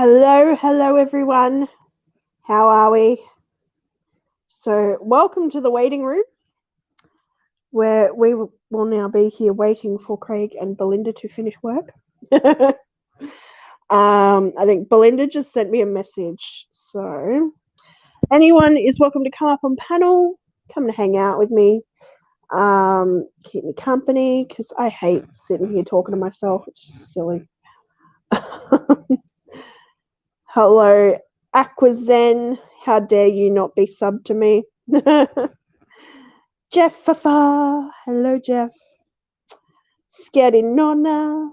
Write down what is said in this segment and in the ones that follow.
Hello everyone. How are we? So, welcome to the waiting room where we will now be here waiting for Craig and Belinda to finish work. I think Belinda just sent me a message. So, anyone is welcome to come up on panel, come and hang out with me, keep me company because I hate sitting here talking to myself. It's just silly. Hello, Aquazen. How dare you not be subbed to me? Jeff Fafa. Hello, Jeff. Scary Nonna.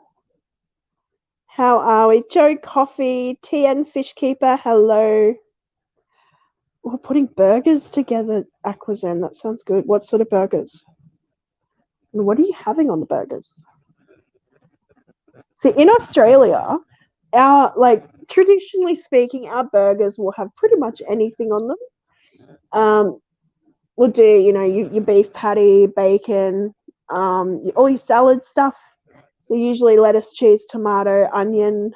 How are we? Joe Coffee. TN Fishkeeper. Hello. We're putting burgers together, Aquazen. That sounds good. What sort of burgers? And what are you having on the burgers? See, in Australia, traditionally speaking, our burgers will have pretty much anything on them. We'll do, your beef patty, bacon, all your salad stuff. So usually lettuce, cheese, tomato, onion,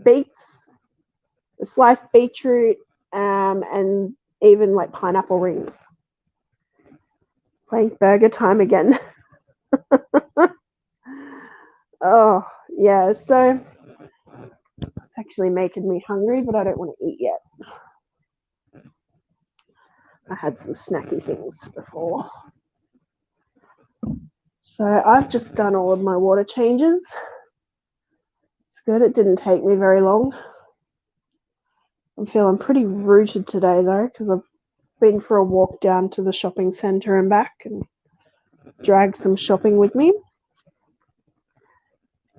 beets, sliced beetroot, and even like pineapple rings. Playing burger time again. Oh, yeah. So it's actually making me hungry, but I don't want to eat yet. I had some snacky things before. So I've just done all of my water changes. It's good. It didn't take me very long. I'm feeling pretty rooted today, though, because I've been for a walk down to the shopping centre and back and dragged some shopping with me.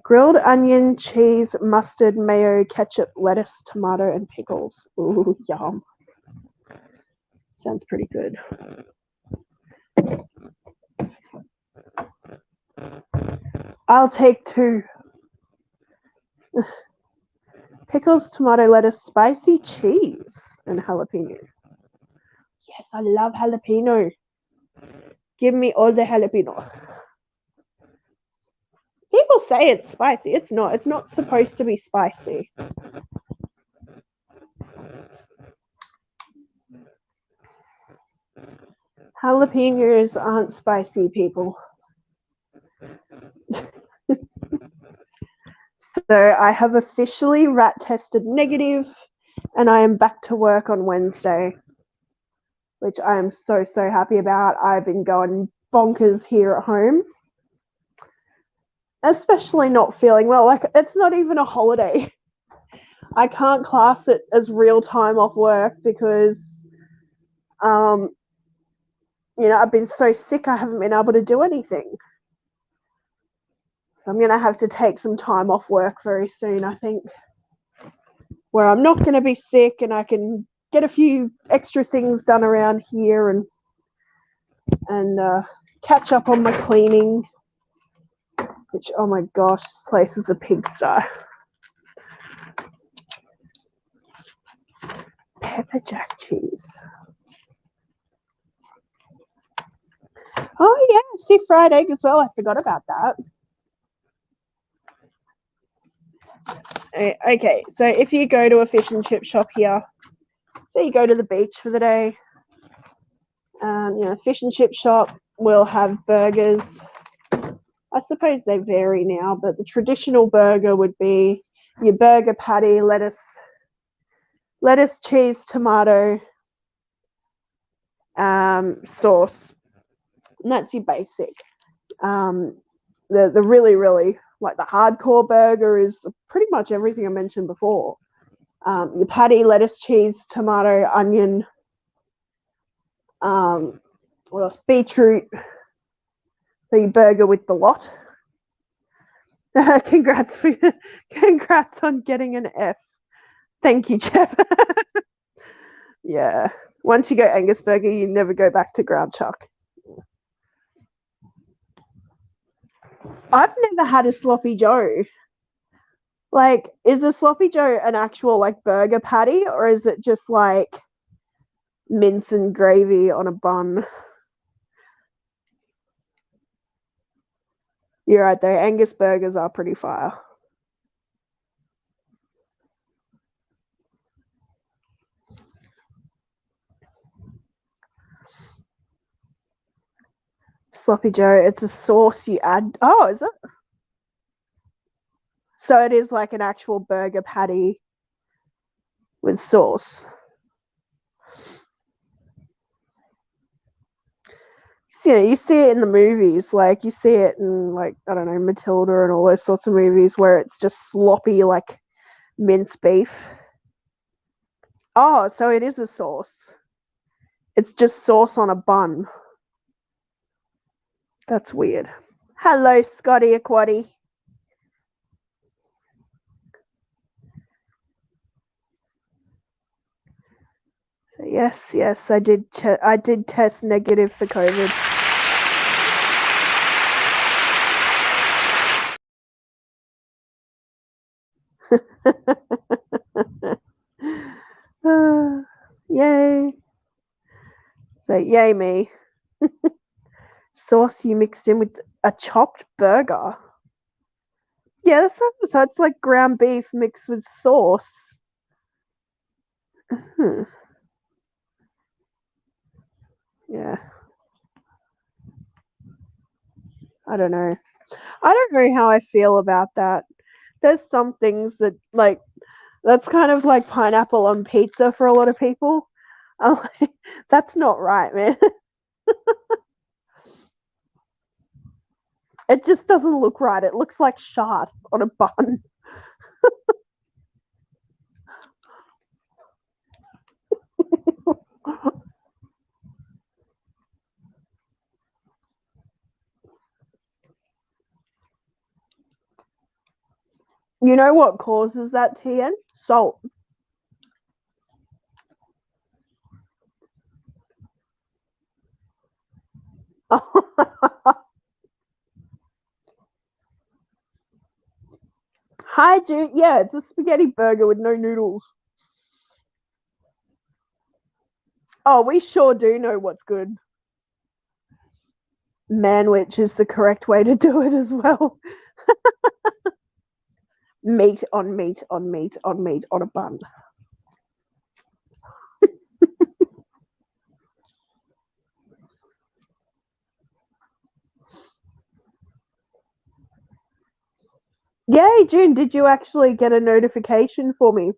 Grilled onion, cheese, mustard, mayo, ketchup, lettuce, tomato, and pickles. Ooh, yum. Sounds pretty good. I'll take 2. Pickles, tomato, lettuce, spicy cheese, and jalapeno. Yes, I love jalapeno. Give me all the jalapeno. People say it's spicy. It's not. It's not supposed to be spicy. Jalapenos aren't spicy, people. So I have officially rat tested negative, and I am back to work on Wednesday, which I am so happy about. I've been going bonkers here at home, especially not feeling well. Like, it's not even a holiday. I can't class it as real time off work because, I've been so sick I haven't been able to do anything. So I'm going to have to take some time off work very soon, I think, where I'm not going to be sick and I can get a few extra things done around here and catch up on my cleaning, which, oh my gosh, this place is a pigsty. Pepper jack cheese. Oh yeah, see, fried egg as well. I forgot about that. Okay, so if you go to a fish and chip shop here, so you go to the beach for the day, fish and chip shop will have burgers. I suppose they vary now, but the traditional burger would be your burger patty, lettuce, cheese, tomato, sauce, and that's your basic. The really like the hardcore burger is pretty much everything I mentioned before. Your patty, lettuce, cheese, tomato, onion, what else? Beetroot. So your burger with the lot. Congrats on getting an F. Thank you, Jeff. Yeah. Once you go Angus burger, you never go back to ground chuck. I've never had a sloppy Joe. Like, is a sloppy Joe an actual like burger patty, or is it just like mince and gravy on a bun? You're right though, Angus burgers are pretty fire. Sloppy Joe, it's a sauce you add. Oh, is it? So it is like an actual burger patty with sauce. So, you see it in the movies, like you see it in, like, I don't know, Matilda and all those sorts of movies where it's just sloppy, like minced beef. Oh, so it is a sauce. It's just sauce on a bun. That's weird. Hello, Scotty Aquati. So yes, I did test negative for COVID. Yay. So yay me. Sauce you mixed in with a chopped burger. Yeah, so it's like ground beef mixed with sauce. Yeah. I don't know. I don't know how I feel about that. There's some things that, like, that's kind of like pineapple on pizza for a lot of people. Like, that's not right, man. It just doesn't look right. It looks like shard on a bun. You know what causes that, TN? Salt. Hi, Jude. Yeah, it's a spaghetti burger with no noodles. Oh, we sure do know what's good. Manwich is the correct way to do it as well. Meat on meat on meat on meat on a bun. Yay, June, did you actually get a notification for me?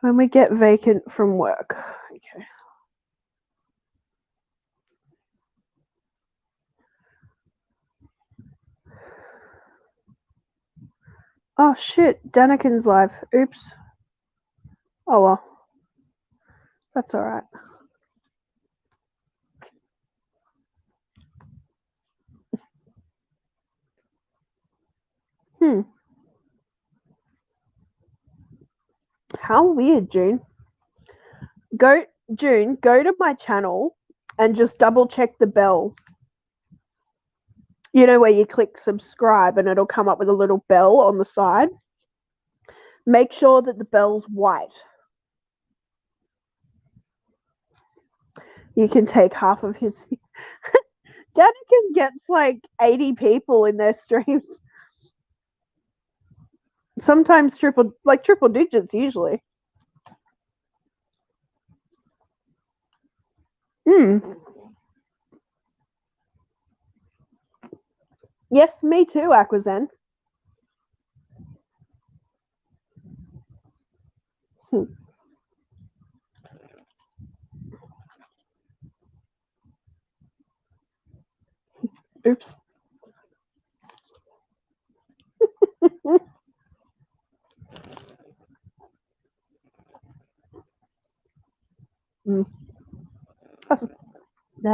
When we get vacant from work. Okay. Oh shit, Daniken's live. Oops. Oh well. That's alright. How weird, June. Go to my channel and just double check the bell. You know where you click subscribe and it'll come up with a little bell on the side? Make sure that the bell's white. You can take half of his. Daniken gets like 80 people in their streams. Sometimes triple digits usually. Yes, me too, Aquazen. Oops.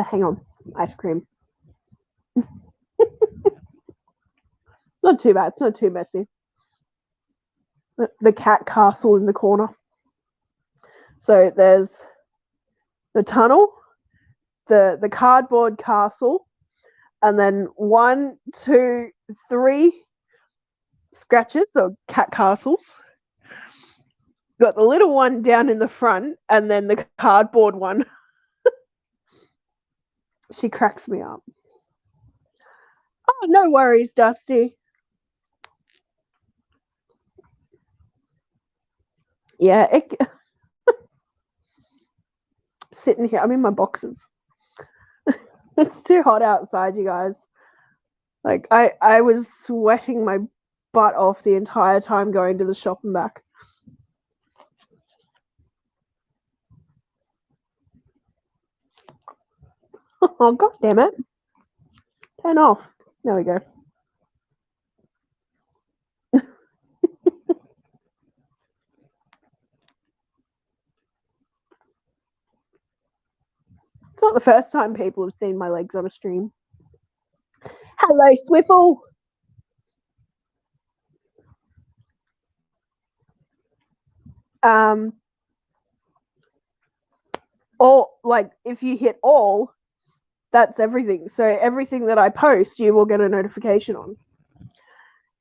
Hang on. Ice cream. Not too bad. It's not too messy. The cat castle in the corner. So there's the tunnel, the cardboard castle, and then 1, 2, 3 scratches or cat castles. Got the little one down in the front, and then the cardboard one. She cracks me up. Oh, no worries, Dusty. Yeah, sitting here. I'm in my boxes. It's too hot outside, you guys. Like I was sweating my butt off the entire time going to the shop and back. Oh, god damn it. Turn off. There we go. It's not the first time people have seen my legs on a stream. Hello, Swiffle. All, like, if you hit all, that's everything. So everything that I post, you will get a notification on.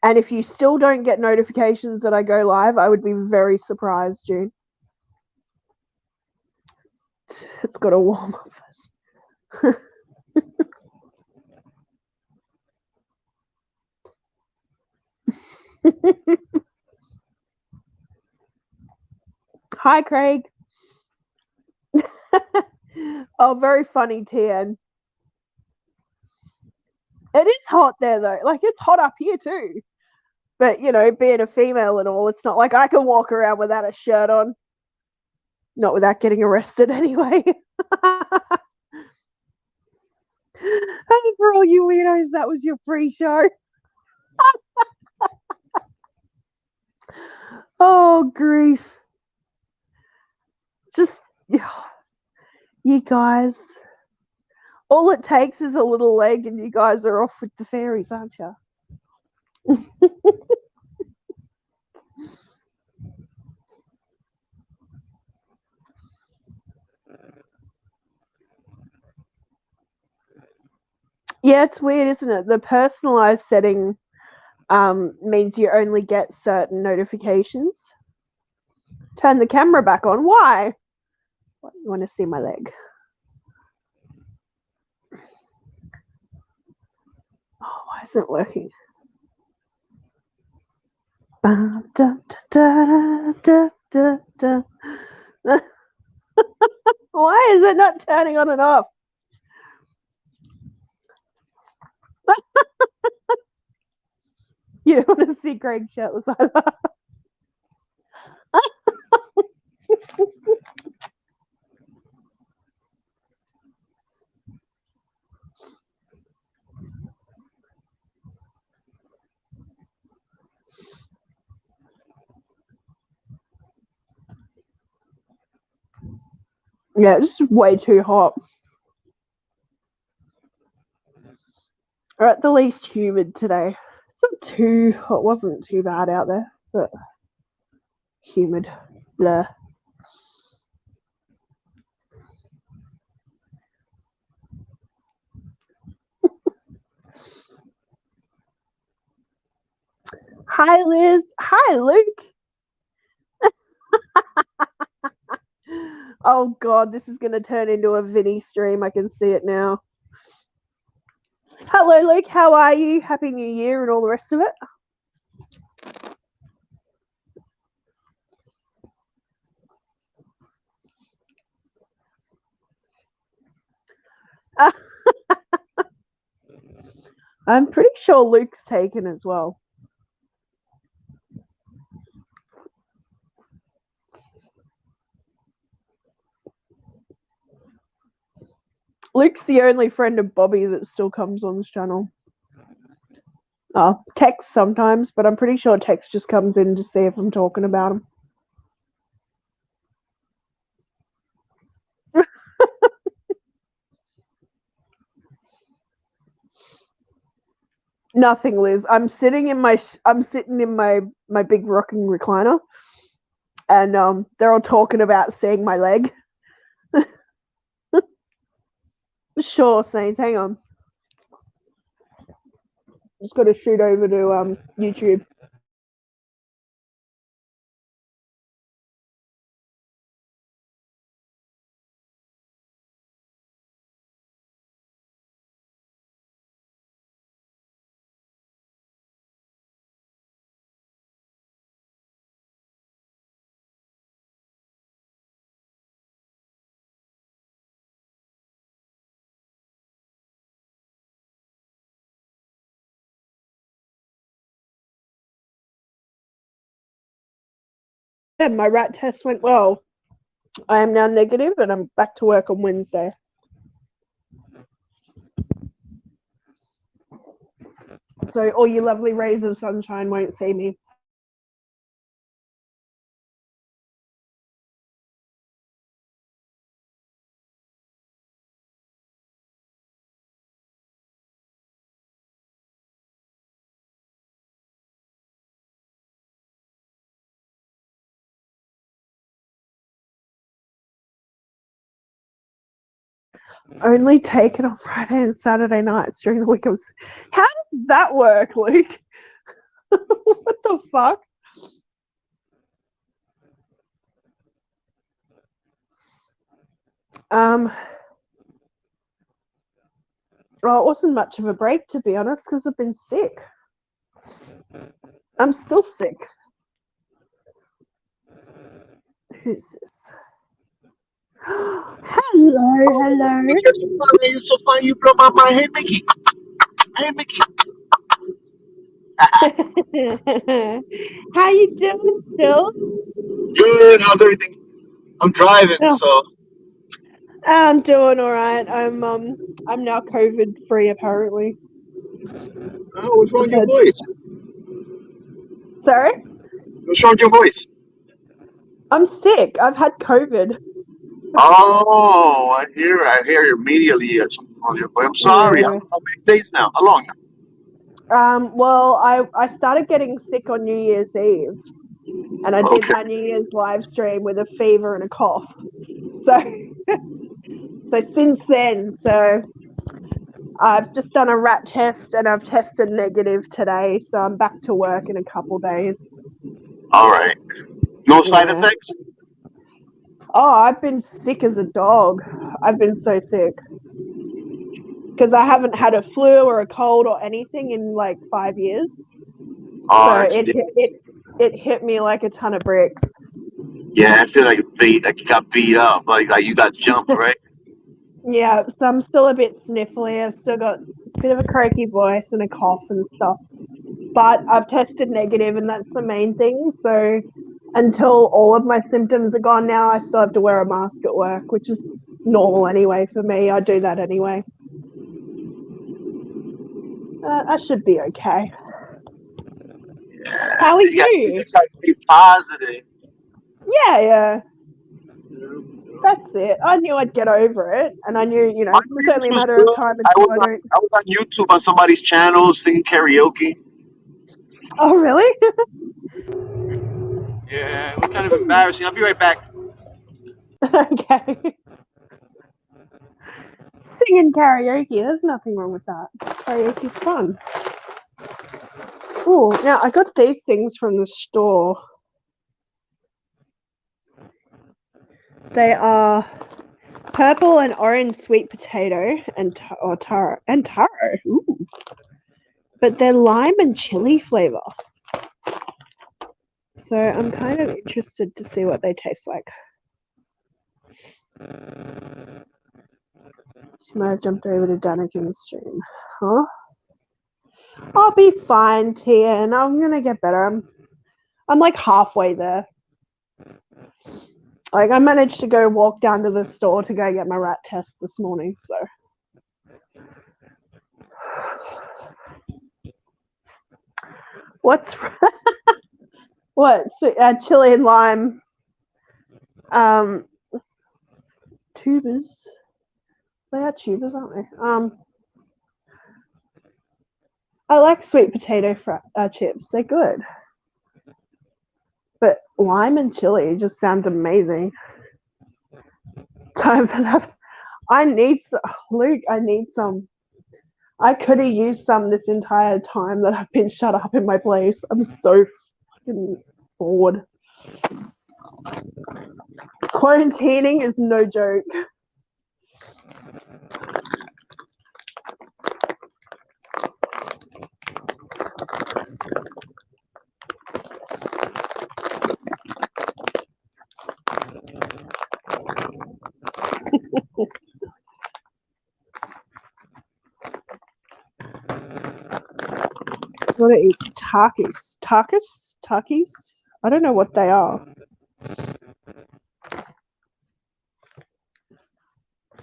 And if you still don't get notifications that I go live, I would be very surprised, June. It's got to warm up first. Hi, Craig. Oh, very funny, TN. It is hot there, though. Like, it's hot up here, too. But, you know, being a female and all, it's not like I can walk around without a shirt on. Not without getting arrested, anyway. Hey, for all you weirdos, that was your pre-show. Oh, grief. Just, you guys. All it takes is a little leg and you guys are off with the fairies, aren't you? Yeah, it's weird, isn't it? The personalized setting means you only get certain notifications. Turn the camera back on. Why? What, you want to see my leg? Oh, why isn't it working? Why is it not turning on and off? You don't want to see Greg shirtless either. Yeah, it's just way too hot. Or at the least humid today. It's not too, it wasn't too bad out there, but humid. Blur. Hi, Liz. Hi, Luke. Oh, God, this is going to turn into a Vinny stream. I can see it now. Hello, Luke. How are you? Happy New Year and all the rest of it. I'm pretty sure Luke's taken as well. Luke's the only friend of Bobby that still comes on this channel. Text sometimes, but I'm pretty sure Text just comes in to see if I'm talking about him. Nothing, Liz. I'm sitting in my big rocking recliner, and they're all talking about seeing my leg. Sure, Saints. Hang on. Just got to shoot over to YouTube. Yeah, my rat test went well. I am now negative and I'm back to work on Wednesday. So all you lovely rays of sunshine won't see me. Only taken on Friday and Saturday nights during the week. How does that work, Luke? What the fuck? Well, it wasn't much of a break, to be honest, because I've been sick. I'm still sick. Who's this? hello. You're so funny. You're so funny. You blow my mind. Hey, Mickey. Hey, Mickey. How you doing, Phil? Good. How's everything? I'm driving, Oh, so. I'm doing all right. I'm now COVID free apparently. Oh, what's wrong with your But, voice? sorry, What's wrong with your voice? I'm sick. I've had COVID. Oh, I hear. I hear immediately something wrong with your voice. I'm sorry. Yeah. How many days now? How long? Well, I started getting sick on New Year's Eve, and I did Okay. my New Year's live stream with a fever and a cough. So, so since then, I've just done a rat test and I've tested negative today. So I'm back to work in a couple days. All right. No side Yeah. effects? Oh, I've been sick as a dog. I've been so sick because I haven't had a flu or a cold or anything in like 5 years. Oh, So that's it hit me like a ton of bricks. yeah. I feel like like you got beat up, like you got jumped, right? Yeah, so I'm still a bit sniffly. I've still got a bit of a croaky voice and a cough and stuff. But I've tested negative, and that's the main thing. So until all of my symptoms are gone now, I still have to wear a mask at work, which is normal anyway for me. I do that anyway. I should be okay. Yeah. How are You you? gotta try to stay positive. Yeah. That's it. I knew I'd get over it, and I knew, My it's only Christmas a was matter of good. time until I don't. I was on YouTube on somebody's channel singing karaoke. Oh, really? Yeah, it was kind of embarrassing. I'll be right back. Okay. Singing karaoke, there's nothing wrong with that. Karaoke's fun. Oh, now I got these things from the store. They are purple and orange sweet potato and taro. Ooh. But they're lime and chili flavor. So I'm kind of interested to see what they taste like. She might have jumped over to Danikin's stream. Huh? I'll be fine, Tian. I'm gonna get better. I'm like halfway there. Like I managed to go walk down to the store to go get my rat test this morning. So what's what? Chili and lime. Tubers. They are tubers, aren't they? I like sweet potato chips. They're good. But lime and chili just sounds amazing. Time for that. I need some. Luke, I need some. I could have used some this entire time that I've been shut up in my place. I'm so fucking bored. Quarantining is no joke. What are these Takis? Takis? I don't know what they are.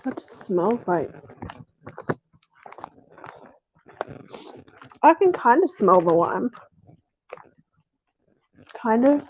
That just smells like. I can kind of smell the lime. Kind of.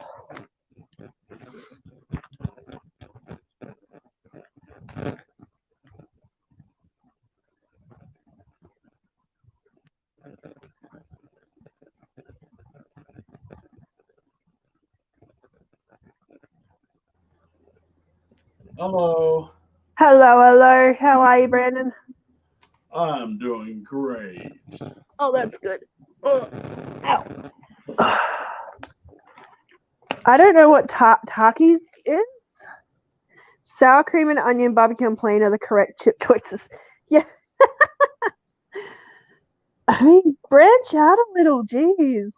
Hello. Hello. How are you, Brandon? I'm doing great. Oh, that's good. Ow. I don't know what Takis is. Sour cream and onion, barbecue, and plain are the correct chip choices. Yeah. I mean, branch out a little, jeez.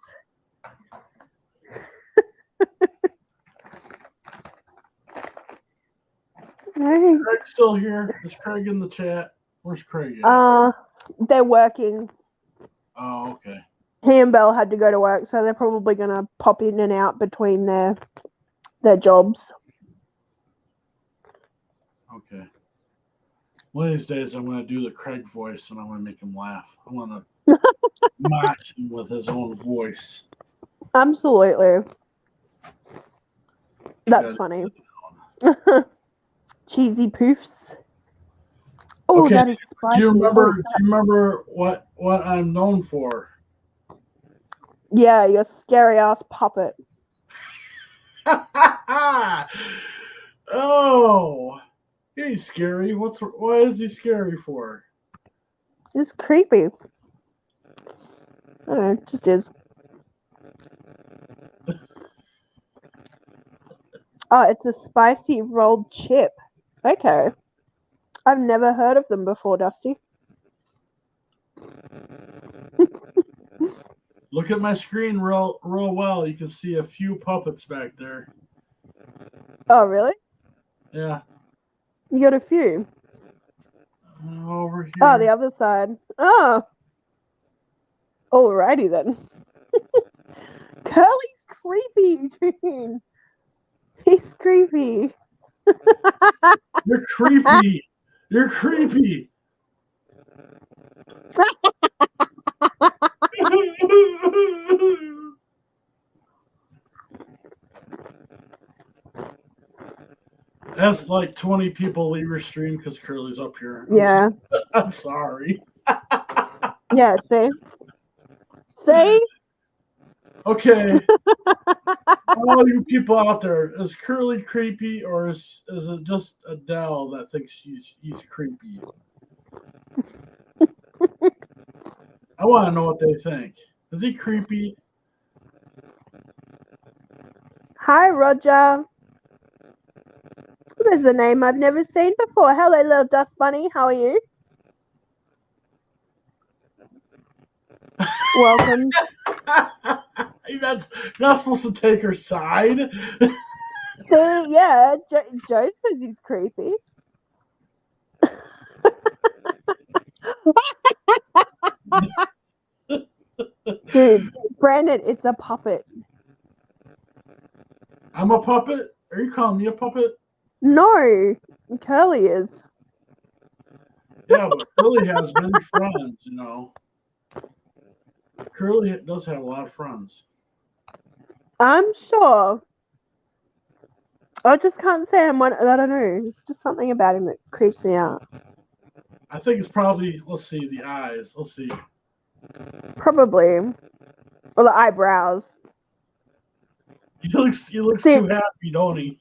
Is Craig still here? Is Craig in the chat? Where's Craig at? They're working. Oh, okay. He and Belle had to go to work, so they're probably gonna pop in and out between their jobs. Okay. One of these days, I'm going to do the Craig voice, and I'm going to make him laugh. I'm going to mock him with his own voice. Absolutely. That's funny. Cheesy poofs. Oh, okay. that is spicy. Do you remember what I'm known for? Yeah, your scary ass puppet. Oh, he's scary. Why is he scary for? It's creepy. I don't know, it just is. Oh, it's a spicy rolled chip. Okay. I've never heard of them before, Dusty. Look at my screen real well. You can see a few puppets back there. Oh, really? Yeah. You got a few? Over here. Oh, the other side. Oh. Alrighty then. Curly's creepy, dude. He's creepy. You're creepy. You're creepy. That's like 20 people leave your stream because Curly's up here. Yeah. I'm sorry. Yeah, see? See? Okay. All you people out there, is Curly creepy or is it just Adele that thinks he's creepy? I want to know what they think. Is he creepy? Hi, Roger. There's a name I've never seen before. Hello, little dust bunny. How are you? Welcome. You're not supposed to take her side. See, yeah, Joe says he's creepy. Dude, Brandon, it's a puppet. I'm a puppet? Are you calling me a puppet? No, Curly is. Yeah, but Curly has many friends, you know. Curly does have a lot of friends. I'm sure. I just can't say I'm one. I don't know. It's just something about him that creeps me out. I think it's probably, let's see, the eyes. Let's see. Probably. Or the eyebrows. He looks too happy, don't he?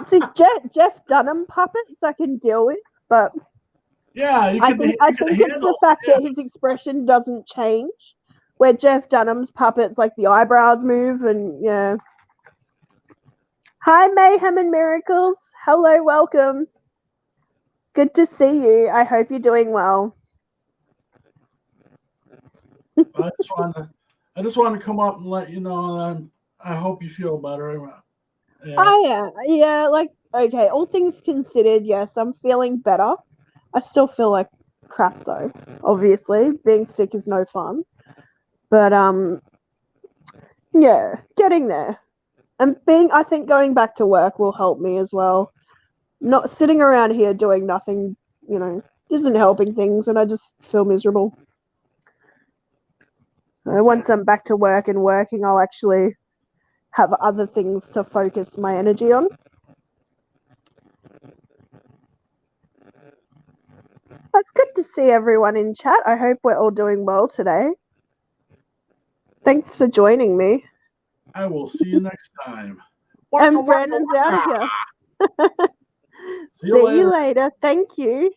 See, Jeff Dunham puppets I can deal with, but yeah, I think it's the fact that his expression doesn't change. Where Jeff Dunham's puppets, like the eyebrows move, and yeah. Hi, Mayhem and Miracles. Hello, welcome. Good to see you. I hope you're doing well. I just want to come up and let you know that I hope you feel better. Yeah, like, okay, all things considered, yes, I'm feeling better. I still feel like crap though. Obviously, being sick is no fun. But yeah, getting there. And I think going back to work will help me as well. Not sitting around here doing nothing, isn't helping things, and I just feel miserable. Once I'm back to work and working, I'll actually have other things to focus my energy on. It's good to see everyone in chat. I hope we're all doing well today. Thanks for joining me. I will see you next time. And Brandon's out of here. See you later. Thank you.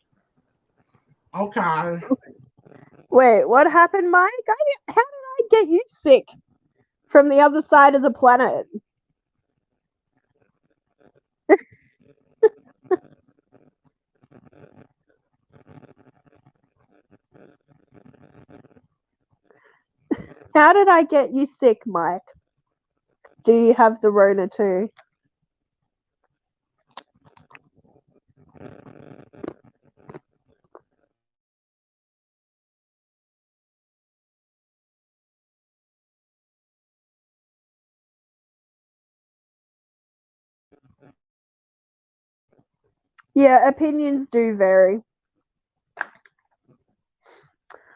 Okay. Wait, what happened, Mike? How did I get you sick from the other side of the planet? How did I get you sick, Mike? Do you have the Rona too? Yeah, opinions do vary. I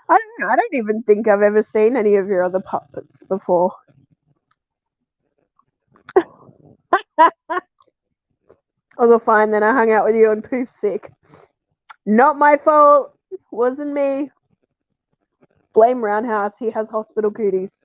don't know. I don't even think I've ever seen any of your other puppets before. I was all fine then. I hung out with you and Poof's sick. Not my fault. Wasn't me. Blame Roundhouse. He has hospital cooties.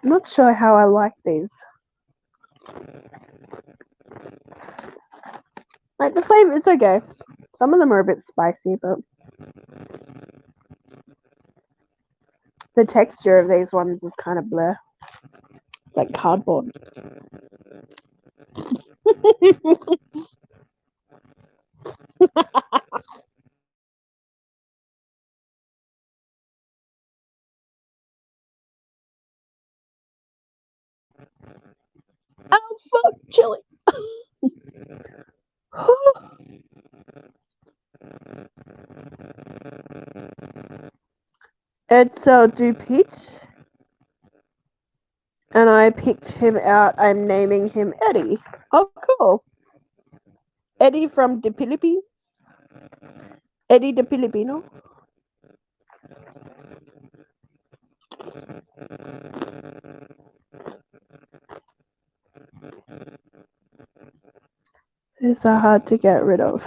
I'm not sure how I like these. Like the flavor, it's okay. Some of them are a bit spicy, but the texture of these ones is kind of blur. It's like cardboard. Oh, fuck, chili. It's Dupit. And I picked him out. I'm naming him Eddie. Oh, cool. Eddie from the Philippines. Eddie the Filipino. These are hard to get rid of.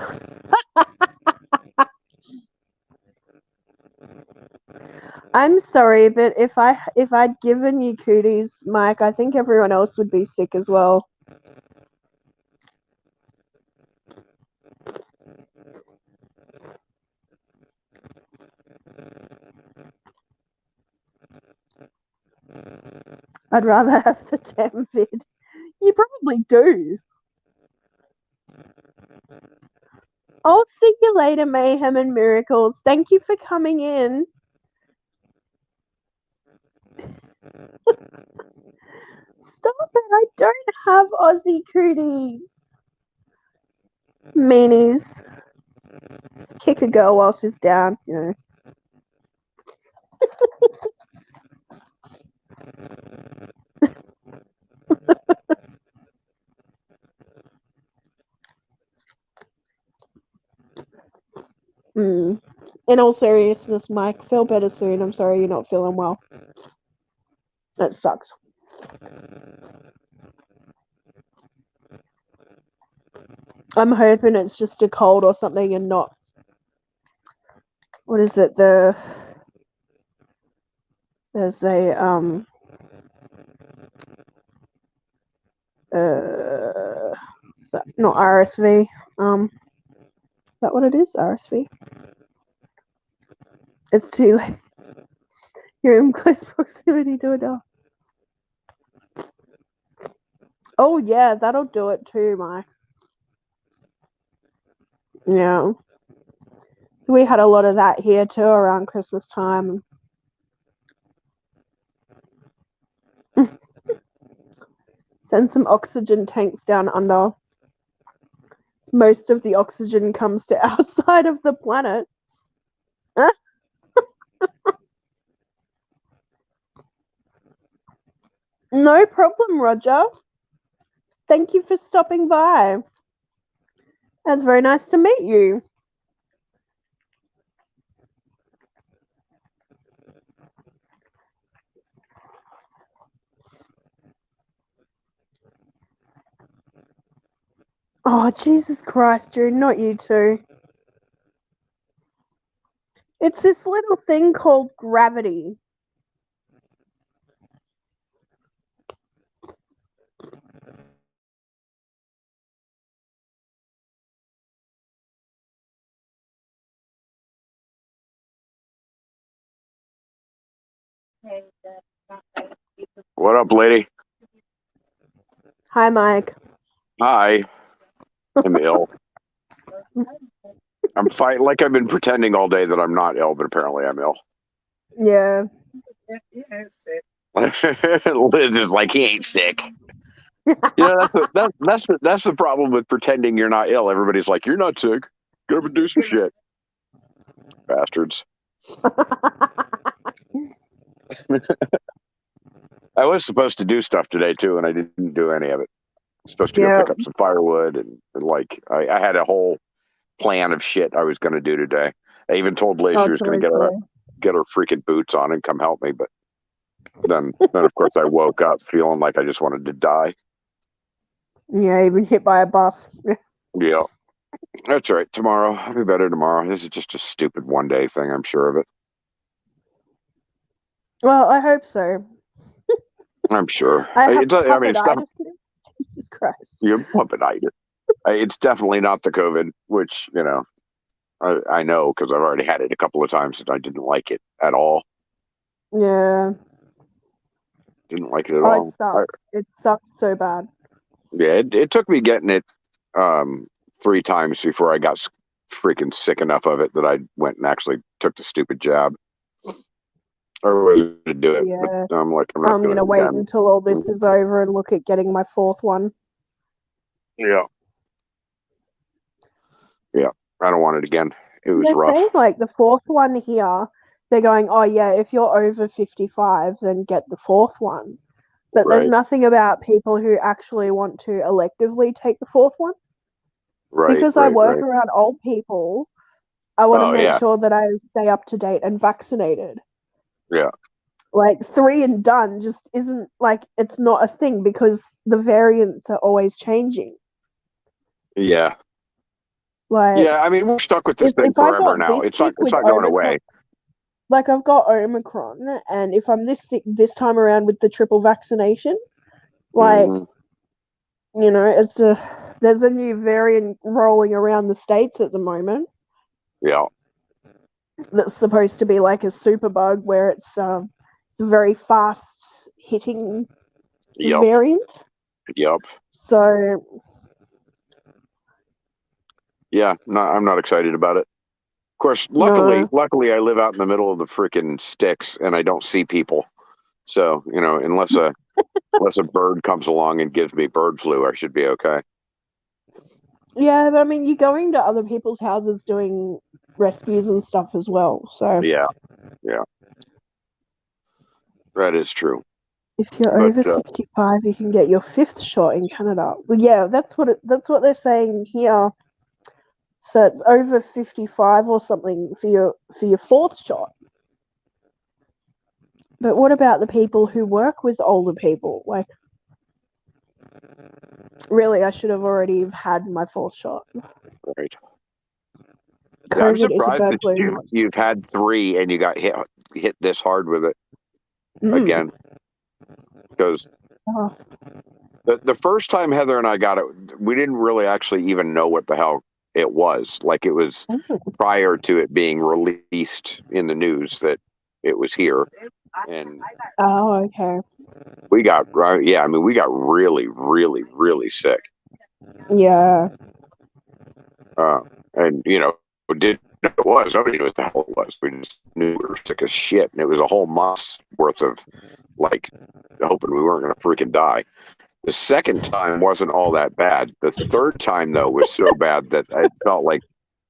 I'm sorry, but if I'd given you cooties, Mike, I think everyone else would be sick as well. I'd rather have the damn vid. You probably do. I'll see you later, Mayhem and Miracles. Thank you for coming in. Stop it, I don't have Aussie cooties. Meanies. Just kick a girl while she's down, In all seriousness, Mike, feel better soon. I'm sorry you're not feeling well. That sucks. I'm hoping it's just a cold or something and not... What is it? There's a... is that not RSV? Is that what it is? RSV? It's too late. You're in close proximity to a dog. Oh yeah, that'll do it too, Mike. Yeah. We had a lot of that here too around Christmas time. It's Send some oxygen tanks down under. Most of the oxygen comes to our side of the planet. Huh? No problem, Roger. Thank you for stopping by. That's very nice to meet you. Oh, Jesus Christ, dude, not you too. It's this little thing called gravity. What up, lady? Hi, Mike. Hi. I'm ill. I'm fighting like I've been pretending all day that I'm not ill, but apparently I'm ill. Yeah. Liz is like, he ain't sick. That's the problem with pretending you're not ill. Everybody's like, you're not sick. Get up and do some shit. Bastards. I was supposed to do stuff today too, and I didn't do any of it. I was supposed to go pick up some firewood, and like I had a whole plan of shit I was going to do today. I even told Liz she was going to get her freaking boots on and come help me, but then of course I woke up feeling like I just wanted to die. Yeah, even hit by a bus. Yeah, that's right. Tomorrow, I'll be better tomorrow. This is just a stupid one-day thing. I'm sure of it. Well, I hope so. I'm sure. Jesus Christ. You're puppetitis. It's definitely not the COVID, which, you know, I know because I've already had it a couple of times and I didn't like it at all. Yeah. Didn't like it at all. It sucked so bad. Yeah, it took me getting it 3 times before I got freaking sick enough of it that I went and actually took the stupid jab. I was going to do it, yeah. but I'm like, I'm going to wait until all this is over and look at getting my 4th one. Yeah. Yeah, I don't want it again. It was rough. Saying, like, the 4th one here, they're going, oh, yeah, if you're over 55, then get the 4th one. But there's nothing about people who actually want to electively take the 4th one. Right. Because I work around old people, I want to make sure that I stay up to date and vaccinated. Yeah. Like 3 and done just isn't like, it's not a thing because the variants are always changing. Yeah. Like, yeah, I mean, we're stuck with this thing forever now. It's not going away. Like, I've got Omicron, and if I'm this sick this time around with the triple vaccination, like, you know, there's a new variant rolling around the States at the moment. Yeah. That's supposed to be like a super bug where it's a very fast hitting variant. Yep. So yeah, I'm not excited about it. Of course, luckily I live out in the middle of the freaking sticks and I don't see people. So, you know, unless a bird comes along and gives me bird flu, I should be okay. Yeah, but I mean, you're going to other people's houses doing rescues and stuff as well. So yeah, that is true. If you're over 65, you can get your 5th shot in Canada. Well, yeah, that's what they're saying here. So it's over 55 or something for your 4th shot. But what about the people who work with older people? Like, really, I should have already had my 4th shot. Right. Yeah, I'm surprised that you've had 3 and you got hit this hard with it again. Because the first time Heather and I got it, we didn't really actually even know what the hell it was. Like, it was prior to it being released in the news that it was here. And okay. We got we got really, really, really sick. Yeah. And you know, it was. Nobody knew what the hell it was. We just knew we were sick as shit, and it was a whole month's worth of like hoping we weren't going to freaking die. The second time wasn't all that bad. The third time, though, was so bad that I felt like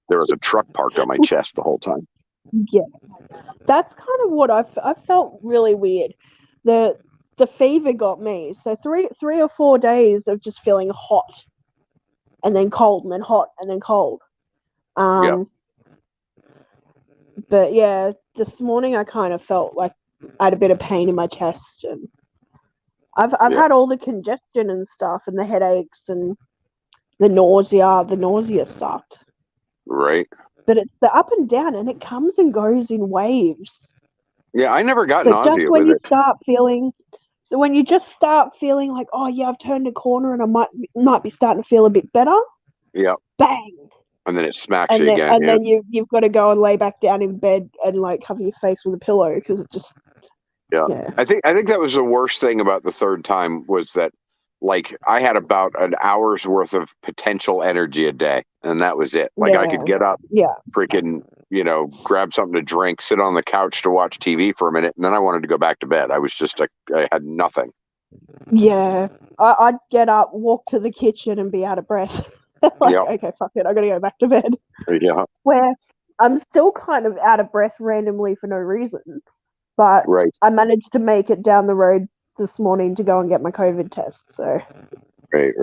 there was a truck parked on my chest the whole time. Yeah, that's kind of what I felt really weird. The fever got me. So three or 4 days of just feeling hot, and then cold, and then hot, and then cold. Yeah. But yeah, this morning I kind of felt like I had a bit of pain in my chest, and I've had all the congestion and stuff, and the headaches and the nausea. The nausea sucked. Right. But it's the up and down, and it comes and goes in waves. Yeah, I never got So nausea just when with you it. start feeling, when you just start feeling like, oh yeah, I've turned a corner and I might be starting to feel a bit better. Yeah. Bang. And then it smacks you again. And then you've got to go and lay back down in bed and like cover your face with a pillow because it just. Yeah. I think that was the worst thing about the third time was that, like, I had about an hour's worth of potential energy a day, and that was it. Like, I could get up, freaking, grab something to drink, sit on the couch to watch TV for a minute, and then I wanted to go back to bed. I was just, I had nothing. Yeah. I'd get up, walk to the kitchen, and be out of breath. Okay, fuck it, I gotta go back to bed. Yeah. Where I'm still kind of out of breath randomly for no reason. But I managed to make it down the road this morning to go and get my COVID test. So right.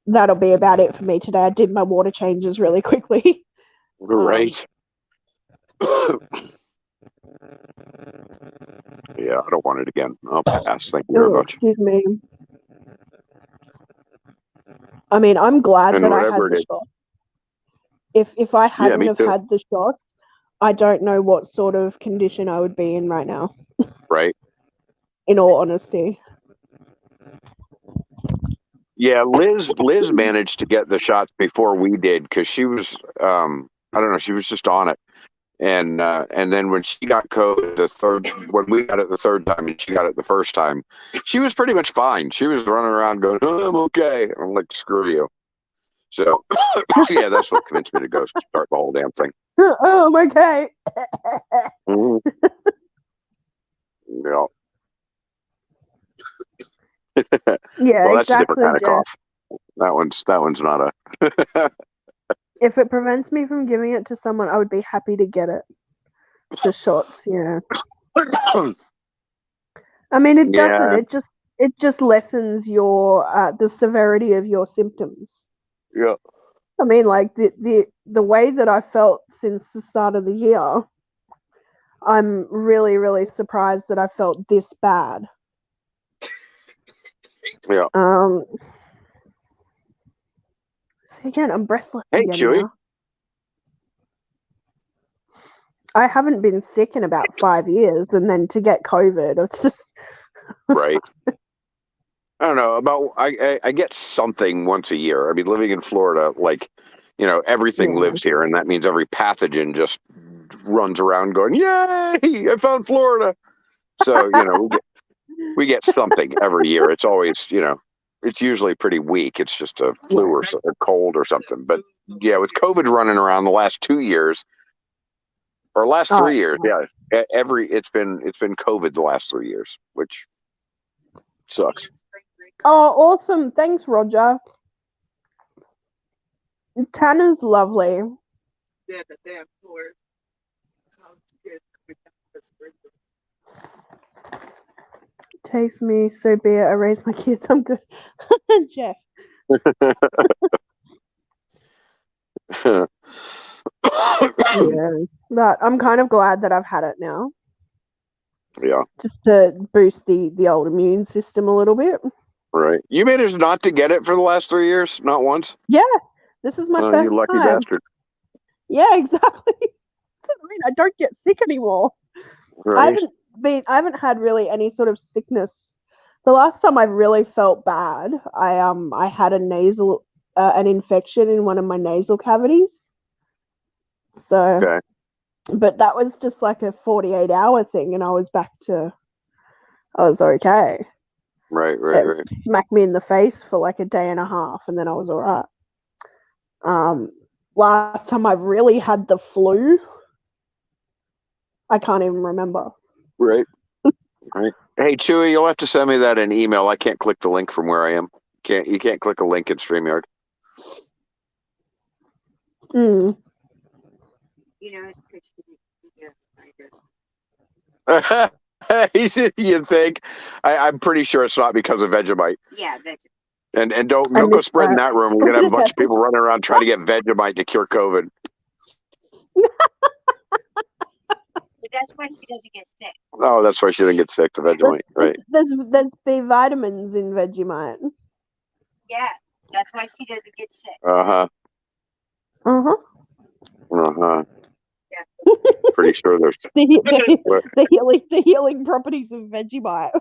That'll be about it for me today. I did my water changes really quickly. Right. Yeah, I don't want it again. I'll pass. Thank you very much. Excuse me. I mean, I'm glad that I had the shot. If I hadn't have had the shot, I don't know what sort of condition I would be in right now. Right. In all honesty. Yeah, Liz managed to get the shots before we did because she was I don't know, she was just on it. And then when she got COVID when we got it the third time and she got it the first time, she was pretty much fine. She was running around going, "Oh, I'm okay." I'm like, "Screw you." So yeah, that's what convinced me to go start the whole damn thing. Oh, I'm okay. Mm-hmm. Yeah. Yeah, well, that's exactly, a different kind of cough. That one's not a. If it prevents me from giving it to someone, I would be happy to get it. The shots, yeah. I mean, it doesn't. It just lessens your the severity of your symptoms. Yeah. I mean, like the way that I felt since the start of the year, I'm really, really surprised that I felt this bad. Yeah. See, again, I'm breathless hey, again Chewy. now. I haven't been sick in about 5 years, and then to get COVID, it's just right. I don't know I get something once a year. I mean, living in Florida, like, everything lives here, and that means every pathogen just runs around going, "Yay! I found Florida." So we get something every year. It's always it's usually pretty weak. It's just a flu or a cold or something. But yeah, with COVID running around the last 2 years or last 3 years, it's been COVID the last 3 years, which sucks. Oh, awesome. Thanks, Roger. Tanner's lovely. Yeah, the damn floor. Takes me, so be it. I raise my kids. I'm good. Jeff. But I'm kind of glad that I've had it now. Yeah. Just to boost the old immune system a little bit. Right. You managed not to get it for the last 3 years? Not once? Yeah. This is my first you lucky time. bastard. Yeah, exactly. I mean, I don't get sick anymore. Right. I haven't had really any sort of sickness. The last time I really felt bad, I had an infection in one of my nasal cavities. So, but that was just like a 48-hour thing, and I was okay. Right. It smacked me in the face for like a day and a half, and then I was all right. Last time I really had the flu, I can't even remember. Right. Right. Hey, Chewy, you'll have to send me that in email. I can't click the link from where I am. You can't click a link in StreamYard. Mm. You know, it's because You think? I'm pretty sure it's not because of Vegemite. yeah, Vegemite. And don't I go missed spreading that. that rumor. We're gonna have a bunch of people running around trying to get Vegemite to cure COVID. But that's why she doesn't get sick. Oh, that's why she didn't get sick. The Vegemite, right? There's B vitamins in Vegemite. Yeah, that's why she doesn't get sick. Uh huh. Yeah. Pretty sure there's. the healing properties of Vegemite.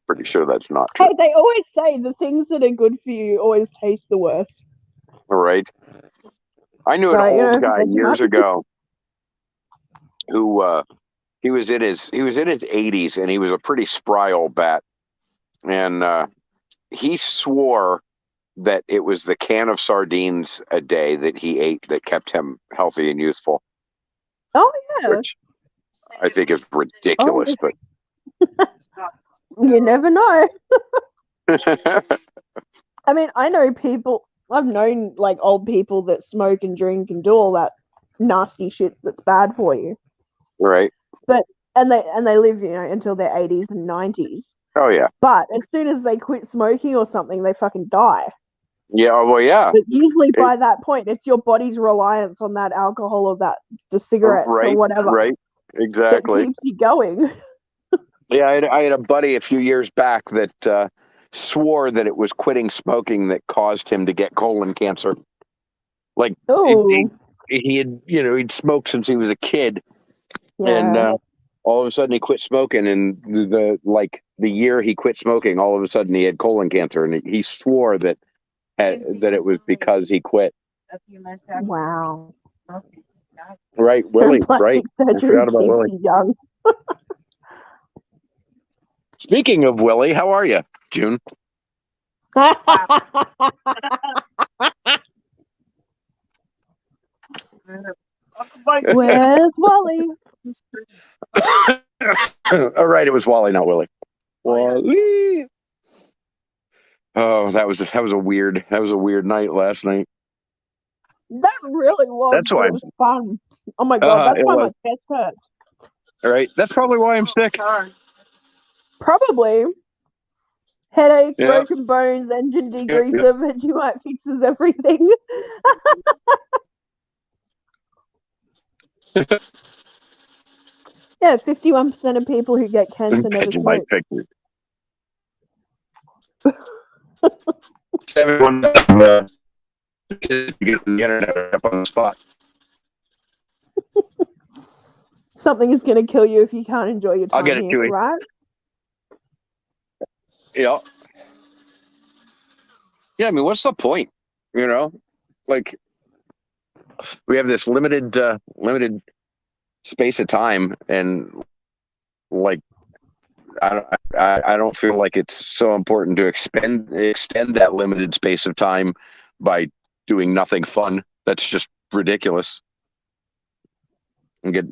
Pretty sure that's not true. Hey, they always say the things that are good for you always taste the worst. All right. I knew an old guy years ago who he was in his 80s, and he was a pretty spry old bat, and he swore that it was the can of sardines a day that he ate that kept him healthy and youthful. Oh yeah, which I think is ridiculous, but you never know. I mean, I know people. I've known like old people that smoke and drink and do all that nasty shit that's bad for you. Right. And they live, until their 80s and 90s. Oh yeah. But as soon as they quit smoking or something, they fucking die. Yeah. Well, yeah. But usually by that point, it's your body's reliance on that alcohol or the cigarettes or whatever. Right. Exactly. That keeps you going. Yeah, I had a buddy a few years back that swore that it was quitting smoking that caused him to get colon cancer. Like he had, he'd smoked since he was a kid, and all of a sudden he quit smoking, and the year he quit smoking, all of a sudden he had colon cancer, and he swore that it was because he quit. Wow. Right, Willie. Right. I forgot about Willie. Young. Speaking of Willie, how are you, June? Where's Wally? All right, it was Wally, not Willie. Wally. Oh, that was a weird night last night. That really was. That's why it was fun. Oh my god, that's why my chest hurts. All right, that's probably why I'm sick. Probably. Headache, broken bones, engine degreaser, Vegemite fixes everything. Yeah, 51% of people who get cancer never smoke. Everyone get the internet up on the spot. Something is going to kill you if you can't enjoy your time. I'll get it, Chewy. Right? Yeah. Yeah, I mean, what's the point? Like we have this limited space of time, and like I don't feel like it's so important to extend that limited space of time by doing nothing fun. That's just ridiculous. And get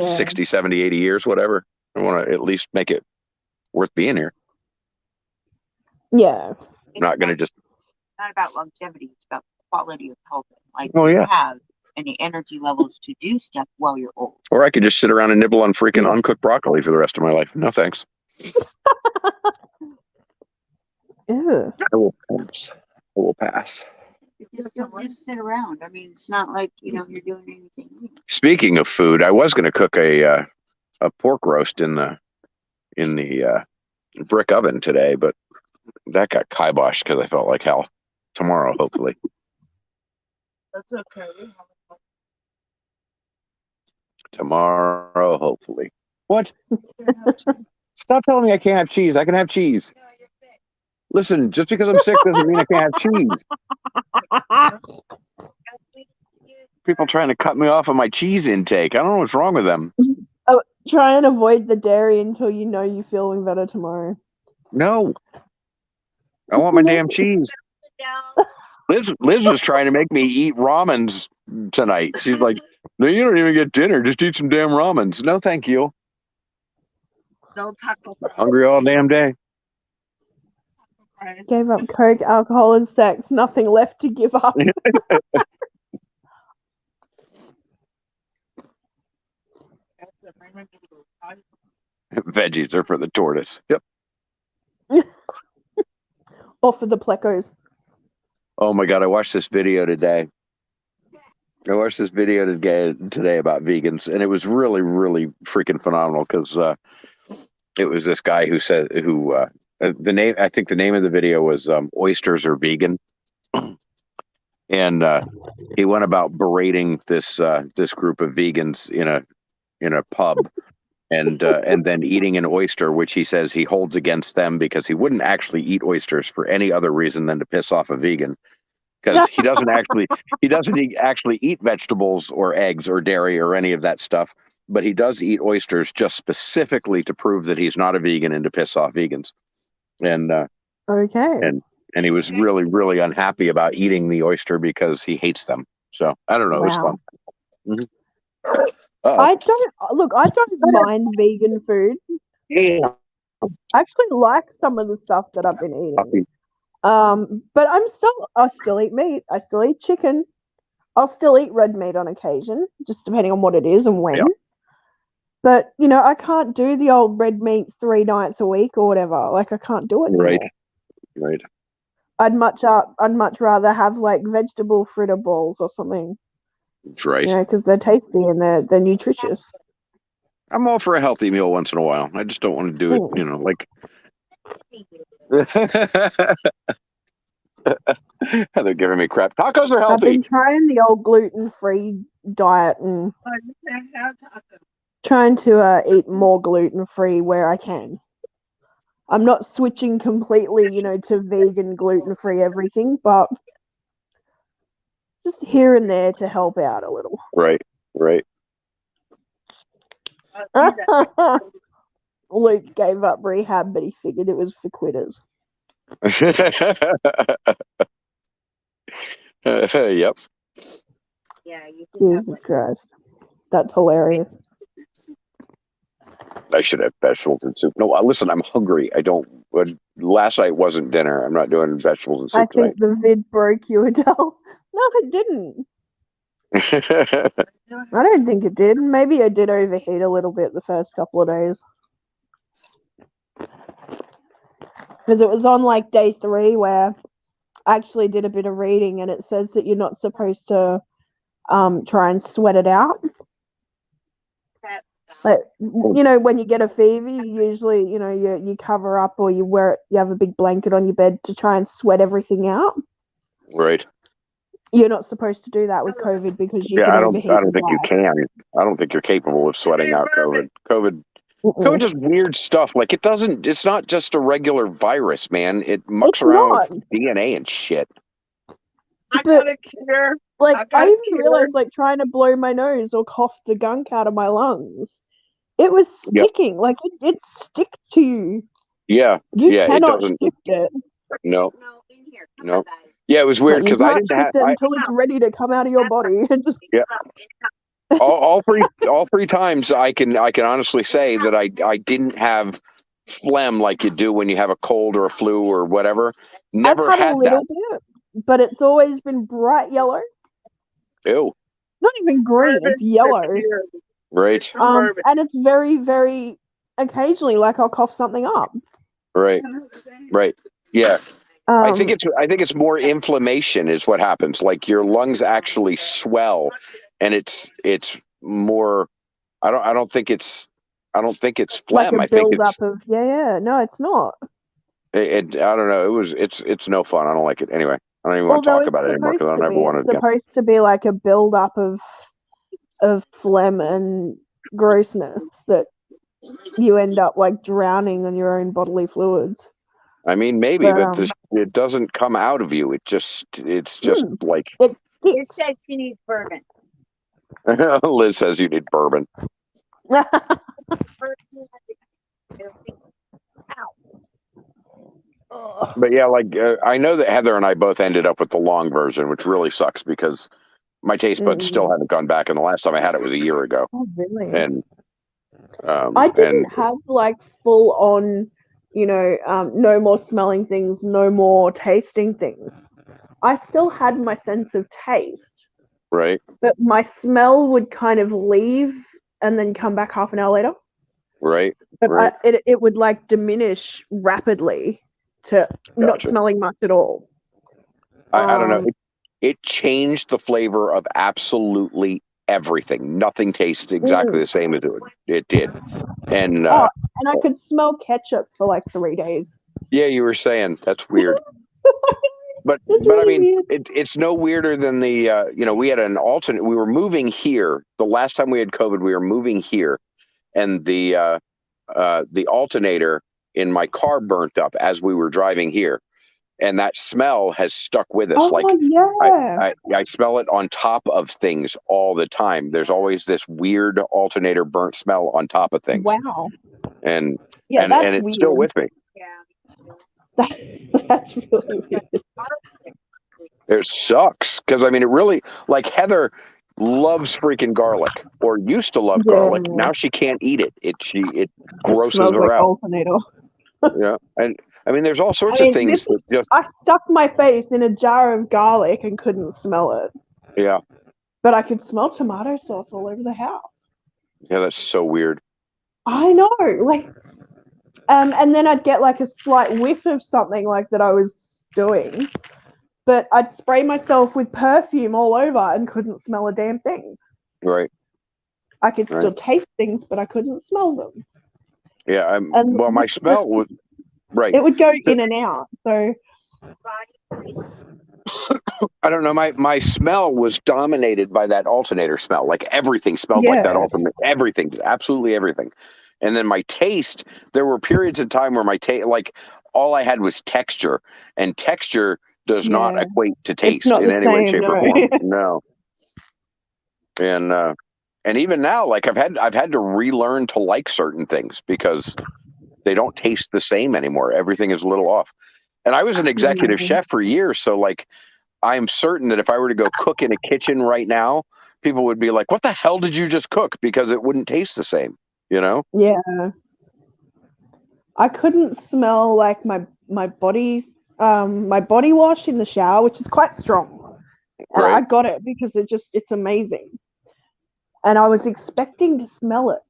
60, 70, 80 years, whatever. I want to at least make it worth being here. Yeah. It's not going to just. Not about longevity. It's about quality of health. Like you have any energy levels to do stuff while you're old. Or I could just sit around and nibble on freaking uncooked broccoli for the rest of my life. No thanks. Ew. I will pass. Don't just sit around. I mean, it's not like you're doing anything. Speaking of food, I was going to cook a pork roast in the brick oven today, but that got kiboshed because I felt like hell. Tomorrow, hopefully. That's okay. Tomorrow, hopefully. What? Stop telling me I can't have cheese. I can have cheese. No, you're sick. Listen, just because I'm sick doesn't mean I can't have cheese. People trying to cut me off of my cheese intake. I don't know what's wrong with them. Oh, try and avoid the dairy until you're feeling better tomorrow. No. I want my damn cheese. Liz was trying to make me eat ramens tonight. She's like, no, you don't even get dinner. Just eat some damn ramens. No, thank you. Hungry all damn day. Gave up coke, alcohol, and sex. Nothing left to give up. Veggies are for the tortoise. Yep. Or for the plecos. Oh my God, I watched this video today. Today about vegans, and it was really, really freaking phenomenal because it was this guy who said the name. I think the name of the video was "Oysters Are Vegan," and he went about berating this group of vegans in a pub, and then eating an oyster, which he says he holds against them because he wouldn't actually eat oysters for any other reason than to piss off a vegan. Because he doesn't actually eat vegetables or eggs or dairy or any of that stuff, but he does eat oysters just specifically to prove that he's not a vegan and to piss off vegans. And Okay. and he was really, really unhappy about eating the oyster because he hates them. So I don't know. It was fun. Mm-hmm. I don't mind vegan food. Yeah. I actually like some of the stuff that I've been eating. But I still eat meat. I still eat chicken. I'll still eat red meat on occasion, just depending on what it is and when. Yeah. But, I can't do the old red meat 3 nights a week or whatever. Like, I can't do it anymore. Right. I'd much rather have, like, vegetable fritter balls or something. That's right. Because they're tasty and they're nutritious. I'm all for a healthy meal once in a while. I just don't want to do it, like... They're giving me crap. Tacos are healthy. I've been trying the old gluten-free diet and trying to eat more gluten-free where I can. I'm not switching completely, to vegan gluten-free everything, but just here and there to help out a little. Right. Luke gave up rehab, but he figured it was for quitters. Yep. Yeah. Jesus Christ. That's hilarious. I should have vegetables and soup. No, listen, I'm hungry. Last night wasn't dinner. I'm not doing vegetables and soup I think tonight. the vid broke you, Adele. No, it didn't. I don't think it did. Maybe I did overheat a little bit the first couple of days. Because it was on like day 3 where I actually did a bit of reading and it says that you're not supposed to try and sweat it out. Like, when you get a fever, you usually, you cover up or you have a big blanket on your bed to try and sweat everything out. Right. You're not supposed to do that with COVID because you can overheat. I don't think you can. I don't think you're capable of sweating out COVID. COVID is weird stuff. Like it's not just a regular virus, man. It mucks around with DNA and shit. I got a cure. Like, I even realized, like, trying to blow my nose or cough the gunk out of my lungs, it was sticking. Yep. Like, it sticks to you. Yeah. You cannot shift it. No. In here. No. Yeah, it was weird because I didn't have it until it's ready to come out of your body. Yeah. all three times I can honestly say that I didn't have phlegm like you do when you have a cold or a flu or whatever. Never I've had a little bit, but it's always been bright yellow. Ew. Not even green, it's yellow. Right. And it's very, very occasionally like I'll cough something up. Right. Yeah. I think it's more inflammation is what happens. Like your lungs actually swell, and it's more. I don't think it's phlegm. Like a build-up of no, it's not. I don't know. It's no fun. I don't like it anyway. I don't even want to talk about it anymore because I don't ever want to. It's supposed to be like a build-up of phlegm and grossness that you end up like drowning in your own bodily fluids. I mean, maybe, but it doesn't come out of you. It's just like. It says she needs bourbon. Liz says you need bourbon. But yeah, like I know that Heather and I both ended up with the long version, which really sucks because my taste buds still haven't gone back, and the last time I had it was a year ago. Oh, really? And I didn't have like full on, no more smelling things, no more tasting things. I still had my sense of taste, right, but my smell would kind of leave and then come back half an hour later. right, But right. it would like diminish rapidly to not Gotcha. smelling much at all. I don't know. It changed the flavor of absolutely everything. Nothing tastes exactly the same as it did. And and I could smell ketchup for like 3 days. yeah, you were saying that's weird. But It's I really mean, weird. it's no weirder than the we had an alternate. We were moving here the last time we had COVID. We were moving here, and the alternator in my car burnt up as we were driving here, and that smell has stuck with us. Like yeah. I smell it on top of things all the time. There's always this weird alternator burnt smell on top of things. Wow. And Yeah, and that's it's weird. still with me. Yeah. That's really weird. It sucks because I mean, it really, like, Heather loves freaking garlic, or used to love garlic. Now she can't eat it. It grosses smells her like out. alternator. Yeah, and I mean, there's all sorts of things that just. I stuck my face in a jar of garlic and couldn't smell it. Yeah. But I could smell tomato sauce all over the house. Yeah, that's so weird. I know, like, and then I'd get like a slight whiff of something like that I was doing, but I'd spray myself with perfume all over and couldn't smell a damn thing. Right. I could still taste things, but I couldn't smell them. Yeah, well, my smell was right. It would go in and out. So I don't know. My smell was dominated by that alternator smell. Like everything smelled like that alternator. Everything, absolutely everything. And then my taste. There were periods of time where my taste, like, all I had was texture, and texture does not equate to taste in any way, shape, or form. No. And even now, like, I've had to relearn to like certain things because they don't taste the same anymore. Everything is a little off. And I was an executive chef for years, so like, I'm certain that if I were to go cook in a kitchen right now, people would be like, "What the hell did you just cook?" Because it wouldn't taste the same, you know? Yeah. I couldn't smell like my body wash in the shower, which is quite strong. And I got it because it's amazing. And I was expecting to smell it.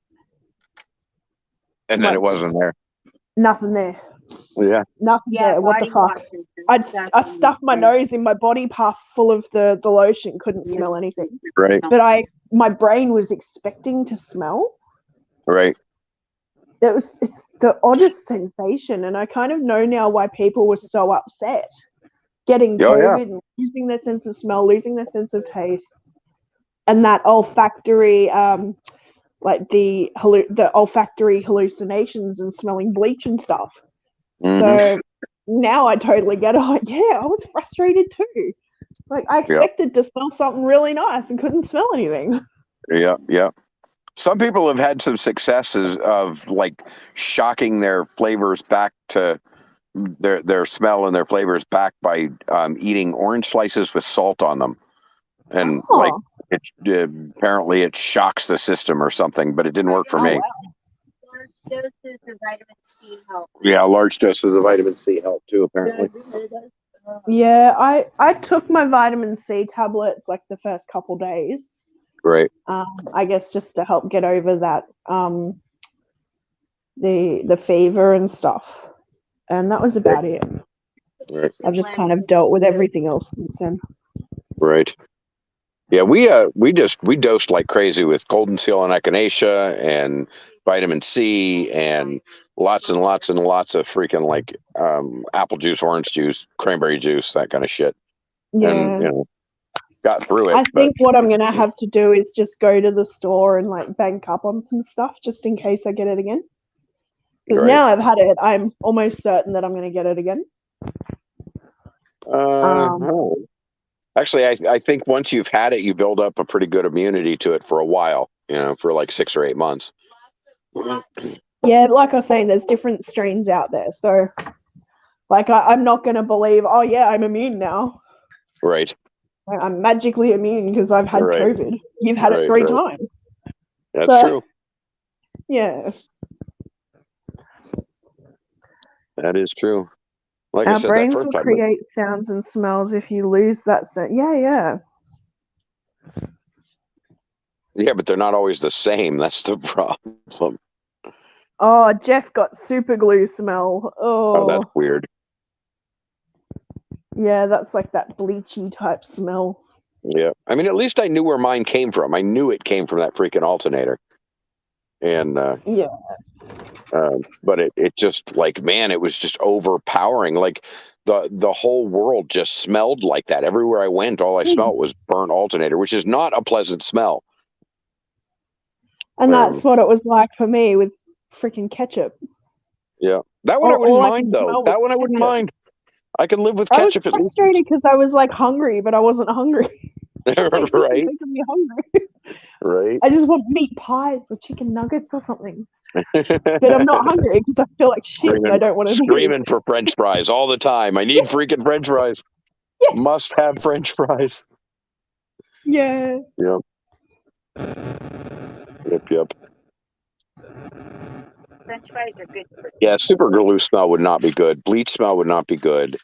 And then it wasn't there. Nothing there. Yeah. Nothing there. What the fuck? I'd stuffed my nose in my body puff full of the lotion, couldn't smell anything. Right. But my brain was expecting to smell. Right. It's the oddest sensation, and I kind of know now why people were so upset getting COVID and losing their sense of smell, losing their sense of taste, and that olfactory, like the olfactory hallucinations and smelling bleach and stuff. So now I totally get it. Like, yeah, I was frustrated too. Like, I expected to smell something really nice and couldn't smell anything. Yeah, yeah. Some people have had some successes of like shocking their flavors back to their smell and their flavors back by eating orange slices with salt on them, and like apparently it shocks the system or something. But it didn't work for me. Wow. Large doses of vitamin C help. Yeah, large doses of vitamin C help too, apparently. Yeah, I took my vitamin C tablets like the first couple days. Right. I guess just to help get over that the fever and stuff, and that was about it. Right. I've just kind of dealt with everything else since then. Right. Yeah, we dosed like crazy with Golden Seal and Echinacea and vitamin C and lots and lots and lots of freaking like apple juice, orange juice, cranberry juice, that kind of shit. Yeah. And got through it. I think what I'm gonna have to do is just go to the store and like bank up on some stuff just in case I get it again. Because now I've had it, I'm almost certain that I'm gonna get it again. Actually, I think once you've had it, you build up a pretty good immunity to it for a while. For like 6 or 8 months. Yeah, like I was saying, there's different strains out there, so like I'm not gonna believe, oh yeah, I'm immune now. Right. I'm magically immune because I've had COVID. You've had it 3 times. That's true. Yeah. That is true. Like I Our said, that brains first will time. create sounds and smells if you lose that scent. Yeah. Yeah, but they're not always the same. That's the problem. Oh, Jeff got super glue smell. Oh, that's Oh, weird. yeah, that's like that bleachy type smell. Yeah. I mean, at least I knew where mine came from. I knew it came from that freaking alternator. And, Yeah. but it just like, man, it was just overpowering. Like the whole world just smelled like that. Everywhere I went, all I smelled was burnt alternator, which is not a pleasant smell. And that's what it was like for me with freaking ketchup. Yeah. That one I wouldn't All I mind, could though. smell That was one I wouldn't ketchup. mind. I could live with I was ketchup at least. frustrated because I was like hungry, but I wasn't hungry. Like, Right. making me hungry. Right. I just want meat pies or chicken nuggets or something. But I'm not hungry because I feel like shit and I don't want to Screaming for French fries all the time. I need freaking French fries. Yes. Must have French fries. Yeah. Yep. French fries are good for Yeah, super glue smell would not be good. Bleach smell would not be good.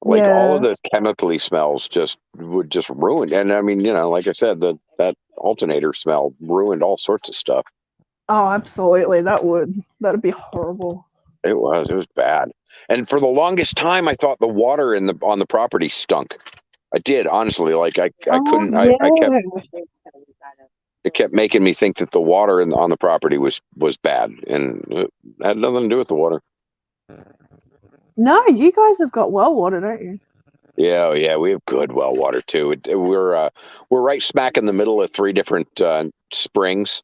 Like all of those chemically smells would just ruin. And I mean, like I said, that alternator smell ruined all sorts of stuff. Oh, absolutely. That'd be horrible. It was bad. And for the longest time, I thought the water on the property stunk. I did, honestly. Like I couldn't. Yeah. It kept making me think that the water on the property was bad, and it had nothing to do with the water. No, you guys have got well water, don't you? Yeah, we have good well water too. We're right smack in the middle of 3 different springs,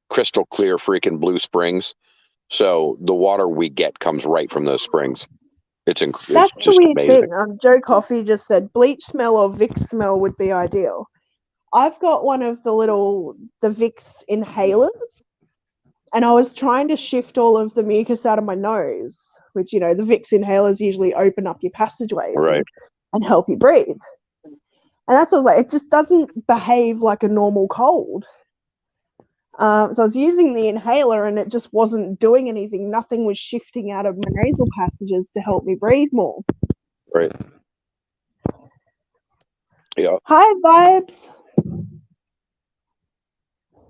crystal clear freaking blue springs. So the water we get comes right from those springs. It's That's just the weird amazing. thing. Joe Coffey just said bleach smell or Vicks smell would be ideal. I've got one of the Vicks inhalers, and I was trying to shift all of the mucus out of my nose, which, the Vicks inhalers usually open up your passageways Right. and help you breathe. And that's what I was like, it just doesn't behave like a normal cold. So I was using the inhaler and it just wasn't doing anything. Nothing was shifting out of my nasal passages to help me breathe more. Right. Yeah. Hi, Vibes.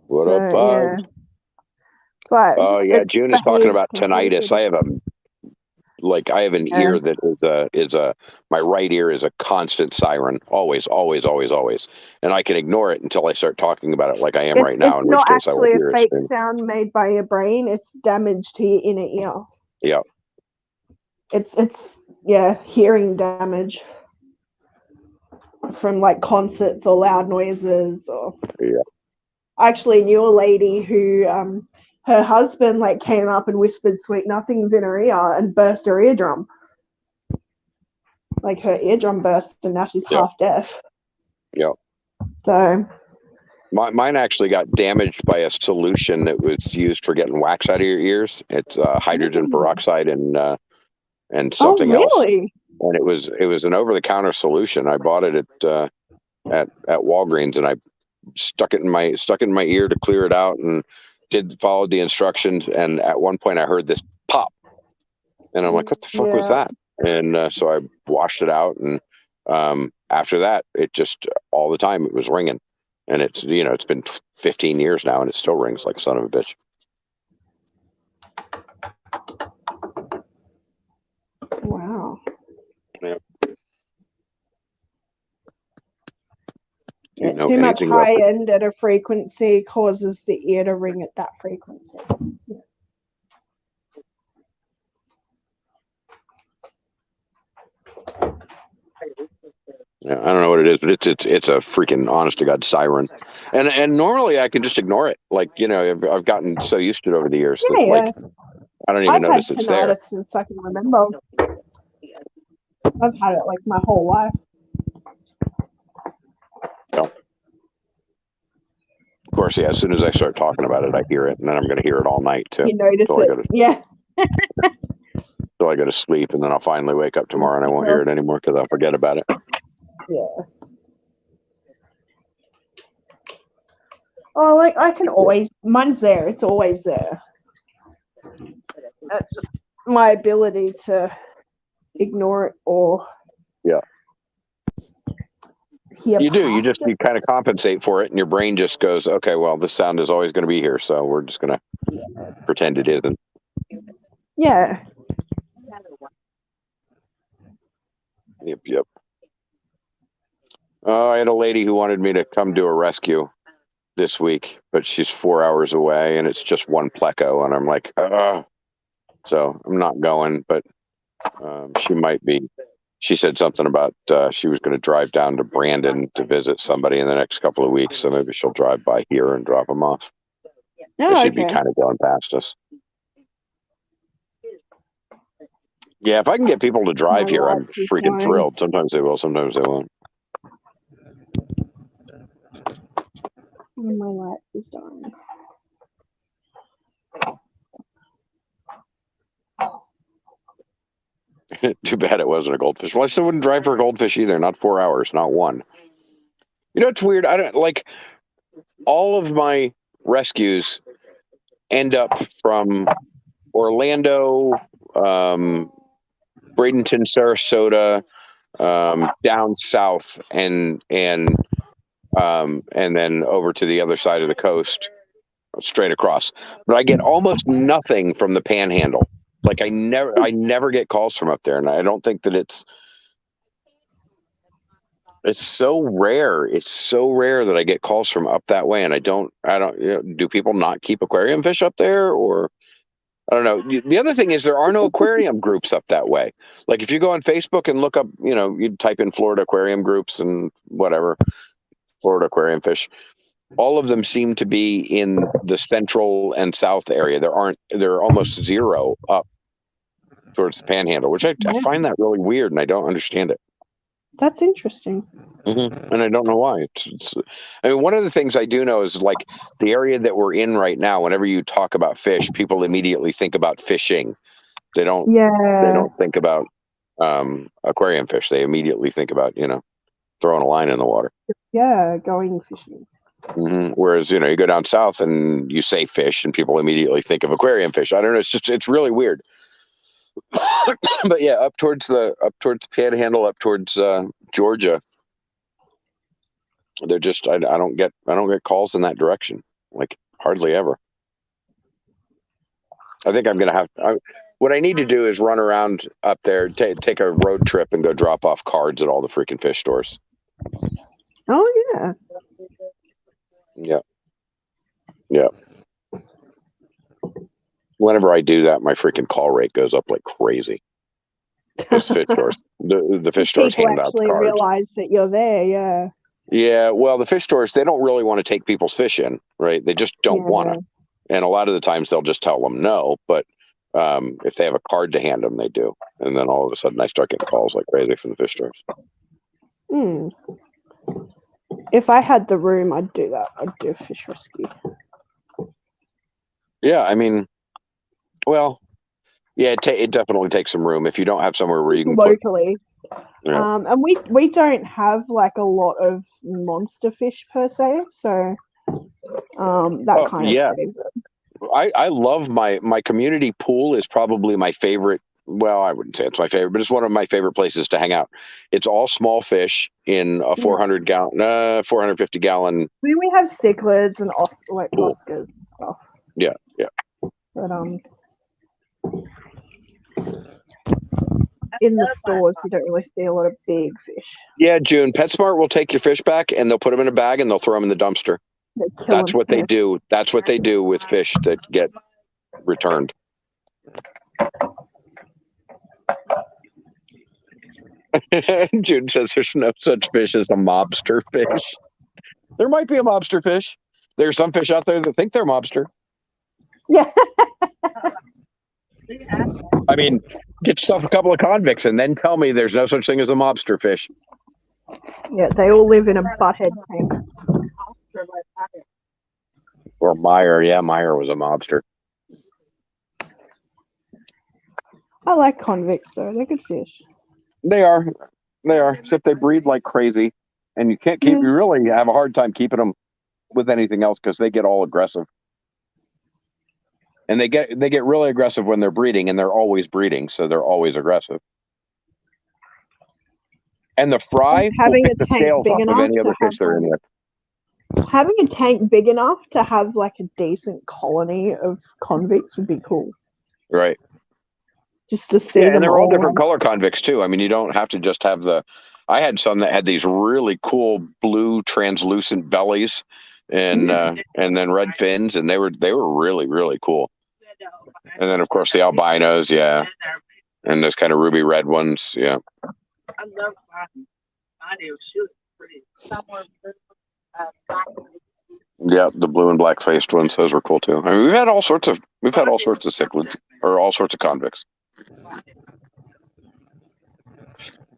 What up, Vibes? Yeah. Right, Oh yeah, June is talking about tinnitus. I have an ear that my right ear is a constant siren, always, and I can ignore it until I start talking about it like I am right now. It's not actually a fake it. sound made by your brain. It's damage to your inner ear. Yeah. It's hearing damage from like concerts or loud noises or. Yeah. I actually knew a lady who her husband came up and whispered sweet nothings in her ear and burst her eardrum. Like her eardrum burst and now she's half deaf. Yeah. So mine actually got damaged by a solution that was used for getting wax out of your ears. It's hydrogen peroxide and something else. And it was an over-the-counter solution. I bought it at Walgreens, and I stuck it in my ear to clear it out, and followed the instructions. And at one point I heard this pop, and I'm like, what the fuck was that? And so I washed it out, and after that it just all the time it was ringing, and it's it's been 15 years now and it still rings like a son of a bitch. Wow. Yeah. Too much high end at a frequency causes the ear to ring at that frequency. Yeah, I don't know what it is, but it's a freaking honest to God siren, and normally I can just ignore it. Like I've gotten so used to it over the years that like I don't even notice it's there. I've had tinnitus since I can remember. I've had it like my whole life. Yeah. Of course, yeah. As soon as I start talking about it, I hear it, and then I'm going to hear it all night too. You notice it, yeah. So I go to sleep, and then I'll finally wake up tomorrow, and I won't hear it anymore because I'll forget about it. Yeah. Oh, I can always. Mine's there. It's always there. my ability to ignore it or hear You do. You past it. kind of compensate for it, and your brain just goes, okay, well, this sound is always going to be here, so we're just going to pretend it isn't. Yeah. Yep. I had a lady who wanted me to come do a rescue this week, but she's 4 hours away, and it's just one pleco, and I'm like, so I'm not going, but she might be. She said something about she was going to drive down to Brandon to visit somebody in the next couple of weeks, so maybe she'll drive by here and drop them off. Oh, She'd be kind of going past us. Yeah, if I can get people to drive here, I'm freaking thrilled. Sometimes they will, sometimes they won't. My light is dying. Too bad it wasn't a goldfish. Well, I still wouldn't drive for a goldfish either. Not 4 hours, not one. You know, it's weird. I don't like all of my rescues end up from Orlando, Bradenton, Sarasota, down south, and then over to the other side of the coast, straight across. But I get almost nothing from the Panhandle. Like I never get calls from up there, and I don't think that it's so rare. It's so rare that I get calls from up that way, and I don't. Do people not keep aquarium fish up there, or I don't know. The other thing is there are no aquarium groups up that way. Like if you go on Facebook and look up, you type in Florida aquarium groups and whatever, Florida aquarium fish. All of them seem to be in the central and south area. There are almost zero up towards the Panhandle, which I find that really weird, and I don't understand it. That's interesting. Mm-hmm. And I don't know why. I mean, one of the things I do know is like the area that we're in right now. Whenever you talk about fish, people immediately think about fishing. They don't. Yeah. They don't think about aquarium fish. They immediately think about throwing a line in the water. Yeah, going fishing. Mm-hmm. Whereas you go down south and you say fish, and people immediately think of aquarium fish. I don't know. It's really weird. But yeah, up towards the Panhandle, up towards Georgia, they're just I don't get calls in that direction, like hardly ever. I think I'm gonna have what I need to do is run around up there, take a road trip, and go drop off cards at all the freaking fish stores. Oh yeah. Yeah. Whenever I do that, my freaking call rate goes up like crazy. Those fish stores, the fish stores hand out people cards. Realize that you're there, yeah. Yeah, well, the fish stores, they don't really want to take people's fish in, right? They just don't want to. And a lot of the times they'll just tell them no, but if they have a card to hand them, they do. And then all of a sudden I start getting calls like crazy from the fish stores. If I had the room, I'd do that. I'd do a fish rescue. Yeah, I mean, well, yeah, it definitely takes some room if you don't have somewhere where you can locally. Yeah. And we don't have like a lot of monster fish per se, so that kind of saves it. I love my community pool is probably my favorite. Well, I wouldn't say it's my favorite, but it's one of my favorite places to hang out. It's all small fish in a 450 gallon. I mean, we have cichlids and Oscars and stuff. Yeah. But in the stores, you don't really see a lot of big fish. Yeah, June. PetSmart will take your fish back and they'll put them in a bag and they'll throw them in the dumpster. That's what they do. That's what they do with fish that get returned. June says there's no such fish as a mobster fish. There might be a mobster fish. There's some fish out there that think they're mobster. Yeah. I mean, get yourself a couple of convicts and then tell me there's no such thing as a mobster fish. Yeah, they all live in a butthead tank. Or Meyer. Yeah, Meyer was a mobster. I like convicts, though. They're good fish. They are. Except they breed like crazy. And you can't keep, you really have a hard time keeping them with anything else because they get all aggressive. And they get really aggressive when they're breeding, and they're always breeding, so they're always aggressive. And the fry will Having pick a the tank scales big off of enough any to other fish have they're in with. having a tank big enough to have like a decent colony of convicts would be cool. Right. Just to see Yeah, them and they're all different like, color convicts too. I mean, you don't have to just have the. I had some that had these really cool blue translucent bellies, and then red fins, and they were really really cool. And then of course the albinos, yeah, and those kind of ruby red ones, yeah. I love Bonnie. She was pretty. Yeah, the blue and black faced ones, those were cool too. I mean, we've had all sorts of cichlids or all sorts of convicts.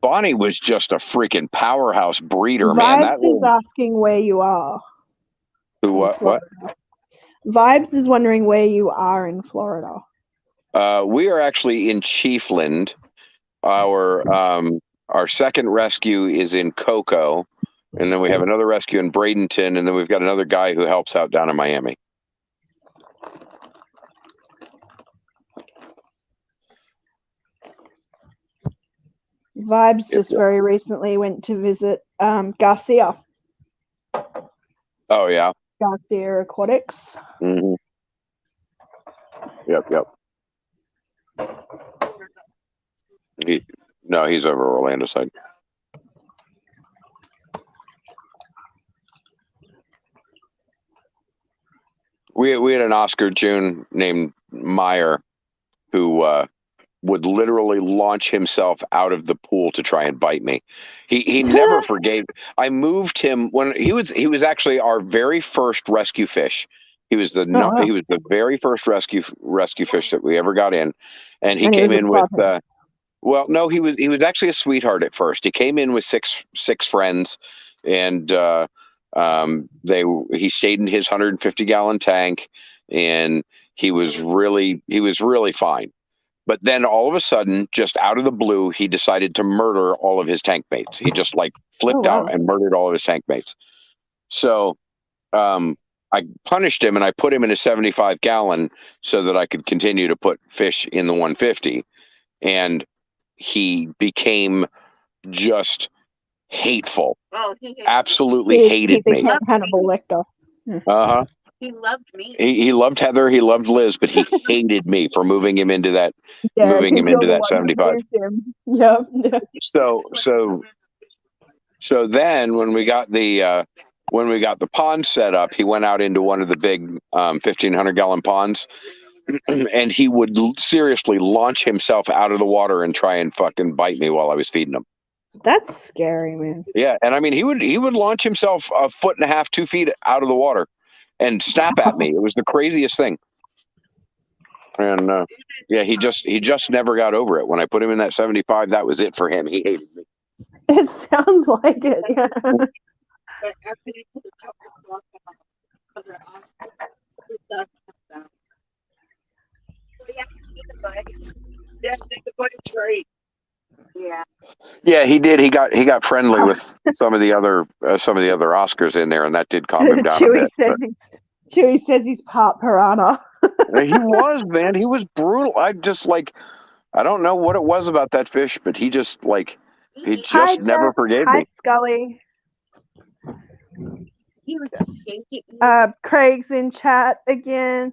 Bonnie was just a freaking powerhouse breeder, man. That Vibes is asking where you are. who what? Vibes is wondering where you are in Florida. We are actually in Chiefland. Our second rescue is in Cocoa, and then we have another rescue in Bradenton, and then we've got another guy who helps out down in Miami. Vibes just very recently went to visit Garcia. Oh yeah, Garcia Aquatics. Mm-hmm. Yep. He's over Orlando side. We had an Oscar June named Meyer who would literally launch himself out of the pool to try and bite me. He never forgave. I moved him when he was actually our very first rescue fish. He was the very first rescue fish that we ever got in, and he came in with. Well, no, he was actually a sweetheart at first. He came in with six friends, and he stayed in his 150-gallon tank, and he was really fine. But then all of a sudden, just out of the blue, he decided to murder all of his tank mates. He just like flipped out and murdered all of his tank mates. So I punished him and I put him in a 75-gallon so that I could continue to put fish in the 150. And he became just hateful. Oh, absolutely hated me. He became Hannibal Lecter. Uh-huh. He loved me. He loved Heather. He loved Liz, but he hated me for moving him into that. Moving him into that 75. Yeah. So then when we got the pond set up, he went out into one of the big 1,500-gallon ponds, and he would seriously launch himself out of the water and try and fucking bite me while I was feeding him. That's scary, man. Yeah, and I mean he would launch himself 1.5 feet, 2 feet out of the water and snap at me. It was the craziest thing. And yeah, he just never got over it. When I put him in that 75, that was it for him. He hated me. It sounds like it. Yeah. Yeah, he did. He got friendly with some of the other Oscars in there, and that did calm him down a bit. Chewy says he's part piranha. He was, man. He was brutal. I don't know what it was about that fish, but he just never forgave me. Hi, Scully. He was shaking. Craig's in chat again.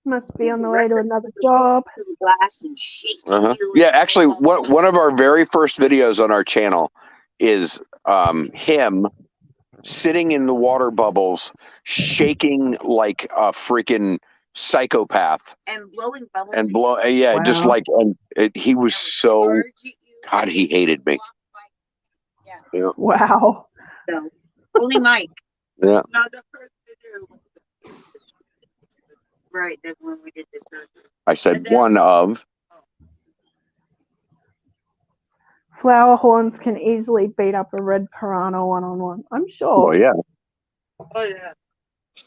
Must be on the way to another job. Uh-huh. Yeah, actually, one of our very first videos on our channel is him sitting in the water bubbles, shaking like a freaking psychopath, and blowing bubbles. And wow. Just like he was so. God, he hated me. Yeah. Wow. So, only Mike. Yeah. No, the first video. Right, that's when we did the surgery. I said one of. Flower horns can easily beat up a red piranha one-on-one. I'm sure. Oh yeah. Oh yeah.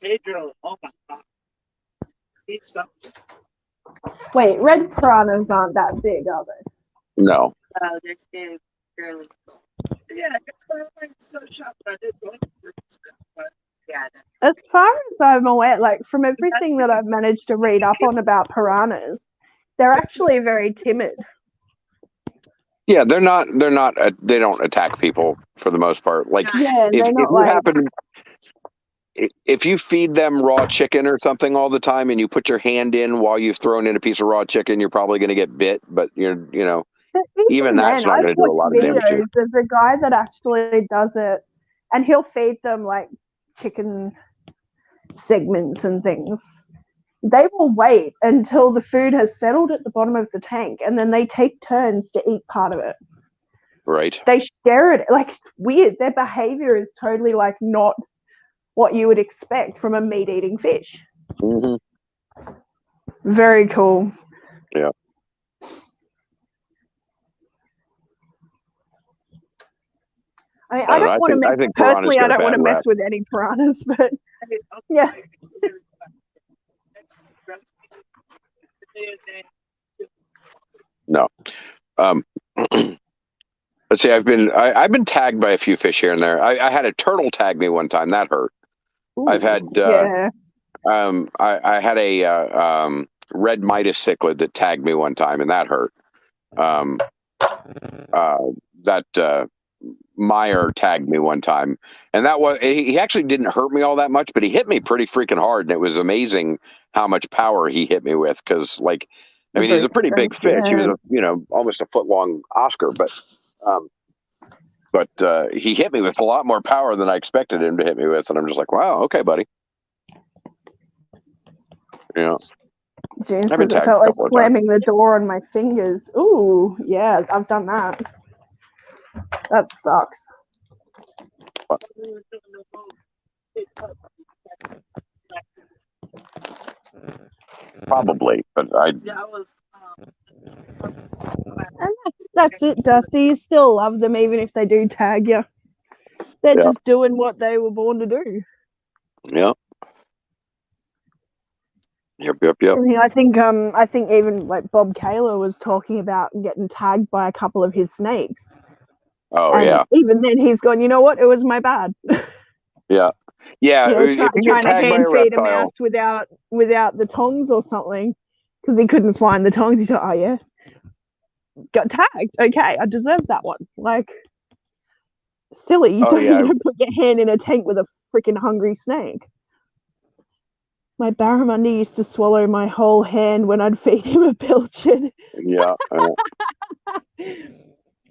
Pedro. Oh my God. He's something. Wait, red piranhas aren't that big, are they? No. Oh, they're still fairly small. Yeah, it's so shocked. I did go through stuff, but As far as I'm aware, like from everything that I've managed to read up on about piranhas, they're actually very timid. Yeah, they're not. They don't attack people for the most part. Like, Yeah, if they're not you like happen, if you feed them raw chicken or something all the time, and you put your hand in while you've thrown in a piece of raw chicken, you're probably going to get bit. But even that's then not I've going to do a watched lot of damage to you. videos. There's a guy that actually does it, and he'll feed them like chicken segments and things. They will wait until the food has settled at the bottom of the tank, and then they take turns to eat part of it. Right. They share it. Like, it's weird. Their behavior is totally like not what you would expect from a meat-eating fish. Mm-hmm. Very cool. Yeah. I mean, I don't want to mess. Personally, I don't want to mess with any piranhas, but yeah. No. Let's see. I've been tagged by a few fish here and there. I had a turtle tag me one time. That hurt. Ooh, I've had. Yeah. I had a red Midas cichlid that tagged me one time, and that hurt. Meyer tagged me one time, and he actually didn't hurt me all that much, but he hit me pretty freaking hard, and it was amazing how much power he hit me with. Because, like, I mean, he's a pretty big fish. He was almost a foot long Oscar, but he hit me with a lot more power than I expected him to hit me with, and I'm just like, wow, okay, buddy. Jesus, I felt like slamming the door on my fingers. Ooh, yeah, I've done that. That sucks. Probably, but And that's it, Dusty. You still love them even if they do tag you. They're just doing what they were born to do. Yeah. Yep. I think even like Bob Kaler was talking about getting tagged by a couple of his snakes. Oh, and yeah. Even then, he's gone, you know what? It was my bad. Yeah. Trying to hand feed him out without the tongs or something because he couldn't find the tongs. He thought, oh yeah, got tagged. Okay, I deserve that one. Like, silly. You don't put your hand in a tank with a freaking hungry snake. My barramundi used to swallow my whole hand when I'd feed him a pilchard. Yeah.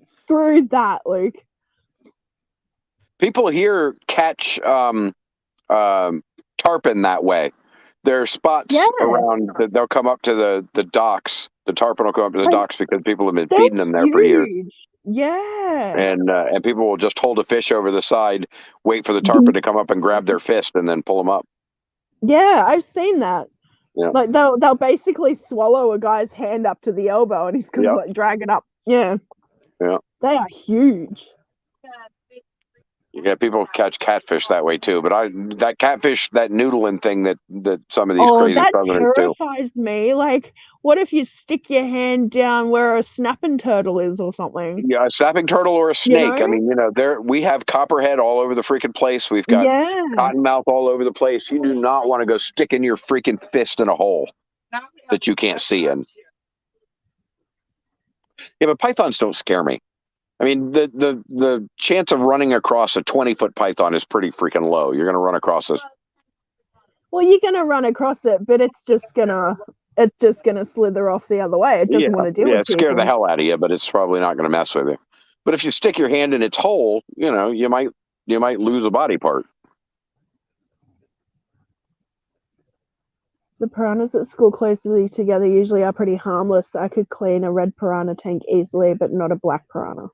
Screw that, Luke. People here catch tarpon that way. There are spots around that they'll come up to the docks. The tarpon will come up to the docks because people have been feeding them there for years. Yeah. And people will just hold a fish over the side, wait for the tarpon to come up and grab their fist and then pull them up. Yeah, I've seen that. Yeah. Like they'll basically swallow a guy's hand up to the elbow and he's gonna like drag it up. Yeah. Yeah. They are huge. Yeah, people catch catfish that way too. But that catfish, that noodling thing that some of these crazy southerners do. That terrifies me. Like, what if you stick your hand down where a snapping turtle is or something? Yeah, a snapping turtle or a snake. I mean, we have copperhead all over the freaking place. We've got cottonmouth all over the place. You do not want to go sticking your freaking fist in a hole that you can't see in. Yeah, but pythons don't scare me. I mean, the chance of running across a 20-foot python is pretty freaking low. You're going to run across this. Well, you're going to run across it, but it's just gonna slither off the other way. It doesn't want to deal with people. Scare the hell out of you, but it's probably not going to mess with you. But if you stick your hand in its hole, you might lose a body part. The piranhas that school closely together usually are pretty harmless. I could clean a red piranha tank easily, but not a black piranha.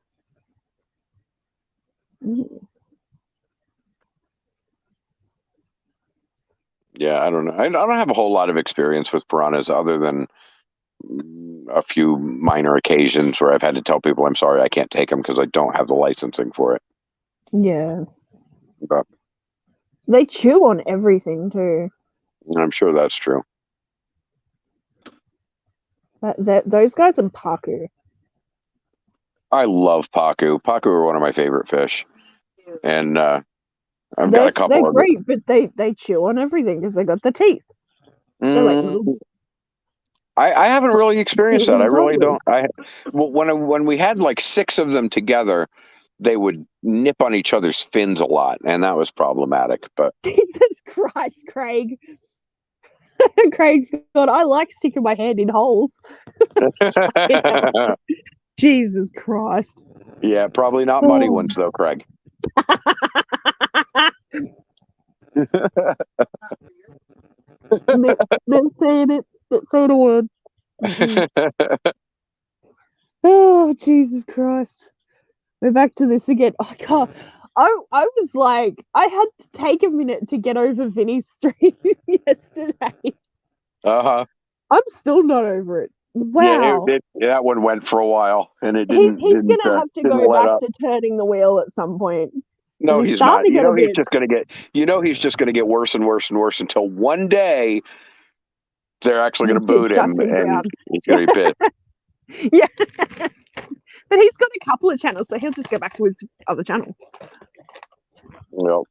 Yeah, I don't know. I don't have a whole lot of experience with piranhas other than a few minor occasions where I've had to tell people I'm sorry I can't take them because I don't have the licensing for it. Yeah. But they chew on everything too. I'm sure that's true. Those guys are pacu. I love pacu. Pacu are one of my favorite fish. And I've got a couple They're of great, but they chew on everything because they got the teeth. them. They're like little I haven't really experienced that. I teething really toddlers. don't. When we had like 6 of them together, they would nip on each other's fins a lot, and that was problematic. But Jesus Christ, Craig. Craig's gone, I like sticking my hand in holes. Jesus Christ. yeah, probably not muddy ones though, Craig. They're saying it. Let's say the word. Oh, Jesus Christ. We're back to this again. Oh, God. I was like, I had to take a minute to get over Vinny's stream yesterday. Uh-huh. I'm still not over it. Wow. Yeah, that one went for a while, and it He's didn't. going to have to didn't go let back up. to turning the wheel at some point. No, He's he's not. starting to You get a know, he's bit. just going to get. You know, he's just going to get worse and worse and worse until one day they're actually going to boot him, and he's going to be pissed. Yeah. But he's got a couple of channels, so he'll just go back to his other channel. Well,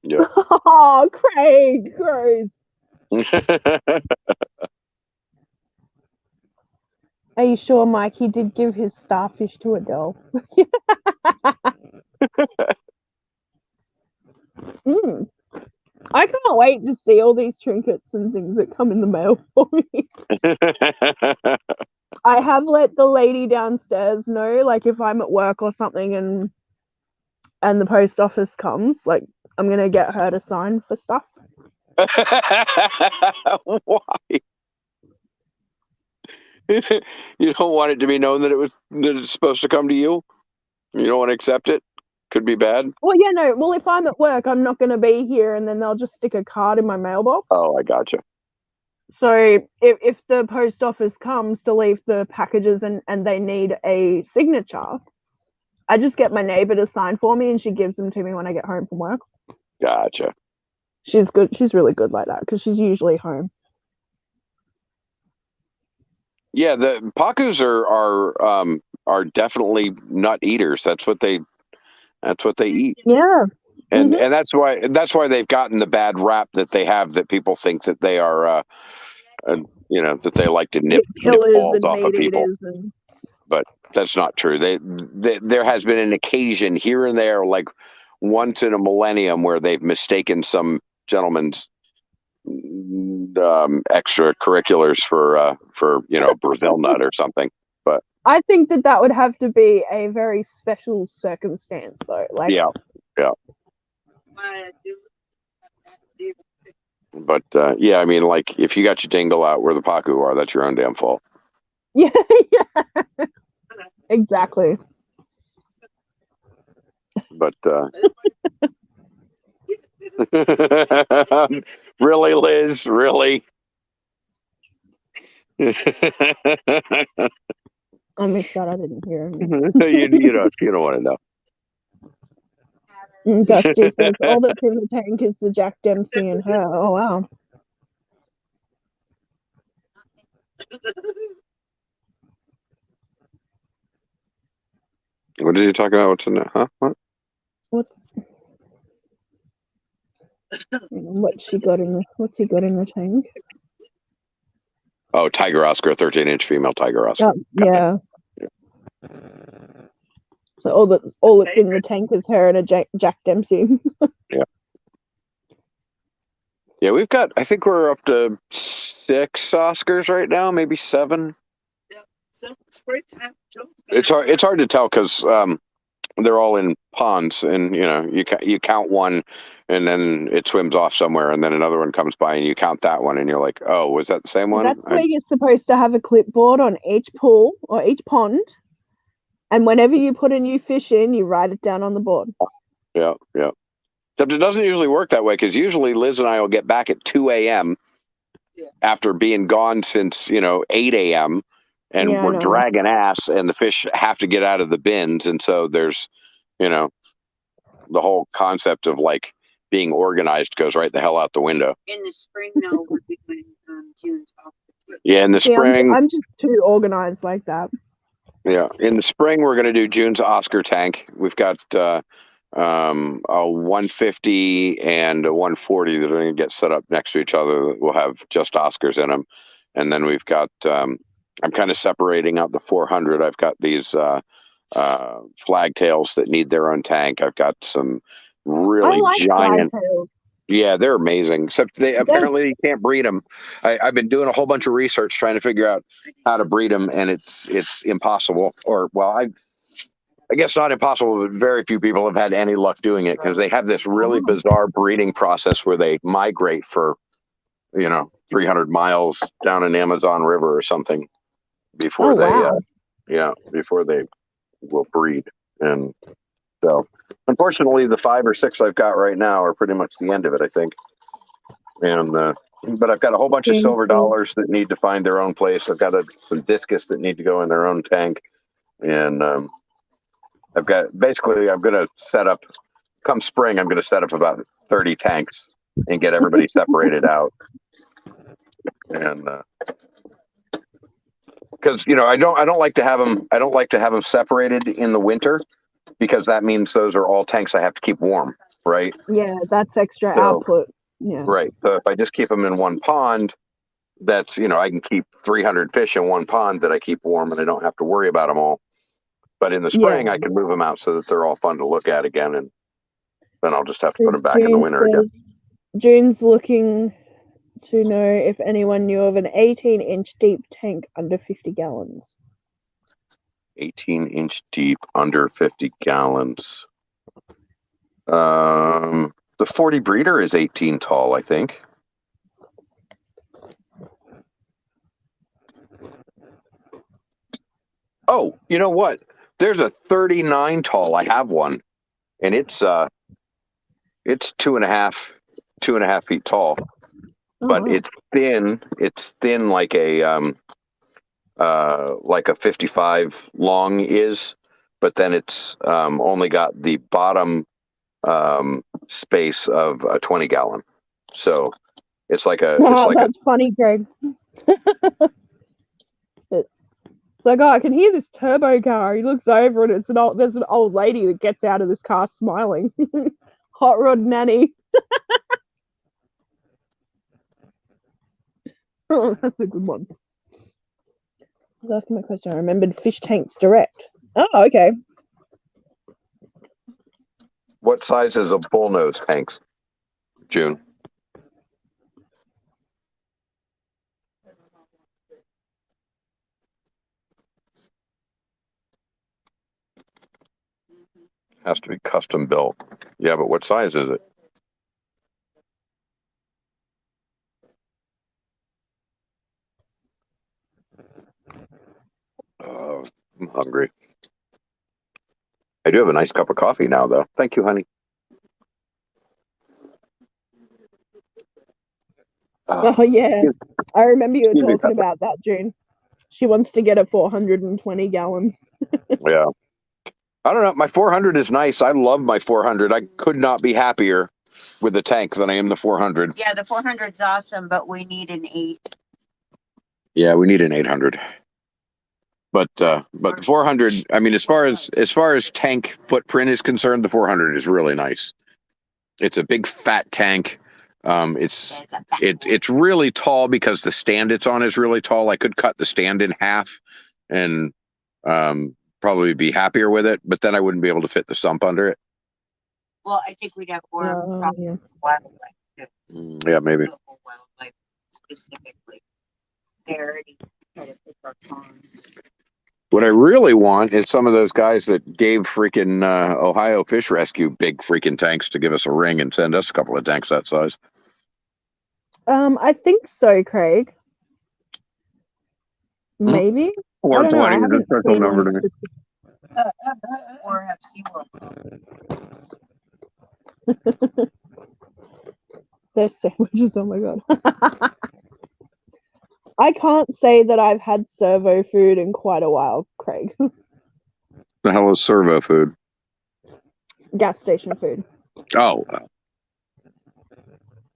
yeah. Oh, Craig, gross. Are you sure, Mike? He did give his starfish to Adele. I can't wait to see all these trinkets and things that come in the mail for me. I have let the lady downstairs know, like if I'm at work or something and the post office comes, like I'm gonna get her to sign for stuff. Why? You don't want it to be known that it's supposed to come to you? You don't want to accept it? Could be bad? Well, yeah, no. Well, if I'm at work, I'm not going to be here, and then they'll just stick a card in my mailbox. Oh, I gotcha. So if the post office comes to leave the packages and they need a signature, I just get my neighbor to sign for me, and she gives them to me when I get home from work. Gotcha. She's good. She's really good like that because she's usually home. Yeah, the Pacus are definitely nut eaters. That's what they eat. Yeah. And that's why they've gotten the bad rap that they have, that people think that they are that they like to nip balls off of people. But that's not true. There has been an occasion here and there, like once in a millennium, where they've mistaken some gentleman's extracurriculars for Brazil nut or something. But I think that would have to be a very special circumstance, though. Like, yeah. But yeah, I mean, like if you got your dingle out where the Pacu are, that's your own damn fault. Yeah, exactly. But really, Liz, really. I missed that. I didn't hear him. you don't want to know. Gusty says all that's in the tank is the Jack Dempsey and her. Oh wow. What did you talk about? What's in there? Huh? What? What's he got in the tank? Oh, Tiger Oscar, 13-inch female Tiger Oscar. Yeah. So all that's in the tank is her and a Jack Dempsey. Yeah. Yeah, we've got. I think we're up to 6 Oscars right now, maybe 7. It's hard to tell because they're all in ponds, and you count one, and then it swims off somewhere, and then another one comes by, and you count that one, and you're like, oh, was that the same one? That's where you're supposed to have a clipboard on each pool or each pond, and whenever you put a new fish in, you write it down on the board. Yeah. Except it doesn't usually work that way, because usually Liz and I will get back at 2 a.m. after being gone since 8 a.m. and we're dragging ass, and the fish have to get out of the bins, and so there's the whole concept of like being organized goes right the hell out the window. In the spring, no, we're doing June's Oscar. Yeah, in the spring. I'm just too organized like that. Yeah, in the spring we're going to do June's Oscar tank. We've got a 150 and a 140 that are going to get set up next to each other. We'll have just Oscars in them. And then we've got, I'm kind of separating out the 400. I've got these flagtails that need their own tank. I've got some really giant. Yeah, they're amazing. Except they apparently you can't breed them. I've been doing a whole bunch of research trying to figure out how to breed them, and it's impossible. Or well, I guess not impossible, but very few people have had any luck doing it because they have this really bizarre breeding process where they migrate for 300 miles down an Amazon River or something before before they will breed. And so unfortunately the 5 or 6 I've got right now are pretty much the end of it, I think. And but I've got a whole bunch of silver dollars that need to find their own place. I've got some discus that need to go in their own tank. And I'm going to set up, come spring, I'm going to set up about 30 tanks and get everybody separated out. And because I don't like to have them separated in the winter, because that means those are all tanks I have to keep warm, right? Yeah, that's extra output. Yeah. Right. So if I just keep them in one pond, that's I can keep 300 fish in one pond that I keep warm, and I don't have to worry about them all. But in the spring, I can move them out so that they're all fun to look at again, and then I'll just have to put them back in the winter again. June's looking to know if anyone knew of an 18-inch deep tank under 50 gallons. 18-inch deep under 50 gallons. The 40 breeder is 18 tall, I think. Oh, you know what? There's a 39 tall. I have one, and it's 2.5 feet tall, but it's thin. It's thin like a 55 long is, but then it's only got the bottom space of a 20 gallon. So it's like a. That's funny, Greg. It's like, I can hear this turbo car. He looks over and there's an old lady that gets out of this car smiling. Hot Rod Nanny. Oh, that's a good one. I was asking my question. I remembered fish tanks direct. Oh, okay. What size is a bullnose tanks, June? Has to be custom built. Yeah, but what size is it? I'm hungry. I do have a nice cup of coffee now, though. Thank you, honey. Oh, yeah. I remember you were talking about that, June. She wants to get a 420 gallon. Yeah. I don't know. My 400 is nice. I love my 400. I could not be happier with the tank than I am the 400. Yeah, the 400's awesome, but we need an 8. Yeah, we need an 800. But the 400, I mean, as far as tank footprint is concerned, the 400 is really nice. It's a big fat tank. It's really tall because the stand it's on is really tall. I could cut the stand in half and probably be happier with it, but then I wouldn't be able to fit the sump under it. Well, I think we'd have more problems with wildlife too. Yeah, maybe. Wildlife specifically. They already try to pick our ponds. What I really want is some of those guys that gave freaking Ohio Fish Rescue big freaking tanks to give us a ring and send us a couple of tanks that size. I think so, Craig. Maybe. 420 is a special number to me. Or have SeaWorld. There's sandwiches, oh my god. I can't say that I've had servo food in quite a while, Craig. The hell is servo food? Gas station food. Oh.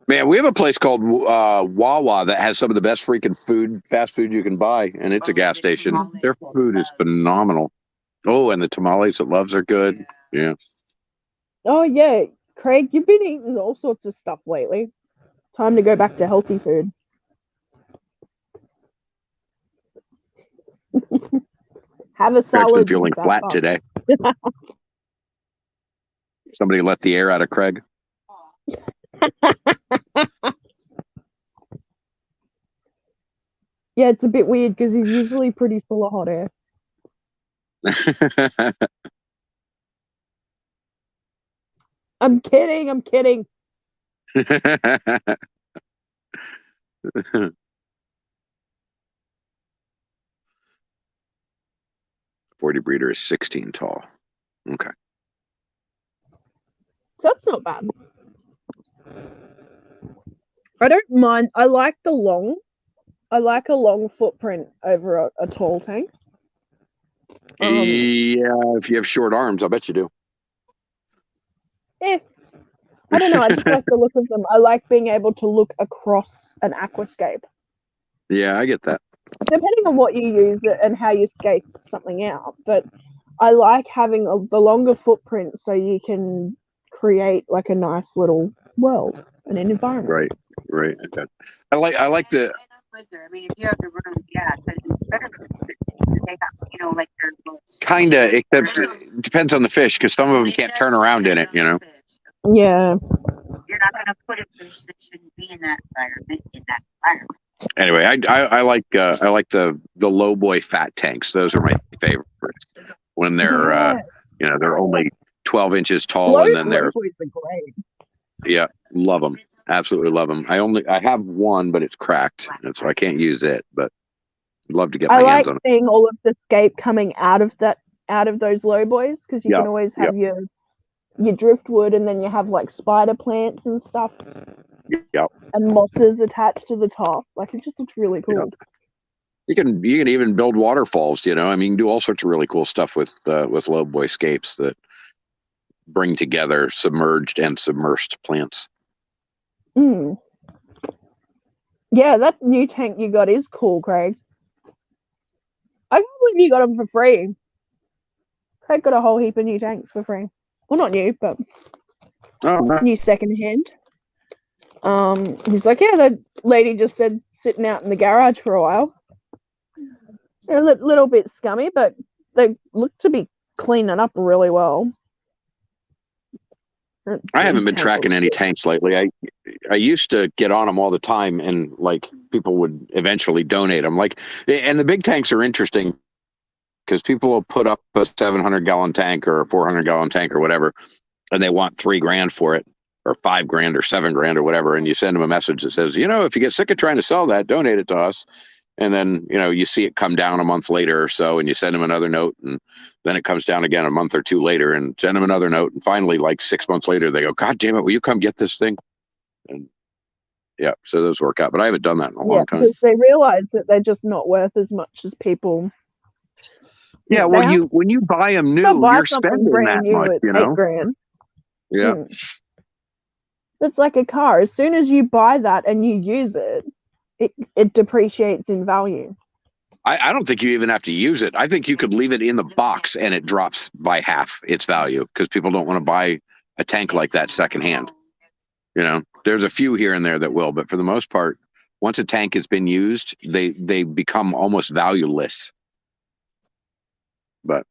Man, we have a place called Wawa that has some of the best freaking fast food you can buy, and it's a gas station. Their food is phenomenal. Oh, and the tamales at Love's are good. Yeah. Oh yeah, Craig, you've been eating all sorts of stuff lately. Time to go back to healthy food. Have a Craig's been salad. feeling flat today. Somebody let the air out of Craig. Yeah, it's a bit weird because he's usually pretty full of hot air. I'm kidding. I'm kidding. 40 breeder is 16 tall. Okay. So that's not bad. I don't mind. I like a long footprint over a tall tank. Yeah, if you have short arms, I bet you do. I don't know. I just like the look of them. I like being able to look across an aquascape. Yeah, I get that. Depending on what you use and how you scape something out, but I like having the longer footprint so you can create like a nice little world and an environment. Right. Okay. I like the. I mean, if you have the room, yeah, because it's better to take out, like your little. Kinda, except it depends on the fish because some of them can't turn around in it. Yeah. You're not going to put a fish that shouldn't be in that environment Anyway, I like the low boy fat tanks. Those are my favorites when they're they're only 12 inches tall and then they're boys are great. Yeah, love them. Absolutely love them. I have one, but it's cracked, and so I can't use it. But I'd love to get my hands on it. Seeing all of the scape coming out of those low boys because you can always have your driftwood, and then you have like spider plants and stuff. Yep. And mosses attached to the top. Like it just looks really cool. Yep. You can even build waterfalls. I mean, you can do all sorts of really cool stuff with low boy scapes that bring together submerged and submersed plants. Mm. Yeah, that new tank you got is cool, Craig. I can't believe you got them for free. Craig got a whole heap of new tanks for free. Well, not new, but new secondhand. He's like, yeah, that lady just said sitting out in the garage for a while. They're a little bit scummy, but they look to be cleaning up really well. I haven't been tracking any tanks lately. I used to get on them all the time, and like people would eventually donate them. And the big tanks are interesting because people will put up a 700-gallon tank or a 400-gallon tank or whatever, and they want $3,000 for it, or $5,000 or $7,000 or whatever, and you send them a message that says, if you get sick of trying to sell that, donate it to us. And then, you see it come down a month later or so, and you send them another note, and then it comes down again a month or two later, and send them another note. And finally, like 6 months later, they go, God damn it, will you come get this thing? And yeah, so those work out. But I haven't done that in a long time. Because they realize that they're just not worth as much as people. Yeah, well, when you buy them new, you're spending that much, $8,000. Yeah. It's like a car. As soon as you buy that and you use it, it depreciates in value. I don't think you even have to use it. I think you could leave it in the box and it drops by half its value because people don't want to buy a tank like that secondhand. There's a few here and there that will, but for the most part, once a tank has been used, they become almost valueless. But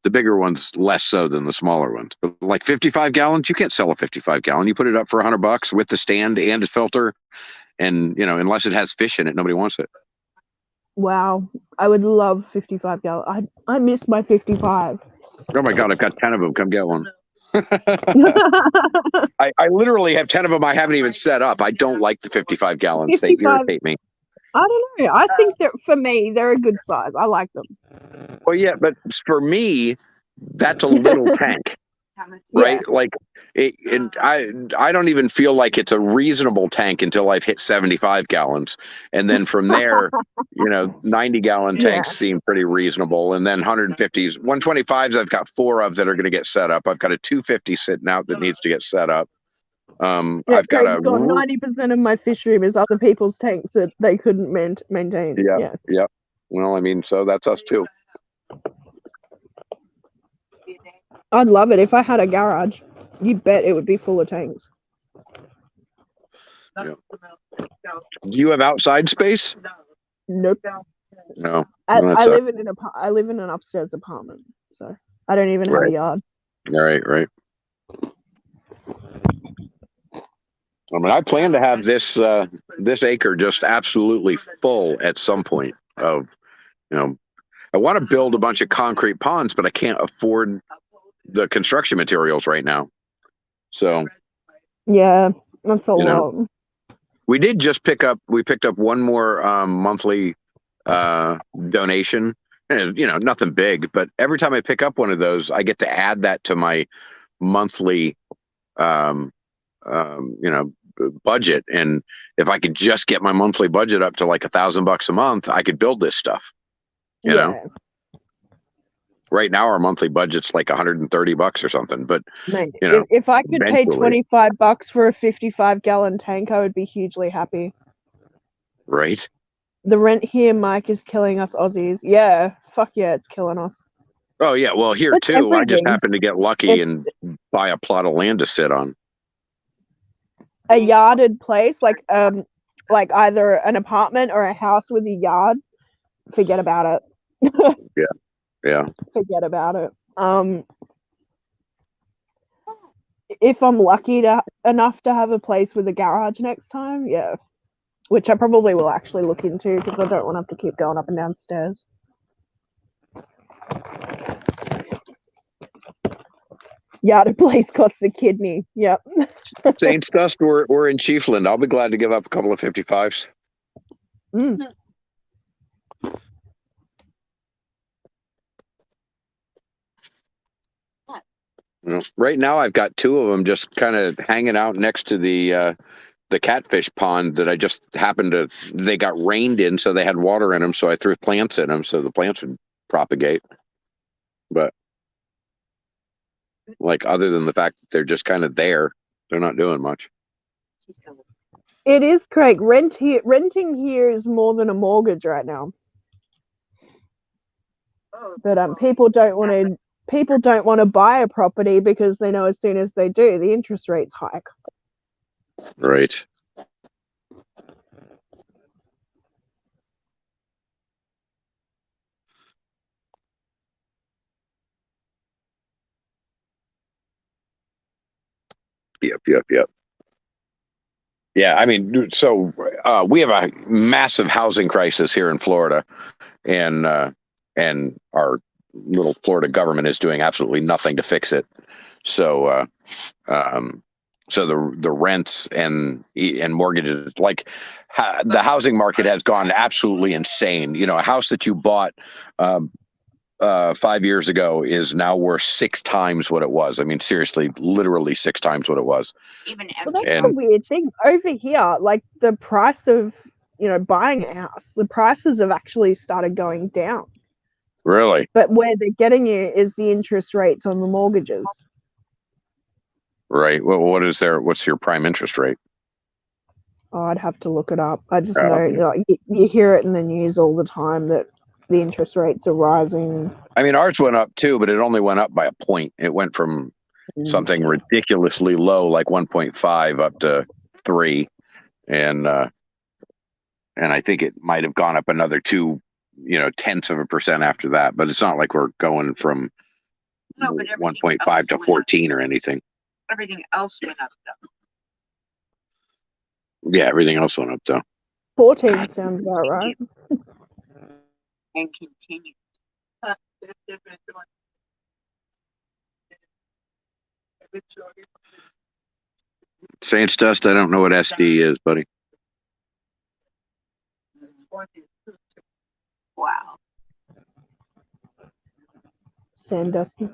the bigger ones less so than the smaller ones. But like 55 gallons, you can't sell a 55 gallon. You put it up for $100 with the stand and the filter, and unless it has fish in it, nobody wants it. Wow, I would love 55 gallon. I miss my 55. Oh my God, I've got 10 of them. Come get one. I literally have 10 of them I haven't even set up. I don't like the 55 gallons. 55, they irritate me. I don't know. I think for me, they're a good size. I like them. Well, yeah, but for me, that's a little tank, right? Yeah. Like, and I don't even feel like it's a reasonable tank until I've hit 75 gallons. And then from there, 90-gallon tanks seem pretty reasonable. And then 150s, 125s, I've got 4 of that are going to get set up. I've got a 250 sitting out that needs to get set up. I've got 90% of my fish room is other people's tanks that they couldn't maintain. Yeah. Well, I mean, so that's us too. I'd love it if I had a garage. You bet it would be full of tanks. Yeah. Do you have outside space? Nope. No. I live in an upstairs apartment, so I don't even have a yard. Right. I mean, I plan to have this acre just absolutely full at some point. I want to build a bunch of concrete ponds, but I can't afford the construction materials right now. So yeah, that's a lot. We did just pick up one more monthly donation, and nothing big, but every time I pick up one of those, I get to add that to my monthly budget. And if I could just get my monthly budget up to like $1,000 a month, I could build this stuff. You know, right now our monthly budget's like $130 or something. But mate, if I could pay $25 for a 55-gallon tank, I would be hugely happy. Right. The rent here, Mike, is killing us Aussies. Yeah, fuck yeah, it's killing us. Oh yeah, well here too. Everything. I just happened to get lucky and buy a plot of land to sit on. A yarded place, like either an apartment or a house with a yard. Forget about it. Yeah. Forget about it. If I'm lucky enough to have a place with a garage next time, yeah. Which I probably will actually look into because I don't want to have to keep going up and down stairs. Yarded place costs a kidney. Yep. Saints Dust, we're in Chiefland. I'll be glad to give up a couple of 55s. Right now, I've got two of them just kind of hanging out next to the catfish pond that I just happened to. They got rained in, so they had water in them. So I threw plants in them, so the plants would propagate. But like, other than the fact that they're just kind of there, they're not doing much. It is, Craig. Renting here is more than a mortgage right now. But people don't want to buy a property because they know as soon as they do, the interest rates hike. Right. Yep. Yeah, I mean, so we have a massive housing crisis here in Florida, and our little Florida government is doing absolutely nothing to fix it. So, so the rents and mortgages, like the housing market has gone absolutely insane. A house that you bought 5 years ago is now worth 6 times what it was. I mean, seriously, literally 6 times what it was. Well, that's the weird thing over here. Like the price of buying a house, the prices have actually started going down. Really? But where they're getting you is the interest rates on the mortgages. Right. Well, what's your prime interest rate? Oh, I'd have to look it up. I just know you hear it in the news all the time that the interest rates are rising. I mean, ours went up too, but it only went up by a point. It went from something ridiculously low, like 1.5 up to 3. And I think it might have gone up another 0.2% after that, but it's not like we're going from 1.5 to 14 or anything. Everything else went up though. Yeah, everything else went up though. 14 sounds about right. And continue. Saints Dust, I don't know what SD is, buddy. Wow. Sandusky.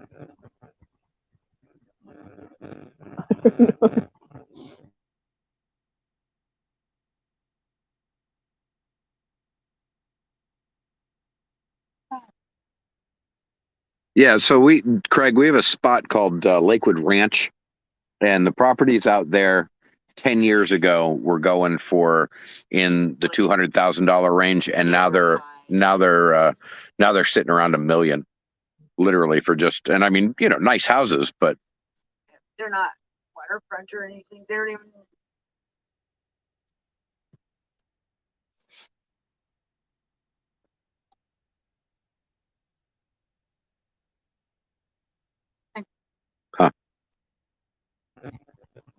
Yeah, so Craig, we have a spot called Lakewood Ranch, and the properties out there 10 years ago were going for in the $200,000 range, and now they're sitting around $1 million. literally for just, and I mean, nice houses, but They're not waterfront or anything. They don't even.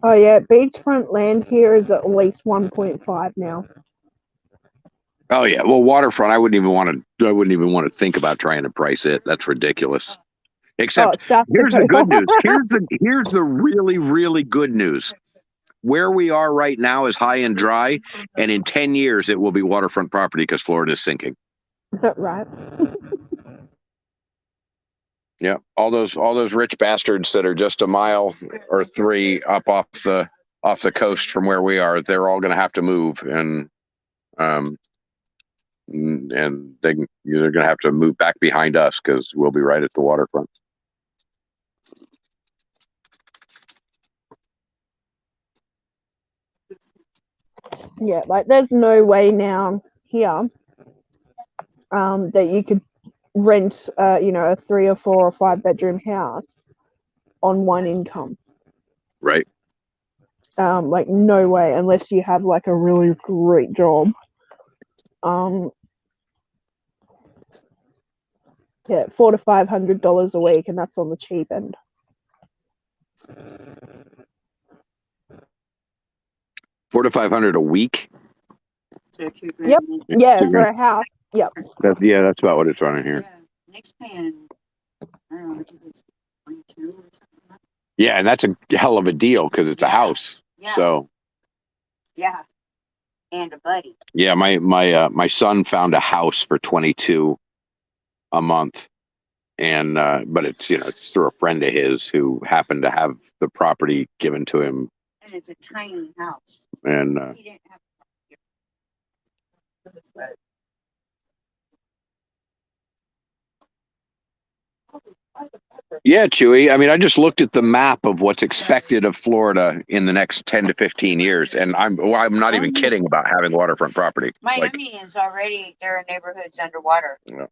Oh yeah, beachfront land here is at least 1.5 now. oh yeah, well, waterfront, I wouldn't even want to think about trying to price it. That's ridiculous. Except South here's the Dakota. good news. Here's the really, really good news. Where we are right now is high and dry, and in 10 years it will be waterfront property because Florida is sinking. Right. Yeah, all those rich bastards that are just a mile or 3 up off the coast from where we are, they're all going to have to move, and they're going to have to move back behind us because we'll be right at the waterfront. Yeah, like there's no way now here that you could rent a 3 or 4 or 5 bedroom house on one income. Right. Like no way unless you have like a really great job. Yeah, $400 to $500 a week, and that's on the cheap end. $400 to $500 a week. So Yep. Yeah, for a house. Yep. That's about what it's running here. Yeah. Nick's paying, I don't know, 22 or something. Yeah, and that's a hell of a deal because it's a house. Yeah. So. Yeah. And a buddy. Yeah, my son found a house for 22 a month, and but it's through a friend of his who happened to have the property given to him. And it's a tiny house. And he didn't have. yeah, Chewy. I mean, I just looked at the map of what's expected of Florida in the next 10 to 15 years, and I'm not even kidding about having waterfront property. Miami is already, there are neighborhoods underwater. Yeah.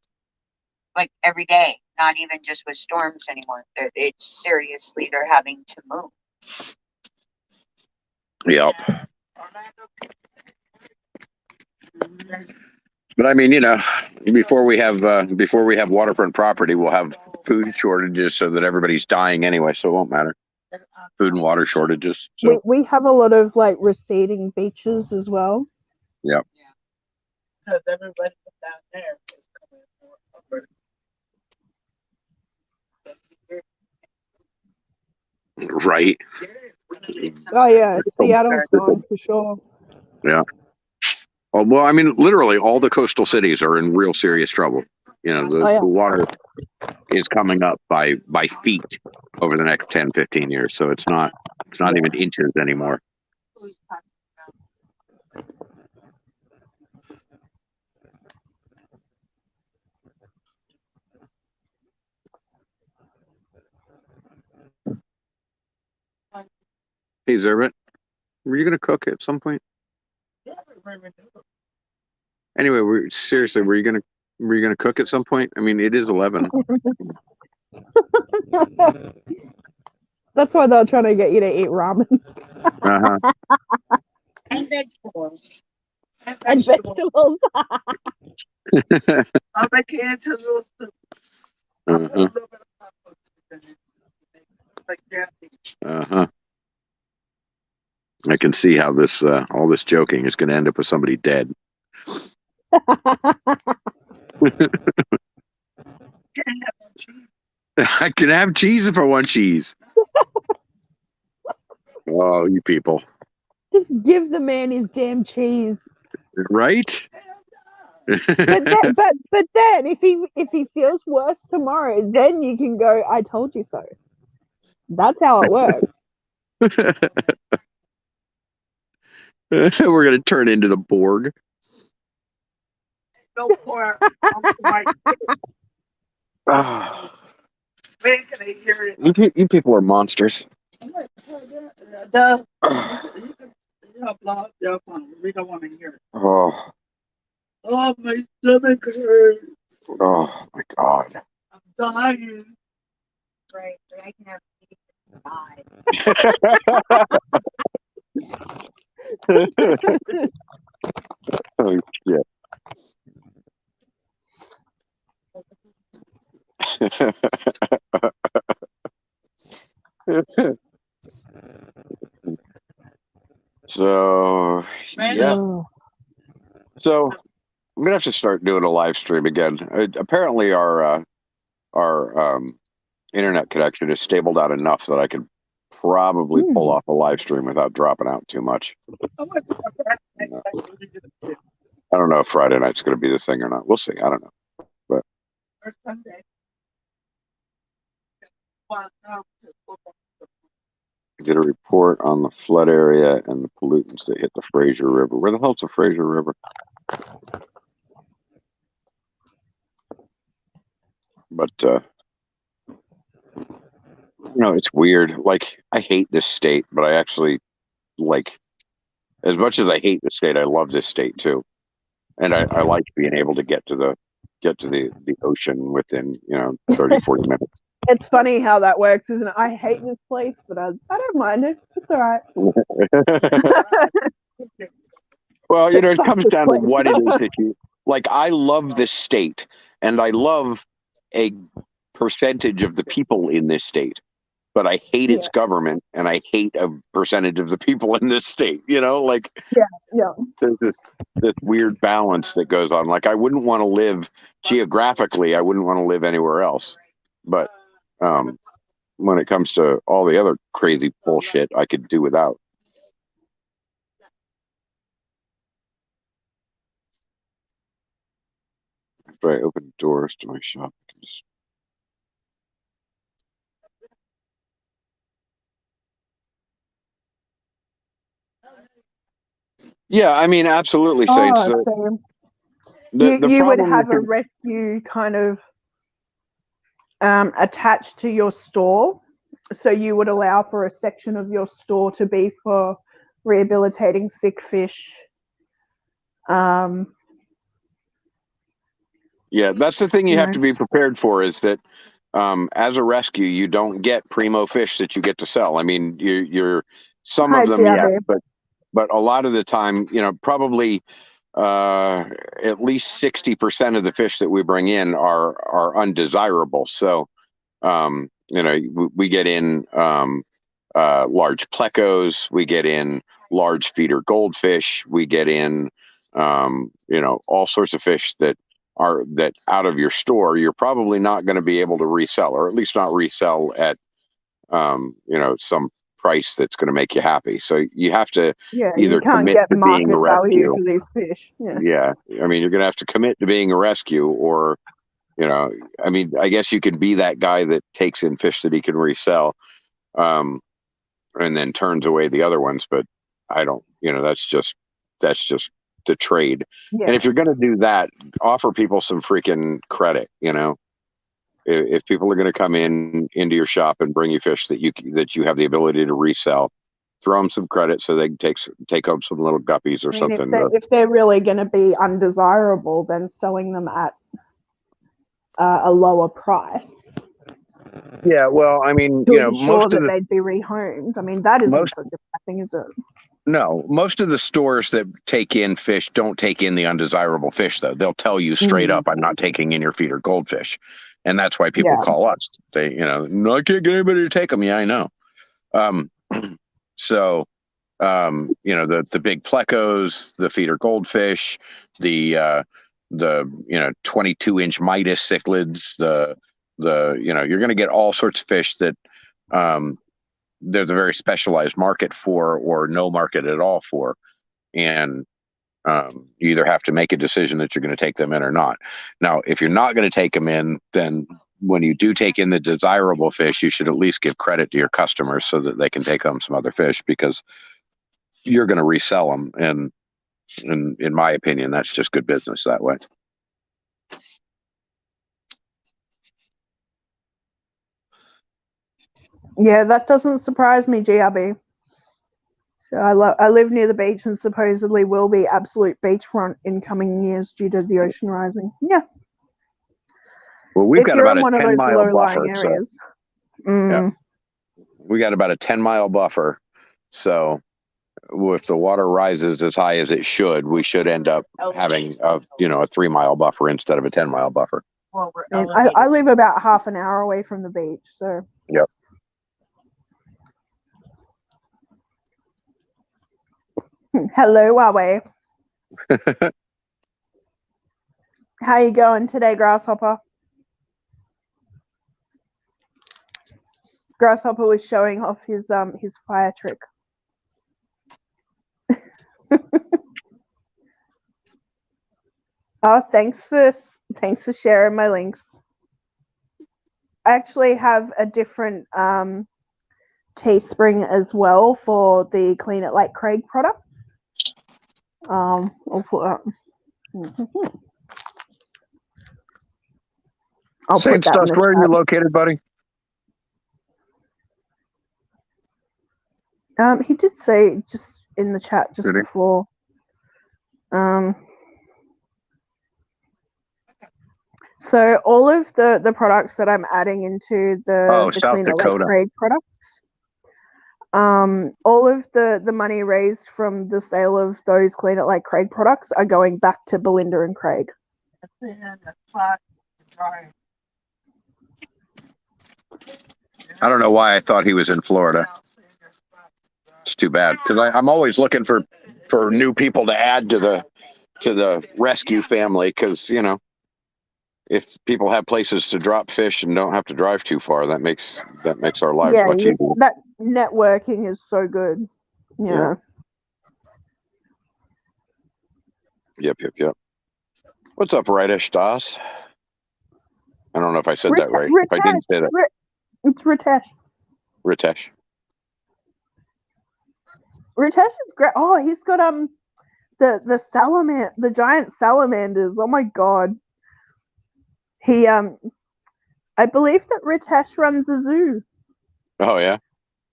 Like every day, not even just with storms anymore. It's seriously, they're having to move. Yep. But I mean, before we have waterfront property, we'll have food shortages so that everybody's dying anyway, so it won't matter. Food and water shortages. So. We have a lot of like receding beaches as well. Yeah. Because everybody down there is coming over. Right. Oh yeah, Seattle time for sure. Yeah. Oh, well, I mean, literally all the coastal cities are in real serious trouble. The water is coming up by feet over the next 10, 15 years. So it's not even inches anymore. Hey, Zervit, were you going to cook at some point? Anyway, were you gonna cook at some point? I mean, it is 11. That's why they're trying to get you to eat ramen. And vegetables. And vegetables. I'll make it into a little soup. I can see how this all this joking is going to end up with somebody dead. I can have cheese if I want cheese. Oh, you people. Just give the man his damn cheese. Right? but then if he feels worse tomorrow, then you can go, I told you so. That's how it works. We're going to turn into the Borg. No more. You people are monsters. We don't want to hear it. Oh, my stomach hurts. oh my God. dying. Right, but I can have Oh, shit. So, yeah. Oh. So I'm gonna have to start doing a live stream again. Apparently, our internet connection is stabled out enough that I can probably pull off a live stream without dropping out too much. I went to my Friday night site. I don't know if Friday night's going to be the thing or not. We'll see. I don't know. But Or Sunday. Well, no, I did a report on the flood area and the pollutants that hit the Fraser River. Where the hell's the Fraser River? But you know, it's weird. Like, I hate this state, but I actually like, as much as I hate the state, I love this state too. And I like being able to get to the ocean within, 30, 40 minutes. It's funny how that works, isn't it? I hate this place, but I don't mind it. It's all right. Well, it comes down to what it is that you like. I love this state, and I love a percentage of the people in this state, but I hate its government, and I hate a percentage of the people in this state. There's this weird balance that goes on. Like, I wouldn't want to live geographically. I wouldn't want to live anywhere else, but when it comes to all the other crazy bullshit, I could do without. After I open doors to my shop, I can just... Yeah, I mean, absolutely, Saints. So you would have a rescue kind of attached to your store. So you would allow for a section of your store to be for rehabilitating sick fish. Yeah, that's the thing you have to be prepared for, is that as a rescue, you don't get primo fish that you get to sell. I mean, you're some of them, yes, but a lot of the time, probably at least 60% of the fish that we bring in are undesirable. So, we get in large plecos, we get in large feeder goldfish, we get in all sorts of fish that out of your store you're probably not going to be able to resell, or at least not resell at some price that's going to make you happy. So you have to either commit to being a rescue. For these fish. Yeah, I mean, you're going to have to commit to being a rescue, or I mean, I guess you could be that guy that takes in fish that he can resell, and then turns away the other ones. But I don't, that's just the trade. And if you're going to do that, offer people some freaking credit. If people are going to come into your shop and bring you fish that you have the ability to resell, throw them some credit so they can take home some little guppies or something. If they're really going to be undesirable, then selling them at a lower price. Yeah, well, I mean, most of they'd be rehomed. I mean, that isn't such a bad thing, is it? No, most of the stores that take in fish don't take in the undesirable fish, though. They'll tell you straight up, I'm not taking in your feeder goldfish. And that's why people call us. They, no, I can't get anybody to take them. Yeah, I know. So, the big plecos, the feeder goldfish, the 22-inch Midas cichlids, you're going to get all sorts of fish that there's a very specialized market for, or no market at all for. And you either have to make a decision that you're going to take them in or not. Now, if you're not going to take them in, then when you do take in the desirable fish, you should at least give credit to your customers so that they can take home some other fish, because you're going to resell them. And in my opinion, that's just good business that way. Yeah, that doesn't surprise me, GRB. So I live near the beach, and supposedly will be absolute beachfront in coming years due to the ocean rising. Yeah. Well, we've if got you're about in a one of 10 those mile low-lying buffer. So areas. Mm. we got about a 10-mile buffer. So if the water rises as high as it should, we should end up having a 3-mile buffer instead of a 10-mile buffer. Well, we're And elevated. I live about half an hour away from the beach, so. Yep. Hello, Huawei. How you going today, Grasshopper? Grasshopper was showing off his fire trick. Oh, thanks for sharing my links. I actually have a different Teespring as well for the Clean It Like Craig products. I'll put that. I'll Saint put that in Dust, the where are you chat. located, buddy? He did say just in the chat just Did he? before. So all of the products that I'm adding into the South Clean It Like Dakota. Craig products, all of the money raised from the sale of those Clean It Like Craig products are going back to Belinda and Craig. I don't know why I thought he was in Florida. It's too bad because I'm always looking for new people to add to the rescue family because if people have places to drop fish and don't have to drive too far, that makes our lives much easier. That networking is so good. Yeah. Yep. What's up, Rightish Das? I don't know if I said that right. If I didn't say that, it's Ritesh. Ritesh. Ritesh is great. Oh, he's got the salamander, the giant salamanders. Oh my god. He I believe that Ritesh runs a zoo. Oh yeah.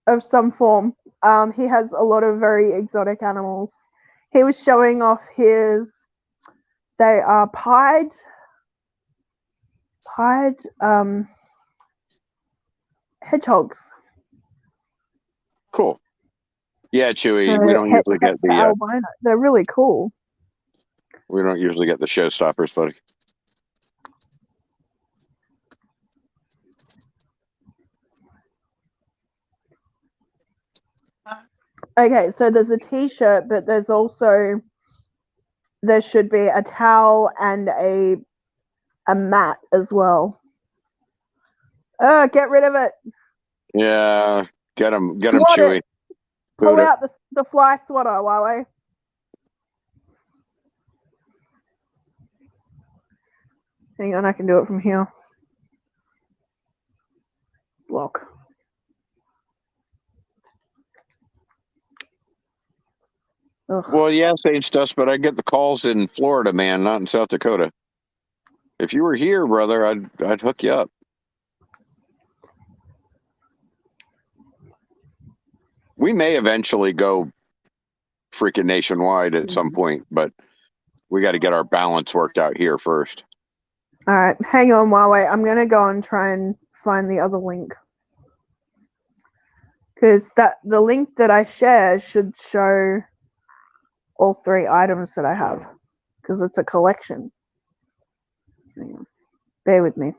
Of some form. He has a lot of very exotic animals. He was showing off his. They are pied hedgehogs. Cool. Yeah, Chewy. We don't usually get the albino. They're really cool. We don't usually get the showstoppers, buddy. Okay, so there's a t-shirt, but there should be a towel and a mat as well. Oh, get rid of it. Yeah, get him, Chewy. Pull out the fly swatter, Huawei. Hang on, I can do it from here. Block. Ugh. Well, yeah, Saint Dust, but I get the calls in Florida, man, not in South Dakota. If you were here, brother, I'd hook you up. We may eventually go freaking nationwide at some point, but we got to get our balance worked out here first. All right, hang on, Huawei. I'm gonna go and try and find the other link because the link that I share should show all 3 items that I have because it's a collection. Hang on. Bear with me.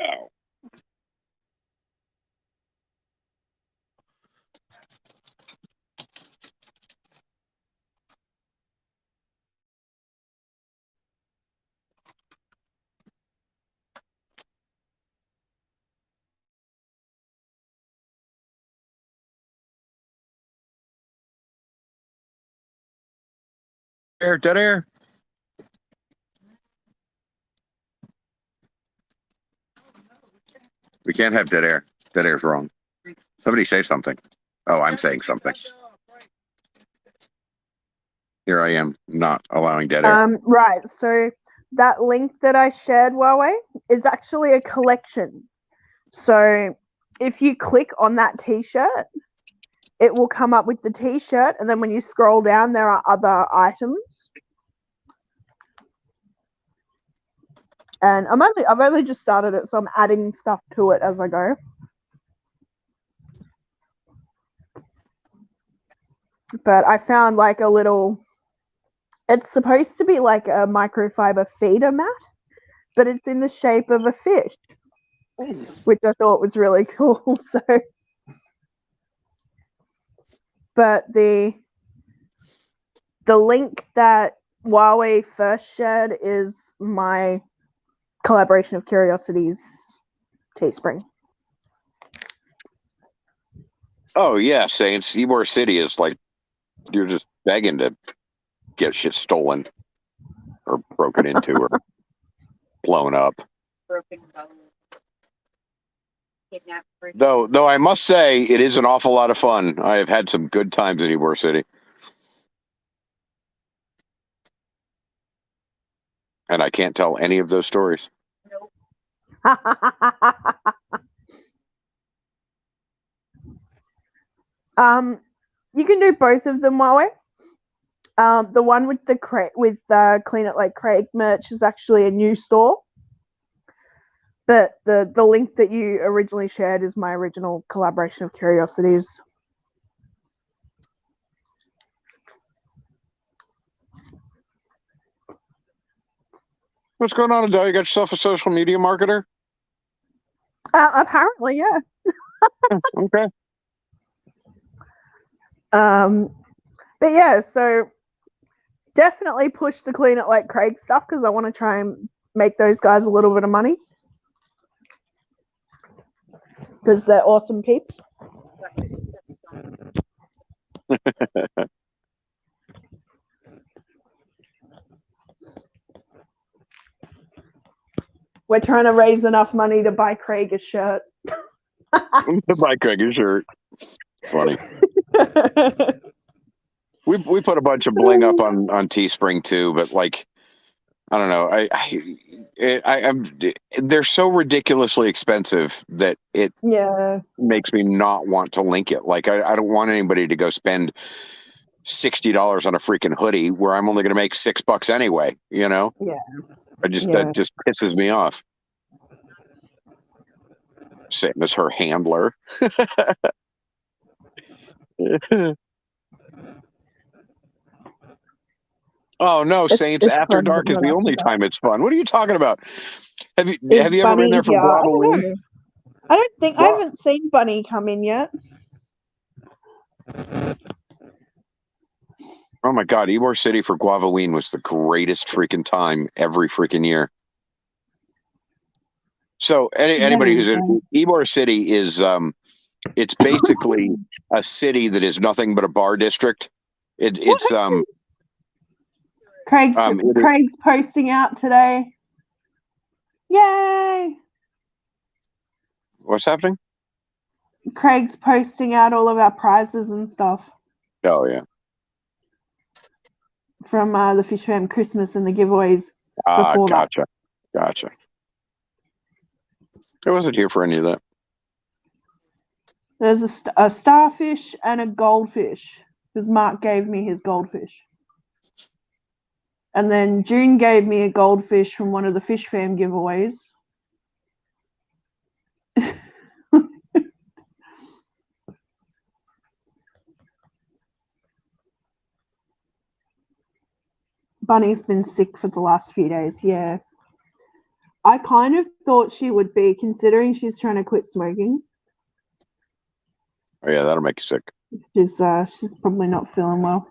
Ow. Dead air. We can't have dead air. Dead air's wrong. Somebody say something. Oh, I'm saying something. Here I am, not allowing dead air. Right. So that link that I shared, Huawei, is actually a collection. So if you click on that t-shirt, it will come up with the t-shirt, and then when you scroll down, there are other items. And I've only just started it, so I'm adding stuff to it as I go. But I found like a little, it's supposed to be like a microfiber feeder mat, but it's in the shape of a fish, which I thought was really cool. So, but the link that Huawei first shared is my collaboration of Curiosities Teespring. Oh yeah, Saints. Ybor City is like you're just begging to get shit stolen or broken into or blown up. Broken bone. Kidnapped. Though I must say it is an awful lot of fun. I have had some good times in Ybor City. And I can't tell any of those stories. Nope. You can do both of them, Huawei. The one with the Clean It Like Craig merch is actually a new store, but the link that you originally shared is my original collaboration of Curiosities. What's going on, Adele? You got yourself a social media marketer? Apparently, yeah. Okay. But yeah, so definitely push the Clean It Like Craig stuff because I want to try and make those guys a little bit of money because they're awesome peeps. We're trying to raise enough money to buy Craig a shirt. Buy Craig a shirt. Funny. We put a bunch of bling up on Teespring too, but like I don't know. They're so ridiculously expensive that it makes me not want to link it. Like I don't want anybody to go spend $60 on a freaking hoodie where I'm only going to make $6 anyway. You know? Yeah. That just pisses me off. Same as her handler. Oh no, Saints! After dark is the only time it's fun. What are you talking about? Have you ever been there for Guava Wing? I don't think I haven't seen Bunny come in yet. Oh my God, Ybor City for Guavaween was the greatest freaking time every freaking year. So anybody who's in Ybor City is it's basically a city that is nothing but a bar district. It's Craig's posting out today. Yay! What's happening? Craig's posting out all of our prizes and stuff. Oh yeah. From the Fish Fam Christmas and the giveaways. Gotcha. I wasn't here for any of that. There's a starfish and a goldfish because Mark gave me his goldfish. And then June gave me a goldfish from one of the Fish Fam giveaways. Bunny's been sick for the last few days, yeah. I kind of thought she would be, considering she's trying to quit smoking. Oh yeah, that'll make you sick. She's probably not feeling well.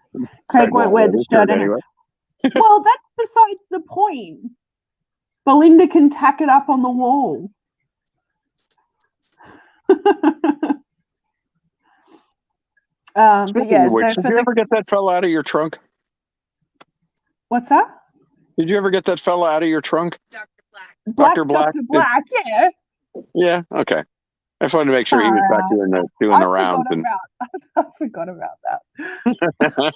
Craig won't wear the shirt anyway. Well, that's besides the point. Belinda can tack it up on the wall. But yeah, did you ever get that fella out of your trunk? What's that? Did you ever get that fella out of your trunk? Dr. Black. Dr. Black? Dr. Black, yeah. Yeah, okay. I just wanted to make sure he was back doing the rounds. I forgot about that.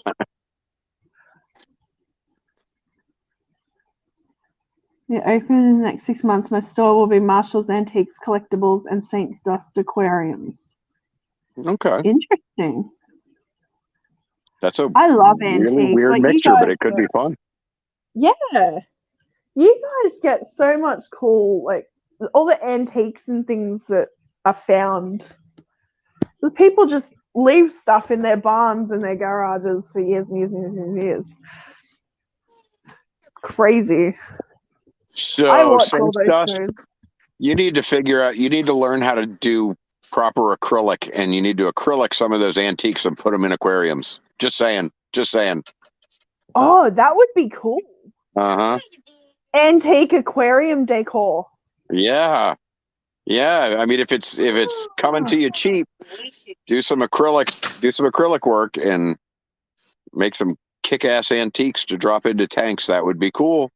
Yeah, open in the next 6 months. My store will be Marshall's Antiques, Collectibles, and Saint's Dust Aquariums. Okay. Interesting. That's a I love really antiques. weird Like, you mixture, but guys it could be fun. Yeah. You guys get so much cool, like, all the antiques and things that are found. The people just leave stuff in their barns and their garages for years and years and years and years. Crazy. I So, watch all Saints those Dust, shows. you need to learn how to do proper acrylic, and you need to acrylic some of those antiques and put them in aquariums. Just saying. Oh, that would be cool. Uh-huh. Antique aquarium decor. Yeah. I mean, if it's coming to you cheap, do some acrylic work and make some kick-ass antiques to drop into tanks. That would be cool.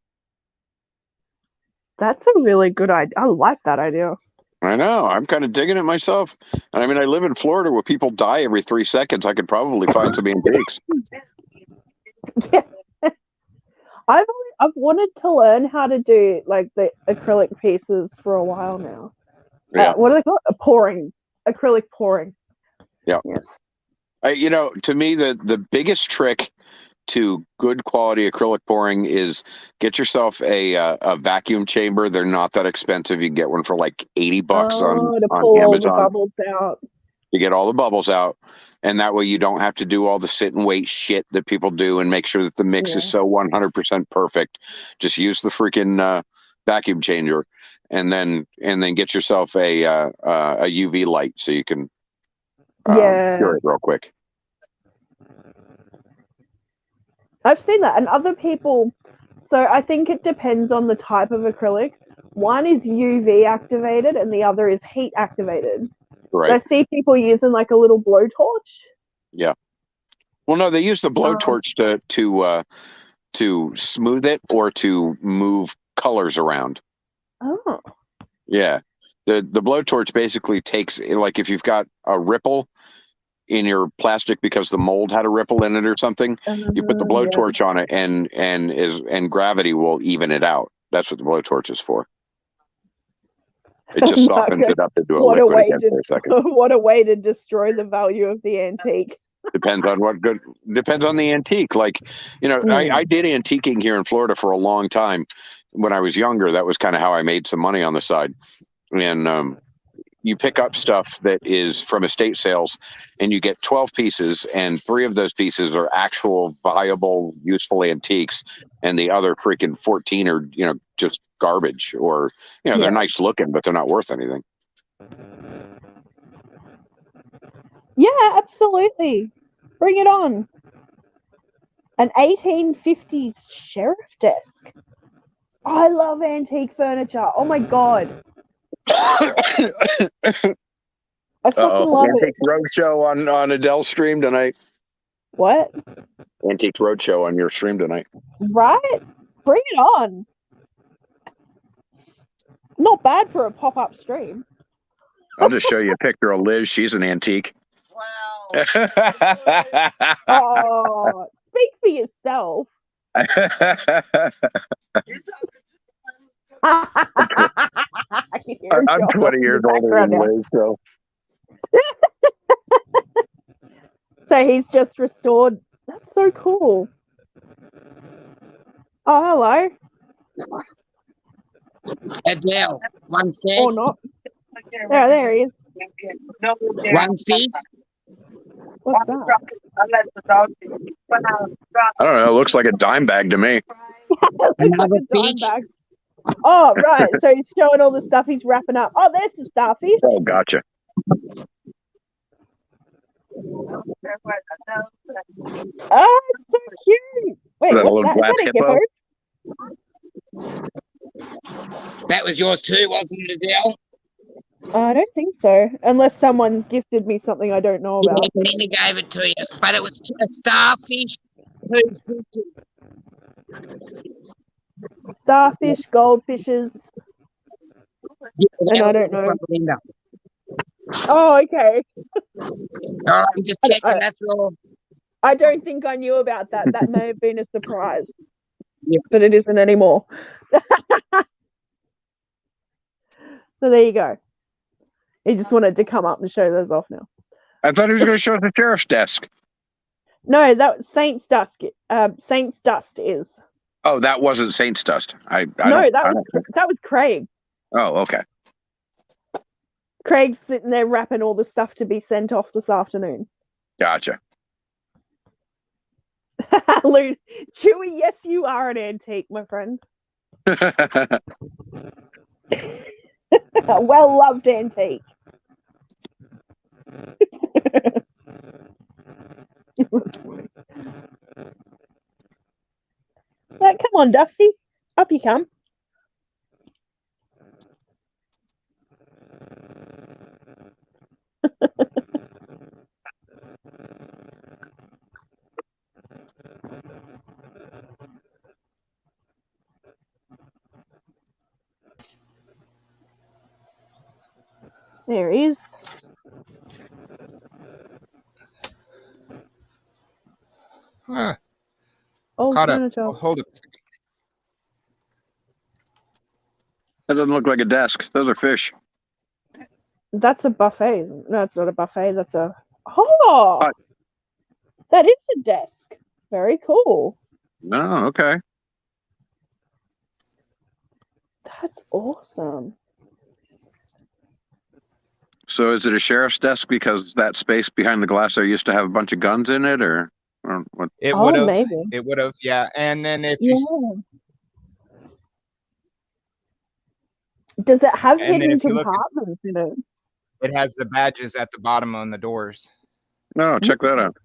That's a really good idea. I like that idea. I know. I'm kind of digging it myself. And I mean, I live in Florida where people die every 3 seconds. I could probably find some antiques. Yeah. I've wanted to learn how to do like the acrylic pieces for a while now. Yeah. What do they call it? Acrylic pouring. Yeah. Yes. To me, the biggest trick to good quality acrylic pouring is get yourself a vacuum chamber. They're not that expensive. You can get one for like $80 to on pull all Amazon. the bubbles out. You get all the bubbles out, and that way you don't have to do all the sit and wait shit that people do and make sure that the mix is so 100% perfect. Just use the freaking vacuum changer, and then get yourself a UV light so you can cure it real quick. I've seen that, and other people. So I think it depends on the type of acrylic. One is UV activated, and the other is heat activated. Right. So I see people using like a little blowtorch. Yeah. Well, no, they use the blowtorch to smooth it or to move colors around. Oh. Yeah. The blowtorch basically takes, like, if you've got a ripple in your plastic because the mold had a ripple in it or something, you put the blowtorch on it and gravity will even it out. That's what the blowtorch is for. It just softens it up into a liquid again for a second. What a way to destroy the value of the antique. Depends on the antique. Like, I did antiquing here in Florida for a long time. When I was younger, that was kind of how I made some money on the side. And you pick up stuff that is from estate sales, and you get 12 pieces, and 3 of those pieces are actual viable, useful antiques, and the other freaking 14 are, just garbage, or, they're nice looking, but they're not worth anything. Yeah, absolutely. Bring it on. An 1850s sheriff desk. I love antique furniture. Oh my god. I fucking love Antiques Roadshow on Adele's stream tonight. What? Antiques Roadshow on your stream tonight. Right? Bring it on. Not bad for a pop-up stream. I'll just show you a picture of Liz. She's an antique. Wow. Oh, speak for yourself. You're talking I'm 20 years older than Liz, so. So he's just restored. That's so cool. Oh, hello. Adele, one sec. Or not. There he is. One fish. What's that? I don't know. It looks like a dime bag to me. Another Dime fish. bag. Oh, right. So he's showing all the stuff he's wrapping up. Oh, there's the starfish. Oh, gotcha. Oh, it's so cute. Wait, Is that a what's little that? glass Is that a hippo? That was yours too, wasn't it, Adele? I don't think so. Unless someone's gifted me something I don't know about. Yeah, Nina gave it to you. But it was a starfish, 2 fishes. Starfish, goldfishes. And I don't know. Linda. Oh, okay. All right, I'm just checking. That's all. I don't think I knew about that. That may have been a surprise. but it isn't anymore. So there you go. He just wanted to come up and show those off now. I thought he was going to show us the sheriff's desk. No, that was Saints Dust. Saints Dust is. Oh, that wasn't Saints Dust. That was Craig. Oh, okay. Craig's sitting there wrapping all the stuff to be sent off this afternoon. Gotcha. Chewy, yes, you are an antique, my friend. A well-loved antique. Like, come on, Dusty. Up you come. There he is. Huh. Oh, Caught up. furniture. Oh, hold it. That doesn't look like a desk. Those are fish. That's a buffet, isn't it? No, it's not a buffet. That's a... Oh! Hi. That is a desk. Very cool. No, okay. That's awesome. So is it a sheriff's desk because that space behind the glass there used to have a bunch of guns in it, or what? It would have. Maybe. It would have. Yeah. And then if Yeah. you Does it have And then hidden if you look at- compartments in it? it has the badges at the bottom on the doors. No, check that out.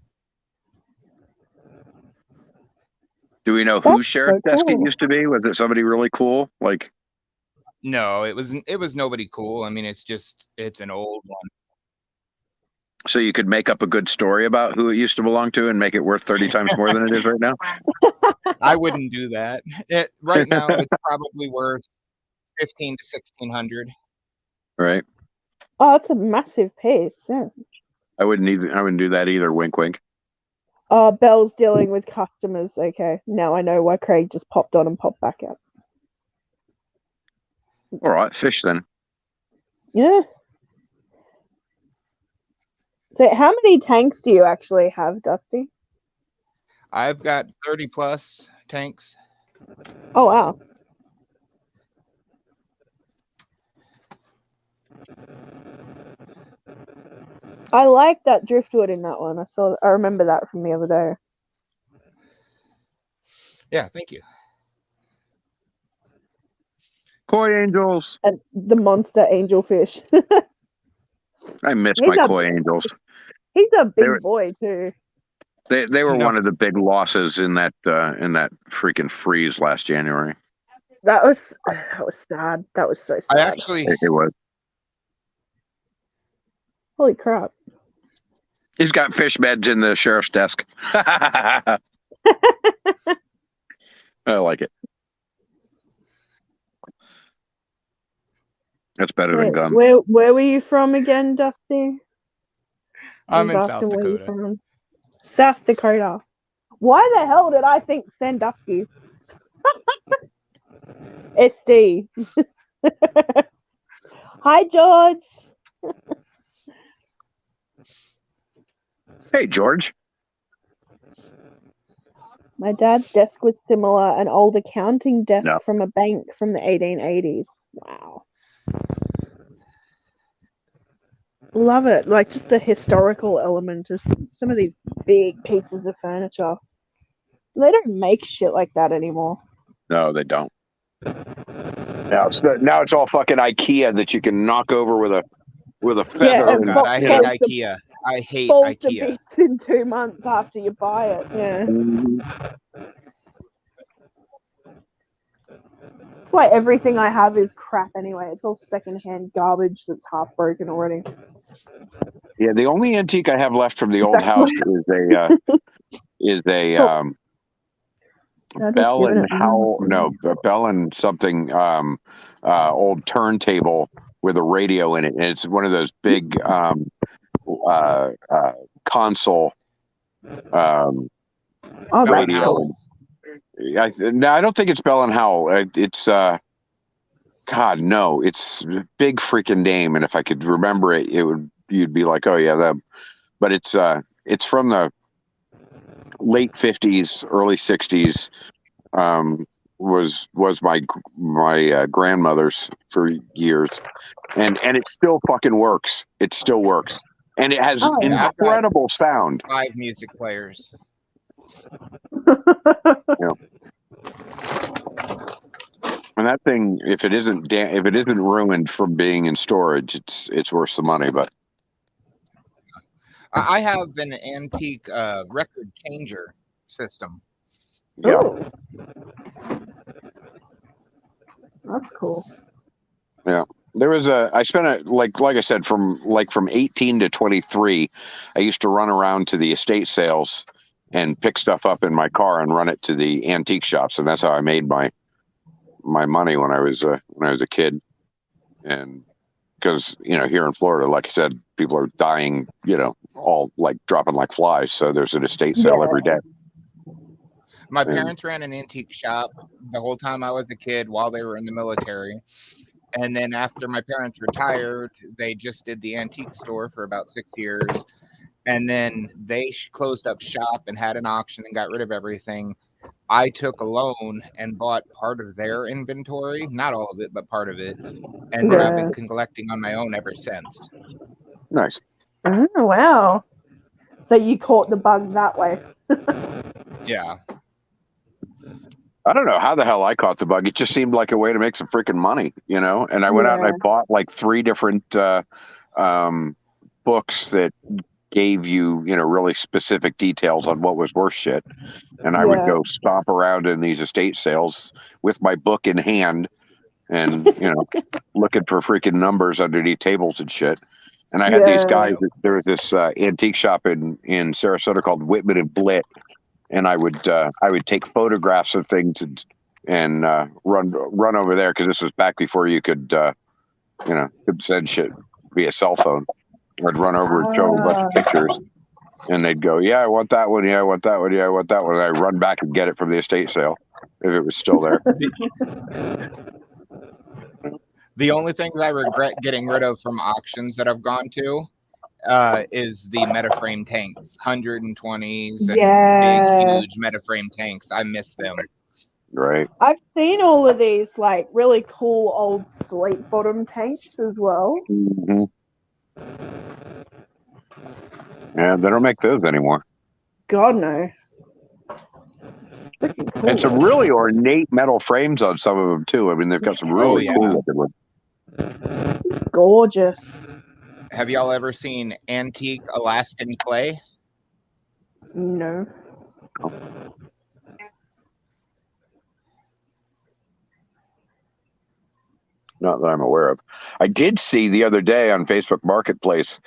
Do we know That's whose sheriff's so desk it cool. used to be? Was it somebody really cool? Like, No, it was nobody cool. I mean, it's an old one. so you could make up a good story about who it used to belong to and make it worth 30 times more than it is right now? I wouldn't do that. Right now, it's probably worth 15 to 1600. Right. Oh, that's a massive piece. Yeah. I wouldn't do that either. Wink, wink. Oh, Belle's dealing with customers. Okay, now I know why Craig just popped on and popped back out. All right, fish then. Yeah. So, how many tanks do you actually have, Dusty? I've got 30 plus tanks. Oh, wow. I like that driftwood in that one. I remember that from the other day. Yeah, thank you. Koi angels. And the monster angelfish. I miss He's my a- koi angels. He's a big were- boy too. They were No. one of the big losses in that freaking freeze last January. That was sad. That was so sad. I actually It was. Holy crap. He's got fish beds in the sheriff's desk. I like it. That's better than guns. Where were you from again, Dusty? I'm I in was South asking where you're Dakota. from. South Dakota. Why the hell did I think Sandusky? SD. Hi, George. Hey, George. My dad's desk was similar, an old accounting desk No. from a bank from the 1880s. Wow. Love it. Like, just the historical element of some of these big pieces of furniture. They don't make shit like that anymore. No, they don't. Now it's all fucking IKEA that you can knock over with a feather. Yeah, Oh and god, I hate Falls to- IKEA. I hate Falls to IKEA. bits in 2 months after you buy it. Yeah. That's why everything I have is crap anyway. It's all secondhand garbage that's half broken already. Yeah, the only antique I have left from the old house is a Cool. I've just Bell given and it- Howell. No, Bell and something old turntable with a radio in it, and it's one of those big console Oh, that's radio. cool. No, I don't think it's Bell and Howell. It's God, no, it's a big freaking name, and if I could remember it, you'd be like, oh yeah, them. But it's from the late 50s, early 60s. Was my grandmother's for years, and it still fucking works. It still works, and it has incredible sound. 5 music players. And that thing, if it isn't ruined from being in storage, it's worth the money. But I have an antique record changer system. Yeah, that's cool. Yeah, there was I spent like I said, from 18 to 23, I used to run around to the estate sales and pick stuff up in my car and run it to the antique shops, and that's how I made my money when I was a kid. And because here in Florida, like I said, people are dying, all like dropping like flies. So there's an estate sale every day. My parents ran an antique shop the whole time I was a kid while they were in the military. And then after my parents retired, they just did the antique store for about 6 years. And then they closed up shop and had an auction and got rid of everything. I took a loan and bought part of their inventory, not all of it, but part of it. And then I've been collecting on my own ever since. Nice. Oh, wow. So you caught the bug that way. Yeah. I don't know how the hell I caught the bug. It just seemed like a way to make some freaking money, And I went out and I bought like 3 different books that gave you, really specific details on what was worth shit. And I would go stomp around in these estate sales with my book in hand and, looking for freaking numbers underneath tables and shit. And I had these guys, there was this antique shop in Sarasota called Whitman and Blitt. And I would take photographs of things and run over there, because this was back before you could send shit via cell phone. I'd run over and show them a bunch of pictures, and they'd go, "Yeah, I want that one. Yeah, I want that one. Yeah, I want that one." And I'd run back and get it from the estate sale if it was still there. The only things I regret getting rid of from auctions that I've gone to is the Metaframe tanks, 120s and big, huge Metaframe tanks. I miss them. Right. I've seen all of these like really cool old slate bottom tanks as well. Mm-hmm. Yeah, they don't make those anymore. God, no. Cool. And some really ornate metal frames on some of them too. I mean, they've got some really cool looking ones. It's gorgeous. Have y'all ever seen antique Alaskan clay? No. Not that I'm aware of. I did see the other day on Facebook Marketplace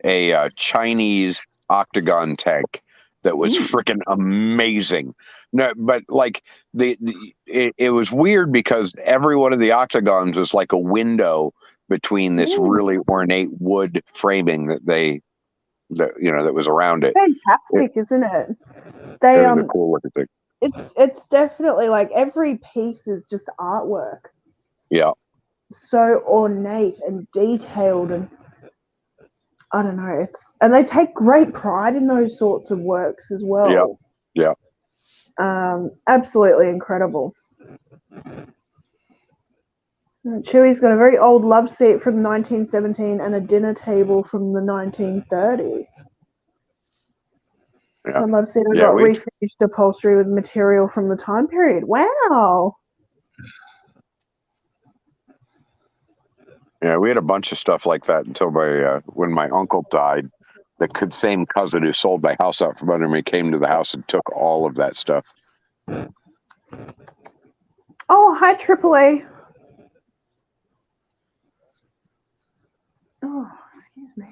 a Chinese octagon tank that was freaking amazing. No, but like it was weird because every one of the octagons was like a window between this really ornate wood framing that was around it. Fantastic, isn't it? It was a cool looking thing. It's definitely like every piece is just artwork. Yeah. So ornate and detailed, and I don't know, and they take great pride in those sorts of works as well. Yeah. Absolutely incredible. Chewy's got a very old love seat from 1917 and a dinner table from the 1930s. Yeah. I love seeing I got refinished upholstery with material from the time period. Wow. Yeah, we had a bunch of stuff like that until when my uncle died. The same cousin who sold my house out from under me came to the house and took all of that stuff. Oh, hi, AAA. Oh, excuse me.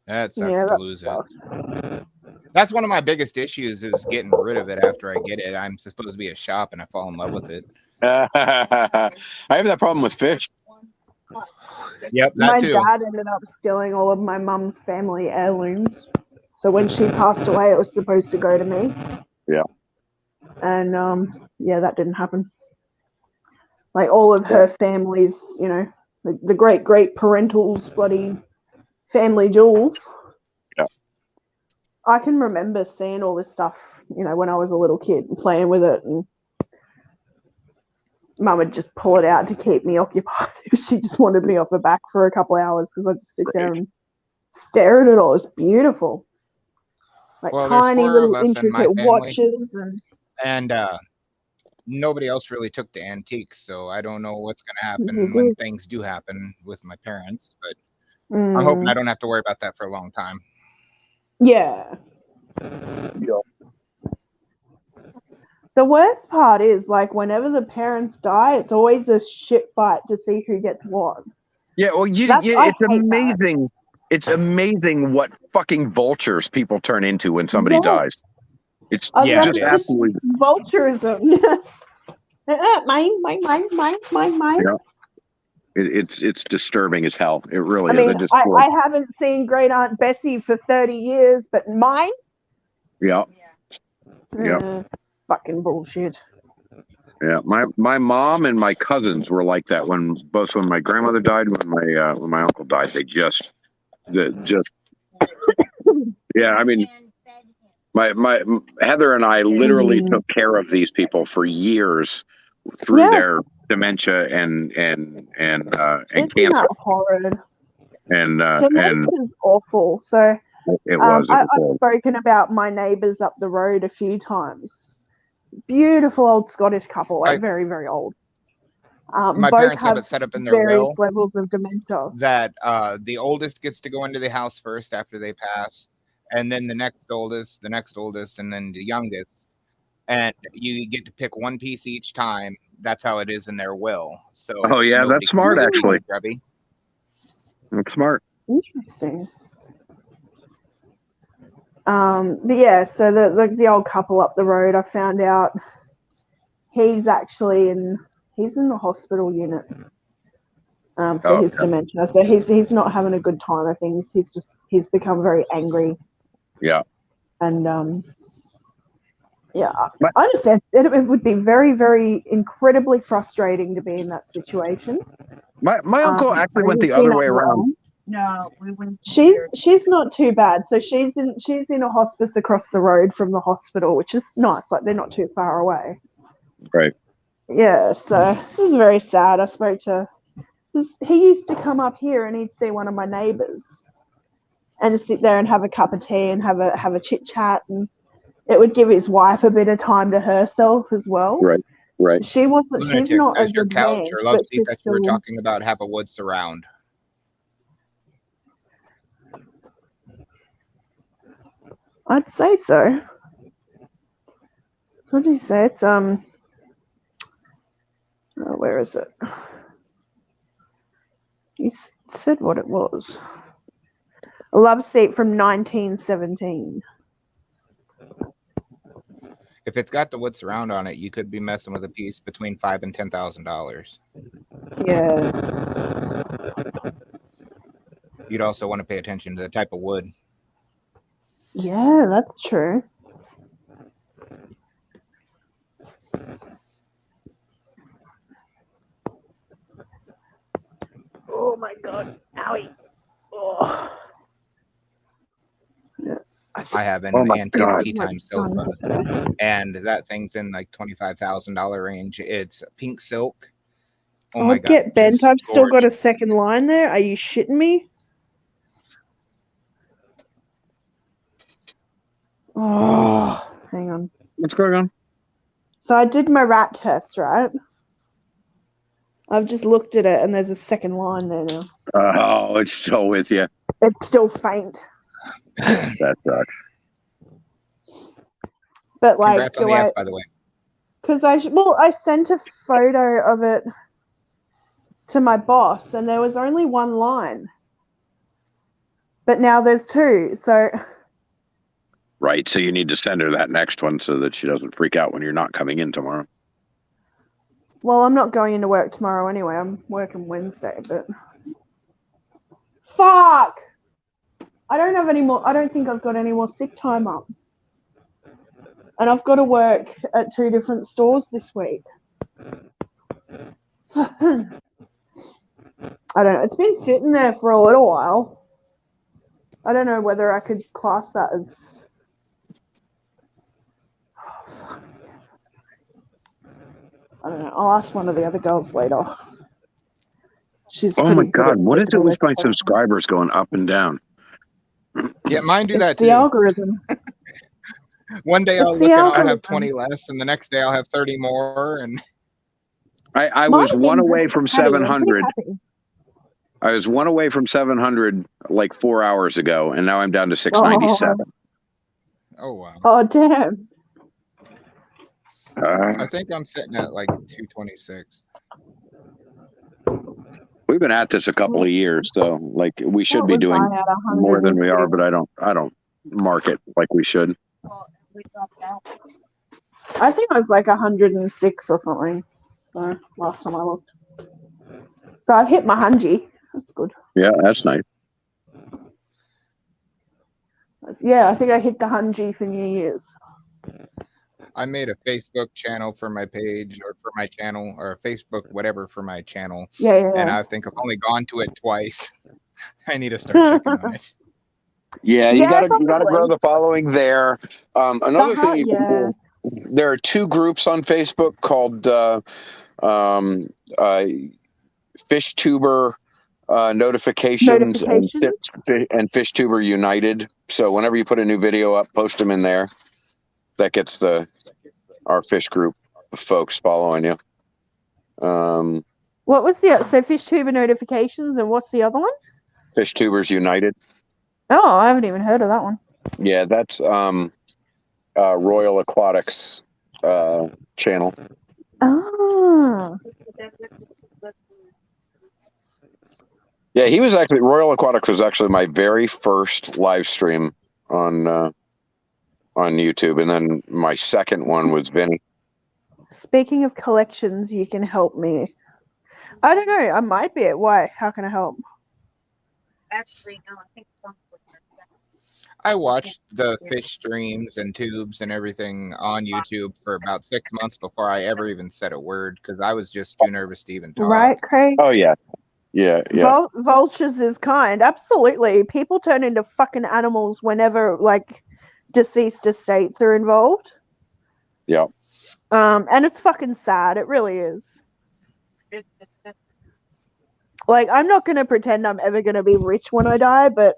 That sucks to lose it. That's one of my biggest issues is getting rid of it after I get it. I'm supposed to be a shop and I fall in love with it. I have that problem with fish. Yep, my dad ended up stealing all of my mum's family heirlooms. So when she passed away, it was supposed to go to me. Yeah. And yeah, that didn't happen. Like all of her family's, you know, the great parentals, bloody family jewels. Yeah. I can remember seeing all this stuff, you know, when I was a little kid and playing with it, and Mum would just pull it out to keep me occupied. She just wanted me off her back for a couple of hours because I'd just sit there and stare at it all. It's beautiful. Like Well, there's tiny 4 of little us in my intricate family, watches. and nobody else really took to antiques, so I don't know what's going to happen when things do happen with my parents, but I'm hoping I don't have to worry about that for a long time. Yeah. The worst part is, like, whenever the parents die, it's always a shit fight to see who gets what. Yeah, well, it's amazing. It's amazing what fucking vultures people turn into when somebody dies. It's just absolutely vulturism. Mine. Yeah. It's disturbing as hell. It really is. I mean, I haven't seen Great Aunt Bessie for 30 years, but mine? Yeah. Yeah. Fucking bullshit. Yeah, my mom and my cousins were like that when my grandmother died, when my uncle died. They just yeah. I mean, my Heather and I literally took care of these people for years through their dementia and cancer. Horrid. And dementia's awful. So it was. I've spoken about my neighbours up the road a few times. Beautiful old Scottish couple, like very, very old. My both parents have it set up in their various will levels of dementia. that the oldest gets to go into the house first after they pass, and then the next oldest, and then the youngest. And you get to pick one piece each time. That's how it is in their will. So oh yeah, that's smart actually. That's smart. Interesting. But yeah, so the old couple up the road, I found out he's actually in the hospital unit for his dementia. So he's not having a good time. I think he's become very angry. Yeah. And yeah, I understand it would be very, very incredibly frustrating to be in that situation. My uncle actually went the other way around. No, we went. She's not too bad. So she's in a hospice across the road from the hospital, which is nice. Like they're not too far away. Right. Yeah. So it was very sad. I spoke to. He used to come up here and he'd see one of my neighbours, and just sit there and have a cup of tea and have a chit chat, and it would give his wife a bit of time to herself as well. Right. Right. She's not a good couch man, or love seat that you were talking about have a wood surround. I'd say so. What did he say? It's where is it? He said what it was. A love seat from 1917. If it's got the wood surround on it, you could be messing with a piece between $5,000 and $10,000. Yeah. You'd also want to pay attention to the type of wood. Yeah, that's true. Oh my god, owie. Oh. Yeah. I have an antique tea time sofa, and that thing's in like $25,000 range. It's pink silk. Oh my god! Get bent. I've still got a second line there. Are you shitting me? Oh, hang on. What's going on? So I did my rat test, right? I've just looked at it, and there's a second line there now. Oh, it's still with you. It's still faint. That sucks. But like, congrats on the F, by the way. Because I sent a photo of it to my boss, and there was only one line. But now there's two, so. Right, so you need to send her that next one so that she doesn't freak out when you're not coming in tomorrow. Well, I'm not going into work tomorrow anyway. I'm working Wednesday, but. Fuck! I don't have any more. I don't think I've got any more sick time up. and I've got to work at 2 different stores this week. I don't know. It's been sitting there for a little while. I don't know whether I could class that as... I don't know. I'll ask one of the other girls later. She's Oh my pretty good God, at what is it looking with at my it. subscribers going up and down? Yeah, mine do It's that the too. algorithm. One day I'll It's look the and I'll have algorithm. 20 less, and the next day I'll have 30 more. And I Mine was have one been away pretty from steady. I'm pretty 700. happy. I was one away from 700 like 4 hours ago, and now I'm down to 697. oh wow, Oh, damn. I think I'm sitting at like 226. We've been at this a couple of years, so like we should What be was doing I at? more than we are, 106? but I don't market like we should. We dropped out. I think I was like 106 or something. So last time I looked. So I've hit my 100. That's good. Yeah, that's nice. Yeah, I think I hit the 100 for New Year's. I made a Facebook channel for my page, or for my channel, or Facebook whatever for my channel, Yeah. and I think I've only gone to it twice. I need to start checking on it. Yeah, you gotta probably. grow the following there. Another thing you can do. There are 2 groups on Facebook called FishTuber notifications and FishTuber United. So whenever you put a new video up, post them in there. That gets our fish group of folks following you. What was so FishTuber notifications, and what's the other one? FishTubers United. Oh, I haven't even heard of that one. Yeah, that's Royal Aquatics channel. Ah. Yeah, Royal Aquatics was actually my very first live stream on YouTube, and then my second one was Vinny. Speaking of collections, you can help me. I don't know. I might be at Why? How can I help? Actually, no, I think I watched the fish streams and tubes and everything on YouTube for about 6 months before I ever even said a word, because I was just too nervous to even talk. Right, Craig? Oh yeah. Vultures is kind. Absolutely. People turn into fucking animals whenever like deceased estates are involved. Yeah. And it's fucking sad. It really is. Like, I'm not gonna pretend I'm ever gonna be rich when I die, but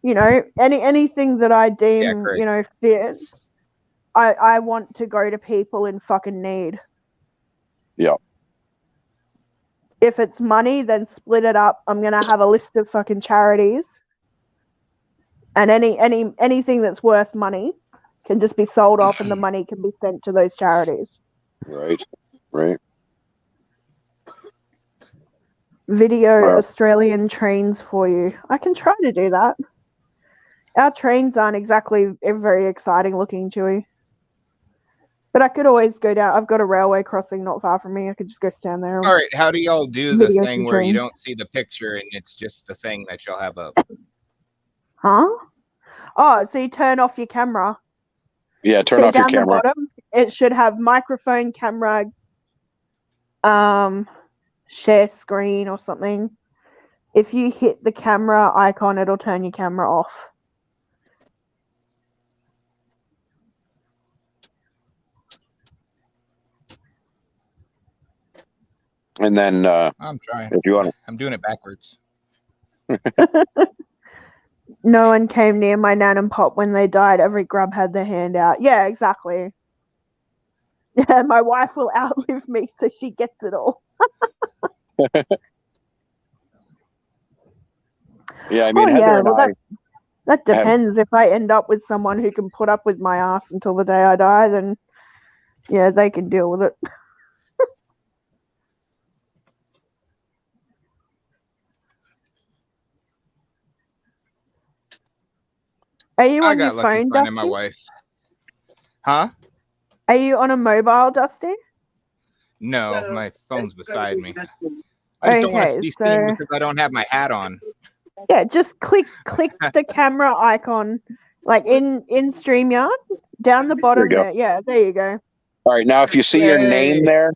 you know, anything that I deem, fit, I want to go to people in fucking need. Yeah. If it's money, then split it up. I'm gonna have a list of fucking charities, and anything that's worth money can just be sold off, and the money can be sent to those charities. Right. Video Australian trains for you. I can try to do that. Our trains aren't exactly very exciting looking, Chewy. But I could always go down. I've got a railway crossing not far from me. I could just go stand there. All right, how do y'all do the thing where you don't see the picture and it's just the thing that you'll have up? Huh? Oh, so you turn off your camera. Yeah, turn off your camera. The bottom, it should have microphone, camera, share screen or something. If you hit the camera icon, it'll turn your camera off. And then I'm trying. If you want, I'm doing it backwards. No one came near my nan and pop when they died. Every grub had their hand out. Yeah, exactly. Yeah, my wife will outlive me, so she gets it all. Yeah, I mean, Heather and I. That depends. If I end up with someone who can put up with my ass until the day I die, then yeah, they can deal with it. Are you on your phone, Dusty? My wife. Huh? Are you on a mobile, Dusty? No, my phone's beside me. I just don't want to be seen because I don't have my hat on. Yeah, just click the camera icon, like in StreamYard. Down the bottom you go. there. Yeah, there you go. All right, now if you see your name Yay.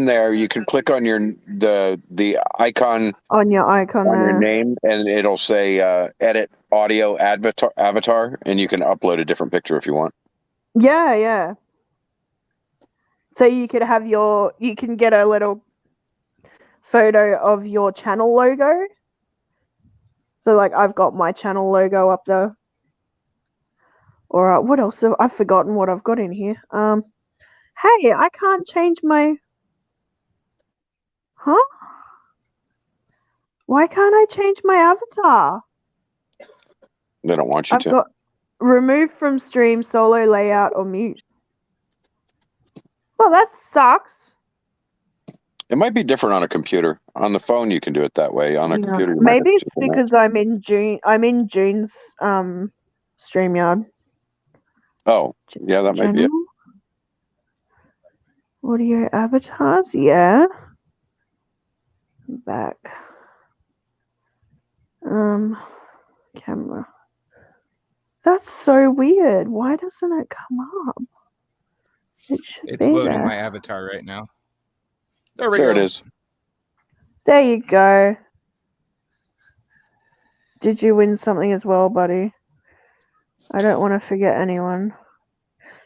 there, you can click on the icon On your icon on your there. name, and it'll say edit audio avatar, and you can upload a different picture if you want. Yeah, yeah. So you could have you can get a little photo of your channel logo. So like I've got my channel logo up there. Or what else? I've forgotten what I've got in here. Hey, I can't change my. Huh? Why can't I change my avatar? They don't want you I've to. got remove from stream, solo layout, or mute. Well, that sucks. It might be different on a computer. On the phone, you can do it that way. On a computer, you might have Maybe to it's change it. because I'm in June's StreamYard. Oh, yeah, that might be it. General? Audio avatars, yeah. Back. Camera. That's so weird. Why doesn't it come up? It should It's be loading there. my avatar right now. There we There go. it is. There you go. Did you win something as well, buddy? I don't want to forget anyone.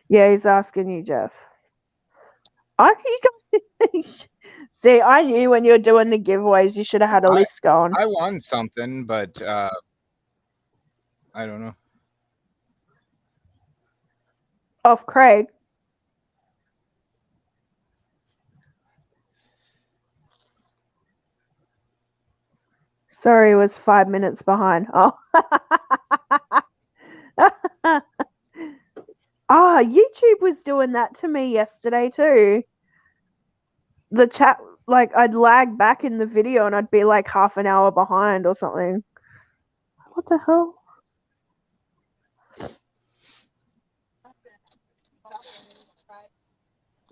Yeah, he's asking you, Jeff. See, I knew when you were doing the giveaways, you should have had a list going. I won something, but I don't know. Off Craig. Sorry, was 5 minutes behind. Oh. YouTube was doing that to me yesterday too. The chat, like, I'd lag back in the video and I'd be like half an hour behind or something. What the hell?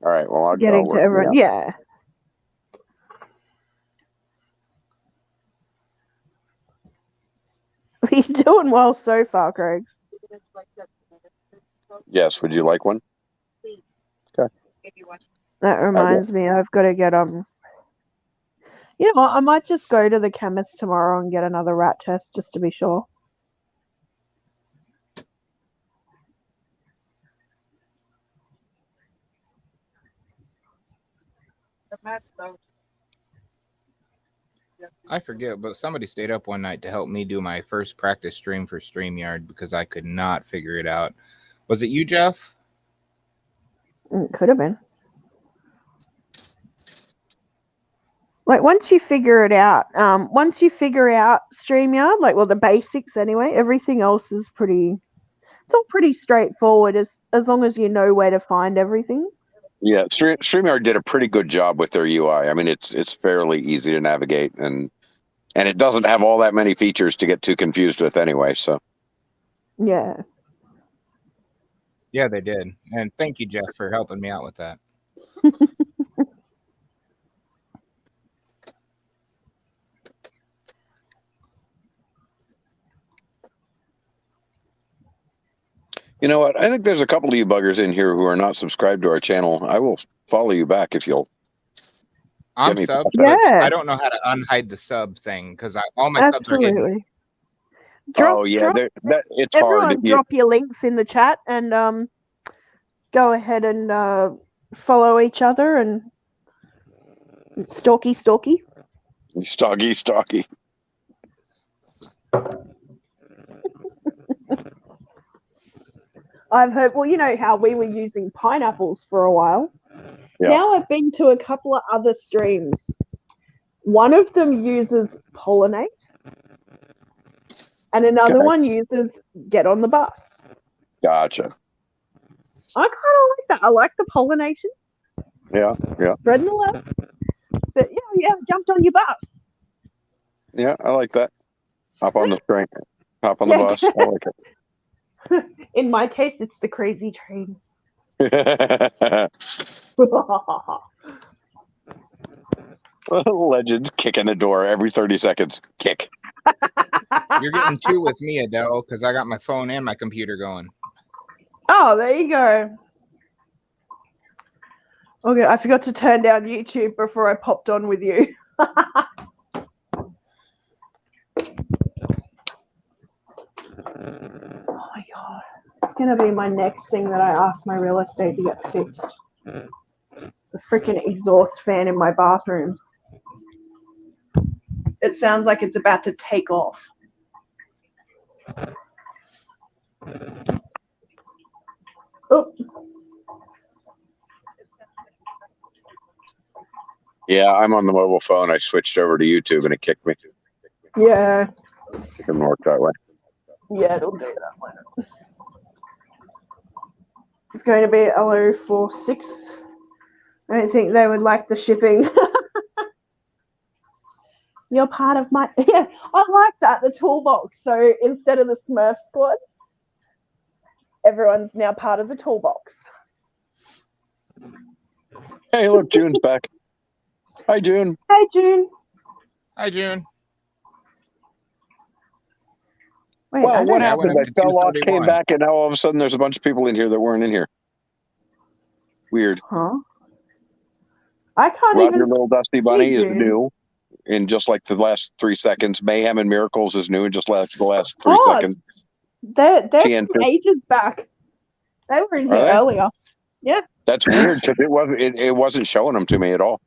All right, well, I'll Getting to work everyone. Yeah. You're doing well so far, Craig. Yes, would you like one? Okay. That reminds me, I've got to get You know what? I might just go to the chemist tomorrow and get another rat test just to be sure. I forget, but somebody stayed up one night to help me do my first practice stream for StreamYard because I could not figure it out. Was it you, Jeff? It could have been. Like, once you figure out StreamYard, like, well, the basics anyway, everything else is it's all pretty straightforward as long as you know where to find everything. Yeah, StreamYard did a pretty good job with their UI. I mean, it's fairly easy to navigate, and it doesn't have all that many features to get too confused with anyway, so. Yeah. Yeah, they did. And thank you, Jeff, for helping me out with that. You know what? I think there's a couple of you buggers in here who are not subscribed to our channel. I will follow you back if you'll. I'm subbed, yeah. but I don't know how to unhide the sub thing because all my subs are hidden. It's everyone hard. Drop your links in the chat and go ahead and follow each other and stalky. Stalky. I've heard, well, you know how we were using pineapples for a while. Yeah. Now I've been to a couple of other streams. One of them uses Pollinate, and another one uses Get on the Bus. Gotcha. I kind of like that. I like the pollination. Yeah. Spreading the love. But yeah, jumped on your bus. Yeah, I like that. Hop on the train. Hop on the bus. I like it. In my case, it's the crazy train. Legends kicking the door every 30 seconds. Kick. You're getting two with me, Adele, because I got my phone and my computer going. Oh, there you go. Okay, I forgot to turn down YouTube before I popped on with you. Oh my god. It's going to be my next thing that I ask my real estate to get fixed. The freaking exhaust fan in my bathroom. It sounds like it's about to take off. Oh. Yeah, I'm on the mobile phone. I switched over to YouTube and it kicked me. Yeah. It can work that way. Yeah, it'll do that one. It's going to be LO46. I don't think they would like the shipping. You're part of my... Yeah, I like that, the toolbox. So instead of the Smurf squad, everyone's now part of the toolbox. Hey, look, June's back. Hi, June. Hey, June. Hi, June. Wait, Wow, what I happened? went I up to fell off, came 231. back, and now all of a sudden there's a bunch of people in here that weren't in here. Weird. Huh? I can't Roger even Little Dusty Bunny is June. new in just like the last 3 seconds. Mayhem and Miracles is new in just the last 3 Oh, seconds. They're TN from ages back. They were in Are here they? earlier. Yeah. That's weird because it wasn't showing them to me at all.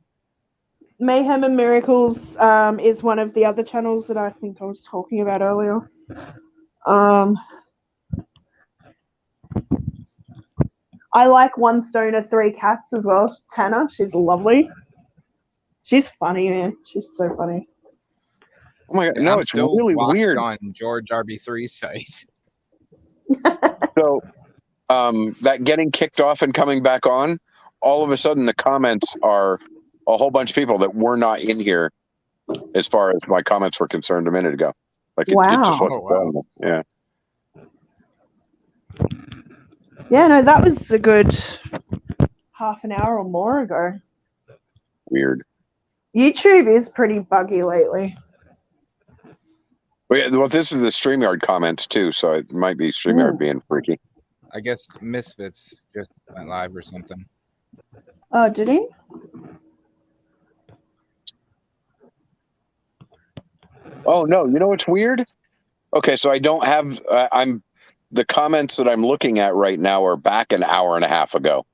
Mayhem and Miracles is one of the other channels that I think I was talking about earlier. I like One Stoner, Three Cats as well. Tanner, she's lovely. She's funny, man. She's so funny. Oh my god, Yeah, no, I'm it's still really locked weird. on George RB3's site. So, that getting kicked off and coming back on, all of a sudden the comments are a whole bunch of people that were not in here as far as my comments were concerned a minute ago. Like it just Wow. wasn't Oh, wow. yeah. Yeah, no, that was a good half an hour or more ago. Weird. YouTube is pretty buggy lately. Well, this is the StreamYard comments too, so it might be StreamYard being freaky. I guess Misfits just went live or something. Oh, did he? Oh no, you know what's weird? Okay, so I don't have. The comments that I'm looking at right now are back an hour and a half ago,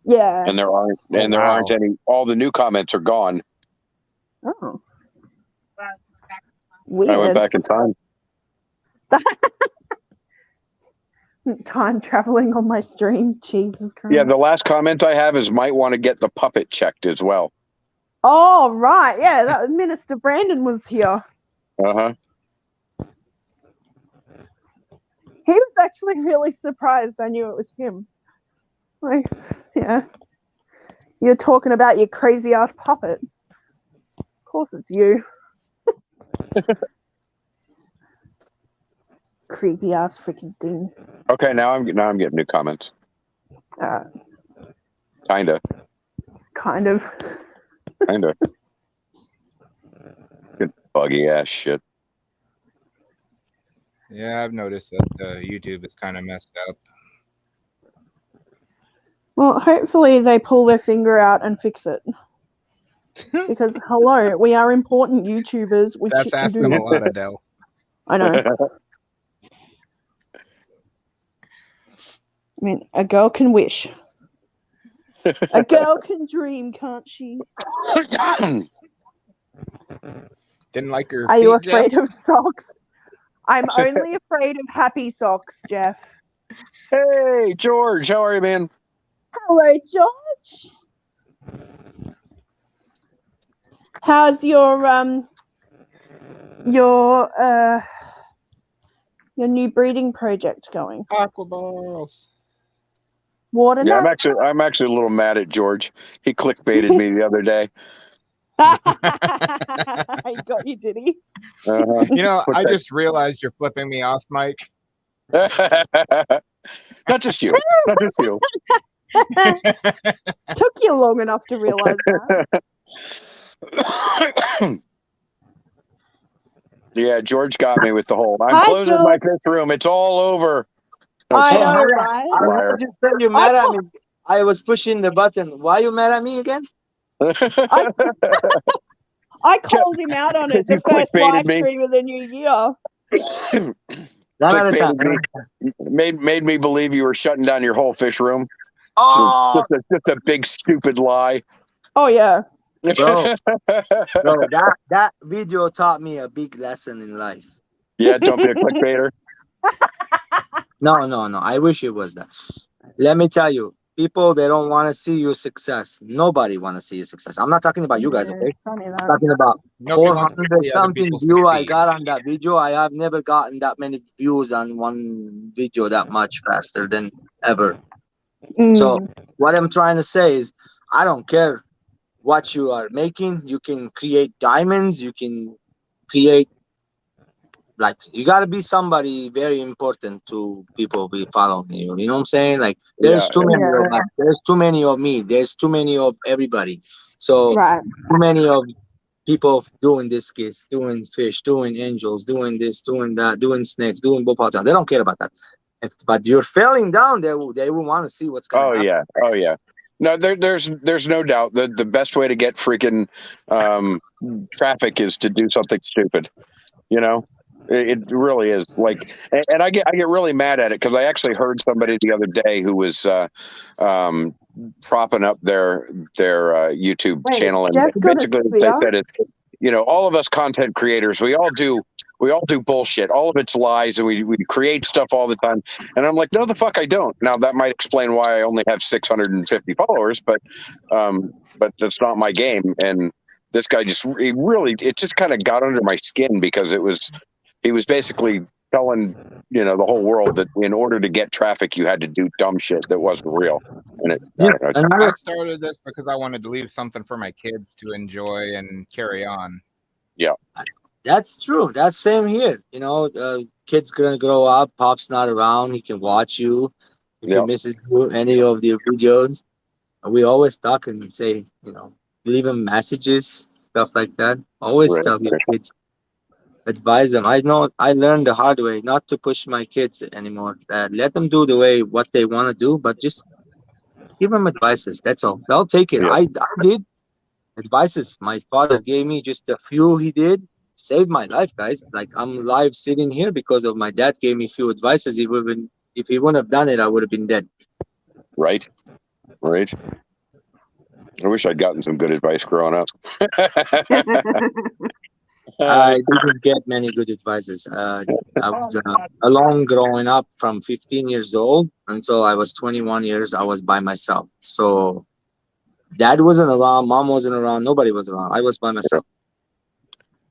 Yeah. and there aren't wow. any. All the new comments are gone. Oh. Well, Weird. I went back in time. Time traveling on my stream. Jesus Christ. Yeah, the last comment I have is might want to get the puppet checked as well. Oh, right. Yeah, that Minister Brandon was here. Uh-huh. He was actually really surprised I knew it was him. Like, yeah. You're talking about your crazy ass puppet. Of course it's you. Creepy ass freaking thing. Okay, now I'm getting new comments. Kinda. Kind of. Good buggy ass shit. Yeah, I've noticed that YouTube is kind of messed up. Well, hopefully they pull their finger out and fix it. Because, hello, we are important YouTubers with That's shit to asking do. a lot, Adele. I know. I mean, a girl can wish. A girl can dream, can't she? Didn't like her Are you feet, afraid Jeff? of socks? I'm only afraid of happy socks, Jeff. Hey, George, how are you, man? Hello, George. How's your new breeding project going? Aquaballs. Water Yeah, nuts? I'm actually a little mad at George. He clickbaited me the other day. He got you, did he? Uh-huh. You know, What's I that? just realized you're flipping me off, Mike. Not just you. Not just you. Took you long enough to realize that. Yeah, George got me with the whole. I'm Hi, closing George. my fifth room. It's all over. I so- know, Mara, right? I'm Liar. not just telling you I mad at call, me. I was pushing the button. Why you mad at me again? I, I called him out on it You the first clickbaited live me. stream of the new year. One at a time. Clickbaited me. Made me believe you were shutting down your whole fish room. So Oh, just a big stupid lie. Oh yeah. bro, that video taught me a big lesson in life. Yeah, don't be a clickbaiter. No. I wish it was that. Let me tell you, people, they don't want to see your success. Nobody want to see your success. I'm not talking about you guys, Yeah, okay? funny I'm that. talking about Nobody wants to 400 see other something people view I succeed. got on that video. I have never gotten that many views on one video that much faster than ever. So Mm. what I'm trying to say is, I don't care what you are making. You can create diamonds. You can create, like, you got to be somebody very important to people be following you. You know what I'm saying? Like, there's Yeah, too many of Yeah. us. There's too many of me. There's too many of everybody. So Right. too many of people doing this kiss, doing fish, doing angels, doing this, doing that, doing snakes, doing bopals. They don't care about that. But you're failing down, they will want to see what's gonna happen. Oh yeah. No, there's no doubt that the best way to get freaking traffic is to do something stupid. You know, it really is. Like, and I get really mad at it because I actually heard somebody the other day who was propping up their YouTube Wait, channel, and Jeff's got a basically they spear. said it. You know, all of us content creators, we all do bullshit. All of it's lies, and we create stuff all the time. And I'm like, no, the fuck, I don't. Now that might explain why I only have 650 followers, but that's not my game. And this guy it just kind of got under my skin because he was basically telling the whole world that in order to get traffic, you had to do dumb shit that wasn't real. And I don't know. I started this because I wanted to leave something for my kids to enjoy and carry on. Yeah, that's true. That's same here. You know, kid's gonna grow up. Pop's not around. He can watch you. If he misses any of the videos, we always talk and say, leave him messages, stuff like that. Always tell your kids, advise them. I know I learned the hard way not to push my kids anymore. Let them do what they want to do, but just give them advices. That's all. They'll take it. Yeah. I did advices my father gave me, just a few he did, saved my life, guys. Like, I'm alive sitting here because of my dad gave me few advices. If he wouldn't have done it, I would have been dead. Right. I wish I'd gotten some good advice growing up. I didn't get many good advices. I was alone growing up from 15 years old until I was 21 years. I was by myself. So dad wasn't around, mom wasn't around, nobody was around. I was by myself.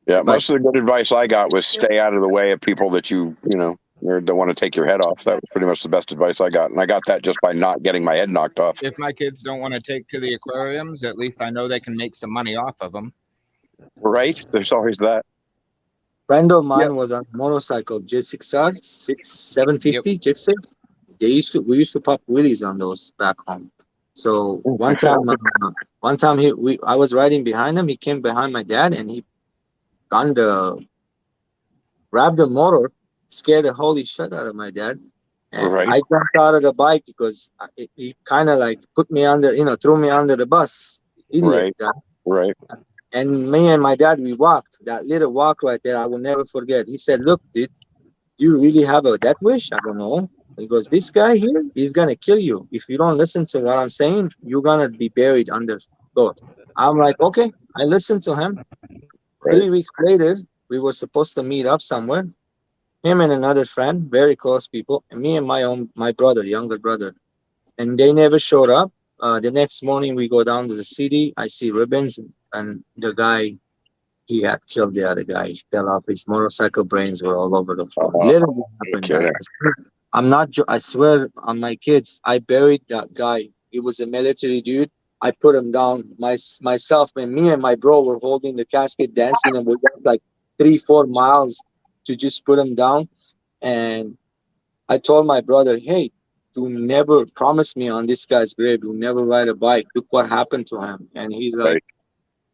Yeah, most of the good advice I got was stay out of the way of people that that want to take your head off. That was pretty much the best advice I got, and I got that just by not getting my head knocked off. If my kids don't want to take to the aquariums, at least I know they can make some money off of them. Right? There's always that. Friend of mine was on a motorcycle, J6R 750 J6. We used to pop wheelies on those back home. So one time I was riding behind him. He came behind my dad and he grabbed the motor, scared the holy shit out of my dad. And I jumped out of the bike because he kind of like put me under, threw me under the bus. Idiot. Right. And me and my dad, we walked that little walk right there. I will never forget. He said, "Look, dude, do you really have a death wish?" I don't know. He goes, "This guy here, he's gonna kill you. If you don't listen to what I'm saying, you're gonna be buried under gold." I'm like, okay. I listened to him. 3 weeks later, we were supposed to meet up somewhere. Him and another friend, very close people, and me and my brother, younger brother, and they never showed up. The next morning, we go down to the city. I see ribbons, and the guy, he had killed the other guy. He fell off. His motorcycle, brains were all over the floor. Literally happened. I swear on my kids, I buried that guy. He was a military dude. I put him down. Myself and me and my bro were holding the casket, dancing, and we walked like 3-4 miles to just put him down. And I told my brother, "Hey, do never promise me on this guy's grave. Do never ride a bike. Look what happened to him." And he's like,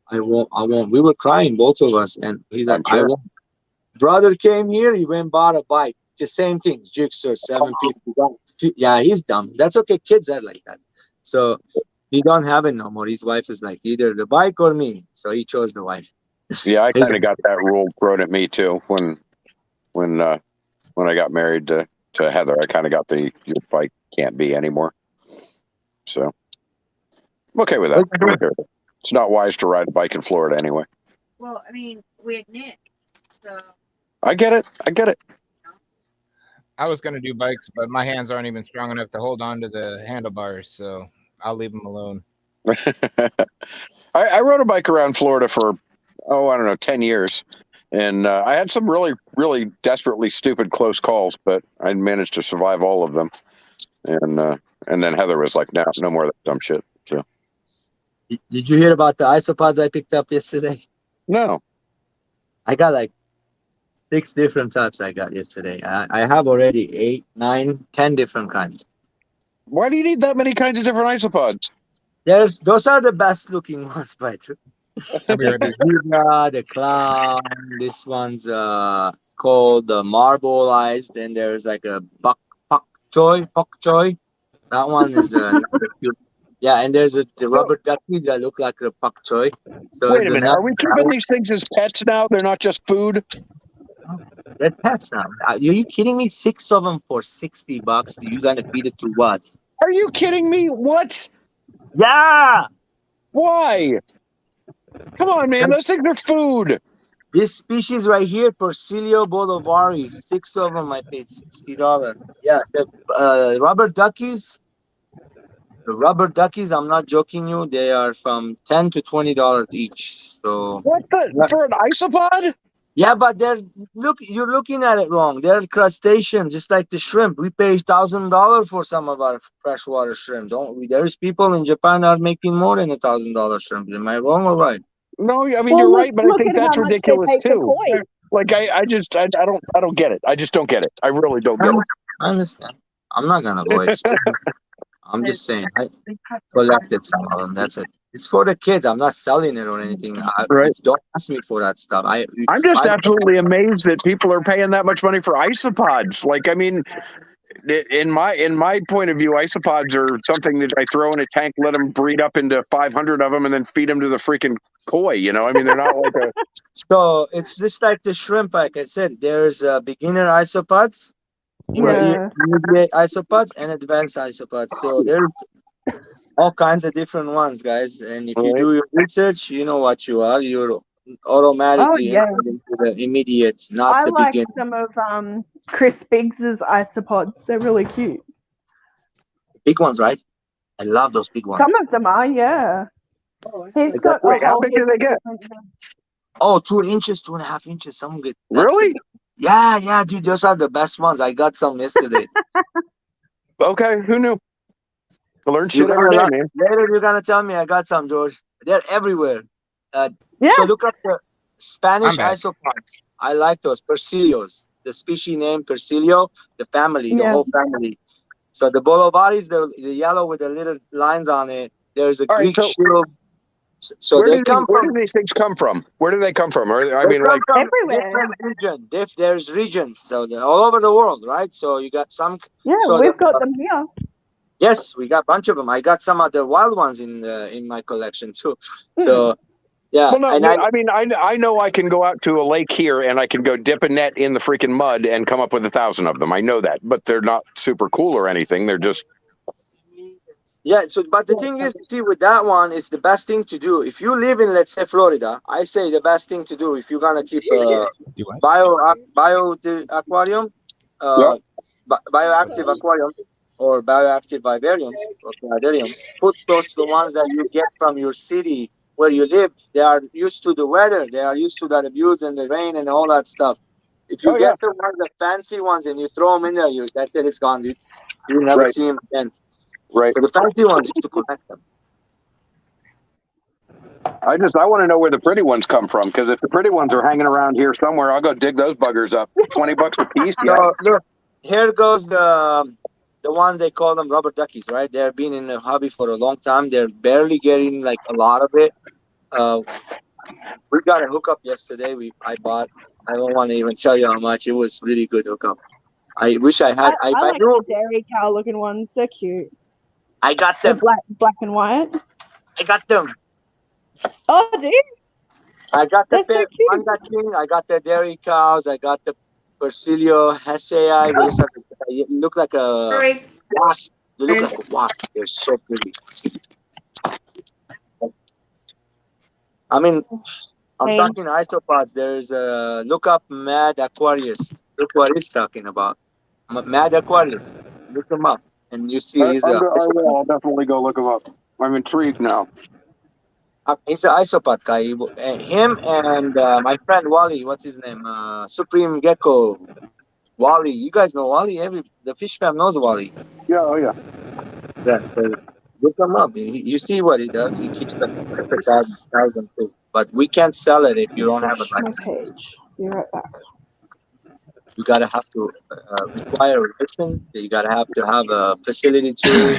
"I won't." We were crying, both of us, and he's like, "I won't." Brother came here. He went and bought a bike. the same thing. Jigsaw, 750. Yeah, he's dumb. That's okay. Kids are like that. So he don't have it no more. His wife is like, either the bike or me. So he chose the wife. Yeah, I kind of got that rule thrown at me too when I got married to Heather. I kind of got the your bike can't be anymore. So I'm okay with that. I'm okay with it. It's not wise to ride a bike in Florida anyway. Well, I mean, we had Nick, so. I get it. I get it. I was going to do bikes, but my hands aren't even strong enough to hold on to the handlebars, so I'll leave them alone. I rode a bike around Florida for, I don't know, 10 years. And I had some really, really desperately stupid close calls, but I managed to survive all of them. And then Heather was like, no more of that dumb shit. So. Did you hear about the isopods I picked up yesterday? No. I got like 6 different types I got yesterday. I have already 8, 9, 10 different kinds. Why do you need that many kinds of different isopods? Those are the best looking ones, by the I'll be right back. the clown. This one's called the marbleized. Then there's like a pak choy. That one is cute. Yeah, and there's the rubber ducky that look like a pak choy. So wait a minute, are we keeping these things as pets now? They're not just food? They're pets now. Are you kidding me? 6 of them for $60. You gonna feed it to what? Are you kidding me? What? Yeah. Why? Come on, man. Those things are food. This species right here, Persilio bolivari, 6 of them I paid $60. Yeah, the rubber duckies. The rubber duckies, I'm not joking you, they are from $10 to $20 each. So what for an isopod? Yeah, but you're looking at it wrong. They're crustaceans, just like the shrimp. We pay $1,000 for some of our freshwater shrimp, don't we? There's people in Japan are making more than $1,000 shrimp. Am I wrong or right? No, I mean you're right, but I think that's ridiculous too. Like I don't get it. I just don't get it. I really don't get it. I understand. I'm not gonna go extreme. I'm just saying I collected some of them. That's it. It's for the kids. I'm not selling it or anything. Right. Don't ask me for that stuff. I'm just absolutely amazed that people are paying that much money for isopods. Like, I mean, in my point of view, isopods are something that I throw in a tank, let them breed up into 500 of them, and then feed them to the freaking koi. You know, I mean, they're not like a. So it's just like the shrimp. Like I said, there's beginner isopods, intermediate isopods, and advanced isopods. So there's all kinds of different ones, guys. And if you do your research, you know what you are. You're automatically into the immediate, not the beginner. I like some of Chris Biggs's isopods. They're really cute. Big ones, right? I love those big ones. Some of them are, yeah. He's got how big do they get? Oh, 2 inches, 2.5 inches. Some good. Really? Yeah, dude. Those are the best ones. I got some yesterday. Okay, who knew? I learn shit every day, man. Later, you're gonna tell me I got some, George. They're everywhere. So look up the Spanish isopods. I like those Persilios. The species name Persilio, the family, the whole family. So the bolivaris, the yellow with the little lines on it. There's a Greek shield. So where do these things come from? Where do they come from? I mean, like everywhere. There's regions, so they're all over the world, right? So you got some. Yeah, so we've got them here. Yes, we got a bunch of them. I got some of the wild ones in my collection too. So yeah. Well, no, I know I can go out to a lake here and I can go dip a net in the freaking mud and come up with 1,000 of them. I know that, but they're not super cool or anything. They're just. Yeah. So, but the thing is, see, with that one, it's the best thing to do. If you live in, let's say, Florida, I say the best thing to do if you're gonna keep a bio aquarium, bioactive aquarium, or bioactive vivariums or planetariums, put the ones that you get from your city where you live. They are used to the weather. They are used to that abuse and the rain and all that stuff. If you get the ones, the fancy ones, and you throw them in there, that's it. It's gone, dude. You'll never see them again. Right. So the fancy ones, just to collect them. I want to know where the pretty ones come from, because if the pretty ones are hanging around here somewhere, I'll go dig those buggers up. $20 a piece. Yeah. So, look, here goes the one they call them rubber duckies, right? They've been in the hobby for a long time. They're barely getting like a lot of it. We got a hookup yesterday. I bought. I don't want to even tell you how much. It was really good hookup. I wish I had. I If I like knew, the dairy cow looking ones. They're cute. I got They're them. black and white. I got them. Oh, do you? I got the They're so cute. Panda King. I got the dairy cows. I got the Persilio Hesei. You look like a wasp. They look like a wasp. They're so pretty. I mean, I'm Hey. talking isopods. There's look up Mad Aquarius. Look what he's talking about. Mad Aquarius. Look him up, and you see he's a. I'll definitely go look him up. I'm intrigued now. He's an isopod guy. Him and my friend Wally. What's his name? Supreme Gecko. Wally. You guys know Wally. The fish fam knows Wally. Yeah, oh yeah. Yeah. So look him up. You see what he does. He keeps the perfect thousand fish. But we can't sell it if you don't have a license. Page. Be right back. You gotta have to require a license. You gotta have to have a facility too.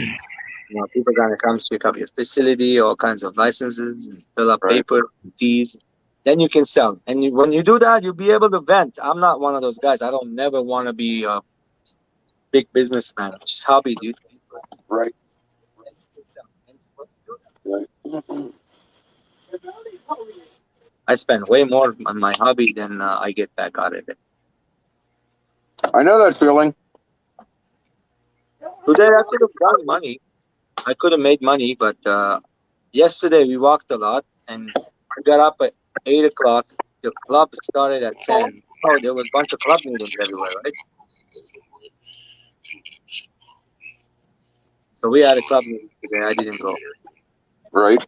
You know, people gonna come pick up your facility, all kinds of licenses, and fill up paper, fees. Then you can sell. And when you do that, you'll be able to vent. I'm not one of those guys. I don't never want to be a big businessman. It's just hobby, dude. Right. I spend way more on my hobby than I get back out of it. I know that feeling. Today I could have done money. I could have made money, but yesterday we walked a lot, and I got up at 8 o'clock. The club started at 10. Oh, there was a bunch of club meetings everywhere, right? So we had a club meeting today. I didn't go. Right.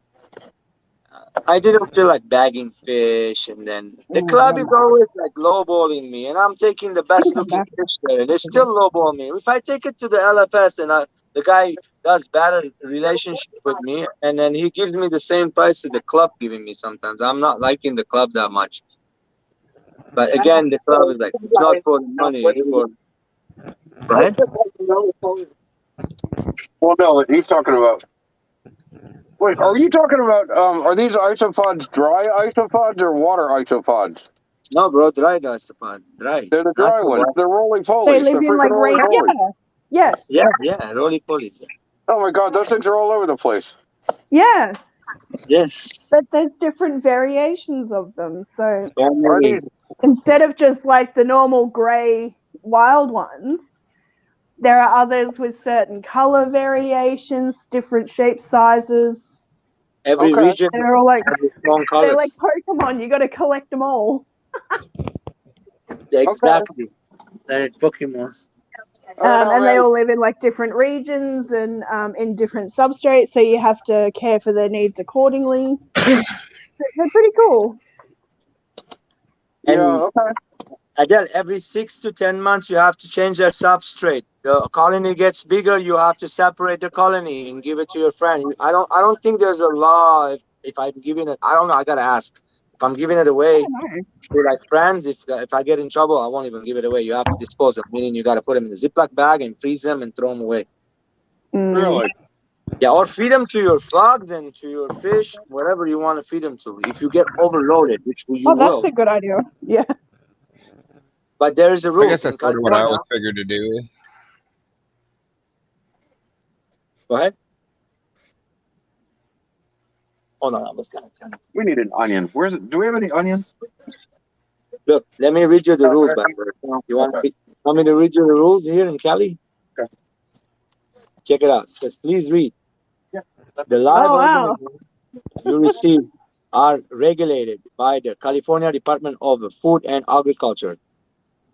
I didn't feel like bagging fish, and then the club is always like lowballing me, and I'm taking the best looking fish there, and they still lowball me. If I take it to the LFS and the guy does better relationship with me, and then he gives me the same price that the club giving me sometimes. I'm not liking the club that much. But again, the club is like, it's not for the money, it's for... Go ahead. Well, no, he's talking about... Wait, are you talking about, are these isopods dry isopods or water isopods? No, bro, dry isopods. Dry. They're the dry ones. They're roly-polies. They live in like rain. Yeah. Yes. Yeah, roly-polies. Oh my God, those things are all over the place. Yeah. Yes. But there's different variations of them. So Are these... instead of just like the normal gray wild ones, there are others with certain color variations, different shape sizes. Every region they're all like, has its own colors. they're like Pokemon. You got to collect them all. Yeah, exactly. They're Pokemon. And they all live in like different regions and in different substrates, so you have to care for their needs accordingly. They're pretty cool. And Adele, every 6 to 10 months you have to change their substrate. The colony gets bigger, you have to separate the colony and give it to your friend. I don't think there's a law if I'm giving it. I don't know. I gotta ask. If I'm giving it away to like friends, if I get in trouble, I won't even give it away. You have to dispose them, meaning you got to put them in a Ziploc bag and freeze them and throw them away. Really? Yeah, or feed them to your frogs and to your fish, whatever you want to feed them to. If you get overloaded, which you will. Oh, that's a good idea. Yeah. But there is a rule. I guess that's sort of what I always figured to do. Go ahead. Hold on, I was gonna tell you. We need an onion. Where's it? Do we have any onions? Look, let me read you the rules back there. You want me to read you the rules here in Cali? Okay. Check it out. It says, please read. The live organisms you receive are regulated by the California Department of Food and Agriculture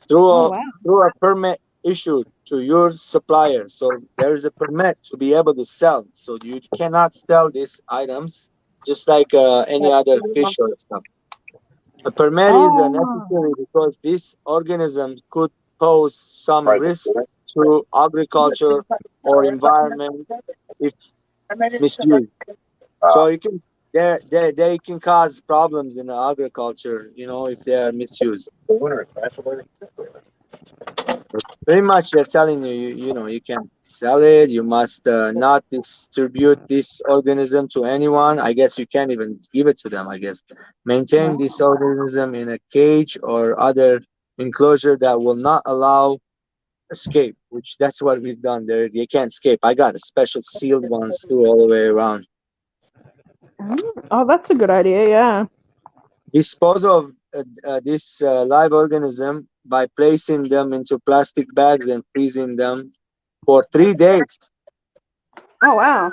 through a permit issued to your supplier. So there is a permit to be able to sell. So you cannot sell these items just like any other fish or stuff. A permit is necessary because this organism could pose some risk to agriculture or environment if misused. So you can they can cause problems in the agriculture, you know, if they are misused. Pretty much they're telling you, you know, you can't sell it. You must not distribute this organism to anyone. I guess you can't even give it to them, I guess. Maintain this organism in a cage or other enclosure that will not allow escape, which that's what we've done there. They can't escape. I got a special sealed ones too all the way around. Oh, that's a good idea. Yeah. Dispose of this live organism by placing them into plastic bags and freezing them for 3 days. Oh wow.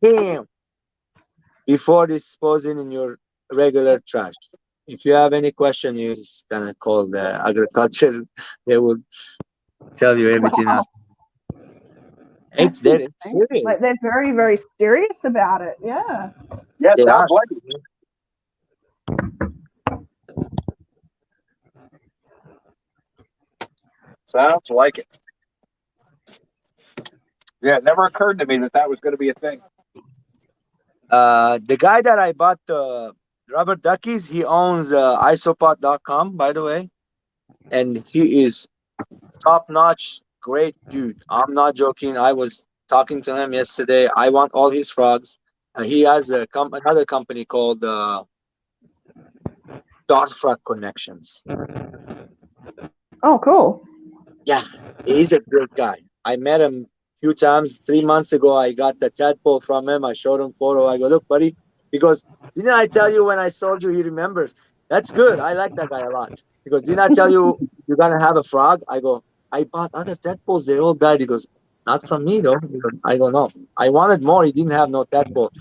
Damn. Before disposing in your regular trash. If you have any question, you just gonna call the agriculture. They will tell you everything else. It's serious. Like they're very, very serious about it. Yeah. Yeah, it They sounds are. like it. Sounds like it. Yeah, it never occurred to me that that was going to be a thing. The guy that I bought the rubber duckies, he owns isopod.com, by the way, and he is top notch, great dude. I'm not joking. I was talking to him yesterday. I want all his frogs. He has another company called Dart Frog Connections. Oh, cool. Yeah, he's a great guy. I met him a few times. 3 months ago, I got the tadpole from him. I showed him photo. I go, look, buddy, because didn't I tell you when I sold you? He remembers. That's good. I like that guy a lot. Because didn't I tell you you're gonna have a frog? I go, I bought other tadpoles. They all died. He goes, not from me though. I go, no. I wanted more. He didn't have no tadpole.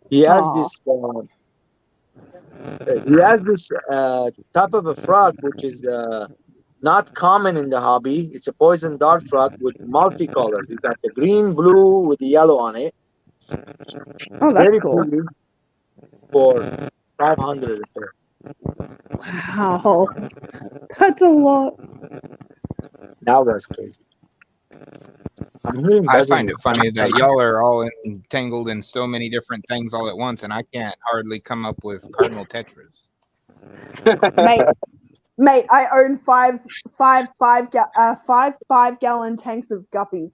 He has this. He has this type of a frog which is not common in the hobby. It's a poison dart frog with multicolored. You got the green, blue with the yellow on it. Oh, that's cool. Pretty for 500 a pair. Wow, that's a lot. Now that's crazy. I find it funny that y'all are all entangled in so many different things all at once, and I can't hardly come up with cardinal tetras. Mate, I own five 5-gallon tanks of guppies.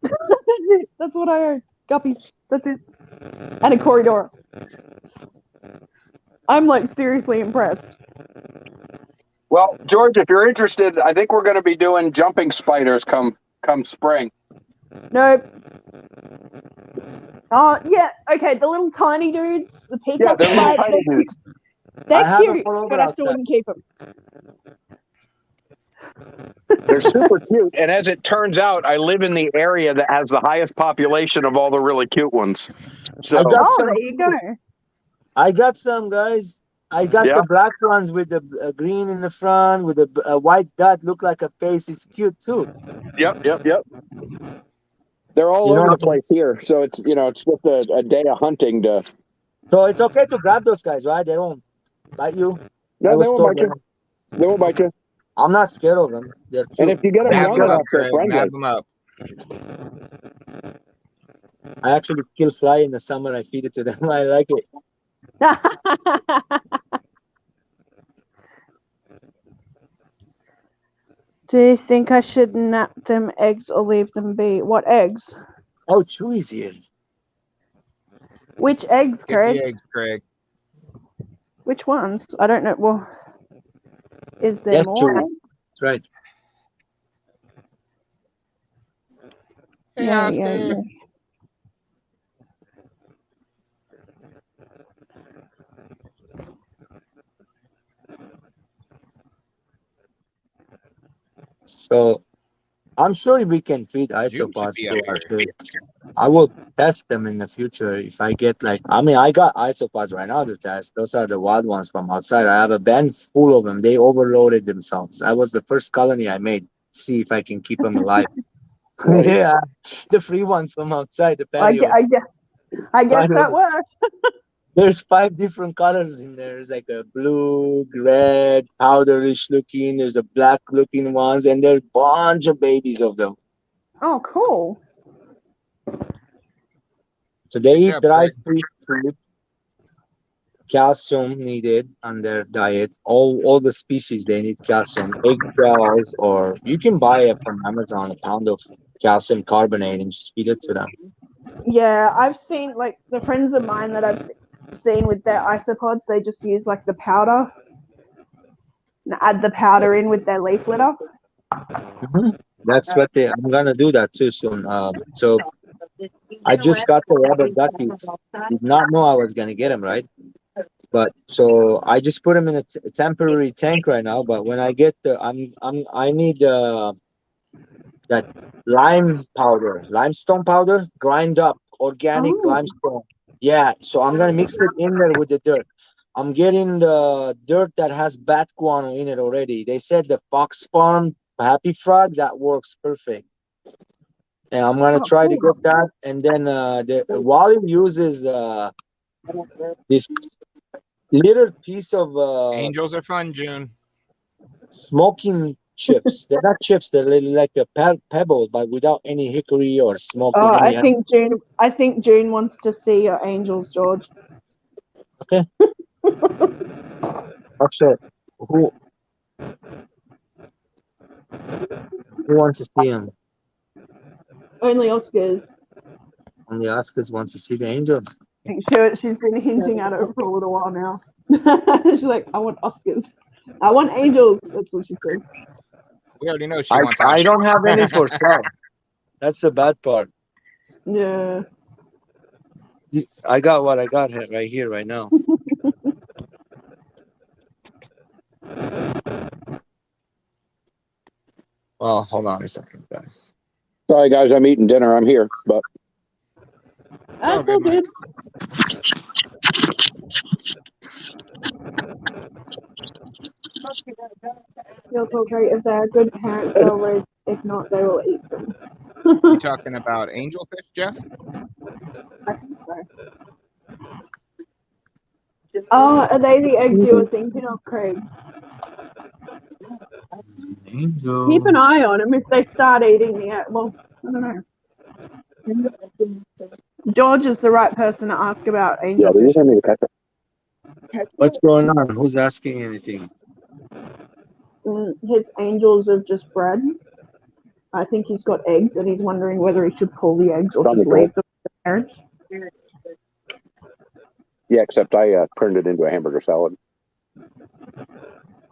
That's it. That's what I own. Guppies. That's it. And a corridor. I'm like seriously impressed. Well, George, if you're interested, I think we're going to be doing jumping spiders come spring. Nope. Oh yeah, okay. The little tiny dudes, the peacock. Yeah, they're little tiny dudes. They're cute, but I still wouldn't keep them. They're super cute, and as it turns out, I live in the area that has the highest population of all the really cute ones. So, there you go. I got some, guys. I got the black ones with the green in the front, with a white dot, look like a face. It's cute too. Yep. They're all over the place here, so it's it's just a day of hunting to. So it's okay to grab those guys, right? They won't bite you. No, they won't bite you. They won't bite you. I'm not scared of them. They're cute. And if you get them young enough, they're friendly. Nab them up. I actually kill fly in the summer. I feed it to them. I like it. Do you think I should nap them eggs or leave them be? What eggs? Oh, Chewy's here. Which eggs, Craig? Get the eggs, Craig. Which ones? I don't know. Well, is there more? Chewy. That's right. Hey, Oscar. So I'm sure we can feed isopods to our food. I will test them in the future if I get I got isopods right now to test. Those are the wild ones from outside. I have a bin full of them. They overloaded themselves. That was the first colony I made. See if I can keep them alive. Yeah, the free ones from outside the patio. I guess that works. There's 5 different colors in there. There's like a blue, red, powderish looking. There's a black looking ones, and there's a bunch of babies of them. Oh, cool. So they eat dry free food, calcium needed on their diet. All the species, they need calcium. Egg shells, or you can buy from Amazon a pound of calcium carbonate and just feed it to them. Yeah, I've seen the friends of mine that I've seen with their isopods, they just use the powder and add the powder in with their leaf litter. That's what I'm gonna do that too soon. So I just got the rubber duckies. Did not know I was gonna get them, right? But so I just put them in a temporary tank right now. But when I get I need that limestone powder, grind up organic Oh. limestone. Yeah, so I'm gonna mix it in there with the dirt. I'm getting the dirt that has bat guano in it already. They said the Fox Farm Happy Frog that works perfect. And I'm gonna try to get that. And then Wally uses this little piece of Angels are fun, June. smoking chips. They're not chips. They're like a pebble, but without any hickory or smoking. Oh, I think June wants to see your angels, George. Okay. Actually, who wants to see him? Only Oscars. Only Oscars wants to see the angels. She's been hinting at it for a little while now. She's like, I want Oscars. I want angels. That's what she says. We already know she wants. I don't have any for sale. That's the bad part. Yeah. I got what I got right here, right now. Well, hold on a second, guys. Sorry, guys, I'm eating dinner. I'm here, but That's all good. Feels okay. If they're good parents, they'll raise. If not, they will eat them. You talking about angelfish, Jeff? I think so. Oh, are they the eggs you were thinking of, Craig? Angels. Keep an eye on them if they start eating the egg. Well, I don't know. George is the right person to ask about angelfish. What's going on? Who's asking anything? His angels have just bred. I think he's got eggs, and he's wondering whether he should pull the eggs or just leave them with the parents. yeah, except I turned it into a hamburger salad.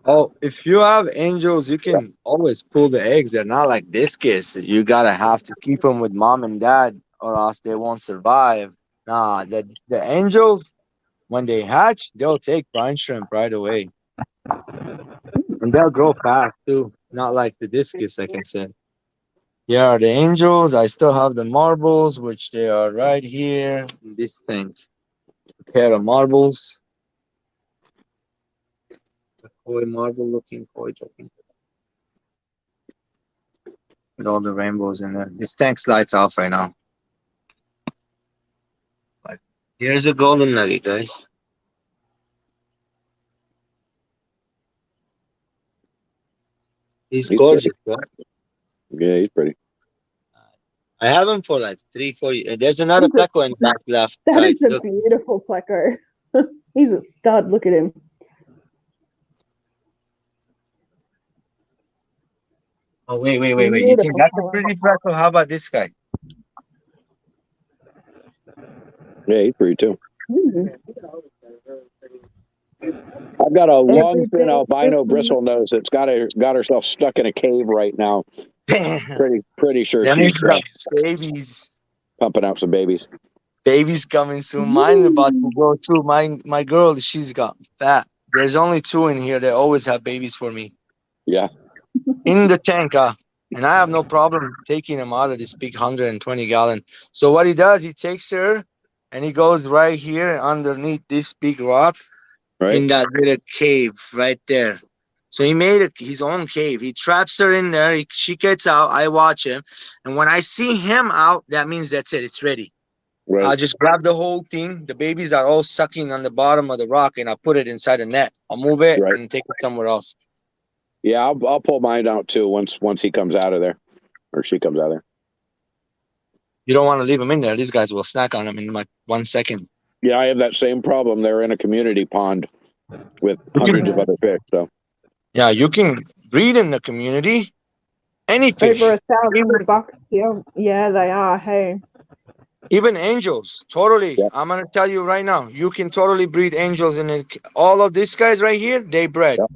Oh, if you have angels, you can always pull the eggs. They're not like discus. You gotta have to keep them with mom and dad, or else they won't survive. Nah, the angels, when they hatch, they'll take brine shrimp right away, and they'll grow fast too. Not like the discus, like I said. Yeah, the angels. I still have the marbles, which they are right here in this tank. A pair of marbles. Koi marble looking, koi looking. With all the rainbows in there. This tank's lights off right now. But here's a golden nugget, guys. He's gorgeous, bro. Yeah, he's pretty. I have him for like 3-4 years. There's another pleco in the back left That side. is a beautiful pleco. He's a stud. Look at him. Oh, wait. You think that's a pretty pleco? How about this guy? Yeah, he's pretty too. Mm. I've got a long thin albino bristlenose that's got herself stuck in a cave right now. Pretty sure That she's means got babies. pumping out some babies. Babies coming soon. Mine's about to go too. My girl, she's got fat. There's only 2 in here. They always have babies for me. Yeah. In the tank, and I have no problem taking them out of this big 120-gallon. So what he does, he takes her and he goes right here underneath this big rock in that little cave right there. So he made his own cave. He traps her in there. She gets out. I watch him. And when I see him out, that means that's it. It's ready. Right. I'll just grab the whole thing. The babies are all sucking on the bottom of the rock, and I'll put it inside a net. I'll move it and take it somewhere else. Yeah, I'll pull mine out too once he comes out of there, or she comes out of there. You don't want to leave them in there. These guys will snack on them in like 1 second. Yeah, I have that same problem. They're in a community pond with hundreds of other fish. So yeah, you can breed in the community. Any fish. Over $1,000. Yeah, they are. Hey. Even angels, totally. Yeah. I'm gonna tell you right now, you can totally breed angels in it. All of these guys right here, they bred. Yeah.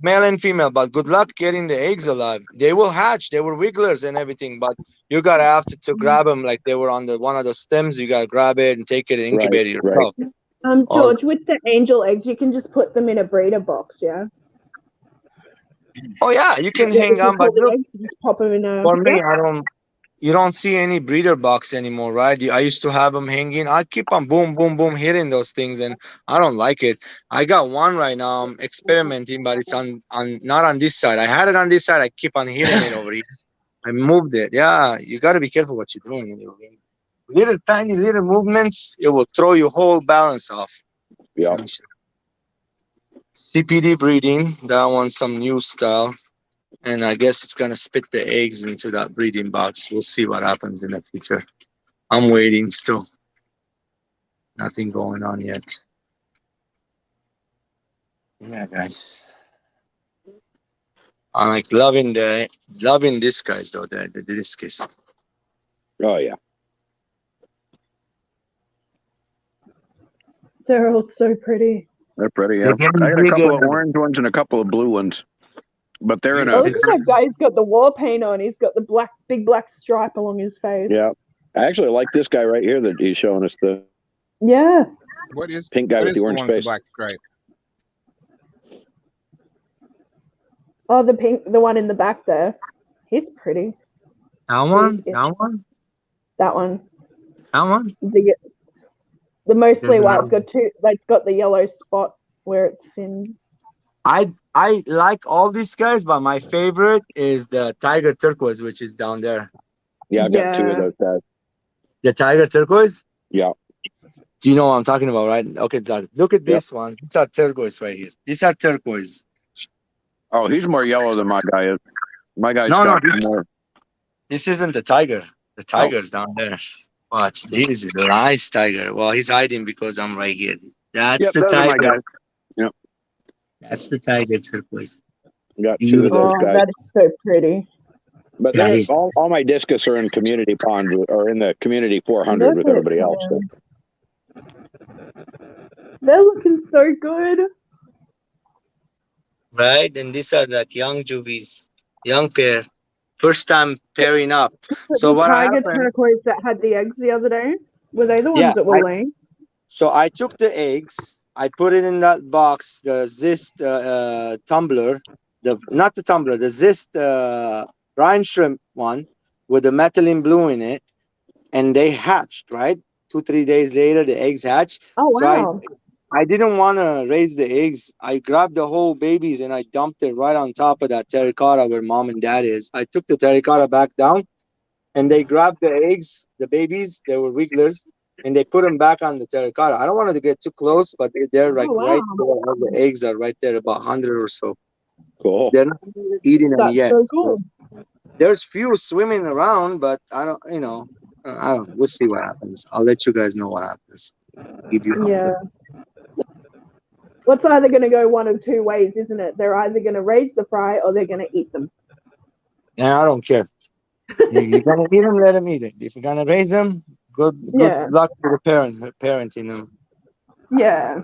male and female, but good luck getting the eggs alive. They will hatch. They were wigglers and everything, but you gotta have to grab them like they were on the one of the stems. You gotta grab it and take it and incubate it yourself. George, with the angel eggs, you can just put them in a breeder box, yeah? Oh yeah, you can hang on, but look, eggs, just pop them in a. for me, you don't see any breeder box anymore, right? I used to have them hanging. I keep on boom, boom, boom hitting those things, and I don't like it. I got one right now. I'm experimenting, but it's on not on this side. I had it on this side. I keep on hitting it over here. I moved it. Yeah, you got to be careful what you're doing. Little tiny little movements, it will throw your whole balance off. Yeah. CPD breeding. That one's some new style. And I guess it's going to spit the eggs into that breeding box. We'll see what happens in the future. I'm waiting still. Nothing going on yet. Yeah, guys. I'm like loving this guys though, the discus. Oh yeah. They're all so pretty. They're pretty. Yeah. I got a couple of orange ones and a couple of blue ones. But they're in a. Look at that guy. He's got the war paint on. He's got the big black stripe along his face. Yeah, I actually like this guy right here that he's showing us the. Yeah. What is pink guy with the orange face? Black stripe. Oh, the one in the back there. He's pretty. That one. That one. That one. That one. The mostly white. It's got two. Like got the yellow spot where it's thin. I like all these guys, but my favorite is the tiger turquoise, which is down there. Yeah, I've got two of those guys. The tiger turquoise? Yeah. Do you know what I'm talking about, right? Okay, look at this one. These are turquoise right here. These are turquoise. Oh, he's more yellow than my guy is. My guy's more. This isn't the tiger. The tiger's down there. Watch, this is a nice tiger. Well, he's hiding because I'm right here. That's the tiger. Yep. That's the tiger turquoise. Got two of those guys. That is so pretty. But all my discus are in community ponds or in the community 400 with everybody else. So. They're looking so good. Right, and these are like young juvies, young pair, first time pairing up. So what tiger turquoise that had the eggs the other day, were they the ones that were laying? So I took the eggs, I put it in that box, the Zist tumbler, not the tumbler, the Zist brine shrimp one with the methylene blue in it, and they hatched, right? 2-3 days later, the eggs hatched. Oh, wow. So I didn't want to raise the eggs. I grabbed the whole babies and I dumped it right on top of that terracotta where mom and dad is. I took the terracotta back down and they grabbed the eggs, the babies, they were wigglers, and they put them back on the terracotta. I don't want to get too close, but they're like right there. The eggs are right there, about 100 or so. Cool. They're not eating them yet. So cool. There's few swimming around, but I don't, we'll see what happens. I'll let you guys know what happens. Give you What's either going to go one of two ways, isn't it? They're either going to raise the fry or they're going to eat them. Yeah, I don't care. You're going to eat them, let them eat it. If you're going to raise them, good luck to the parenting them. Yeah.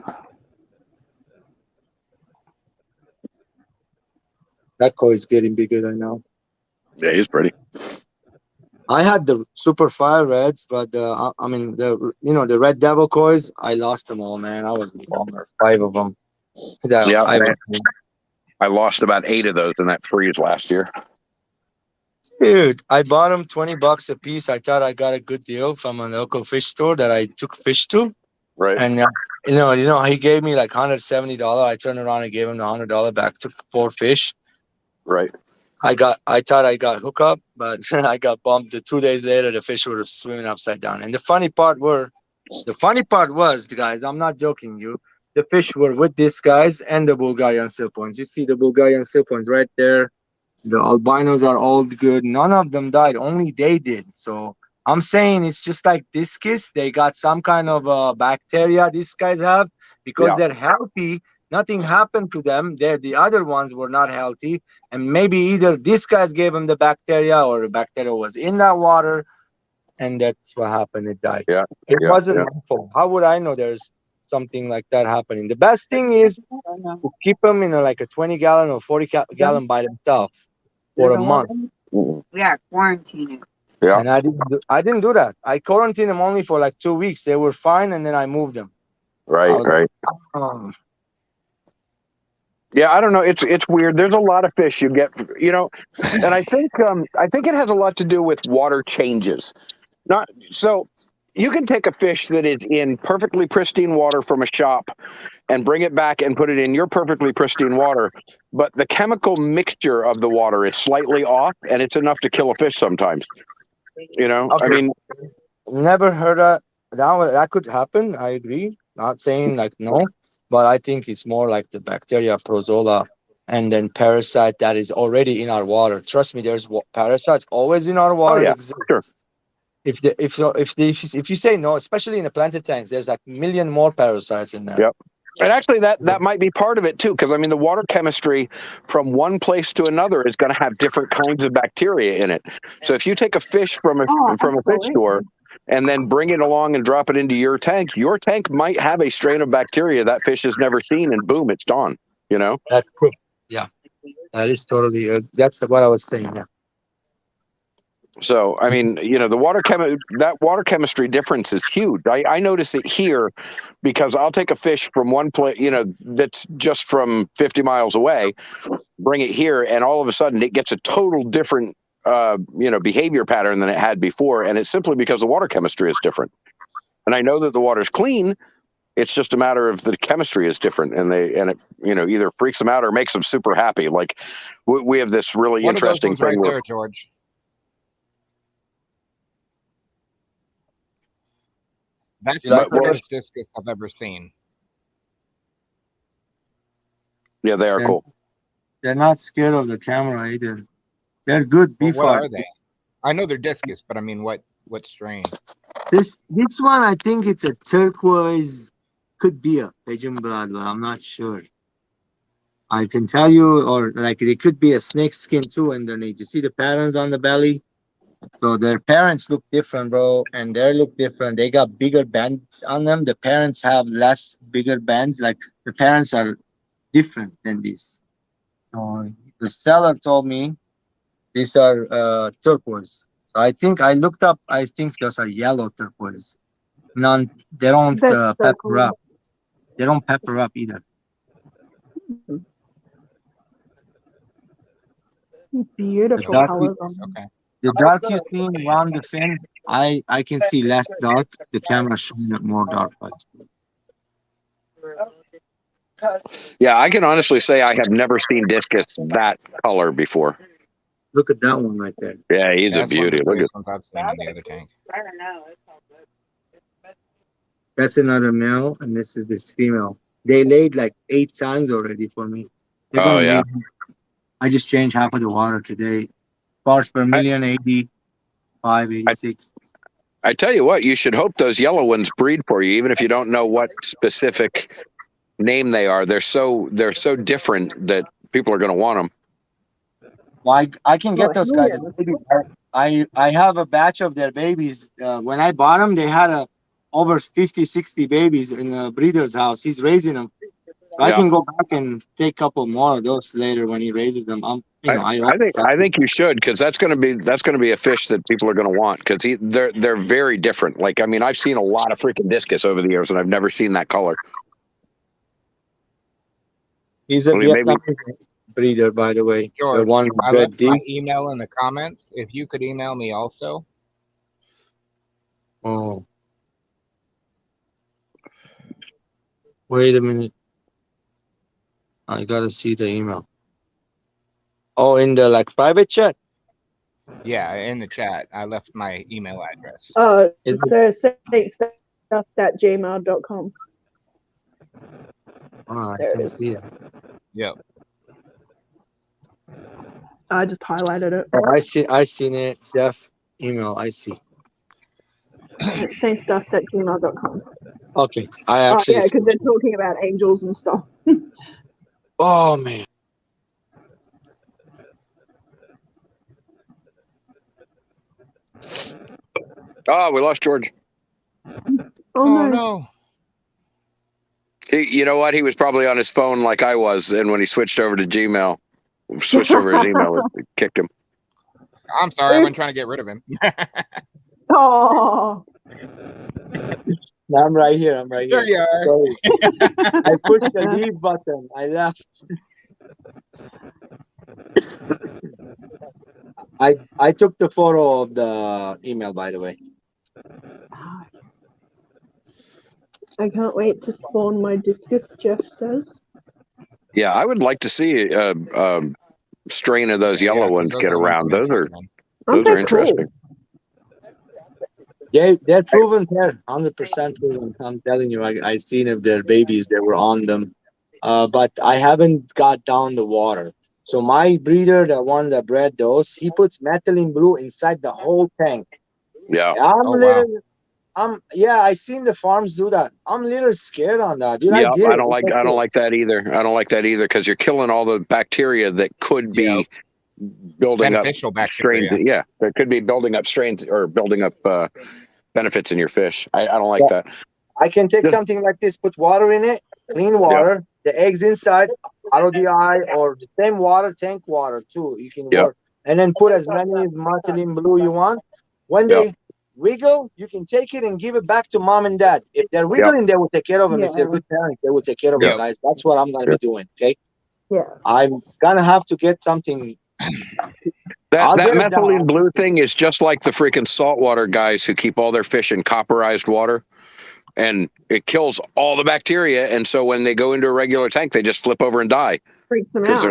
That koi is getting bigger right now. Yeah, he's pretty. I had the super fire reds, but the red devil kois, I lost them all, man. I was bummed. 5 of them. I lost about 8 of those in that freeze last year. Dude, I bought them $20 a piece. I thought I got a good deal from a local fish store that I took fish to. Right. And he gave me like $170. I turned around and gave him the $100 back. Took 4 fish. Right. I thought I got hooked up, but I got bumped. 2 days later, the fish were swimming upside down. And the funny part was, guys, I'm not joking you. The fish were with these guys and the Bulgarian seal points. You see the Bulgarian seal points right there. The albinos are all good. None of them died. Only they did. So I'm saying it's just like discus. They got some kind of bacteria these guys have because they're healthy. Nothing happened to them. The other ones were not healthy. And maybe either these guys gave them the bacteria or the bacteria was in that water. And that's what happened. It died. Yeah. It wasn't my fault. How would I know there's something like that happening. The best thing is to keep them in like a 20-gallon or 40-gallon by themselves for a month. Yeah, quarantine it. Yeah. And I didn't do that. I quarantined them only for like 2 weeks. They were fine, and then I moved them. Right. Right. Yeah, I don't know. It's weird. There's a lot of fish you get, and I think it has a lot to do with water changes. Not so you can take a fish that is in perfectly pristine water from a shop and bring it back and put it in your perfectly pristine water, but the chemical mixture of the water is slightly off, and it's enough to kill a fish sometimes. Okay. I mean, never heard of that could happen. I agree. Not saying like no, but I think it's more like the bacteria Prozola and then parasite that is already in our water. Trust me, there's parasites always in our water. yeah, sure. If you say no, especially in the planted tanks, there's like 1 million more parasites in there. Yep. And actually, that might be part of it too, because I mean, the water chemistry from one place to another is going to have different kinds of bacteria in it. So if you take a fish from a fish store and then bring it along and drop it into your tank might have a strain of bacteria that fish has never seen, and boom, it's gone. That's true. Yeah, that is totally. That's what I was saying. Yeah. So I mean, the water chemistry difference is huge. I notice it here because I'll take a fish from one place, that's just from 50 miles away, bring it here, and all of a sudden it gets a total different behavior pattern than it had before, and it's simply because the water chemistry is different. And I know that the water's clean. It's just a matter of the chemistry is different, and it either freaks them out or makes them super happy. Like we have this really One interesting of those ones thing right there, George. That's the prettiest discus I've ever seen. Yeah, they are cool. They're not scared of the camera either. They're good beef. What are they? I know they're discus, but I mean, what strain? This one, I think it's a turquoise. Could be a pigeon blood, but I'm not sure. I can tell you, or like it could be a snake skin too underneath. You see the patterns on the belly? So their parents look different, bro, and they look different. They got bigger bands on them. The parents have less bigger bands. Like the parents are different than this. So the seller told me these are turquoise. So I think I looked up. I think those are yellow turquoise. They don't pepper up. They don't pepper up either. Beautiful colors on them. Okay. The dark you see around the fin, I can see less dark. The camera showing it more dark. Yeah, I can honestly say I have never seen discus that color before. Look at that one right there. Yeah, he's a beauty. Look at I've seen in the other tank. That's another male, and this is this female. They laid like 8 times already for me. Oh yeah. I just changed half of the water today. Parts per million, 85, 86. I tell you what, you should hope those yellow ones breed for you, even if you don't know what specific name they are. They're so different that people are going to want them. Well, I can get those guys. I have a batch of their babies. When I bought them, they had over 50, 60 babies in the breeder's house. He's raising them. So I can go back and take a couple more of those later when he raises them. I think you should, because that's going to be a fish that people are going to want, because they're very different. Like, I mean, I've seen a lot of freaking discus over the years, and I've never seen that color. He's a Vietnamese breeder, by the way. George, the one I left my email in the comments. If you could email me also. Oh. Wait a minute. I gotta see the email. Oh, in the private chat? Yeah, in the chat. I left my email address. Oh, so saintstuff@gmail.com. I can't see it. Yep. I just highlighted it. Oh, I seen it. Jeff email. I see. saintstuff@gmail.com. Okay. I actually. Yeah, because they're talking about angels and stuff. Oh man. Oh, we lost George. Oh no. You know what? He was probably on his phone like I was, and when he switched over to Gmail, switched over his email, it kicked him. I'm sorry, I've been trying to get rid of him. Oh, No, I'm right here. I'm right There here. you are. Sorry. I pushed the leave button. I left. I took the photo of the email, by the way. I can't wait to spawn my discus, Jeff says. Yeah, I would like to see a strain of those yellow 'cause ones those get are the ones around. I'm Those are interested in. Aren't those are they interesting. They're proven pair, 100% proven. I'm telling you, I seen if they're babies, they were on them. But I haven't got down the water. So my breeder, the one that bred those, he puts methylene blue inside the whole tank. Yeah. Yeah, I seen the farms do that. I'm a little scared on that, dude. Yeah, I did. I don't like that either. I don't like that either because you're killing all the bacteria that could be building Beneficial up bacteria. strains. Yeah, that could be building up strains or building up benefits in your fish. I don't like that. I can take something like this, put water in it, clean water, the eggs inside, RODI or the same water, tank water too. You can work. And then put as many methylene blue you want. When they wiggle, you can take it and give it back to mom and dad. If they're wiggling, they will take care of them. If they're good parents, they will take care of them, guys. That's what I'm going to be doing, okay? Yeah. I'm going to have to get something. That methylene blue thing is just like the freaking saltwater guys who keep all their fish in copperized water. And it kills all the bacteria. And so when they go into a regular tank, they just flip over and die. Freaks them out, they're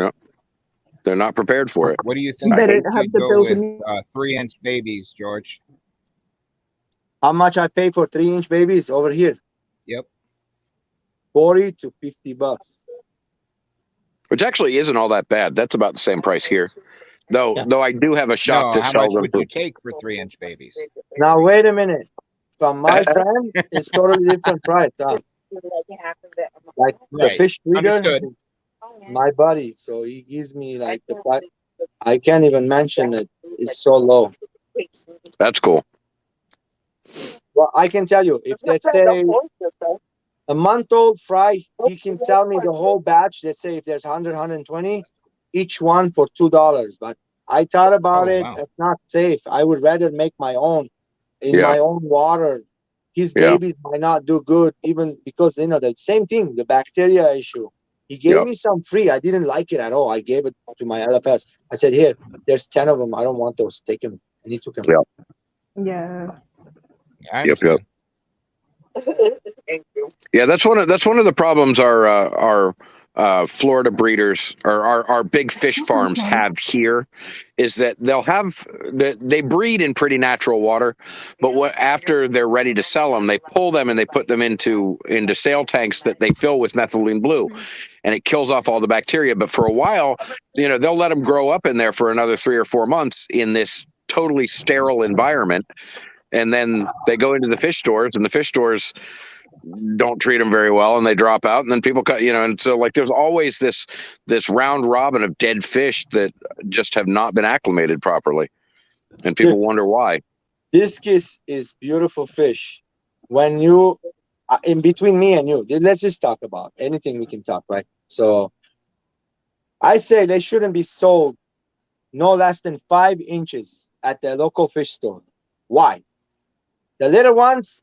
not, they're not prepared for it. What do you think? They don't have the go with built-in. 3-inch babies, George? How much I pay for 3-inch babies over here? Yep. $40 to $50. Which actually isn't all that bad. That's about the same price here. Though I do have a shop that how sells much them would for. you take for 3-inch babies? Now wait a minute. From my friend, it's totally different price. Like the fish breeder, my buddy. So he gives me like the price. I can't even mention it. It's so low. That's cool. Well, I can tell you, if let's say a month-old fry, he can tell me the whole batch. Let's say if there's 100, 120, each one for $2. But I thought about it. Wow. It's not safe. I would rather make my own in my own water. His babies might not do good, even because the same thing, the bacteria issue. He gave me some free. I didn't like it at all. I gave it to my LFS. I said, "Here, there's 10 of them. I don't want those. Take them." And he took them. Yeah. Yep. Yeah, that's one of the problems our Florida breeders or our big fish farms have here is that they breed in pretty natural water, but after they're ready to sell them, they pull them and they put them into sale tanks that they fill with methylene blue, and it kills off all the bacteria. But for a while, they'll let them grow up in there for another 3 or 4 months in this totally sterile environment. And then they go into the fish stores, and the fish stores don't treat them very well, and they drop out. And then people cut, and so like there's always this round robin of dead fish that just have not been acclimated properly, and people wonder why. Discus is beautiful fish. When you in between me and you, let's just talk about anything we can talk, right? So I say they shouldn't be sold no less than 5 inches at the local fish store. Why? The little ones,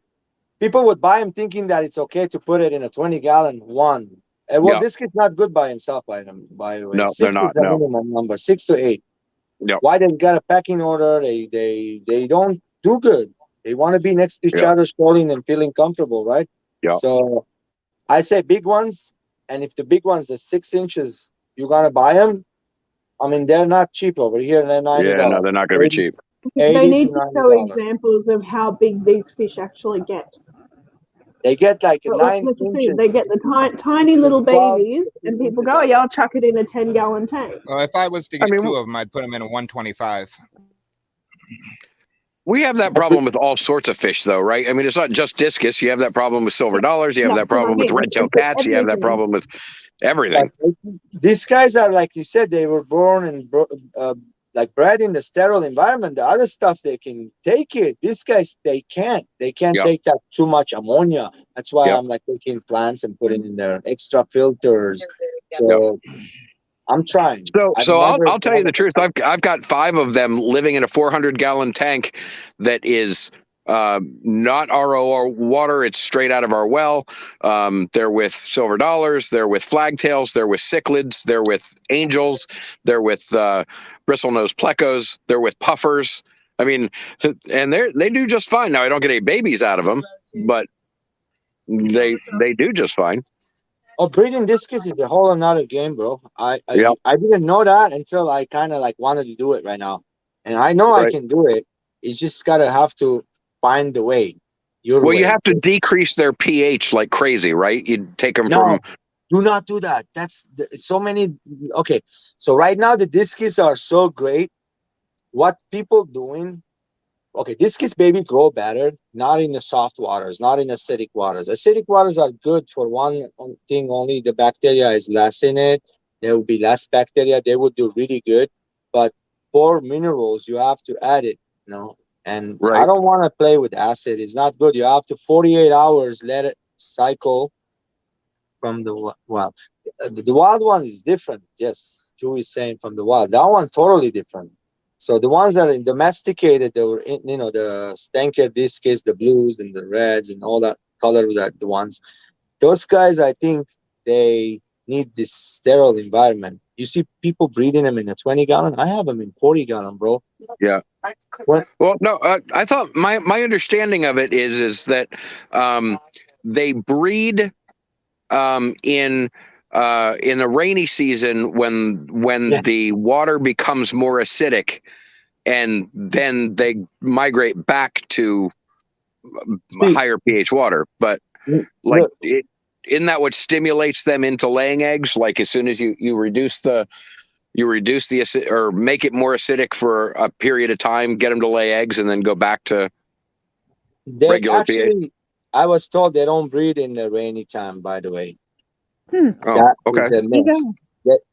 people would buy them thinking that it's okay to put it in a 20-gallon one. And this kid's not good by himself, by the way. No, 6 they're not. is the minimum number, 6 to 8. Yep. Why they got a packing order? They don't do good. They want to be next to each other, scrolling and feeling comfortable, right? Yeah. So I say big ones, and if the big ones are 6 inches, you're gonna buy them. I mean, they're not cheap over here. They're $90. Yeah, no, they're not gonna be cheap. They need to show examples of how big these fish actually get. They get like 9 inches. They get the tiny little babies, and people go, "Yeah, I'll chuck it in a 10-gallon tank." Well, if I was to get 2 of them, I'd put them in a 125. We have that problem with all sorts of fish, though, right? I mean, it's not just discus. You have that problem with silver dollars. You have that problem with red-tailed cats. You have that problem with everything. These guys are, like you said, they were born and like bred in the sterile environment, the other stuff they can take it. These guys they can't. They can't Yep. take that too much ammonia. That's why Yep. I'm like taking plants and putting in their extra filters. Yep. So I'm trying. So I'll tell you the truth. I've got 5 of them living in a 400-gallon tank that is not RO water. It's straight out of our well. They're with silver dollars. They're with flagtails. They're with cichlids. They're with angels. They're with bristlenose plecos. They're with puffers. I mean, and they do just fine. Now I don't get any babies out of them, but they do just fine. Oh, breeding discus is a whole another game, bro. I Yep. didn't know that until I kind of like wanted to do it right now, and I know I Right. can do it. It's just gotta have to find the way. Well, way. you have to decrease their pH like crazy, right? You take them No, from. do not do that. That's so many. Okay, so right now the discus are so great. What people doing? Okay, discus baby grow better, not in the soft waters, not in acidic waters. Acidic waters are good for one thing only. The bacteria is less in it. There will be less bacteria. They would do really good. But for minerals, you have to add it, you know. And I Right. don't want to play with acid. It's not good. You have to 48 hours let it cycle from the wild. The wild one is different. Yes, Drew is saying from the wild. That one's totally different. So the ones that are domesticated, they were in, you know, the Stanker discus, the blues and the reds and all that color, that the ones. Those guys, I think they need this sterile environment. You see people breeding them in a 20-gallon. I have them in 40-gallon, bro. Yeah. What? Well, no, I thought my understanding of it is that they breed in the rainy season when Yeah. the water becomes more acidic, and then they migrate back to See, higher pH water. But like, isn't that what stimulates them into laying eggs? Like as soon as you reduce the acid or make it more acidic for a period of time, get them to lay eggs, and then go back to they regular pH. actually, I was told they don't breed in the rainy time, by the way. Oh, That okay. is a myth.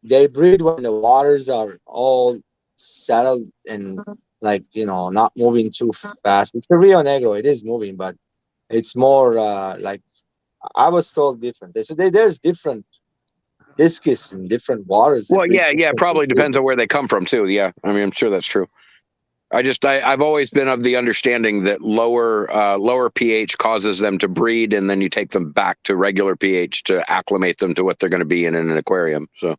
They breed when the waters are all settled and like, you know, not moving too fast. It's a Rio Negro. It is moving, but it's more like I was told different. They said there's different discus in different waters. They Well, breed yeah, differently probably too. depends on where they come from too. Yeah, I mean, I'm sure that's true. I've always been of the understanding that lower pH causes them to breed, and then you take them back to regular pH to acclimate them to what they're going to be in an aquarium. So,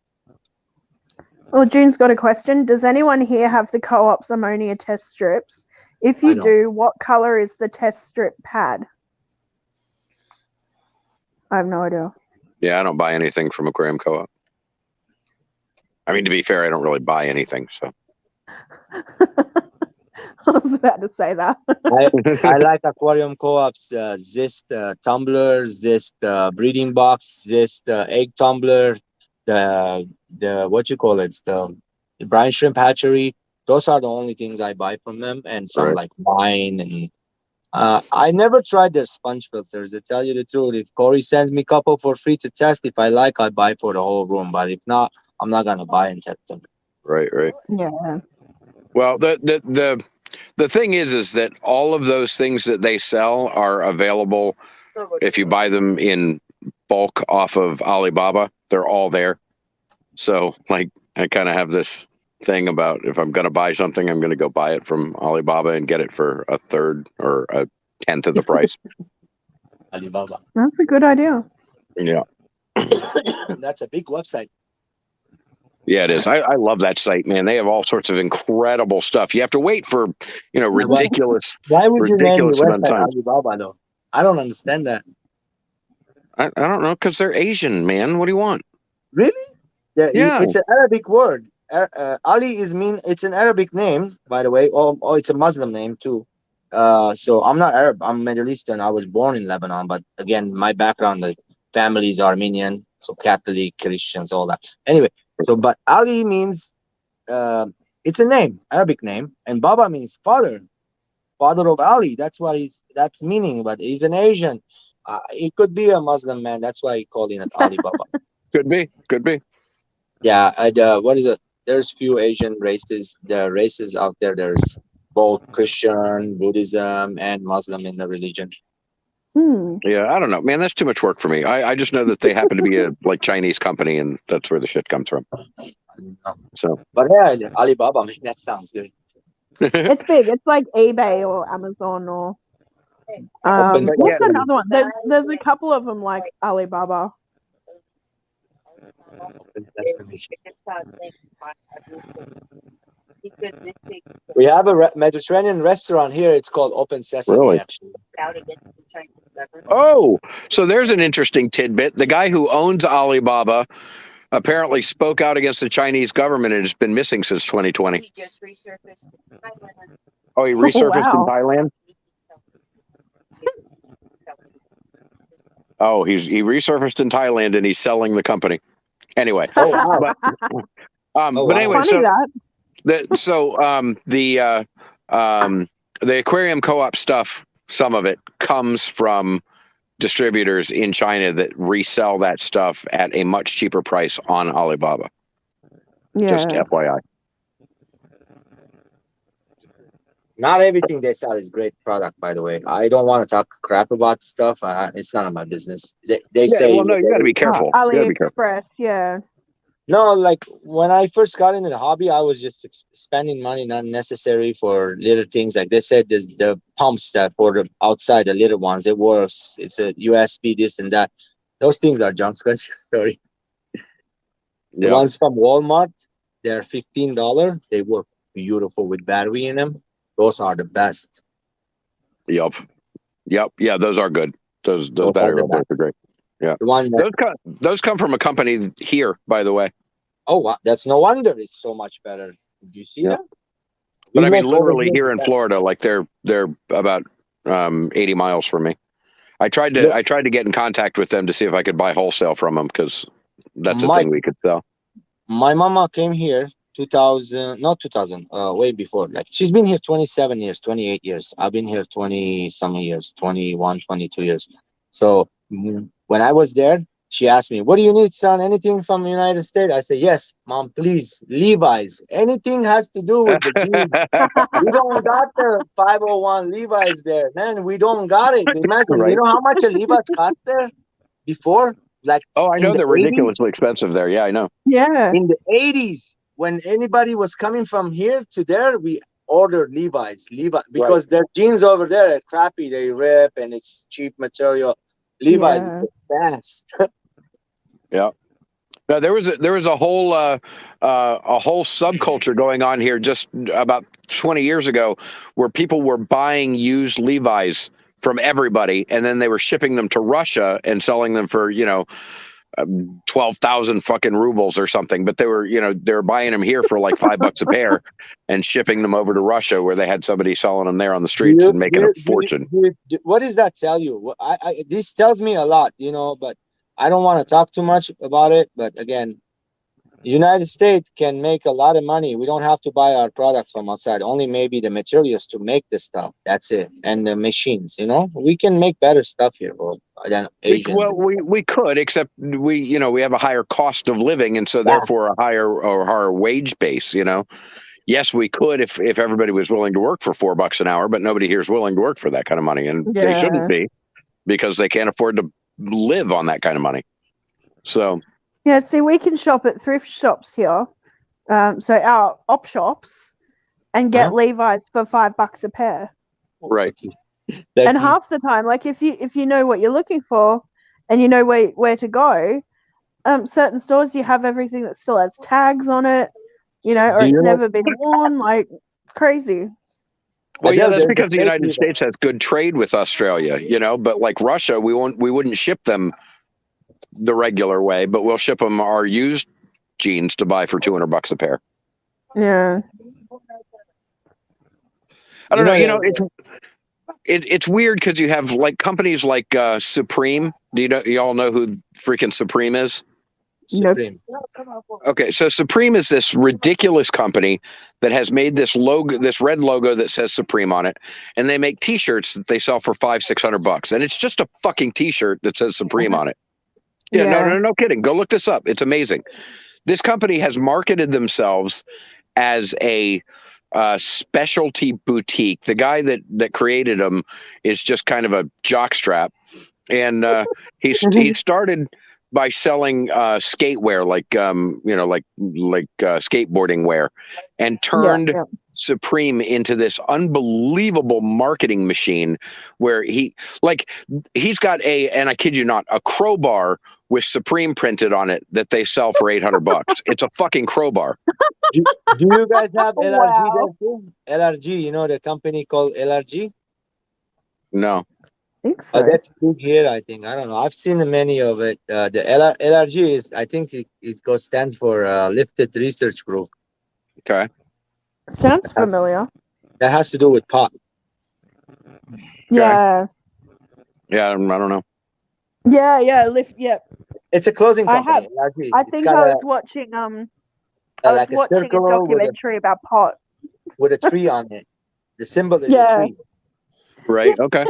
Well, June's got a question. Does anyone here have the Co-op's ammonia test strips? If I you don't. do, what color is the test strip pad? I have no idea. yeah, I don't buy anything from Aquarium Co-op. I mean, to be fair, I don't really buy anything. So, I was about to say that. I like Aquarium Co-op's Zest tumbler, Zest breeding box, Zest egg tumbler, the what you call it, the brine shrimp hatchery. Those are the only things I buy from them, and some Right. like wine. And I never tried their sponge filters. To tell you the truth, if Corey sends me a couple for free to test, if I like, I buy for the whole room. But if not, I'm not gonna buy and test them. right. Yeah. Well, the thing is that all of those things that they sell are available if you buy them in bulk off of Alibaba. They're all there. So, like, I kind of have this thing about if I'm going to buy something, I'm going to go buy it from Alibaba and get it for a third or a tenth of the price. Alibaba. That's a good idea. Yeah. That's a big website. Yeah, it is. I love that site, man. They have all sorts of incredible stuff. You have to wait for, ridiculous. Why would you name ridiculous your amount of website time. Alibaba though? I don't understand that. I don't know, because they're Asian, man. What do you want? Really? Yeah. It's an Arabic word. Ali it's an Arabic name, by the way. Oh, it's a Muslim name too. So I'm not Arab. I'm Middle Eastern. I was born in Lebanon, but again, my background, the family is Armenian, so Catholic, Christians, all that. Anyway, but Ali means it's a name, Arabic name, and Baba means father of Ali. That's that's meaning. But he's an Asian. It could be a Muslim man. That's why he called it Ali Baba. Could be. Yeah. What is it? there's few Asian races. There are races out there. There's both Christian, Buddhism, and Muslim in the religion. Yeah, I don't know, man. That's too much work for me. I just know that they happen to be a like Chinese company, and that's where the shit comes from. So, but yeah, Alibaba, man, that sounds good. It's big. It's like eBay or Amazon or what's another one? There's a couple of them like Alibaba. We have a Mediterranean restaurant here. It's called Open Sesame. Really? Actually. Oh, so there's an interesting tidbit. The guy who owns Alibaba apparently spoke out against the Chinese government and has been missing since 2020. He just resurfaced in Thailand. Oh, he resurfaced in Wow. Thailand? Oh, he resurfaced in Thailand and he's selling the company. Anyway. Oh, wow. But anyway, Funny the aquarium co-op stuff, some of it comes from distributors in China that resell that stuff at a much cheaper price on Alibaba. Yeah. Just FYI. Not everything they sell is great product, by the way. I don't want to talk crap about stuff. It's none of my business. They say. Well, no, you got to be careful. You gotta be careful. AliExpress, yeah. No, like when I first got into the hobby, I was just spending money not necessary for little things. Like they said, there's the pumps that for the outside, the little ones, it works. It's a USB, this and that. Those things are junk. Sorry. The ones from Walmart, they're $15. They work beautiful with battery in them. Those are the best. Yep. Yeah, those are good. Those battery replacers are great. Yeah. The one those come from a company here, by the way. Oh, wow. That's no wonder it's so much better. Did you see that? But I mean, literally here in Florida, like they're about 80 miles from me. I tried to get in contact with them to see if I could buy wholesale from them because that's a thing we could sell. My mama came here 2000, way before. Like she's been here 27 years, 28 years. I've been here 20 some years, 21, 22 years. So when I was there, she asked me, "What do you need, son? Anything from the United States?" I said, "Yes, mom, please. Levi's. Anything has to do with the jeans. We don't got the 501 Levi's there, man. We don't got it. Imagine, you know how much a Levi's cost there before? Like, I know they're ridiculously expensive there. Yeah, I know. Yeah. In the 80s, when anybody was coming from here to there, we ordered Levi's because their jeans over there are crappy. They rip and it's cheap material. Levi's is the best. Yeah. Now there was a whole subculture going on here just about 20 years ago where people were buying used Levi's from everybody and then they were shipping them to Russia and selling them for 12,000 fucking rubles or something, but they were buying them here for like $5 a pair and shipping them over to Russia where they had somebody selling them there on the streets and making a fortune. What does that tell you? This tells me a lot, but I don't want to talk too much about it. But again, United States can make a lot of money. We don't have to buy our products from outside, only maybe the materials to make the stuff. That's it. And the machines, we can make better stuff here than Asians. Well, we could, except we have a higher cost of living. And so therefore a higher wage base, Yes, we could if everybody was willing to work for $4 an hour, but nobody here is willing to work for that kind of money. And they shouldn't be because they can't afford to live on that kind of money. So yeah, see, we can shop at thrift shops here, so our op shops, and get Levi's for $5 a pair. Right. And half the time, like if you know what you're looking for, and you know where to go, certain stores you have everything that still has tags on it, or it's never been worn. Like it's crazy. Well, yeah, that's because the United States has good trade with Australia, but like Russia, we wouldn't ship them the regular way, but we'll ship them our used jeans to buy for $200 a pair. Yeah. I don't know. It's weird because you have like companies like Supreme. Do you all know who freaking Supreme is? Supreme. Okay, so Supreme is this ridiculous company that has made this logo, this red logo that says Supreme on it, and they make T-shirts that they sell for $500-$600, and it's just a fucking T-shirt that says Supreme on it. Yeah, no kidding. Go look this up. It's amazing. this company has marketed themselves as a specialty boutique. The guy that created them is just kind of a jockstrap, and he started by selling skatewear, like skateboarding wear, and turned Supreme into this unbelievable marketing machine where he's got and I kid you not, a crowbar with Supreme printed on it that they sell for $800. It's a fucking crowbar. Do you guys have LRG Wow. there too? LRG, you know the company called LRG? No. I think so. Oh, that's big here, I think. I don't know. I've seen many of it. The LRG is, I think it stands for Lifted Research Group. Okay. Sounds familiar. That has to do with pot. Yeah. Yeah, I don't know. Yeah. Lift. Yeah. It's a closing I company. have. LRG. I It's think got I was watching I was like a watching a circle documentary about pot. with a tree on it. The symbol is a Yeah. tree. Right. Okay.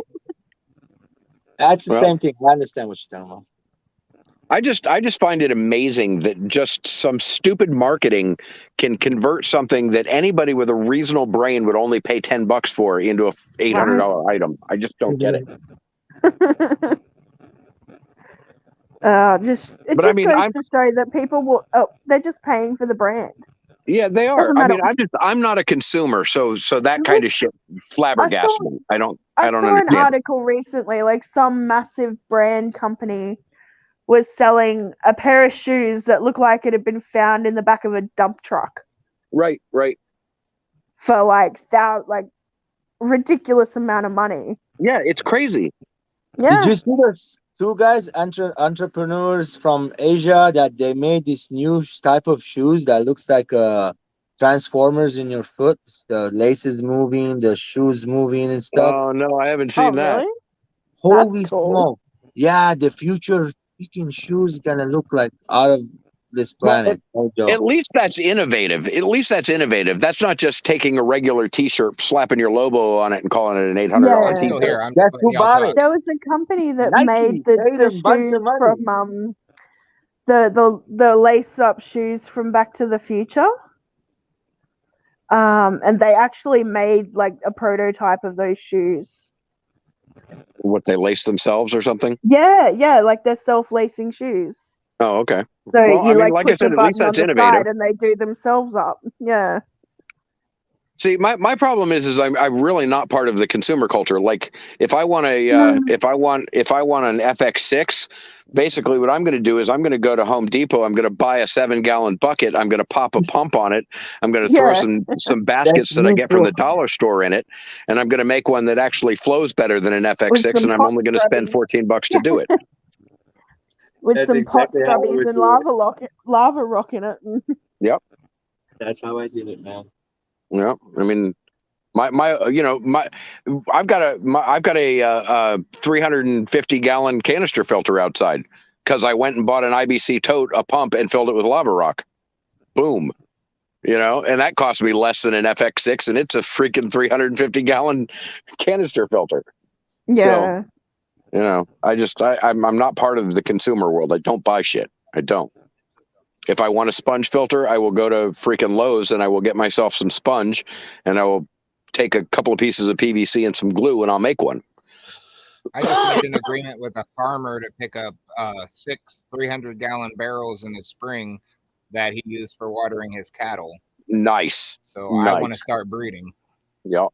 That's the Well, same thing. I understand what you're talking about. I just find it amazing that just some stupid marketing can convert something that anybody with a reasonable brain would only pay $10 for into a $800 item. I just don't get it. It just But I mean, goes to show that people will. Oh, they're just paying for the brand. Yeah, they are. Doesn't I matter. mean, I'm not a consumer, so that kind of shit flabbergasts me. I don't I saw an understand. article recently, like some massive brand company was selling a pair of shoes that looked like it had been found in the back of a dump truck Right. for like ridiculous amount of money. Yeah, it's crazy. Yeah. Did you see those two guys, entrepreneurs from Asia, that they made this new type of shoes that looks like transformers in your foot? The laces moving, the shoes moving and stuff. Oh no, I haven't seen that. Really? Holy That's cool. smoke. Yeah, the future freaking shoes gonna look like out of this planet. No joke. At least that's innovative. That's not just taking a regular T-shirt, slapping your logo on it, and calling it an $800 Yeah. I'm still T-shirt. here. I'm Guess just who letting y'all bought talk. it? There was a company that Nike made paid the them bunch shoes of money. from the lace up shoes from Back to the Future. And they actually made like a prototype of those shoes. What, they lace themselves or something? Yeah, like they're self-lacing shoes. Oh, okay. So Well, you I mean, like like I put the said, at least button on that's the innovative. side and they do themselves up. Yeah. See, my problem is I'm really not part of the consumer culture. Like, if I want if I want an FX6, basically what I'm going to do is I'm going to go to Home Depot. I'm going to buy a 7-gallon bucket. I'm going to pop a pump on it. I'm going to throw some baskets that I get from the dollar store in it, and I'm going to make one that actually flows better than an FX6. some And I'm only going to spend $14 to do it. With That's some pot exactly how I stubbies would and do it. lava rock in it. Yep. That's how I did it, man. Yeah. I mean, I've got a 350-gallon canister filter outside because I went and bought an IBC tote, a pump, and filled it with lava rock. Boom. And that cost me less than an FX6, and it's a freaking 350-gallon canister filter. Yeah. So, I'm not part of the consumer world. I don't buy shit. I don't. If I want a sponge filter, I will go to freaking Lowe's and I will get myself some sponge, and I will take a couple of pieces of PVC and some glue, and I'll make one. I just made an agreement with a farmer to pick up 6 300-gallon barrels in the spring that he used for watering his cattle. Nice. So I want to start breeding. Yep.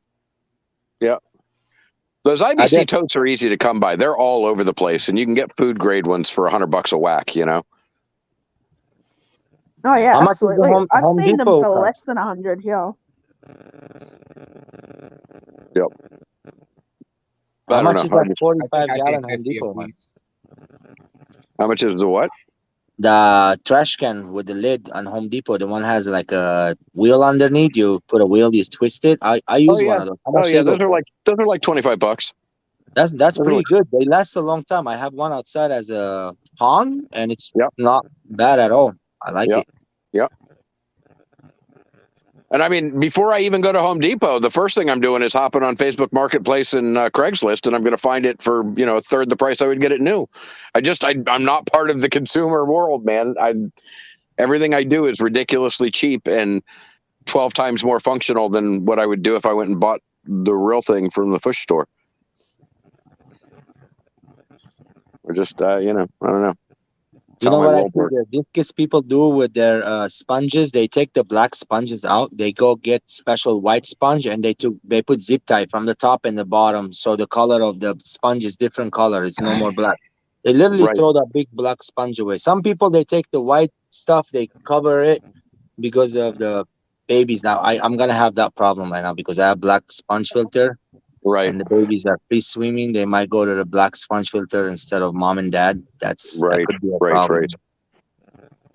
Those IBC totes are easy to come by. They're all over the place, and you can get food grade ones for $100 a whack. Oh yeah, How much is the absolutely. I've Home seen them Depot for cost? less than 100 here. Yep. How much is that I 45-gallon paid Home 50 Depot a one? piece. How much is the what? The trash can with the lid on Home Depot, the one has like a wheel underneath. You put a wheel, you twist it. I use one of those. How much they go Those are for? like $25. That's those are pretty like- good. They last a long time. I have one outside as a pond, and it's Yep. not bad at all. I like Yep. it. And I mean, before I even go to Home Depot, the first thing I'm doing is hopping on Facebook Marketplace and Craigslist, and I'm going to find it for a third the price I would get it new. I'm not part of the consumer world, man. Everything I do is ridiculously cheap and 12 times more functional than what I would do if I went and bought the real thing from the Fush store. Or just, I don't know. You know what I see the discus people do with their sponges? They take the black sponges out. They go get special white sponge, and they put zip tie from the top and the bottom, so the color of the sponge is different color. It's no more black. They literally throw that big black sponge away. Some people, they take the white stuff, they cover it because of the babies. Now I'm gonna have that problem right now because I have black sponge filter. Right. And the babies are free swimming. They might go to the black sponge filter instead of mom and dad. That could be a problem. Right.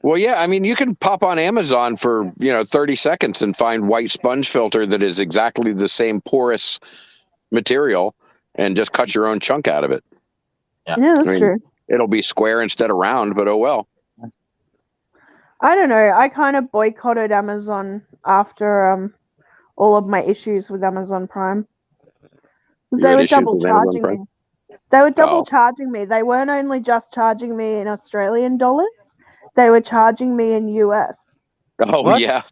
Well, yeah, I mean, you can pop on Amazon for 30 seconds and find white sponge filter that is exactly the same porous material, and just cut your own chunk out of it. Yeah, that's true. It'll be square instead of round, but oh well. I don't know. I kind of boycotted Amazon after all of my issues with Amazon Prime. They were double charging me. They were double charging me. They weren't only just charging me in Australian dollars, they were charging me in US. Oh, what? Yeah.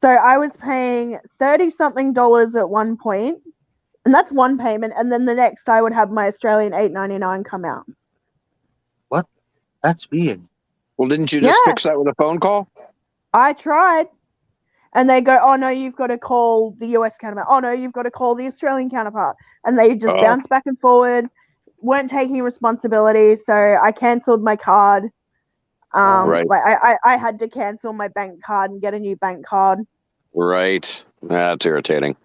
So I was paying $30-something at one point, and that's one payment, and then the next I would have my Australian $8.99 come out. What? That's weird. Well, didn't you just fix that with a phone call? I tried. And they go, oh, no, you've got to call the US counterpart. Oh, no, you've got to call the Australian counterpart. And they just bounce back and forward, weren't taking responsibility. So I cancelled my card. Like I had to cancel my bank card and get a new bank card. Right. That's irritating.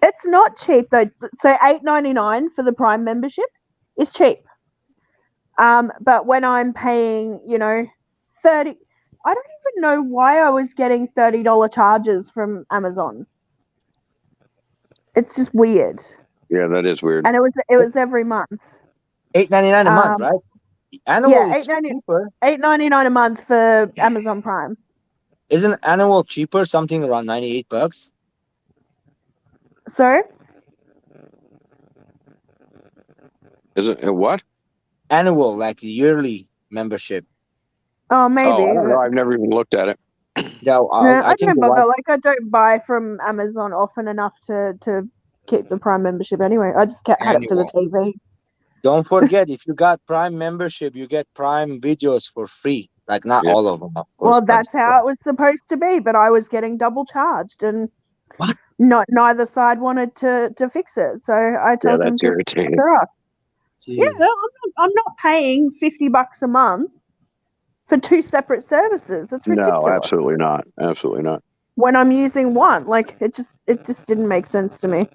It's not cheap, though. So $8.99 for the Prime membership is cheap. But when I'm paying, $30... I don't even know why I was getting $30 charges from Amazon. It's just weird. Yeah, that is weird. And it was every month. $8.99 a month, right? Annual is cheaper. $8.99 a month for Amazon Prime. Isn't annual cheaper? Something around $98. Sorry? Is it what? Annual, like yearly membership. Oh, maybe. Oh, I don't know. I've never even looked at it. Yeah, I don't bother. Like, I don't buy from Amazon often enough to keep the Prime membership anyway. I just had it for the TV. Don't forget, if you got Prime membership, you get Prime videos for free. Like, not all of them, of course. Well, that's how it was supposed to be, but I was getting double charged, and neither side wanted to fix it. So I told them to irritating. Yeah, I'm not paying $50 a month for two separate services. That's ridiculous. No, absolutely not. Absolutely not. When I'm using one, like it just didn't make sense to me.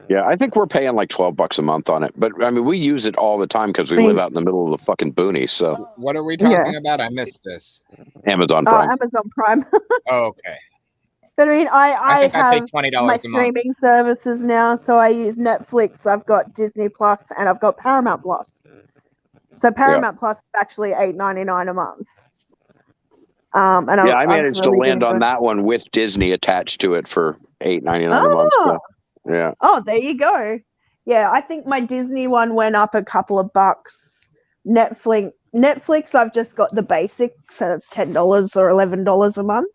Yeah, I think we're paying like $12 a month on it, but I mean we use it all the time because we live out in the middle of the fucking boonies. So what are we talking about? I missed this. Amazon Prime. Amazon Prime. Okay. But I mean, I have I $20 my streaming services now, so I use Netflix, I've got Disney Plus, and I've got Paramount Plus. So Paramount Plus is actually $8.99 a month. And I managed to land on that one with Disney attached to it for $8.99 a month. So, yeah. Oh, there you go. Yeah, I think my Disney one went up a couple of bucks. Netflix, I've just got the basic, so it's $10 or $11 a month.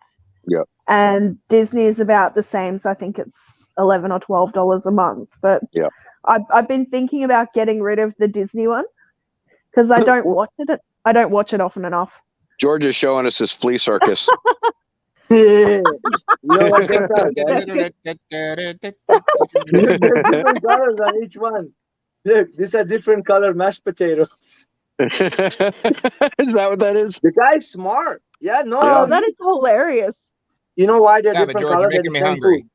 Yeah. And Disney is about the same, so I think it's $11 or $12 a month. But I've been thinking about getting rid of the Disney one because I don't watch it. I don't watch it often enough. George is showing us his flea circus. You know what different colors on each one. Look, these are different color mashed potatoes. Is that what that is? The guy's smart. Yeah, no. Oh, that is hilarious. You know why they're different George, colors? you're making me hungry.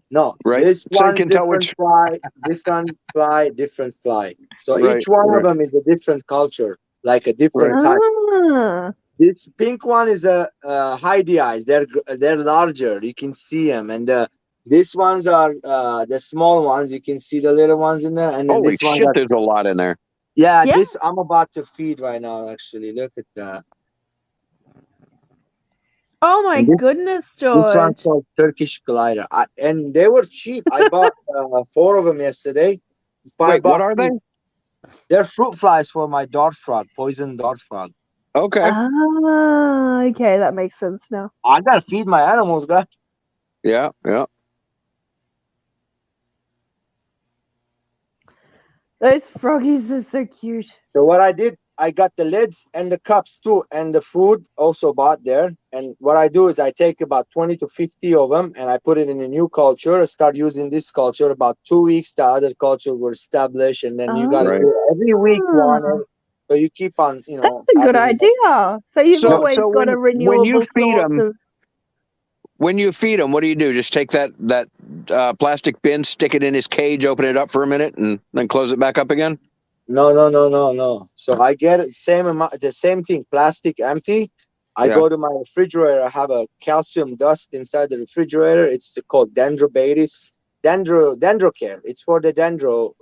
No, right. This so one can tell which fly, different fly, different fly. So each one of them is a different culture, like a different type. This pink one is a Heidi eyes. They're larger. You can see them, and these ones are the small ones. You can see the little ones in there. And then holy shit, there's a lot in there. Yeah, this I'm about to feed right now. Actually, look at that. Oh my goodness, George! This one's called Turkish glider, and they were cheap. I bought 4 of them yesterday. Wait, what are they? They're fruit flies for my dart frog, poison dart frog. Okay. Ah, okay, that makes sense now. I gotta feed my animals, guy. Yeah. Yeah. Those froggies are so cute. So what I did, I got the lids and the cups too, and the food also bought there. And what I do is I take about 20 to 50 of them and I put it in a new culture. I start using this culture. About 2 weeks, the other culture will establish, and then you got to Right. do it every week one. Ah, So you keep on, that's a good having idea. So you've So always got a when you renewable feed source them, of. what do you do? Just take that plastic bin, stick it in his cage, open it up for a minute, and then close it back up again. No. So I get it, same amount, the same thing, plastic empty. I Yeah. go to my refrigerator. I have a calcium dust inside the refrigerator. It's called Dendrobates, Dendrocare. It's for the dendro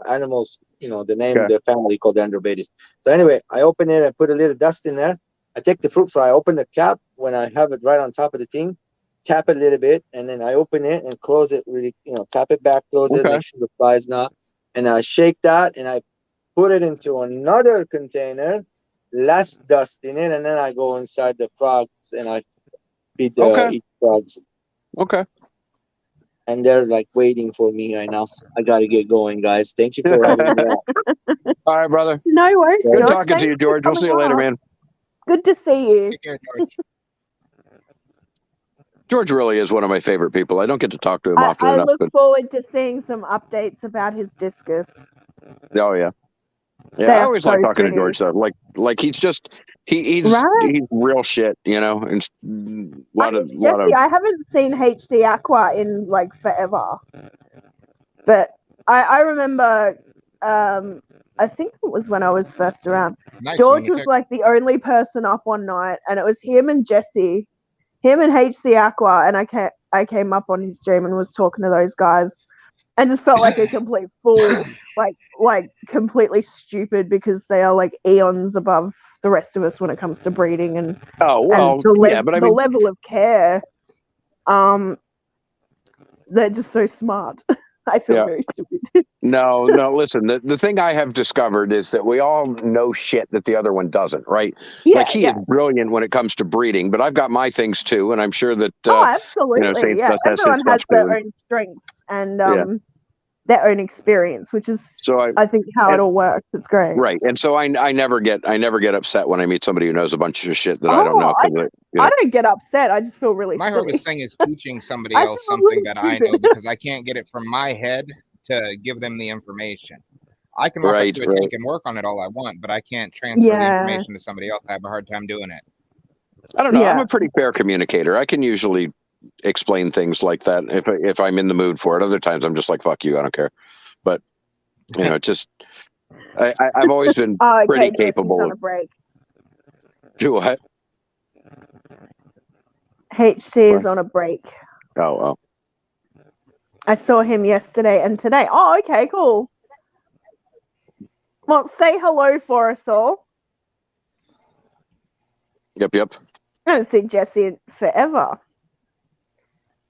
animals. The name of Okay. the family called Dendrobates. So anyway, I open it. I put a little dust in there. I take the fruit fly. I open the cap when I have it right on top of the thing. Tap it a little bit, and then I open it and close it. Really, tap it back, close it, Okay. make sure the fly's not. And I shake that, and I put it into another container, less dust in it, and then I go inside the frogs and I feed Okay. each frogs. Okay. And they're like waiting for me right now. I gotta get going, guys. Thank you for having me on. All right, brother. No worries, Good Good George. talking to you, Thanks for George. We'll see you coming later, on. man. Good to see you. Take care, George. George really is one of my favorite people. I don't get to talk to him often I enough, look but forward to seeing some updates about his discus. oh yeah. Yeah, They I are always so like talking to pretty. George though. Like he's just he's Right? real shit, and a lot of Jesse, I haven't seen HC Aqua in like forever. But I remember, I think it was when I was first around. Nice George one, was Nick. like the only person up one night, and it was him and Jesse, him and HC Aqua, and I came up on his stream and was talking to those guys, and just felt like a complete fool, like completely stupid because they are like eons above the rest of us when it comes to breeding and yeah, but I the mean, level of care. They're just so smart. I feel Yeah. very stupid. no, listen, the thing I have discovered is that we all know shit that the other one doesn't, right? Yeah, Like he is brilliant when it comes to breeding, but I've got my things too, and I'm sure that absolutely. Saints Yeah, Dust has his everyone has stuff their too. own strengths and Yeah. their own experience, which is So I think how it all works. It's great. Right, and so I never get upset when I meet somebody who knows a bunch of shit that I don't know. I don't get upset. I just feel really My silly. hardest thing is teaching somebody I else feel something really that I stupid. know because I can't get it from my head to give them the information. I can walk up to a tank and work on it all I want, but I can't transfer the information to somebody else. I have a hard time doing it. I don't know. I'm a pretty fair communicator. I can usually explain things like that if I'm in the mood for it. Other times I'm just like, fuck you, I don't care. But it's just I've always been pretty capable on of a break. Do what? HC is on a break. Oh. I saw him yesterday and today. Oh, okay, cool. Well, say hello for us all. Yep. I haven't seen Jesse in forever.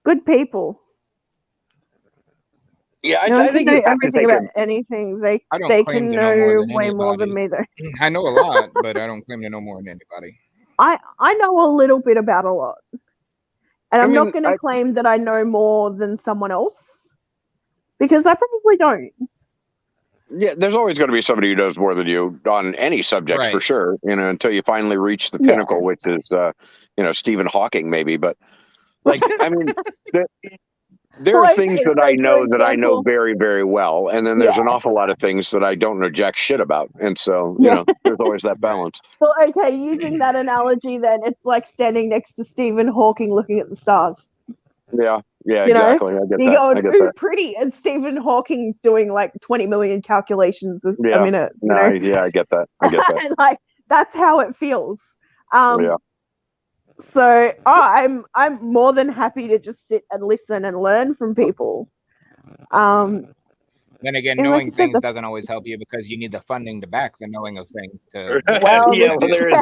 Good people. Yeah, I think you know have to everything take about anything. They can know way more than me, though. I know a lot, but I don't claim to know more than anybody. I know a little bit about a lot. And I'm not going to claim that I know more than someone else because I probably don't. Yeah, there's always going to be somebody who knows more than you on any subject for sure. Until you finally reach the pinnacle, which is Stephen Hawking, maybe. But I mean, there are things that I know that I know very, very well, and then there's an awful lot of things that I don't know jack shit about, and so there's always that balance. Well, okay, using that analogy, then it's like standing next to Stephen Hawking looking at the stars. Yeah, exactly. I get You're that. going, ooh, pretty, and Stephen Hawking's doing like 20 million calculations a minute. Yeah, I get that. And like that's how it feels. Yeah. So I'm more than happy to just sit and listen and learn from people. Then again, knowing things doesn't always help you because you need the funding to back the knowing of things. There is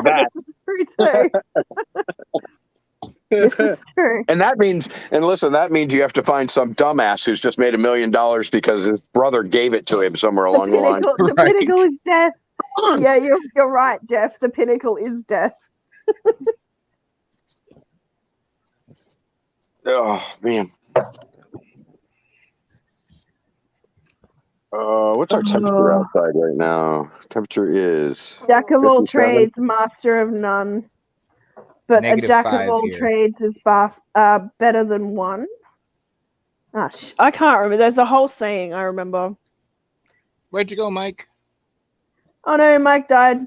that. True too. This is true. And that means you have to find some dumbass who's just made $1 million because his brother gave it to him somewhere along the line. The pinnacle is death. Yeah, you're right, Jeff. The pinnacle is death. Oh man. What's our temperature outside right now? Temperature is Jack of all 57? trades, master of none. But a jack of -5 all here. trades is better than one. I can't remember. There's a whole saying I remember. Where'd you go, Mike? Oh no, Mike died.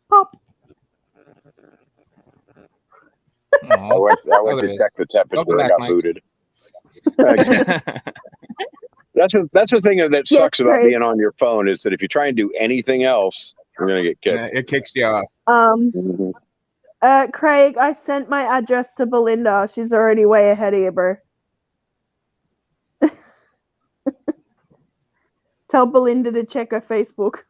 Pop. I went there to is. check the temperature. Welcome back, I got Mike. booted. That's the thing that sucks about being on your phone is that if you try and do anything else, you're gonna get kicked. It kicks you off. Craig, I sent my address to Belinda. She's already way ahead of you, bro. Tell Belinda to check her Facebook.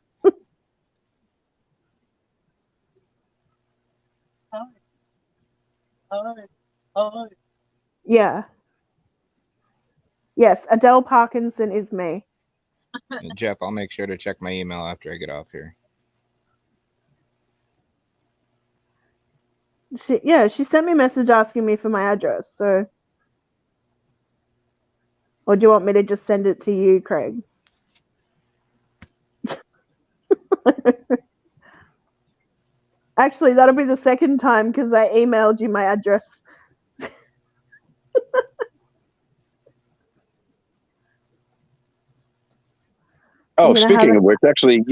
Yeah. Yes, Adele Parkinson is me. Jeff, I'll make sure to check my email after I get off here. She sent me a message asking me for my address, so. Or do you want me to just send it to you, Craig? Actually, that'll be the second time because I emailed you my address. Oh, speaking of which, actually,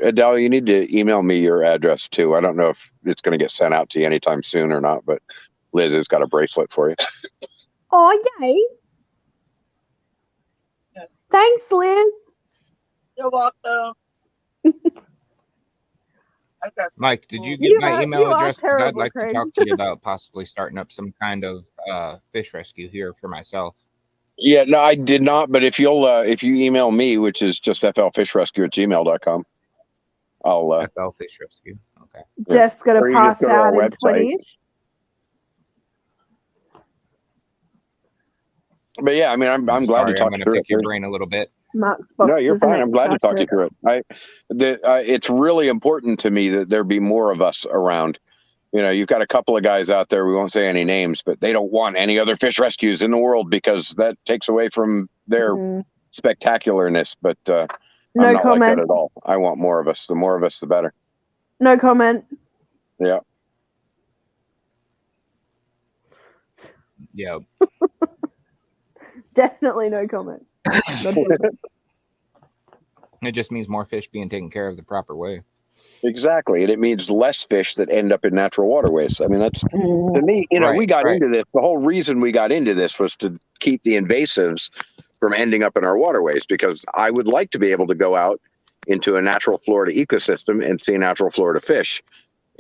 Adele, you need to email me your address too. I don't know if it's going to get sent out to you anytime soon or not, but Liz has got a bracelet for you. Oh, yay. Thanks, Liz. You're welcome. Mike, did you get my email address? Because I'd terrible, like Craig. to talk to you about possibly starting up some kind of fish rescue here for myself. Yeah, no, I did not. But if you email me, which is just flfishrescue@gmail.com, I'll FL Fish Rescue. Okay. Jeff's gonna Or you pass just go to our out in website. 20. But yeah, I mean, I'm glad Sorry, to talk I'm going to through pick your it. brain a little bit. Mark's No, box you're isn't fine. I'm glad to talk you accurate. through it. It's really important to me that there be more of us around. You know, you've got a couple of guys out there, we won't say any names, but they don't want any other fish rescues in the world because that takes away from their spectacularness. But I'm No not comment. like that at all. I want more of us. The more of us, the better. No comment. Yeah. Yeah. Definitely no comment. It just means more fish being taken care of the proper way. Exactly. And it means less fish that end up in natural waterways. I mean, that's, to me, you know, we got into this. The whole reason we got into this was to keep the invasives from ending up in our waterways, because I would like to be able to go out into a natural Florida ecosystem and see natural Florida fish.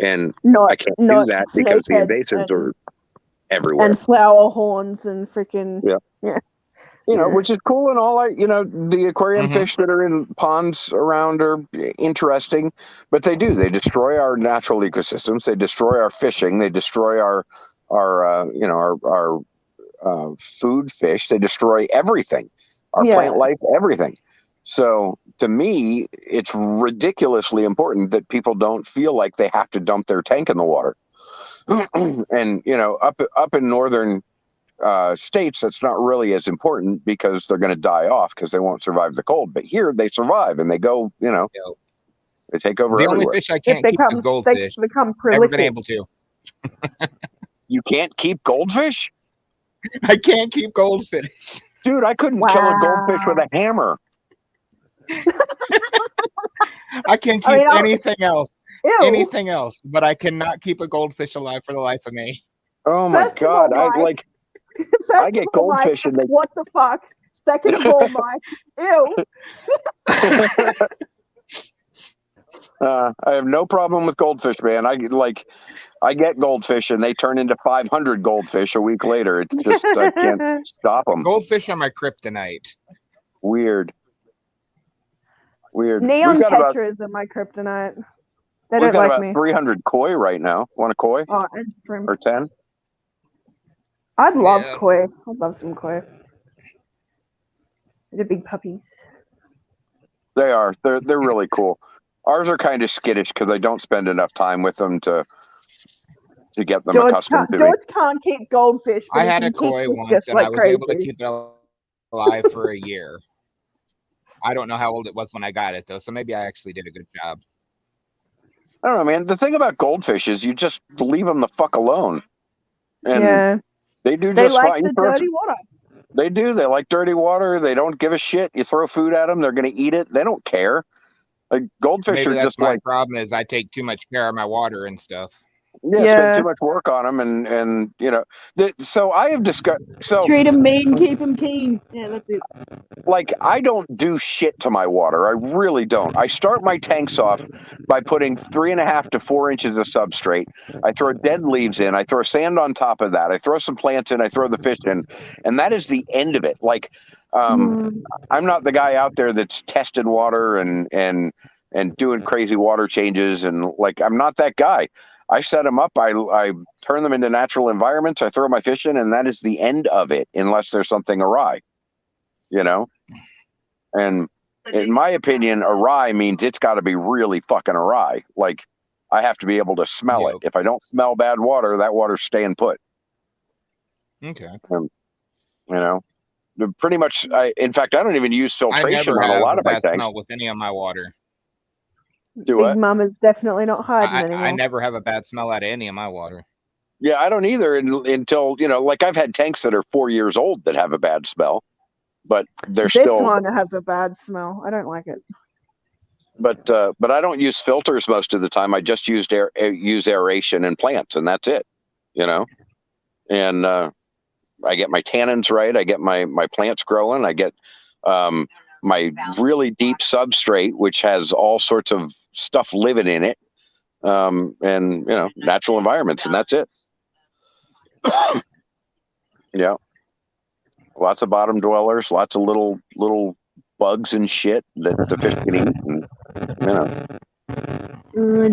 And I can't do that because the invasives are everywhere. And flower horns and freaking. Yeah. You know, which is cool and all. The aquarium fish that are in ponds around are interesting, but they destroy our natural ecosystems. They destroy our fishing. They destroy our food fish. They destroy everything, our plant life, everything. So to me, it's ridiculously important that people don't feel like they have to dump their tank in the water. And, you know, up in northern states, that's not really as important because they're going to die off because they won't survive the cold. But here they survive and they go, you know, they take over the everywhere. only fish I can't keep is goldfish. They become Never prolific. been able to. You can't keep goldfish? I can't keep goldfish. Dude, I couldn't kill a goldfish with a hammer. I can keep anything else. Ew. Anything else, but I cannot keep a goldfish alive for the life of me. Oh my God. I get goldfish and they... What the fuck? Second of all, Mike. Ew. I have no problem with goldfish, man. I get goldfish and they turn into 500 goldfish a week later. It's just, I can't stop them. Goldfish are my kryptonite. Weird. Neon tetras are my kryptonite. They We've don't got like about me. 300 koi right now. Want a koi? Oh, or 10? I'd love koi. I'd love some koi. They're big puppies. They are. They're really cool. Ours are kind of skittish because I don't spend enough time with them to get them accustomed to me. George can't keep goldfish. But I he had can a keep koi fish once, just and like I was crazy. able to keep it alive for a year. I don't know how old it was when I got it, though, so maybe I actually did a good job. I don't know, man. The thing about goldfish is you just leave them the fuck alone. And they do just like fine. the dirty water. They do. They like dirty water. They don't give a shit. You throw food at them, they're going to eat it. They don't care. Like goldfish Maybe are that's just my problem is I take too much care of my water and stuff. spend too much work on them, and you know. So I have discussed. So treat them mean, keep them keen. Yeah, that's it. Like I don't do shit to my water. I really don't. I start my tanks off by putting 3.5 to 4 inches of substrate. I throw dead leaves in. I throw sand on top of that. I throw some plants in. I throw the fish in, and that is the end of it. Like, I'm not the guy out there that's testing water and doing crazy water changes, and like I'm not that guy. I set them up. I turn them into natural environments. I throw my fish in, and that is the end of it, unless there's something awry. You know, and in my opinion, awry means it's got to be really fucking awry. Like I have to be able to smell it. If I don't smell bad water, that water's staying put. Okay. You know, pretty much. In fact, I don't even use filtration on a lot of my tanks. Smell with any of my water. Do what? Big Mama's definitely not hiding anymore. I never have a bad smell out of any of my water. Yeah, I don't either until like I've had tanks that are 4 years old that have a bad smell. But they're still. This one has a bad smell. I don't like it. But I don't use filters most of the time. I just use aeration and plants, and that's it. You know, and I get my tannins right. I get my plants growing. I get my really deep substrate, which has all sorts of stuff living in it, and natural environments, and that's it. Yeah. Lots of bottom dwellers, lots of little bugs and shit that the fish can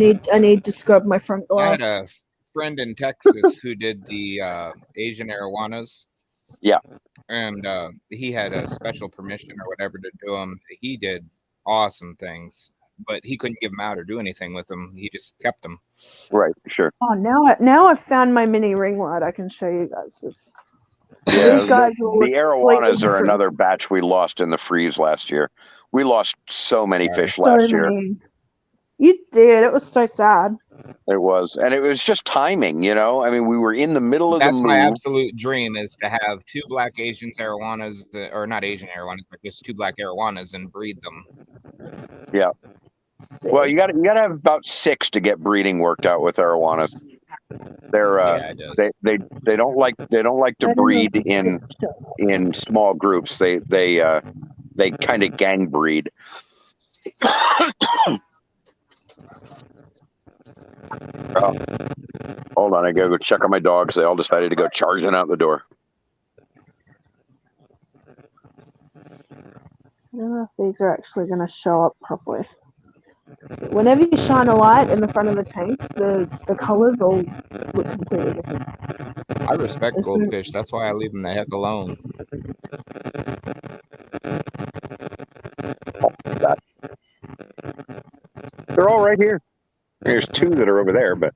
eat. I need to scrub my front glass. I had a friend in Texas who did the Asian arowanas. Yeah. And he had a special permission or whatever to do them. He did awesome things, but he couldn't give them out or do anything with them. He just kept them. Right. Sure. Oh, now I've found my mini ring light. I can show you guys this. Yeah, the arowanas are another batch we lost in the freeze last year. We lost so many fish last year. You did. It was so sad. It was, and it was just timing. I mean, we were in the middle of the move. That's my absolute dream is to have 2 black Asian arowanas, or not Asian arowanas, but just 2 black arowanas and breed them. Yeah. Well, you got to have about 6 to get breeding worked out with arowanas. They're they don't like to breed in small groups. They kind of gang breed. Oh, hold on, I gotta go check on my dogs. They all decided to go charging out the door. I don't know if these are actually going to show up properly. Whenever you shine a light in the front of the tank, the colors all look completely different. I respect goldfish. That's why I leave them the heck alone. They're all right here. There's 2 that are over there, but.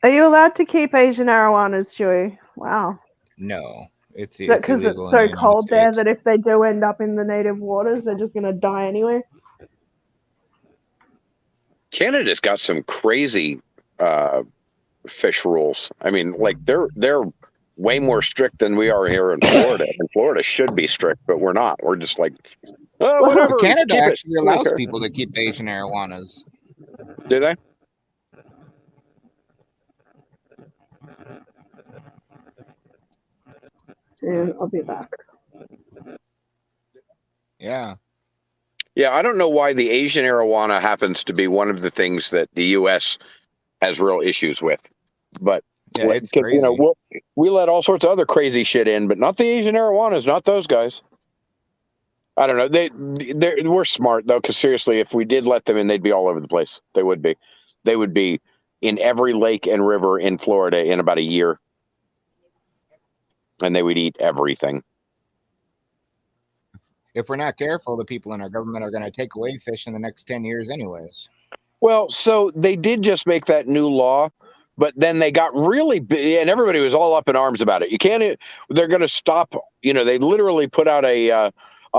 Are you allowed to keep Asian arowanas, Joey? Wow. No, it's because it's so cold there that if they do end up in the native waters, they're just going to die anyway. Canada's got some crazy fish rules. I mean, like they're way more strict than we are here in Florida. And Florida should be strict, but we're not. We're just like, oh, whatever. Canada actually allows people to keep Asian arowanas. Do they? I'll be back. Yeah. Yeah, I don't know why the Asian arowana happens to be one of the things that the U.S. has real issues with, but yeah, it's crazy. We let all sorts of other crazy shit in, but not the Asian arowanas, not those guys. I don't know. We're smart though, because seriously, if we did let them in, they'd be all over the place. They would be. They would be in every lake and river in Florida in about a year, and they would eat everything. If we're not careful, the people in our government are going to take away fish in the next 10 years, anyways. Well, so they did just make that new law, but then they got really big, and everybody was all up in arms about it. You can't. They're going to stop. They literally put out a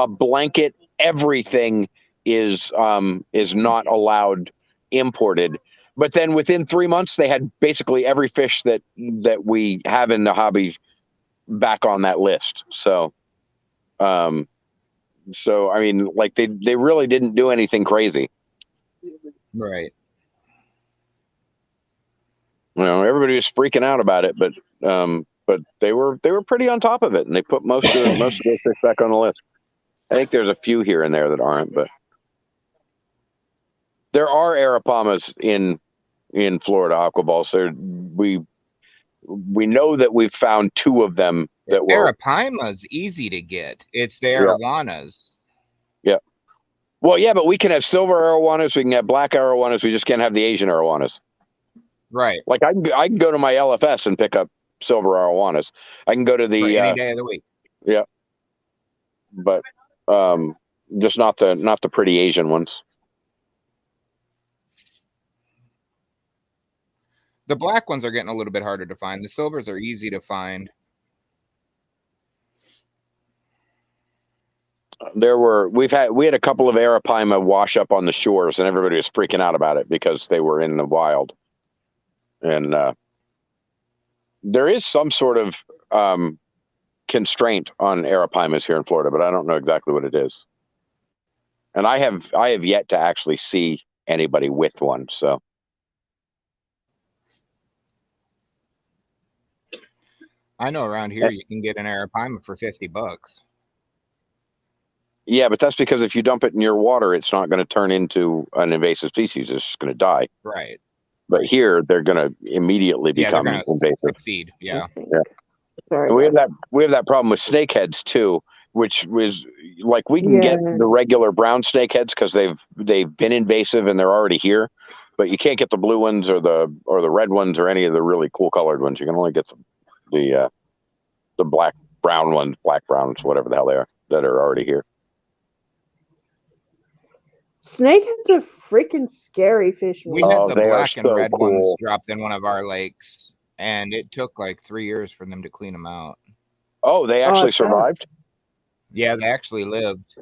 blanket. Everything is not allowed imported. But then within 3 months, they had basically every fish that we have in the hobby back on that list. So, I mean, like they really didn't do anything crazy. Right. Everybody was freaking out about it, but they were pretty on top of it, and they put most of those fish back on the list. I think there's a few here and there that aren't, but there are arapamas in Florida aquaballs. We know that we've found 2 of them that were. Arapima's easy to get. It's the arowanas. Yeah. Well, yeah, but we can have silver arowanas. We can have black arowanas. We just can't have the Asian arowanas. Right. Like I can go to my LFS and pick up silver arowanas. I can go to the any day of the week. Yeah. But just not the pretty Asian ones. The black ones are getting a little bit harder to find. The silvers are easy to find. We had a couple of arapaima wash up on the shores, and everybody was freaking out about it because they were in the wild. And there is some sort of constraint on arapaimas here in Florida, but I don't know exactly what it is. And I have yet to actually see anybody with one. So I know around here you can get an arapaima for $50. Yeah, but that's because if you dump it in your water, it's not going to turn into an invasive species. It's just going to die. Right. But here, they're going to immediately become invasive. Succeed. Yeah. Yeah. We have that problem with snakeheads too, which was like we can get the regular brown snakeheads because they've been invasive and they're already here, but you can't get the blue ones or the red ones or any of the really cool colored ones. You can only get the black browns, whatever the hell they are, that are already here. Snakeheads are freaking scary fish. We had the black and red ones dropped in one of our lakes, and it took like 3 years for them to clean them out. Oh, they actually survived? Yeah, they actually lived.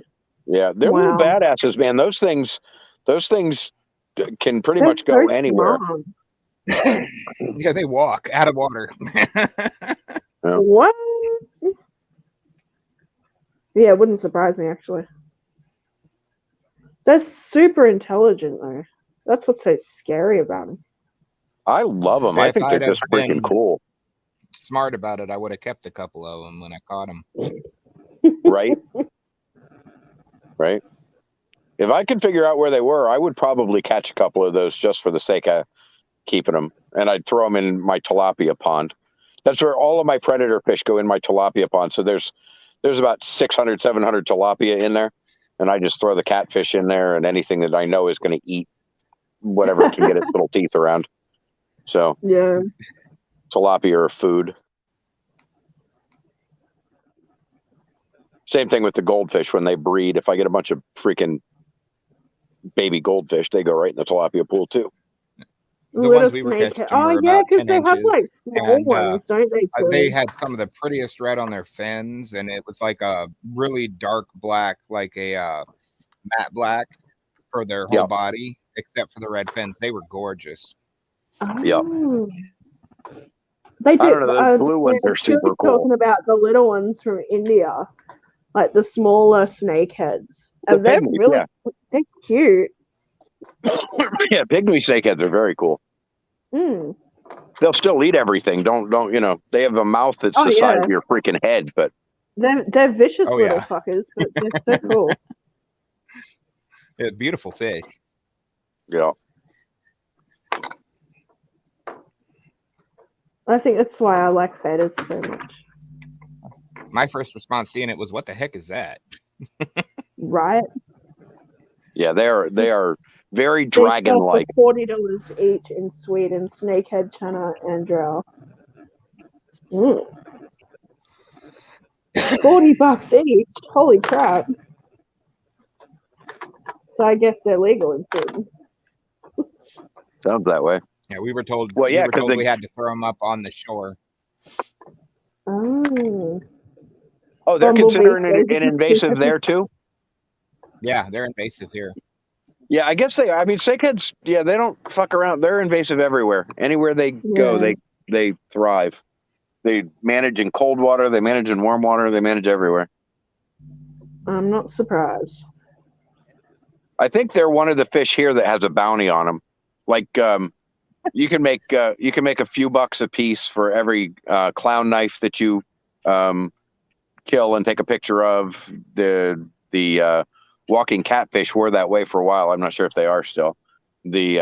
Yeah, they're little badasses, man. Those things can pretty much go anywhere. Yeah, they walk out of water. What? Yeah, it wouldn't surprise me, actually. They're super intelligent, though. That's what's so scary about them. I love them. I think they're just freaking cool. Smart about it, I would have kept a couple of them when I caught them. Right? Right? If I could figure out where they were, I would probably catch a couple of those just for the sake of keeping them. And I'd throw them in my tilapia pond. That's where all of my predator fish go, in my tilapia pond. So there's about 600, 700 tilapia in there. And I just throw the catfish in there and anything that I know is going to eat whatever it can get its little teeth around. So yeah, tilapia are food. Same thing with the goldfish when they breed. If I get a bunch of freaking baby goldfish, they go right in the tilapia pool too. The ones we were catching were about 10 they have like small and, ones, don't they? They had some of the prettiest red on their fins, and it was like a really dark black, like a matte black for their whole body, except for the red fins. They were gorgeous. Oh. Yeah. They do. I don't know, the blue ones are super cool. Talking about the little ones from India, like the smaller snakeheads. And they're really they're cute. Yeah, pygmy snakeheads are very cool. Mm. They'll still eat everything. Don't they have a mouth that's the size of your freaking head, but they're vicious little fuckers, but they're cool. Yeah, beautiful fish. Yeah. I think that's why I like feathers so much. My first response seeing it was, "What the heck is that?" right? Yeah, they are very They sell dragon-like. for $40 each in Sweden. Snakehead, Chana, and Drow. $40 each. Holy crap! So I guess they're legal in Sweden. Sounds that way. Yeah, we were told. Well, yeah, we were told because we had to throw them up on the shore. Oh. they're Bumblebee considering says it an invasive there too. Yeah, they're invasive here. Yeah, I guess they. I mean, snakeheads. Yeah, they don't fuck around. They're invasive everywhere. Anywhere they go, they thrive. They manage in cold water. They manage in warm water. They manage everywhere. I'm not surprised. I think they're one of the fish here that has a bounty on them. Like you can make a few bucks a piece for every clown knife that you kill and take a picture of. The walking catfish were that way for a while. I'm not sure if they are still. The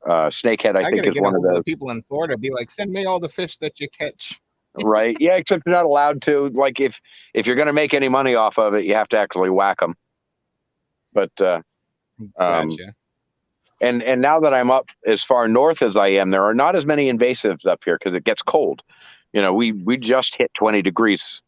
snakehead, I think, is one of those. People in Florida be like, send me all the fish that you catch. Right? Yeah, except you're not allowed to. Like if you're going to make any money off of it, you have to actually whack them. But Gotcha. And now that I'm up as far north as I am, there are not as many invasives up here because it gets cold. You know, we just hit 20 degrees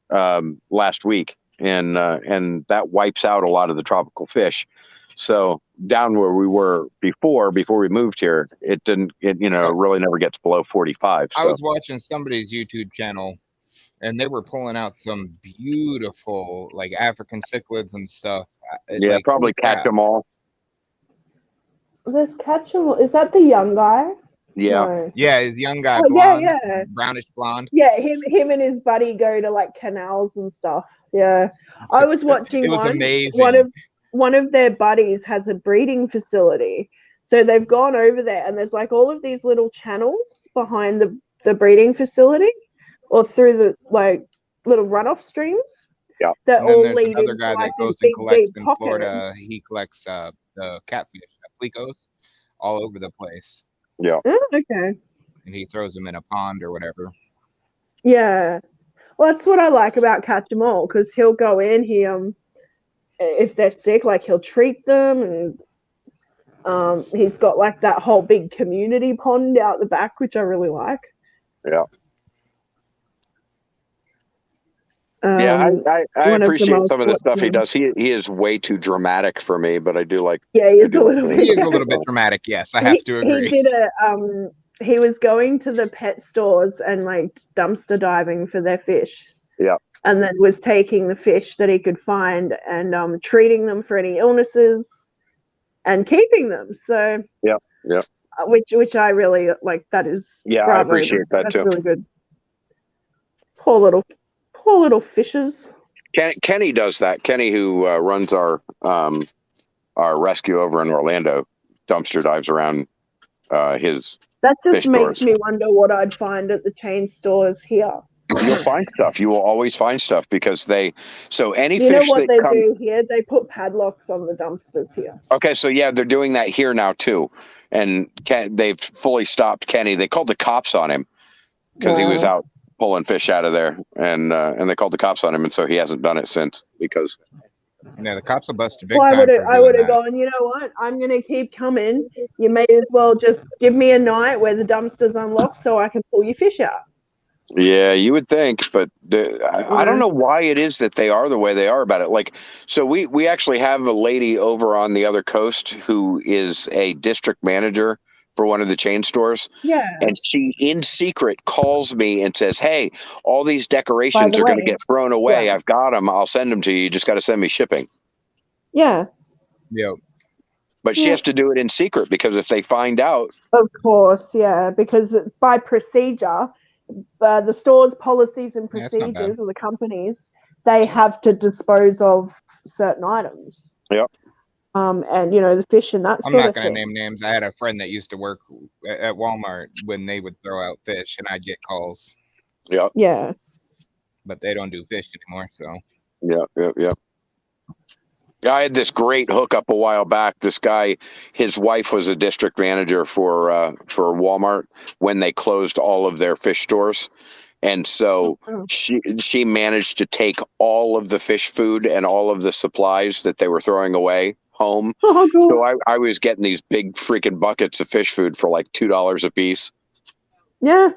last week, and that wipes out a lot of the tropical fish. So down where we were before we moved here, it really never gets below 45. So. I was watching somebody's YouTube channel, and they were pulling out some beautiful like African cichlids and stuff. Yeah, like, probably catch them all. There's catch them all. Is that the young guy? Yeah. No. Yeah, his young guy, blonde, brownish blonde. Yeah, him and his buddy go to like canals and stuff. Yeah, I was watching. It was amazing. One of their buddies has a breeding facility, so they've gone over there, and there's like all of these little channels behind the breeding facility, or through the like little runoff streams. Yeah, that all lead another guy that goes and collects in Florida. He collects the catfish, plecos, all over the place. Yeah. Oh, okay. And he throws them in a pond or whatever. Yeah. Well, that's what I like about Catch 'em All, because he'll go in, if they're sick, like he'll treat them, and he's got like that whole big community pond out the back, which I really like. Yeah. Yeah, I appreciate some of the stuff he does. He is way too dramatic for me, but I do like. Yeah, he is a little bit dramatic. Yes, I have to agree. He did he was going to the pet stores and like dumpster diving for their fish. Yeah. And then was taking the fish that he could find and treating them for any illnesses and keeping them. So yeah. Which I really like. That is bravo. I appreciate that That's too. Really good. Poor little fishes. Kenny does that. Kenny, who runs our rescue over in Orlando, dumpster dives around his. That just makes stores. Me wonder what I'd find at the chain stores here. You'll find stuff. You will always find stuff because any you know fish what that they come. Do here? They put padlocks on the dumpsters here. Okay, so yeah, they're doing that here now too, and they've fully stopped Kenny. They called the cops on him because he was out pulling fish out of there, and they called the cops on him, and so he hasn't done it since because. Yeah, the cops will bust a big time. I would have that. gone, you know what? I'm going to keep coming. You may as well just give me a night where the dumpster's unlocked so I can pull your fish out. Yeah, you would think, but I don't know why it is that they are the way they are about it. Like, so we actually have a lady over on the other coast who is a district manager for one of the chain stores. Yeah. And she, in secret, calls me and says, "Hey, all these decorations are going to get thrown away. Yeah. I've got them. I'll send them to you. You just got to send me shipping." Yeah. Yep. But she has to do it in secret because if they find out. Of course, yeah, because by procedure, the store's policies and procedures or the companies, they have to dispose of certain items. Yep. And the fish and that. I'm not going to name names. I had a friend that used to work at Walmart when they would throw out fish, and I'd get calls. Yep. Yeah. But they don't do fish anymore, so. Yeah. I had this great hookup a while back. This guy, his wife was a district manager for Walmart when they closed all of their fish stores, and so Oh. she managed to take all of the fish food and all of the supplies that they were throwing away home. Oh, cool. So I was getting these big freaking buckets of fish food for like $2 a piece. Yeah.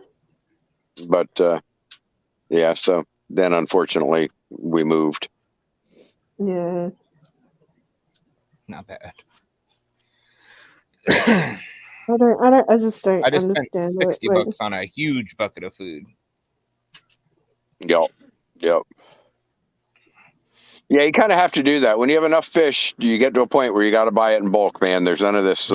But yeah, so then unfortunately we moved. Yeah. Not bad. I just don't I just spent understand $60 it. Like, on a huge bucket of food. Yep. Yeah, you kind of have to do that. When you have enough fish, you get to a point where you got to buy it in bulk, man. There's none of this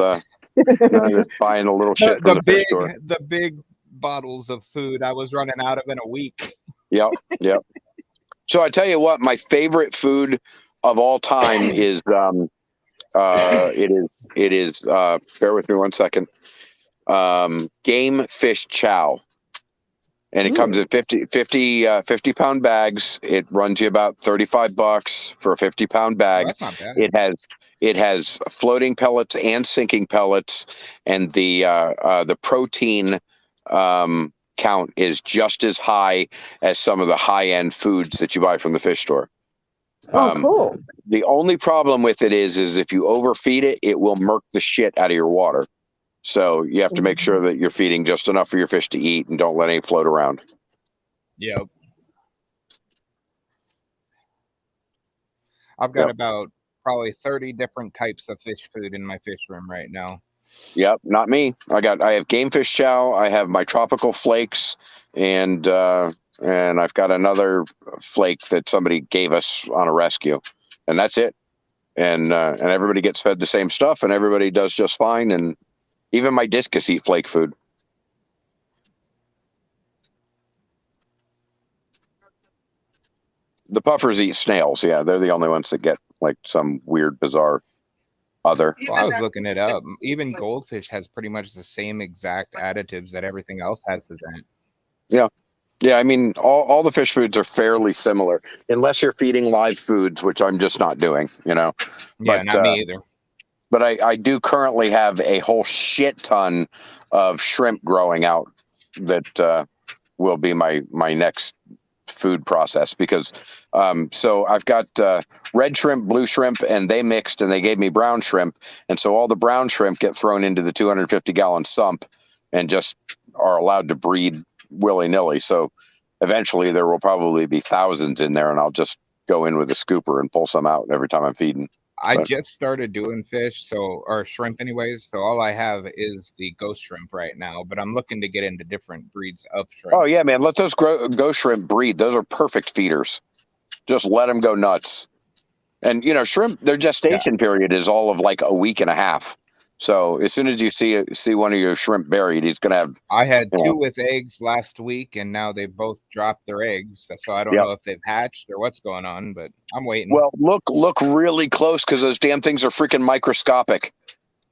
buying a little shit from the fish store. The big bottles of food I was running out of in a week. Yep. So I tell you what, my favorite food of all time is it is bear with me 1 second. Game fish chow. And it comes in 50 pound bags. It runs you about $35 for a 50-pound bag. Oh, that's not bad. It has floating pellets and sinking pellets, and the protein count is just as high as some of the high end foods that you buy from the fish store. cool. The only problem with it is if you overfeed it, it will murk the shit out of your water. So you have to make sure that you're feeding just enough for your fish to eat and don't let any float around. Yep. I've got about probably 30 different types of fish food in my fish room right now. Yep, not me. I have game fish chow. I have my tropical flakes, and I've got another flake that somebody gave us on a rescue, and that's it. And everybody gets fed the same stuff, and everybody does just fine. And even my discus eat flake food. The puffers eat snails. Yeah, they're the only ones that get like some weird, bizarre other. Well, I was looking it up. Even goldfish has pretty much the same exact additives that everything else has in it. Yeah. Yeah, I mean, all the fish foods are fairly similar, unless you're feeding live foods, which I'm just not doing, Yeah, But, not me either. But I do currently have a whole shit ton of shrimp growing out that will be my next food process, because so I've got red shrimp, blue shrimp, and they mixed and they gave me brown shrimp, and so all the brown shrimp get thrown into the 250-gallon sump and just are allowed to breed willy-nilly. So eventually there will probably be thousands in there, and I'll just go in with a scooper and pull some out every time I'm feeding. I just started doing fish, or shrimp anyways, so all I have is the ghost shrimp right now, but I'm looking to get into different breeds of shrimp. Oh yeah, man, let those ghost shrimp breed. Those are perfect feeders. Just let them go nuts. And shrimp, their gestation period is all of like a week and a half. So as soon as you see one of your shrimp buried, he's gonna have. I had two with eggs last week, and now they both dropped their eggs. So I don't know if they've hatched or what's going on, but I'm waiting. Well, look really close, because those damn things are freaking microscopic.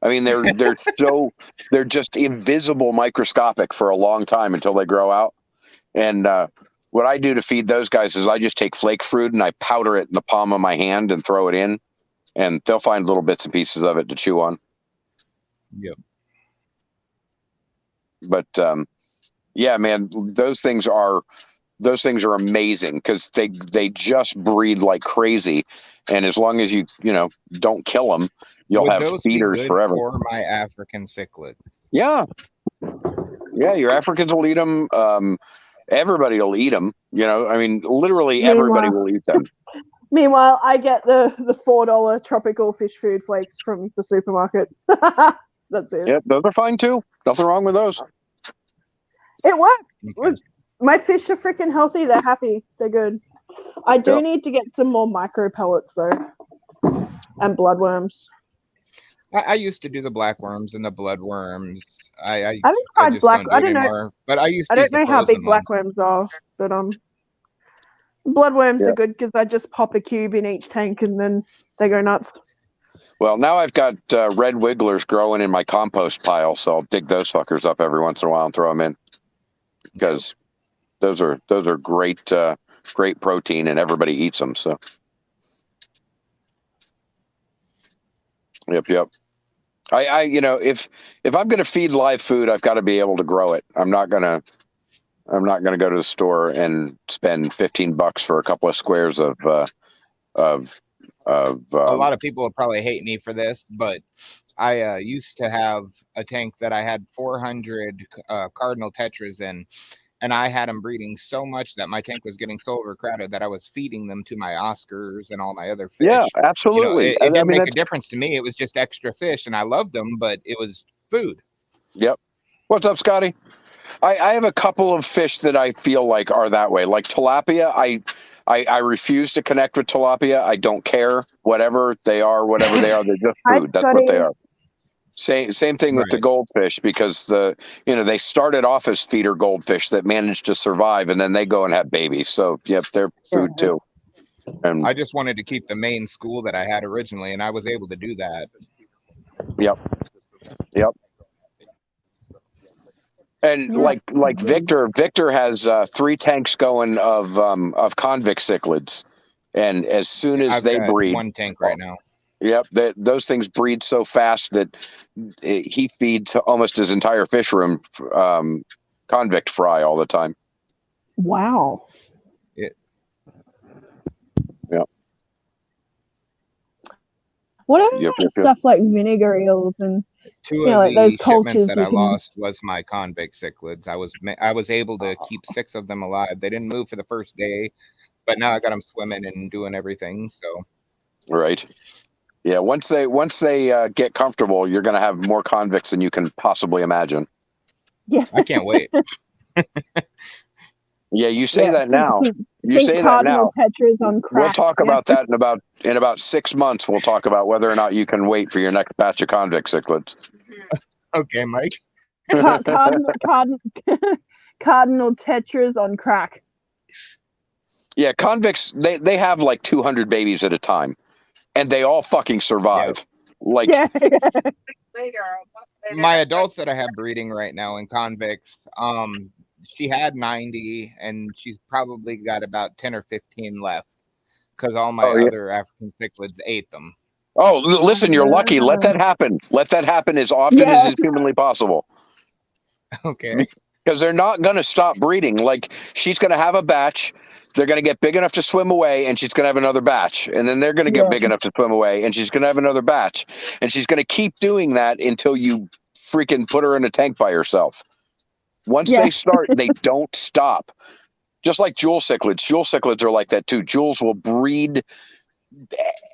I mean, they're just invisible microscopic for a long time until they grow out. And what I do to feed those guys is I just take flake fruit and I powder it in the palm of my hand and throw it in, and they'll find little bits and pieces of it to chew on. Yep. But yeah, man, those things are amazing, because they just breed like crazy, and as long as you don't kill them, you'll have feeders forever. For my African cichlids. Yeah, your Africans will eat them. Everybody will eat them. I mean, literally everybody will eat them. Meanwhile, I get the $4 tropical fish food flakes from the supermarket. That's it. Yeah, those are fine too. Nothing wrong with those. It works. Okay. My fish are freaking healthy. They're happy. They're good. I do need to get some more micro pellets though, and bloodworms. I used to do the blackworms and the bloodworms. I haven't tried black. I don't know. But I don't know how big blackworms are, but bloodworms are good, because I just pop a cube in each tank and then they go nuts. Well, now I've got red wigglers growing in my compost pile, so I'll dig those fuckers up every once in a while and throw them in, because those are great protein, and everybody eats them. So Yep. I if I'm going to feed live food, I've got to be able to grow it. I'm not gonna go to the store and spend $15 for a couple of squares of A lot of people would probably hate me for this, but I used to have a tank that I had 400 cardinal tetras in, and I had them breeding so much that my tank was getting so overcrowded that I was feeding them to my Oscars and all my other fish. Yeah, absolutely. It didn't make a difference to me. It was just extra fish, and I loved them, but it was food. Yep. What's up, Scotty? I have a couple of fish that I feel like are that way. Like tilapia, I refuse to connect with tilapia. I don't care. Whatever they are, they're just food. That's what they are. Same thing with the goldfish, because they started off as feeder goldfish that managed to survive, and then they go and have babies. So yep, they're food too. And I just wanted to keep the main school that I had originally, and I was able to do that. Yep. And like Victor has 3 tanks going of convict cichlids, and as soon as they breed, 1 tank right now. Yep, those things breed so fast that he feeds almost his entire fish room convict fry all the time. Wow. Yep. What about stuff like vinegar eels and 2 of like the those cultures shipments that I lost was my convict cichlids. I was able to keep 6 of them alive. They didn't move for the first day, but now I got them swimming and doing everything. So right. Yeah, once they get comfortable, you're going to have more convicts than you can possibly imagine. Yeah, I can't wait. Yeah, you say that now. You say that now. Tetras on crack. We'll talk about that in about 6 months. We'll talk about whether or not you can wait for your next batch of convict cichlids. Okay, Mike. Cardinal tetras on crack. Yeah, convicts they have like 200 babies at a time. And they all fucking survive. My adults that I have breeding right now in convicts, she had 90, and she's probably got about 10 or 15 left, because all my other African cichlids ate them. Oh, listen, you're lucky. Let that happen. Let that happen as often as is humanly possible. Okay. Because they're not going to stop breeding. Like, she's going to have a batch. They're going to get big enough to swim away, and she's going to have another batch. And then they're going to get big enough to swim away, and she's going to have another batch. And she's going to keep doing that until you freaking put her in a tank by herself. Once they start, they don't stop. Just like jewel cichlids. Jewel cichlids are like that too. Jewels will breed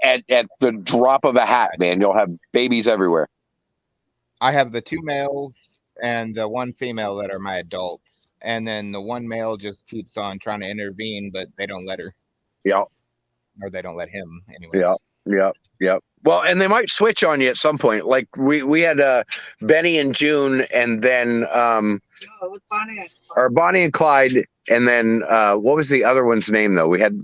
at the drop of a hat, man. You'll have babies everywhere. I have the 2 males and the 1 female that are my adults. And then the 1 male just keeps on trying to intervene, but they don't let her. Yeah. Or they don't let him anyway. Yeah. Well, and they might switch on you at some point. Like we had Benny and June, and then Bonnie and Clyde, and then what was the other one's name though? We had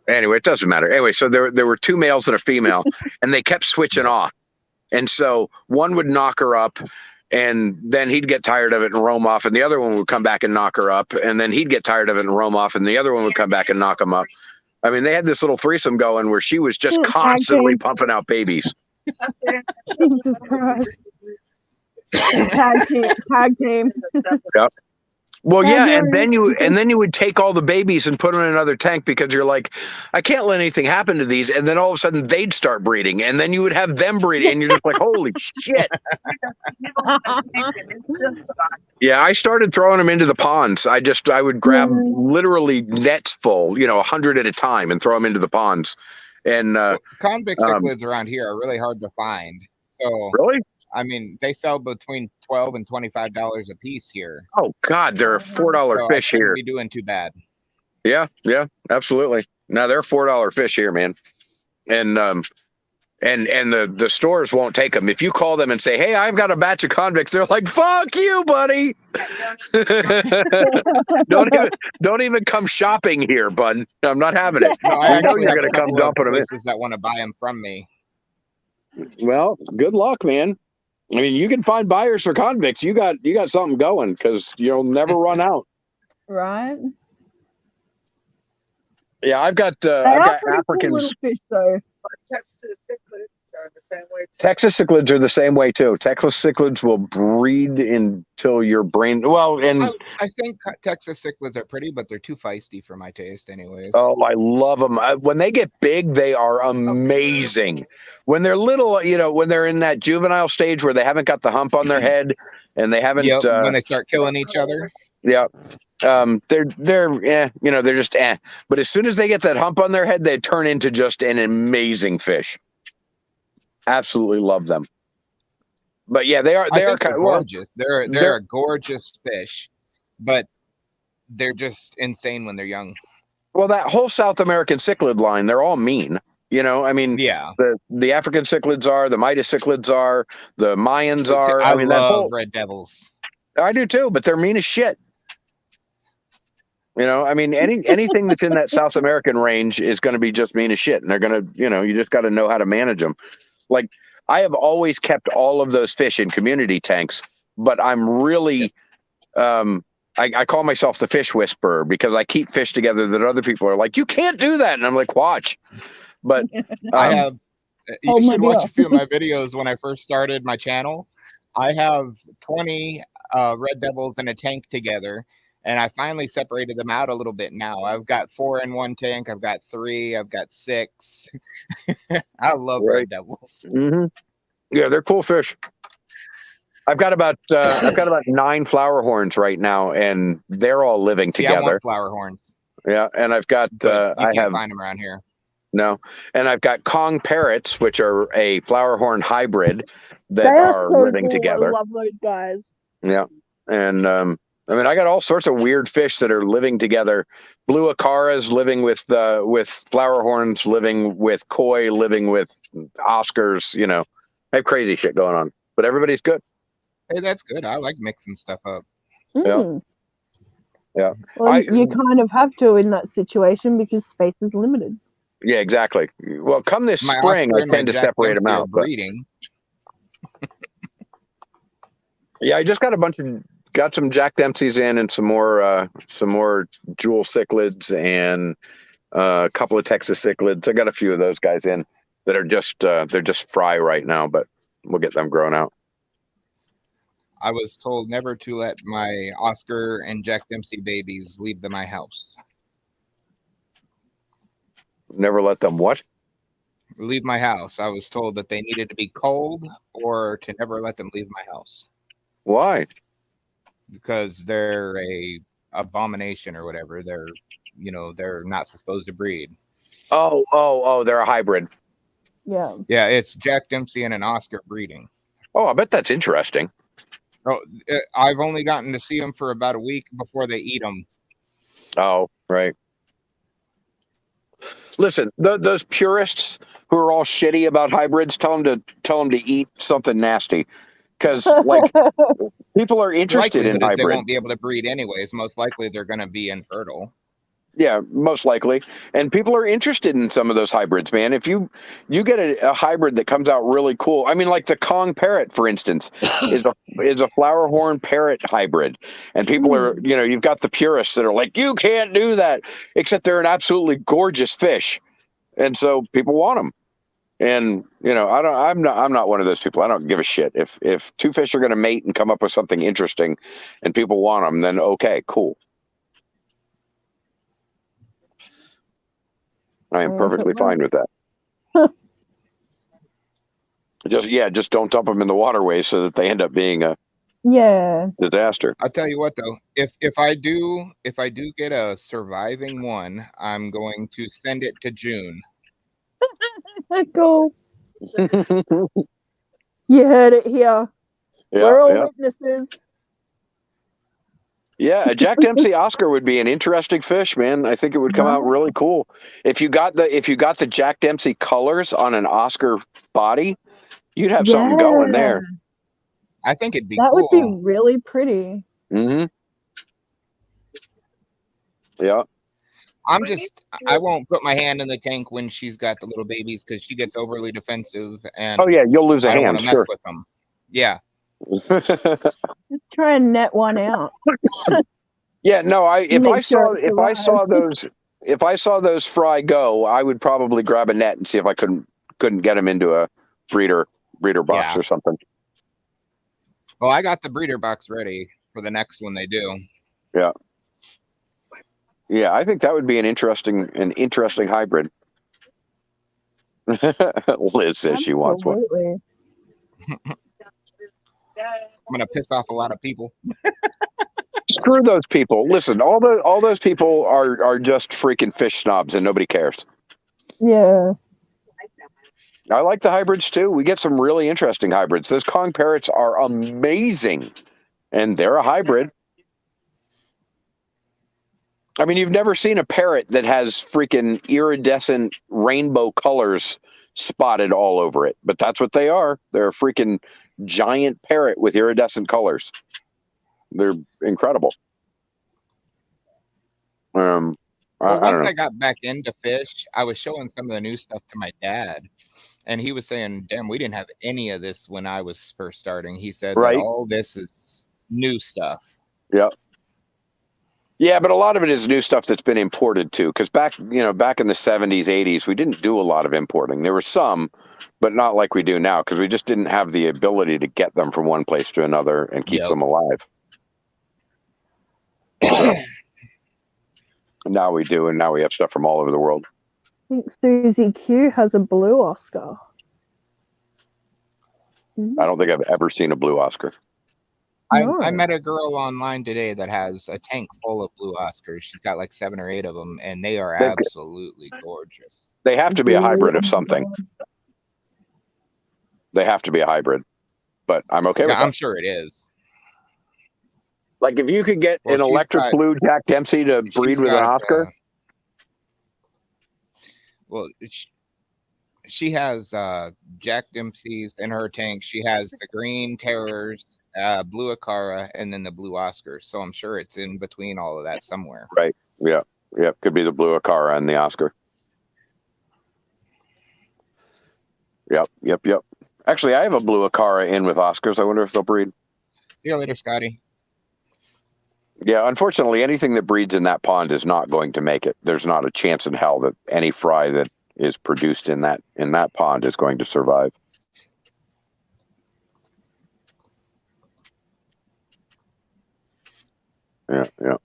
anyway, it doesn't matter. Anyway, so there were 2 males and a female, and they kept switching off. And so one would knock her up, and then he'd get tired of it and roam off, and the other one would come back and knock her up, and then he'd get tired of it and roam off, and the other one would come back and knock him up. I mean, they had this little threesome going where she was just constantly pumping out babies. Jesus Christ. Tag team. Yep. Well, yeah, and then you would take all the babies and put them in another tank, because you're like, I can't let anything happen to these. And then all of a sudden they'd start breeding, and then you would have them breeding, and you're just like, holy shit. Yeah, I started throwing them into the ponds. I would grab literally nets full, 100 at a time, and throw them into the ponds. And convict cichlids around here are really hard to find. So really? I mean, they sell between $12 and $25 a piece here. Oh God, they're a $4 fish here. Be doing too bad. Yeah, absolutely. No, they're $4 fish here, man. And the stores won't take them. If you call them and say, "Hey, I've got a batch of convicts," they're like, "Fuck you, buddy." Don't even come shopping here, bud. I'm not having it. No, I know you're gonna come dumping them. Places that want to buy them from me. Well, good luck, man. I mean, you can find buyers for convicts. You got something going, because you'll never run out. Right. Yeah, I've got Africans. Cool little fish, though. Texas cichlids are the same way. Texas cichlids are the same way too. Texas cichlids will breed until your brain. Well, and I think Texas cichlids are pretty, but they're too feisty for my taste, anyways. oh, I love them. When they get big, they are amazing. When they're little, when they're in that juvenile stage where they haven't got the hump on their head and they haven't. When they start killing each other. Yeah. They're they're just But as soon as they get that hump on their head, they turn into just an amazing fish. Absolutely love them. But yeah, they are kind of gorgeous. They're a gorgeous fish, but they're just insane when they're young. Well, that whole South American cichlid line, they're all mean. I mean, yeah. The African cichlids are, the Midas cichlids are, the Mayans are. I mean, love red devils. I do too, but they're mean as shit. I mean, anything that's in that South American range is going to be just mean as shit, and they're going to, you just got to know how to manage them. Like, I have always kept all of those fish in community tanks, but I'm really, I call myself the fish whisperer because I keep fish together that other people are like, you can't do that, and I'm like, watch. But I have. You should watch a few of my videos when I first started my channel. I have 20 red devils in a tank together. And I finally separated them out a little bit now. I've got 4 in one tank. I've got 3. I've got 6. I love red devils. Mm-hmm. Yeah, they're cool fish. I've got about 9 flower horns right now, and they're all living together. I want flower horns. Yeah, and I've got I can't find them around here. No, and I've got Kong parrots, which are a flower horn hybrid that are so living together. I love those guys. Yeah, and I mean, I got all sorts of weird fish that are living together. Blue acaras living with flower horns, living with koi, living with Oscars. I have crazy shit going on, but everybody's good. Hey, that's good. I like mixing stuff up. Mm. Yeah. Well, you kind of have to in that situation because space is limited. Yeah, exactly. Well, come this spring, I tend to separate them out. Breeding. Yeah, I just got some Jack Dempsey's in and some more jewel cichlids and a couple of Texas cichlids. I got a few of those guys in that are they're just fry right now, but we'll get them grown out. I was told never to let my Oscar and Jack Dempsey babies leave my house. Never let them what? Leave my house. I was told that they needed to be cold or to never let them leave my house. Why? Because they're a abomination or whatever. They're not supposed to breed. Oh, they're a hybrid. Yeah. Yeah, it's Jack Dempsey and an Oscar breeding. Oh, I bet that's interesting. Oh, I've only gotten to see them for about a week before they eat them. Oh, right. Listen, those purists who are all shitty about hybrids, tell them to eat something nasty, because like people are interested in hybrids. They won't be able to breed anyways. Most likely, they're going to be infertile. Yeah, most likely. And people are interested in some of those hybrids, man. If you get a hybrid that comes out really cool, I mean, like the Kong parrot, for instance, is a flower horn parrot hybrid. And people are, you've got the purists that are like, you can't do that, except they're an absolutely gorgeous fish. And so people want them. And, I'm not one of those people. I don't give a shit. If two fish are going to mate and come up with something interesting and people want them, then okay, cool. I am perfectly fine with that. Just don't dump them in the waterways so that they end up being a disaster. I'll tell you what though, if I do get a surviving one, I'm going to send it to June. Cool. You heard it here. Yeah, we're all witnesses. Yeah, a Jack Dempsey Oscar would be an interesting fish, man. I think it would come out really cool. If you got the Jack Dempsey colors on an Oscar body, you'd have something going there. I think it'd be that cool. would be really pretty. Mm-hmm. Yeah. I won't put my hand in the tank when she's got the little babies because she gets overly defensive and you'll lose a hand. I don't want to mess with them. Yeah. Just try and net one out. Yeah, no, if I saw those fry go, I would probably grab a net and see if I couldn't couldn't get them into a breeder box or something. Well, I got the breeder box ready for the next one they do. Yeah. Yeah, I think that would be an interesting hybrid. Liz says she wants one. Absolutely. I'm gonna piss off a lot of people. Screw those people. Listen, all those people are just freaking fish snobs and nobody cares. Yeah. I like the hybrids too. We get some really interesting hybrids. Those Kong parrots are amazing, and they're a hybrid. I mean, you've never seen a parrot that has freaking iridescent rainbow colors spotted all over it, but that's what they are. They're a freaking giant parrot with iridescent colors. They're incredible. Well, I don't once know. I got back into fish, I was showing some of the new stuff to my dad, and he was saying, "Damn, we didn't have any of this when I was first starting." He said Right. that all this is new stuff. Yeah. Yeah, but a lot of it is new stuff that's been imported too. Because back in the 70s, 80s, we didn't do a lot of importing. There was some, but not like we do now, because we just didn't have the ability to get them from one place to another and keep Yep. them alive. So, now we do, and now we have stuff from all over the world. I think Susie Q has a blue Oscar. I don't think I've ever seen a blue Oscar. I met a girl online today that has a tank full of blue Oscars. She's got like 7 or 8 of them, and they are absolutely gorgeous. They have to be a hybrid of something. They have to be a hybrid, but I'm okay with that. I'm sure it is. Like if you could get an electric blue Jack Dempsey to breed with an Oscar. She has Jack Dempsey's in her tank. She has the green Terrors, blue Acara, and then the blue Oscars. So I'm sure it's in between all of that somewhere. Right. Yeah. Yeah. Could be the blue Acara and the Oscar. Yep. Actually, I have a blue Acara in with Oscars. I wonder if they'll breed. See you later, Scotty. Yeah, unfortunately, anything that breeds in that pond is not going to make it. There's not a chance in hell that any fry that is produced in that pond is going to survive. Yeah.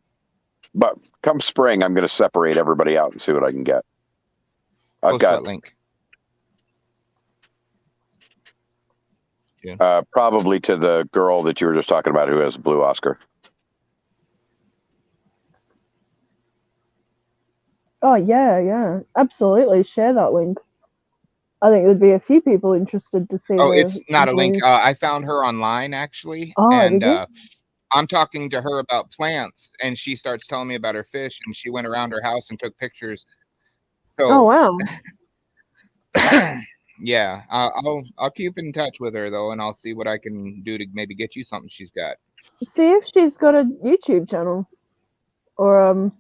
But come spring, I'm going to separate everybody out and see what I can get. I've got link. probably to the girl that you were just talking about who has a blue Oscar. Oh, yeah. Absolutely. Share that link. I think there'd be a few people interested to see. Oh, it's not a link. I found her online, actually. Oh, and did you? I'm talking to her about plants, and she starts telling me about her fish, and she went around her house and took pictures. So, oh, wow. Yeah, I'll keep in touch with her, though, and I'll see what I can do to maybe get you something she's got. See if she's got a YouTube channel or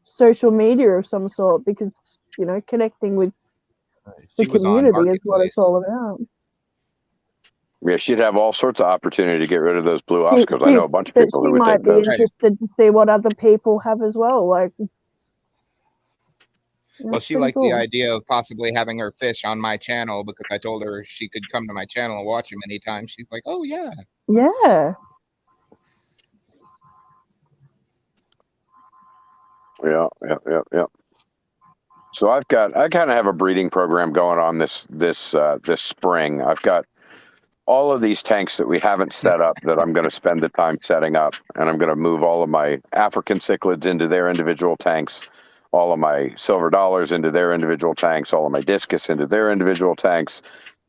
social media of some sort, because, connecting with the community is what it's all about. Yeah, she'd have all sorts of opportunity to get rid of those blue Oscars. I know a bunch of people who would take those. She might be interested to see what other people have as well. Well, she liked the idea of possibly having her fish on my channel, because I told her she could come to my channel and watch them anytime. She's like, oh, yeah. Yeah. Yeah. So I kind of have a breeding program going on this spring. I've got all of these tanks that we haven't set up that I'm going to spend the time setting up, and I'm going to move all of my African cichlids into their individual tanks, all of my silver dollars into their individual tanks, all of my discus into their individual tanks,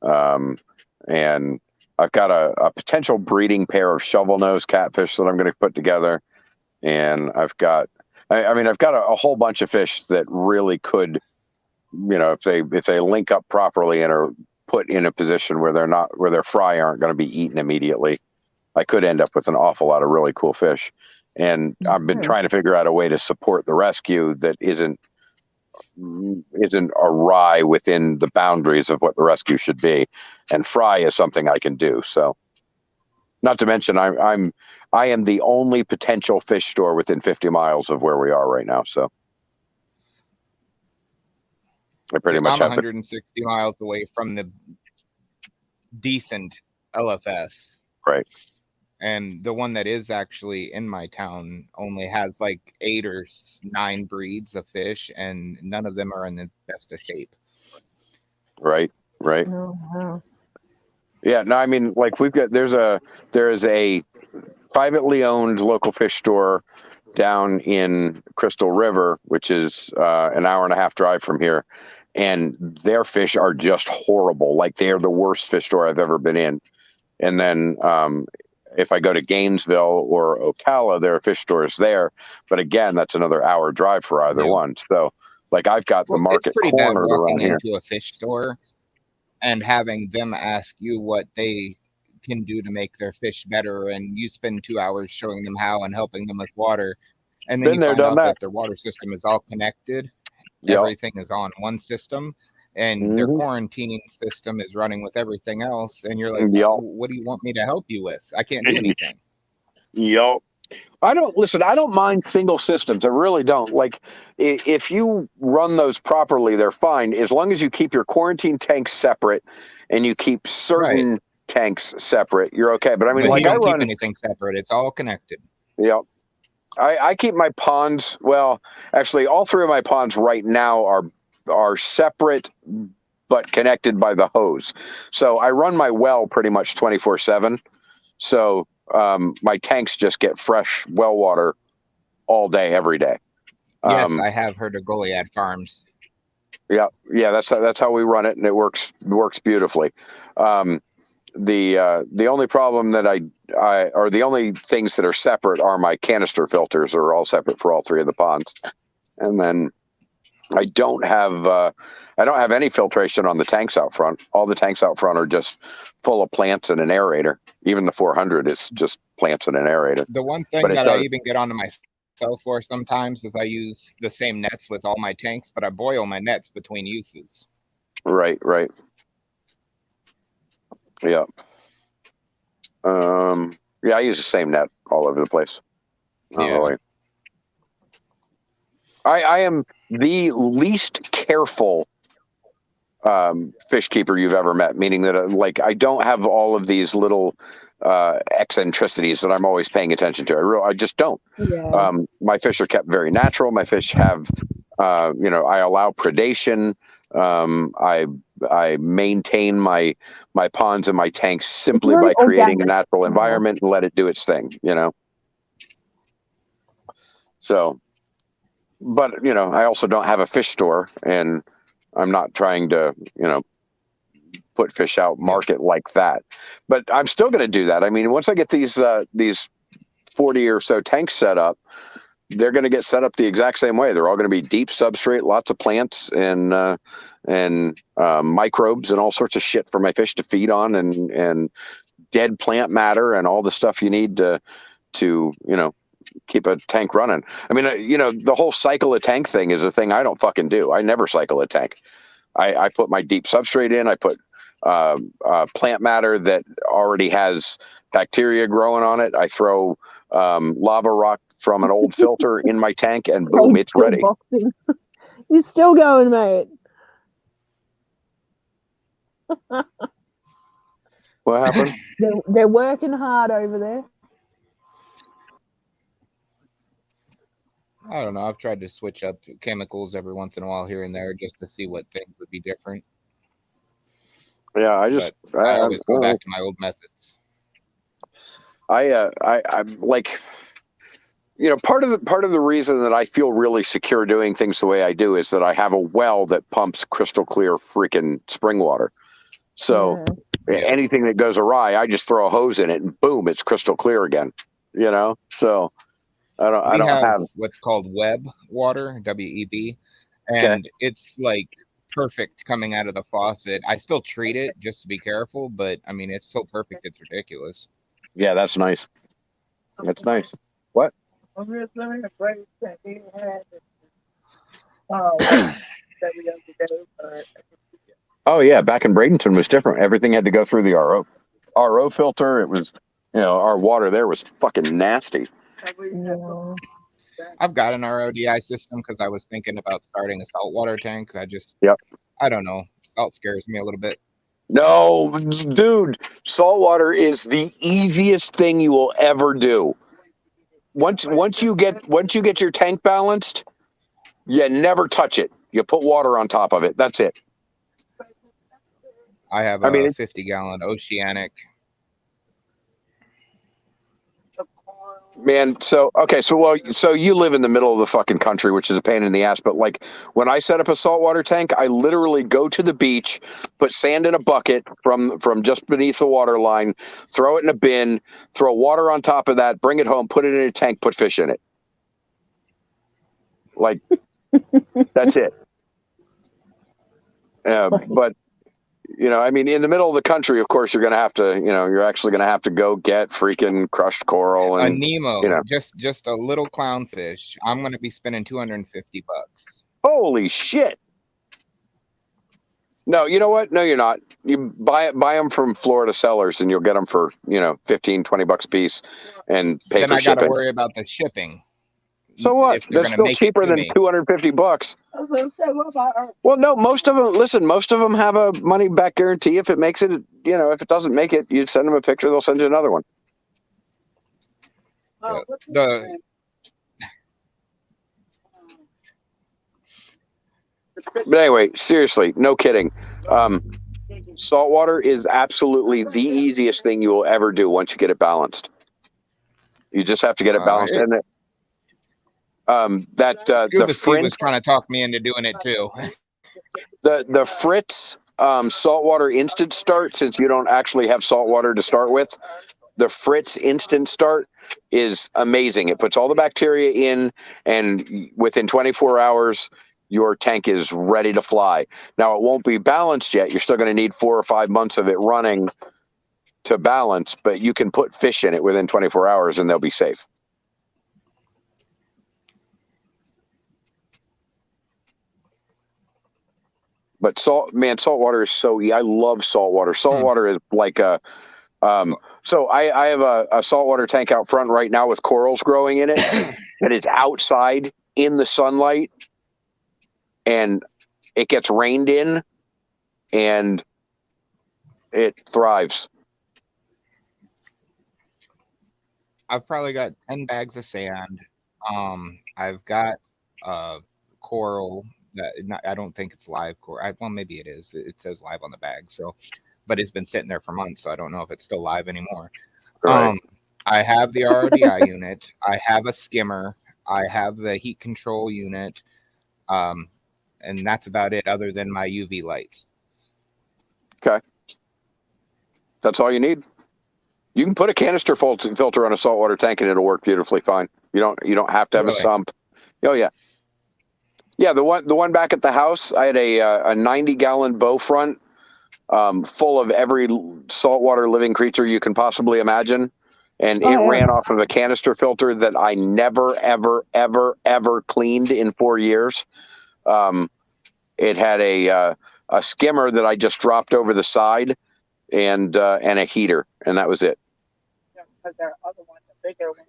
and I've got a potential breeding pair of shovel nose catfish that I'm going to put together, and I've got a whole bunch of fish that really could, if they link up properly and are put in a position where their fry aren't going to be eaten immediately, I could end up with an awful lot of really cool fish. And I've been trying to figure out a way to support the rescue that isn't awry within the boundaries of what the rescue should be. And fry is something I can do. So, not to mention, I am the only potential fish store within 50 miles of where we are right now. So, I pretty much I'm have it. 160 miles away from the decent LFS. Right. And the one that is actually in my town only has like 8 or 9 breeds of fish, and none of them are in the best of shape. Right. Oh, wow. Yeah, no, I mean, like there is a privately owned local fish store down in Crystal River, which is an hour and a half drive from here, and their fish are just horrible. Like, they are the worst fish store I've ever been in. And then if I go to Gainesville or Ocala, there are fish stores there, but again, that's another hour drive for either one. So, like, I've got the market it's pretty bad cornered walking around here. into a fish store and having them ask you what they can do to make their fish better, and you spend 2 hours showing them how and helping them with water, and then Been you there, find done out that. that their water system is all connected. Yep. Everything is on one system, and their quarantine system is running with everything else, and you're like, what do you want me to help you with? I can't do anything. Yep. I don't mind single systems. I really don't. Like, if you run those properly, they're fine, as long as you keep your quarantine tanks separate and you keep certain tanks separate, you're okay. But I mean, like, you don't I run keep anything separate. It's all connected. Yep. I keep my ponds, well, actually all 3 of my ponds right now are separate but connected by the hose. So I run my well pretty much 24/7. So my tanks just get fresh well water all day, every day. Yes, I have heard of Goliad Farms. Yeah, that's how we run it, and it works beautifully. The only problem that or the only things that are separate are my canister filters are all separate for all 3 of the ponds, and then I don't have any filtration on the tanks out front. All the tanks out front are just full of plants and an aerator. Even the 400 is just plants and an aerator. The one thing that I even get onto myself for sometimes is I use the same nets with all my tanks, but I boil my nets between uses. Right. Yeah. Yeah, I use the same net all over the place. Yeah. I am the least careful fish keeper you've ever met, meaning that like, I don't have all of these little eccentricities that I'm always paying attention to. I just don't. Yeah. My fish are kept very natural. My fish have, I allow predation. I maintain my ponds and my tanks simply by creating a natural environment and let it do its thing, So, but, I also don't have a fish store, and I'm not trying to, put fish out market like that. But I'm still going to do that. I mean, once I get these 40 or so tanks set up, they're going to get set up the exact same way. They're all going to be deep substrate, lots of plants and microbes and all sorts of shit for my fish to feed on, and dead plant matter and all the stuff you need to keep a tank running. I mean, the whole cycle a tank thing is a thing I don't fucking do. I never cycle a tank. I put my deep substrate in. I put plant matter that already has bacteria growing on it. I throw lava rock from an old filter in my tank, and boom, it's ready. You're still going, mate. What happened? They're working hard over there. I don't know. I've tried to switch up chemicals every once in a while here and there just to see what things would be different. Yeah, I always go back to my old methods. I'm like, part of the reason that I feel really secure doing things the way I do is that I have a well that pumps crystal clear freaking spring water. So anything that goes awry, I just throw a hose in it, and boom, it's crystal clear again. So I don't have what's called web water, WEB, and it's like perfect coming out of the faucet. I still treat it just to be careful, but I mean, it's so perfect, it's ridiculous. Yeah, that's nice. That's nice. What? Oh yeah, back in Bradenton was different. Everything had to go through the RO filter. It was, our water there was fucking nasty. I've got an RODI system because I was thinking about starting a saltwater tank. Yep. I don't know. Salt scares me a little bit. No, dude, saltwater is the easiest thing you will ever do. Once you get your tank balanced, you never touch it. You put water on top of it. That's it. I have a 50-gallon Oceanic. Man, so you live in the middle of the fucking country, which is a pain in the ass. But like when I set up a saltwater tank, I literally go to the beach, put sand in a bucket from just beneath the water line, throw it in a bin, throw water on top of that, bring it home, put it in a tank, put fish in it. Like that's it. But I mean, in the middle of the country, of course, you're going to have to, you're actually going to have to go get freaking crushed coral and a Nemo, just a little clownfish. I'm going to be spending $250. Holy shit! No, you know what? No, you're not. You buy them from Florida sellers, and you'll get them for $15-20 a pice, and pay then for I shipping. Then I got to worry about the shipping. So what? That's still cheaper than $250. Well, no, most of them have a money back guarantee. If it makes it, if it doesn't make it, you send them a picture, they'll send you another one. But anyway, seriously, no kidding. Saltwater is absolutely the easiest thing you will ever do once you get it balanced. You just have to get it balanced. The Fritz was trying to talk me into doing it too. The Fritz saltwater instant start, since you don't actually have saltwater to start with, the Fritz instant start is amazing. It puts all the bacteria in, and within 24 hours, your tank is ready to fly. Now, it won't be balanced yet. You're still going to need 4 or 5 months of it running to balance, but you can put fish in it within 24 hours and they'll be safe. But saltwater is so I love saltwater. Saltwater is like a so I have a saltwater tank out front right now with corals growing in it that is outside in the sunlight, and it gets rained in and it thrives. I've probably got 10 bags of sand. I've got coral. I don't think it's live coral. Well, maybe it is. It says live on the bag. So, but it's been sitting there for months, so I don't know if it's still live anymore. Right. I have the RODI unit. I have a skimmer. I have the heat control unit, and that's about it. Other than my UV lights. Okay, that's all you need. You can put a canister filter on a saltwater tank, and it'll work beautifully fine. You don't have to have a sump. Oh yeah. Yeah, the one back at the house, I had a 90-gallon bow front full of every saltwater living creature you can possibly imagine, and it ran off of a canister filter that I never, ever, ever, ever cleaned in 4 years. It had a skimmer that I just dropped over the side, and a heater, and that was it. Yeah, because there are other ones, the bigger ones.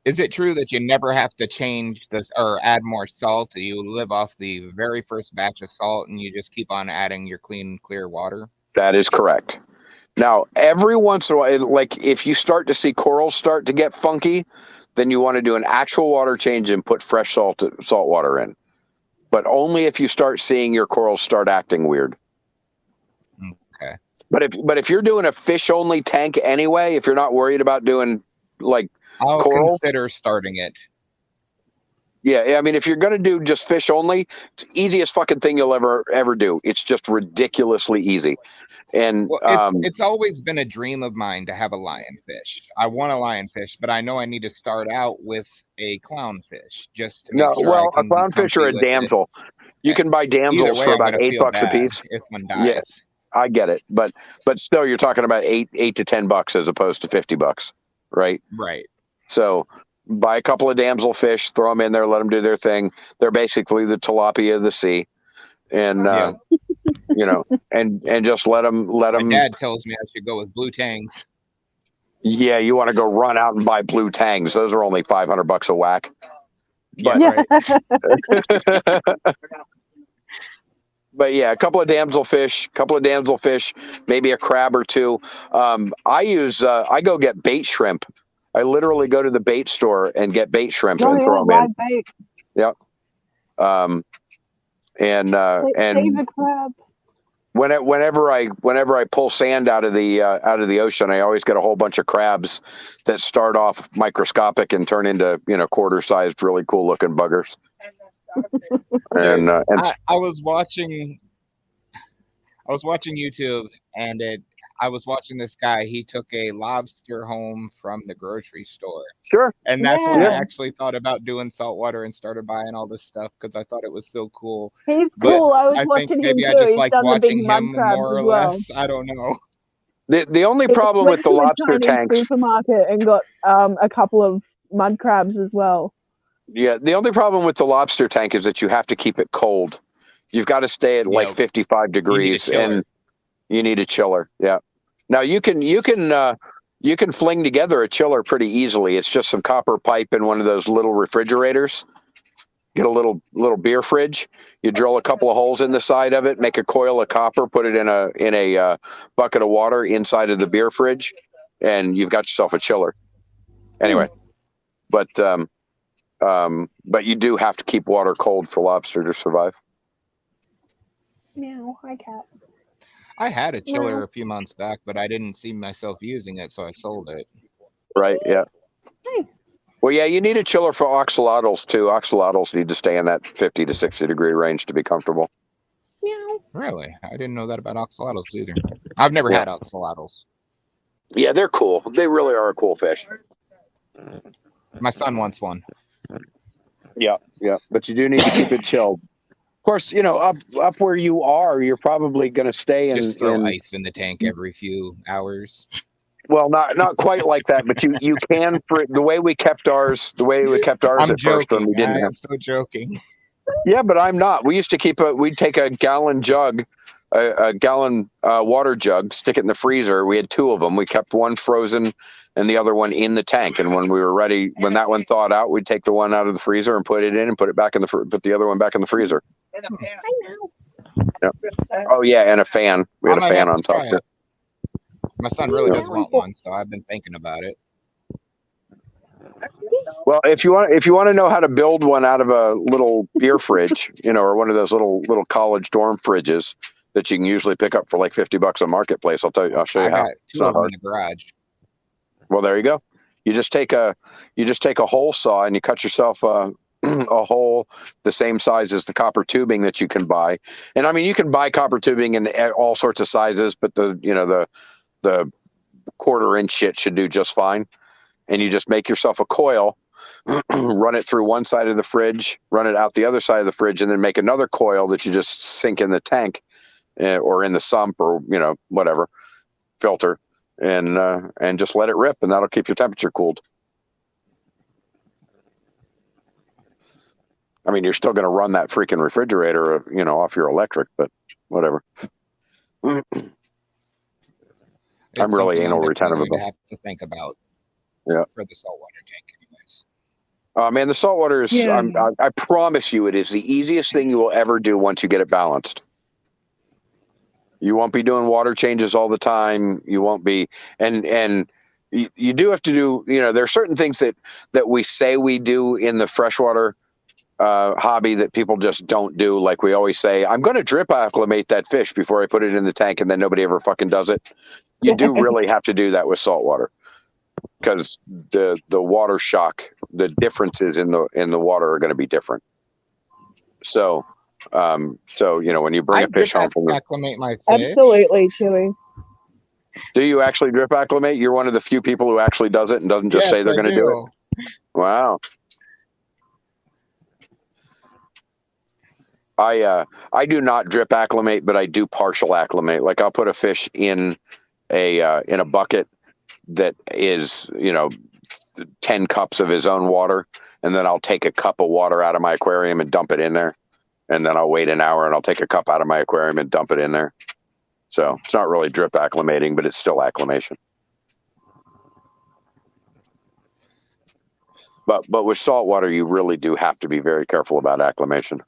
Is it true that you never have to change this or add more salt? You live off the very first batch of salt and you just keep on adding your clean, clear water? That is correct. Now, every once in a while, like if you start to see corals start to get funky, then you want to do an actual water change and put fresh salt water in. But only if you start seeing your corals start acting weird. Okay. But if you're doing a fish only tank anyway, if you're not worried about doing like I'll corals, consider starting it. Yeah, I mean, if you're going to do just fish only, it's the easiest fucking thing you'll ever do. It's just ridiculously easy. And it's always been a dream of mine to have a lionfish. I want a lionfish, but I know I need to start out with a clownfish just to make sure a clownfish or a damsel. You can buy damsels for about $8 a piece. If one dies. Yeah, I get it, but still, you're talking about $8 to $10 as opposed to $50, right? Right. So buy a couple of damsel fish, throw them in there, let them do their thing. They're basically the tilapia of the sea, and and just let them. My dad tells me I should go with blue tangs. Yeah, you want to go run out and buy blue tangs. Those are only $500 a whack. Yeah, But right. but yeah, a couple of damselfish, maybe a crab or two. I go get bait shrimp. I literally go to the bait store and get bait shrimp Oh and yeah, throw them live in. bait. Yep. And Save a crab. whenever I pull sand out of the ocean, I always get a whole bunch of crabs that start off microscopic and turn into quarter-sized, really cool-looking buggers. And I was watching YouTube, and I was watching this guy. He took a lobster home from the grocery store. Sure. And that's when I Yeah. actually thought about doing saltwater and started buying all this stuff because I thought it was so cool. He's But cool. I was I think watching him maybe I too. just He's liked done the big watching mud him crabs more as or well. less. I don't know. the only He problem went with the to a lobster Chinese tanks, supermarket and got a couple of mud crabs as well. yeah, the only problem with the lobster tank is that you have to keep it cold. You've got to stay at like Yep. 55 You need a degrees, chiller. and you need a chiller. Yeah. Now you can fling together a chiller pretty easily. It's just some copper pipe and one of those little refrigerators. Get a little beer fridge. You drill a couple of holes in the side of it, make a coil of copper, put it in a bucket of water inside of the beer fridge, and you've got yourself a chiller. Anyway, but you do have to keep water cold for lobster to survive. Meow. Hi, cat. I had a chiller Well. a few months back, but I didn't see myself using it, so I sold it. Right? Yeah. Hey. Well, yeah, you need a chiller for axolotls too. Axolotls need to stay in that 50 to 60 degree range to be comfortable. Meow. Really? I didn't know that about axolotls either. I've never Yeah. had axolotls. Yeah, they're cool. They really are a cool fish. My son wants one. Yeah, yeah, but you do need to keep it chilled. Of course, up where you are, you're probably going to stay in. Just throw ice in the tank every few hours. Well, not quite like that, but you can for the way we kept ours. The way we kept ours I'm at first when joking. we didn't I have. am so joking. Yeah, but I'm not. We used to we'd take a gallon jug, a gallon water jug, stick it in the freezer. We had two of them. We kept one frozen and the other one in the tank. And when we were ready, when that one thawed out, we'd take the one out of the freezer and put it in and put it back in put the other one back in the freezer. In a pan. I know. Yeah. Oh yeah, and a fan. We had a fan on top of it. My son really does want one, so I've been thinking about it. Well, if you want to know how to build one out of a little beer fridge, or one of those little college dorm fridges that you can usually pick up for like $50 at Marketplace, I'll show you how. I got two of them in the garage. Well, there you go. You just take a hole saw and you cut yourself a hole the same size as the copper tubing that you can buy. And I mean, you can buy copper tubing in all sorts of sizes, but the quarter-inch shit should do just fine. And you just make yourself a coil, run it through one side of the fridge, run it out the other side of the fridge, and then make another coil that you just sink in the tank or in the sump or whatever filter, and just let it rip, and that'll keep your temperature cooled. I mean, you're still going to run that freaking refrigerator, off your electric, but whatever. I'm really anal retentive about. about. Have to think about. Yeah. For the saltwater tank, anyways. Man, the saltwater is. Yeah. I promise you, it is the easiest thing you will ever do once you get it balanced. You won't be doing water changes all the time. You won't be, and you do have to do. There are certain things that we say we do in the freshwater hobby that people just don't do. Like we always say, I'm going to drip acclimate that fish before I put it in the tank, and then nobody ever fucking does it. You do really have to do that with saltwater. Because the water shock, the differences in the water are going to be different. So when you bring a fish home from acclimate my fish. Absolutely, Chewy. Do you actually drip acclimate? You're one of the few people who actually does it and doesn't just say they're going to do it. Wow. I do not drip acclimate, but I do partial acclimate. Like I'll put a fish in a bucket that is 10 cups of his own water, and then I'll take a cup of water out of my aquarium and dump it in there, and then I'll wait an hour and I'll take a cup out of my aquarium and dump it in there. So it's not really drip acclimating, but it's still acclimation. But with saltwater, you really do have to be very careful about acclimation.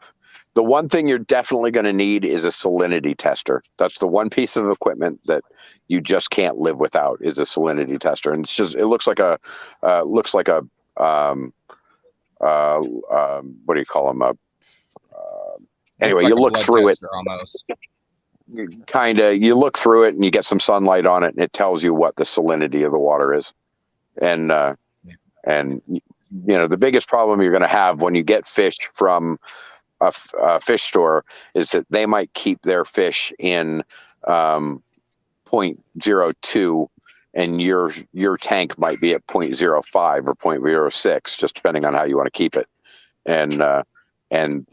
The one thing you're definitely going to need is a salinity tester. That's the one piece of equipment that you just can't live without is a salinity tester. And it looks like a what do you call them? Anyway, like you look through it. Almost. You look through it and you get some sunlight on it, and it tells you what the salinity of the water is. And the biggest problem you're going to have when you get fish from a fish store is that they might keep their fish in 0.02 and your tank might be at 0.05 or 0.06, just depending on how you want to keep it. And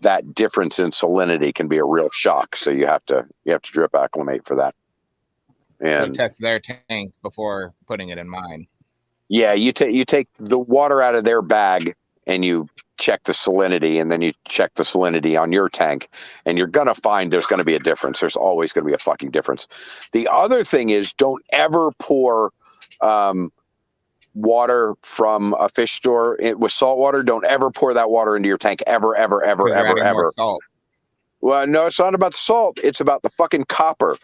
that difference in salinity can be a real shock. So you have to drip acclimate for that. And test their tank before putting it in mine. Yeah, you take the water out of their bag and you check the salinity, and then you check the salinity on your tank, and you're going to find there's going to be a difference. There's always going to be a fucking difference. The other thing is, don't ever pour water from a fish store with salt water. Don't ever pour that water into your tank ever. Salt. Well, no, it's not about the salt. It's about the fucking copper.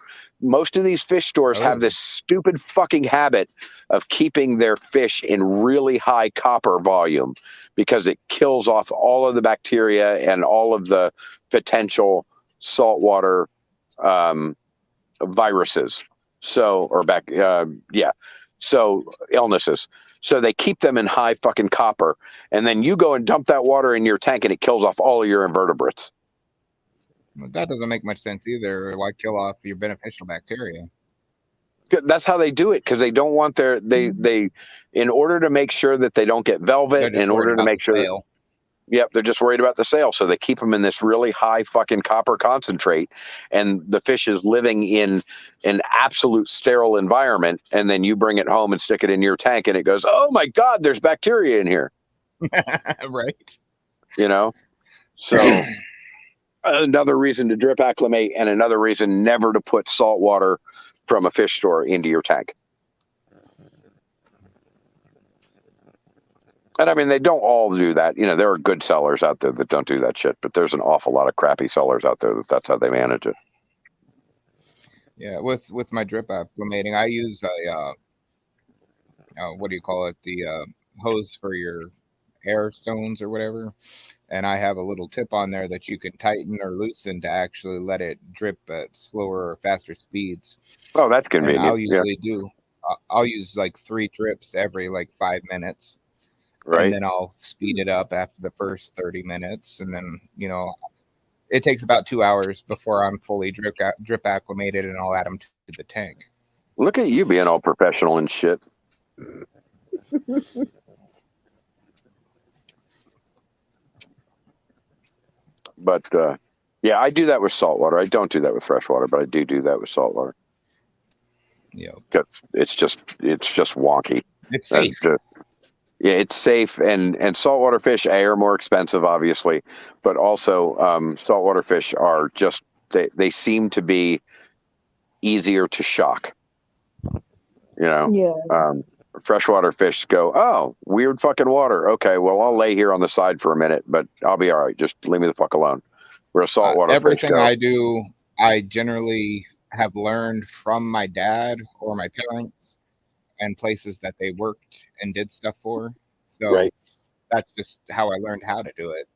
Most of these fish stores have this stupid fucking habit of keeping their fish in really high copper volume because it kills off all of the bacteria and all of the potential saltwater viruses. So illnesses. So they keep them in high fucking copper, and then you go and dump that water in your tank and it kills off all of your invertebrates. That doesn't make much sense either. Why kill off your beneficial bacteria? That's how they do it, because they don't want they in order to make sure that they don't get velvet, in order to make sure they're just worried about the sale. So they keep them in this really high fucking copper concentrate, and the fish is living in an absolute sterile environment, and then you bring it home and stick it in your tank and it goes, oh my God, there's bacteria in here. Right. So another reason to drip acclimate, and another reason never to put salt water from a fish store into your tank. And I mean, they don't all do that. There are good sellers out there that don't do that shit, but there's an awful lot of crappy sellers out there that's how they manage it. Yeah, with my drip acclimating, I use a what do you call it? The hose for your air stones or whatever. And I have a little tip on there that you can tighten or loosen to actually let it drip at slower or faster speeds. Oh, that's convenient. And I'll use like 3 drips every like 5 minutes. Right. And then I'll speed it up after the first 30 minutes. And then, it takes about 2 hours before I'm fully drip acclimated, and I'll add them to the tank. Look at you being all professional and shit. But I do that with saltwater. I don't do that with freshwater, but I do that with saltwater. Yeah, it's just wonky. It's safe. It's safe, and saltwater fish are more expensive, obviously, but also saltwater fish are just they seem to be easier to shock. Freshwater fish go, oh, weird fucking water. Okay, well, I'll lay here on the side for a minute, but I'll be all right. Just leave me the fuck alone. Where a saltwater fish go, everything I do, I generally have learned from my dad or my parents and places that they worked and did stuff for. So That's just how I learned how to do it.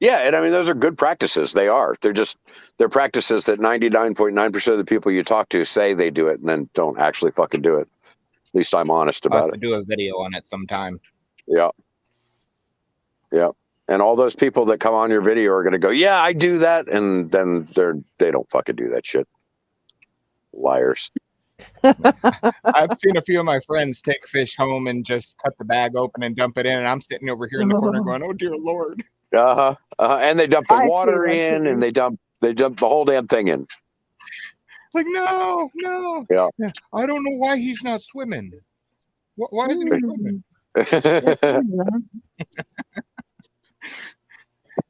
Yeah, and I mean, those are good practices. They are. They're practices that 99.9% of the people you talk to say they do it and then don't actually fucking do it. At least I'm honest about it. I'll have to do a video on it sometime. Yeah. Yeah. And all those people that come on your video are going to go, yeah, I do that. And then they don't fucking do that shit. Liars. I've seen a few of my friends take fish home and just cut the bag open and dump it in. And I'm sitting over here in the corner going, oh, dear Lord. And they dump the water in, and they dump the whole damn thing in. Like, no. Yeah. I don't know why he's not swimming. Why isn't he swimming?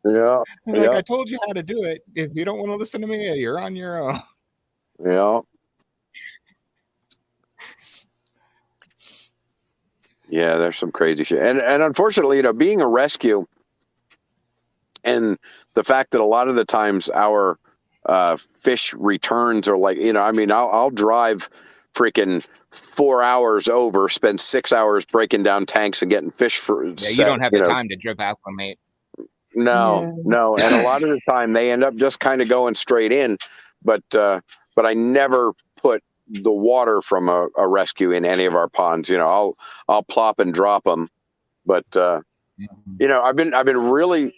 Yeah. Like, I told you how to do it. If you don't want to listen to me, you're on your own. Yeah. Yeah, there's some crazy shit, and unfortunately, being a rescue, and the fact that a lot of the times our fish returns are like, I mean, I'll drive freaking 4 hours over, spend 6 hours breaking down tanks and getting fish for Yeah, you don't have the time to drip acclimate. No, and a lot of the time they end up just kind of going straight in, but I never put the water from a rescue in any of our ponds. I'll plop and drop them, but I've been really.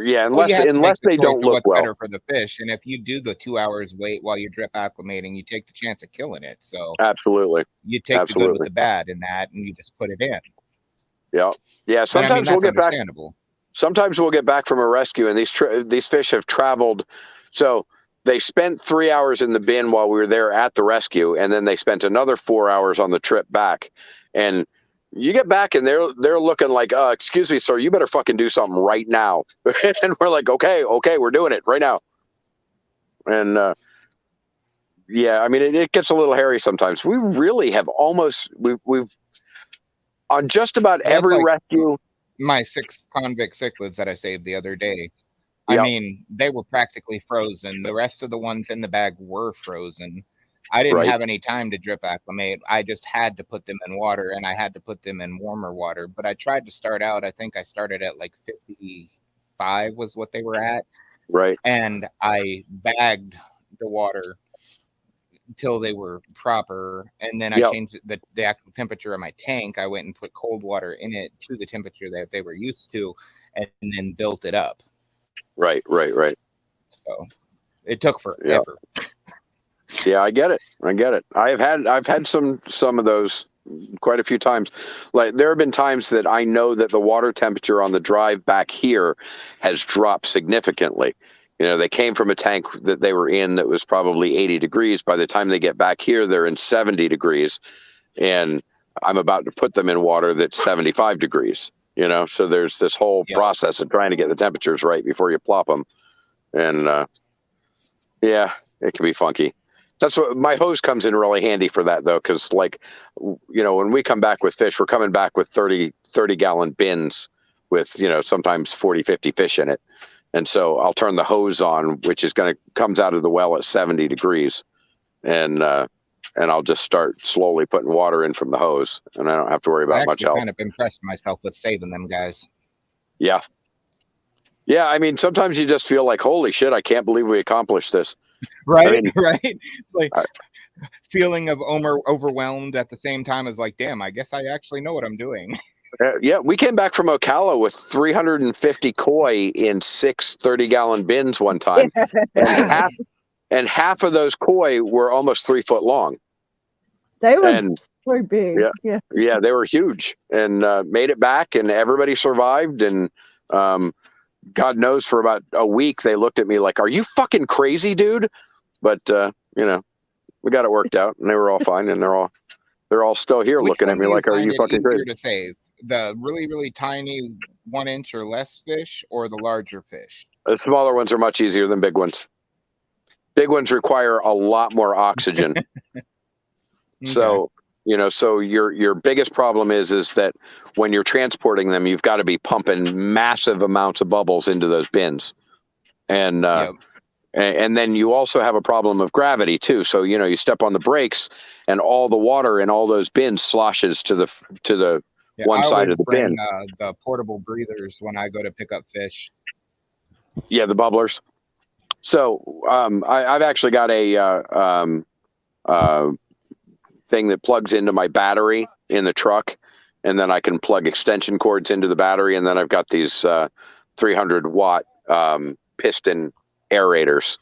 Yeah, unless they don't look well. Better for the fish, and if you do the 2 hours wait while you're drip acclimating, you take the chance of killing it. So absolutely, you take the good with the bad in that, and you just put it in. Yeah. Sometimes we'll get back. Sometimes we'll get back from a rescue, and these fish have traveled. So they spent 3 hours in the bin while we were there at the rescue, and then they spent another 4 hours on the trip back, and. You get back and they're looking like, excuse me, sir, you better fucking do something right now. And we're like, okay, we're doing it right now. And yeah, I mean, it gets a little hairy sometimes. We really have we've on just about every rescue. My 6 convict cichlids that I saved the other day. I mean, they were practically frozen. The rest of the ones in the bag were frozen. I didn't have any time to drip acclimate. I just had to put them in water, and I had to put them in warmer water. But I tried to start out. I think I started at like 55 was what they were at. Right. And I bagged the water until they were proper. And then I changed the actual temperature of my tank. I went and put cold water in it to the temperature that they were used to, and then built it up. Right. So it took forever. Yeah, I get it. I've had some of those quite a few times. Like there have been times that I know that the water temperature on the drive back here has dropped significantly. They came from a tank that they were in that was probably 80 degrees. By the time they get back here, they're in 70 degrees, and I'm about to put them in water that's 75 degrees. So there's this whole process of trying to get the temperatures right before you plop them, and yeah, it can be funky. That's what my hose comes in really handy for that, though, because when we come back with fish, we're coming back with 30-gallon bins with, sometimes 40, 50 fish in it. And so I'll turn the hose on, which comes out of the well at 70 degrees. And I'll just start slowly putting water in from the hose, and I don't have to worry about much help. I kind of impressed myself with saving them guys. Yeah. Yeah. I mean, sometimes you just feel like, holy shit, I can't believe we accomplished this. Right. Like feeling of overwhelmed at the same time as like, damn, I guess I actually know what I'm doing. Yeah, we came back from Ocala with 350 koi in 6 30-gallon bins one time, and half of those koi were almost 3 foot long. They were so big. Yeah, they were huge, and made it back, and everybody survived, and God knows for about a week they looked at me like, "Are you fucking crazy, dude?" But we got it worked out, and they were all fine, and they're all still here looking at me like, "Are you fucking crazy?" To save the really, really tiny 1 inch or less fish, or the larger fish? The smaller ones are much easier than big ones. Big ones require a lot more oxygen. Okay. So your biggest problem is that when you're transporting them, you've got to be pumping massive amounts of bubbles into those bins, and then you also have a problem of gravity too. So you step on the brakes, and all the water in all those bins sloshes to the one side of the bin. The portable breathers when I go to pick up fish. Yeah, the bubblers. So I've actually got a thing that plugs into my battery in the truck, and then I can plug extension cords into the battery, and then I've got these 300-watt piston aerators.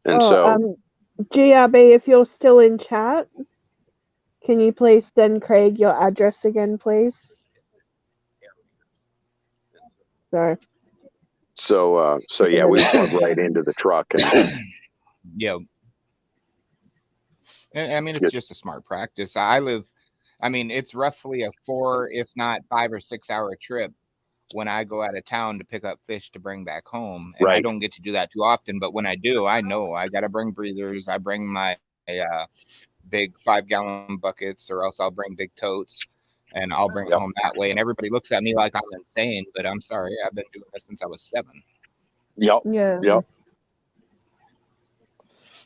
And GRB, if you're still in chat, can you please send Craig your address again, please? Sorry. So yeah, we plug right into the truck. And yeah. I mean, it's just a smart practice. It's roughly a 4, if not 5 or 6 hour trip when I go out of town to pick up fish to bring back home. And I don't get to do that too often, but when I do, I know I got to bring breathers. I bring my big 5-gallon buckets, or else I'll bring big totes. and I'll bring it home that way. And everybody looks at me like I'm insane, but I'm sorry, I've been doing this since I was 7. Yep. Yeah. Yep.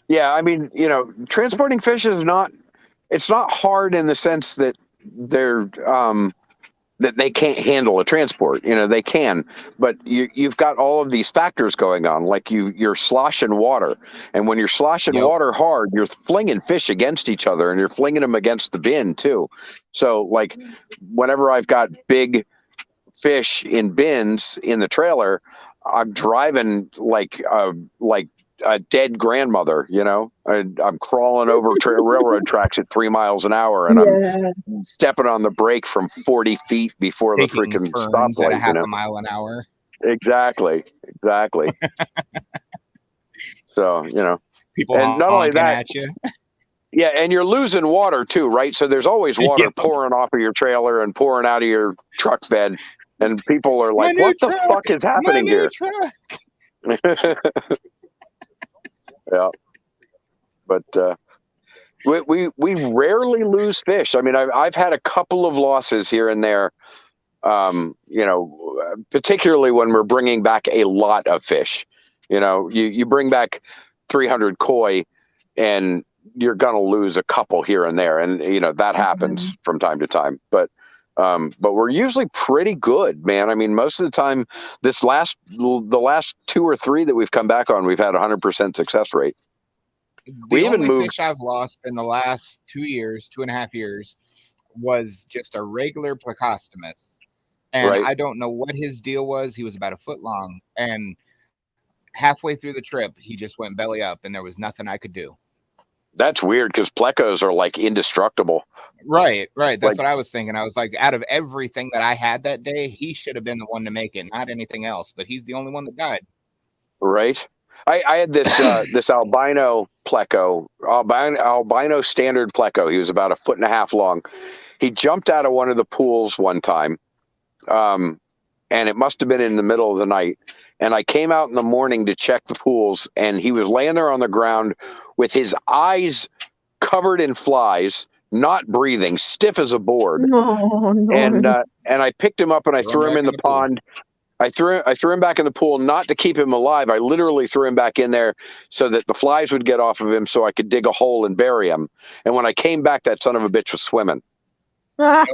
Yeah, I mean, transporting fish is it's not hard in the sense that they're that they can't handle a transport. They can, but you've got all of these factors going on, like you're sloshing water, and when you're sloshing water hard, you're flinging fish against each other, and you're flinging them against the bin too. So, like, whenever I've got big fish in bins in the trailer, I'm driving like a dead grandmother. I'm crawling over railroad tracks at 3 miles an hour, and I'm stepping on the brake from 40 feet before the freaking stoplight. At a half a mile an hour. Exactly. So people and not only that, at you. Yeah, and you're losing water too, right? So there's always water pouring off of your trailer and pouring out of your truck bed, and people are like, "What the fuck is happening here?" Yeah, but we rarely lose fish. I mean, I've had a couple of losses here and there. Particularly when we're bringing back a lot of fish. You bring back 300 koi, and you're gonna lose a couple here and there, and that happens from time to time. But we're usually pretty good, man. I mean, most of the time, the last 2 or 3 that we've come back on, we've had 100% success rate. The only fish I've lost in the last 2.5 years, was just a regular Plecostomus. And I don't know what his deal was. He was about 1 foot long, and halfway through the trip, he just went belly up, and there was nothing I could do. That's weird, because plecos are like indestructible. Right. That's what I was thinking. I was like, out of everything that I had that day, he should have been the one to make it, not anything else. But he's the only one that died. Right. I had this this albino pleco, albino standard pleco. He was about 1.5 feet long. He jumped out of one of the pools one time, and it must have been in the middle of the night. And I came out in the morning to check the pools, and he was laying there on the ground with his eyes covered in flies, not breathing, stiff as a board. No. And I picked him up and I threw him in the pond. I threw him back in the pool, not to keep him alive. I literally threw him back in there so that the flies would get off of him, so I could dig a hole and bury him. And when I came back, that son of a bitch was swimming. They're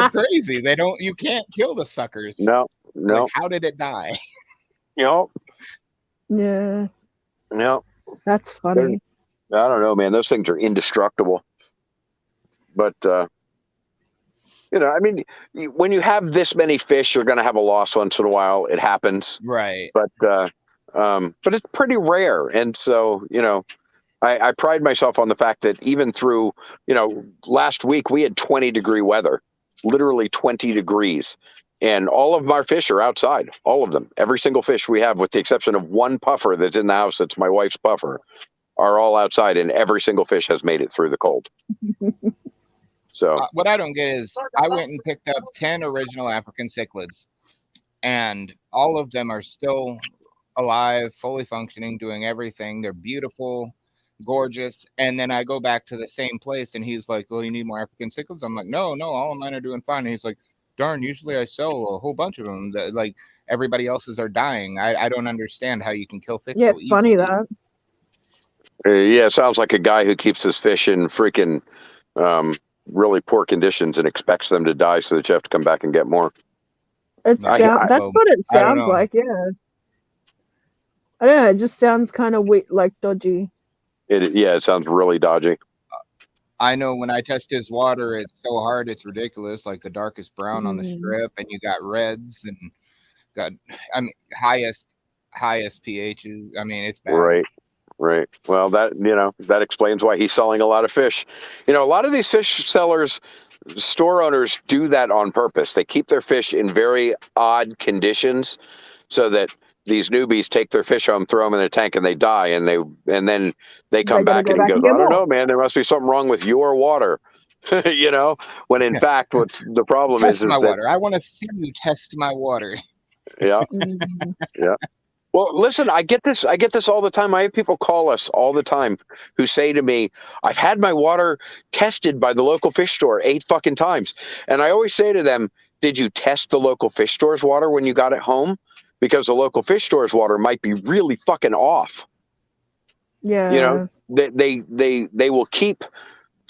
crazy. You can't kill the suckers. No. Like, how did it die? Yeah. That's funny. I don't know, man. Those things are indestructible. But I mean, when you have this many fish, you're going to have a loss once in a while. It happens, right? But it's pretty rare, and so I pride myself on the fact that even through last week we had 20-degree weather, literally 20 degrees. And all of our fish are outside, all of them. Every single fish we have, with the exception of one puffer that's in the house, that's my wife's puffer, are all outside, and every single fish has made it through the cold. So what I don't get is, I went and picked up 10 original African cichlids, and all of them are still alive, fully functioning, doing everything. They're beautiful, gorgeous. And then I go back to the same place, and he's like, "Well, you need more African cichlids?" I'm like, no, all of mine are doing fine. And he's like, "Darn, usually I sell a whole bunch of them. Like, everybody else's are dying. I don't understand how you can kill fish so easily." It's funny that. Yeah, it sounds like a guy who keeps his fish in freaking really poor conditions and expects them to die, so that you have to come back and get more. That's what it sounds like. Yeah. I don't know. It just sounds kind of like dodgy. It sounds really dodgy. I know when I test his water, it's so hard, it's ridiculous. Like the darkest brown on the strip, and you got reds and got, highest pHs. I mean, it's bad. Right. Well, that explains why he's selling a lot of fish. A lot of these fish sellers, store owners, do that on purpose. They keep their fish in very odd conditions, so that these newbies take their fish home, throw them in a tank, and they die, and then they come back and he goes, "I don't know, man, there must be something wrong with your water." When in fact, what's the problem is water. I want to see you test my water. Yeah. Yeah. Well, listen, I get this all the time. I have people call us all the time who say to me, I've had my water tested by the local fish store 8 fucking times. And I always say to them, did you test the local fish store's water when you got it home? Because the local fish store's water might be really fucking off. Yeah. You know, they will keep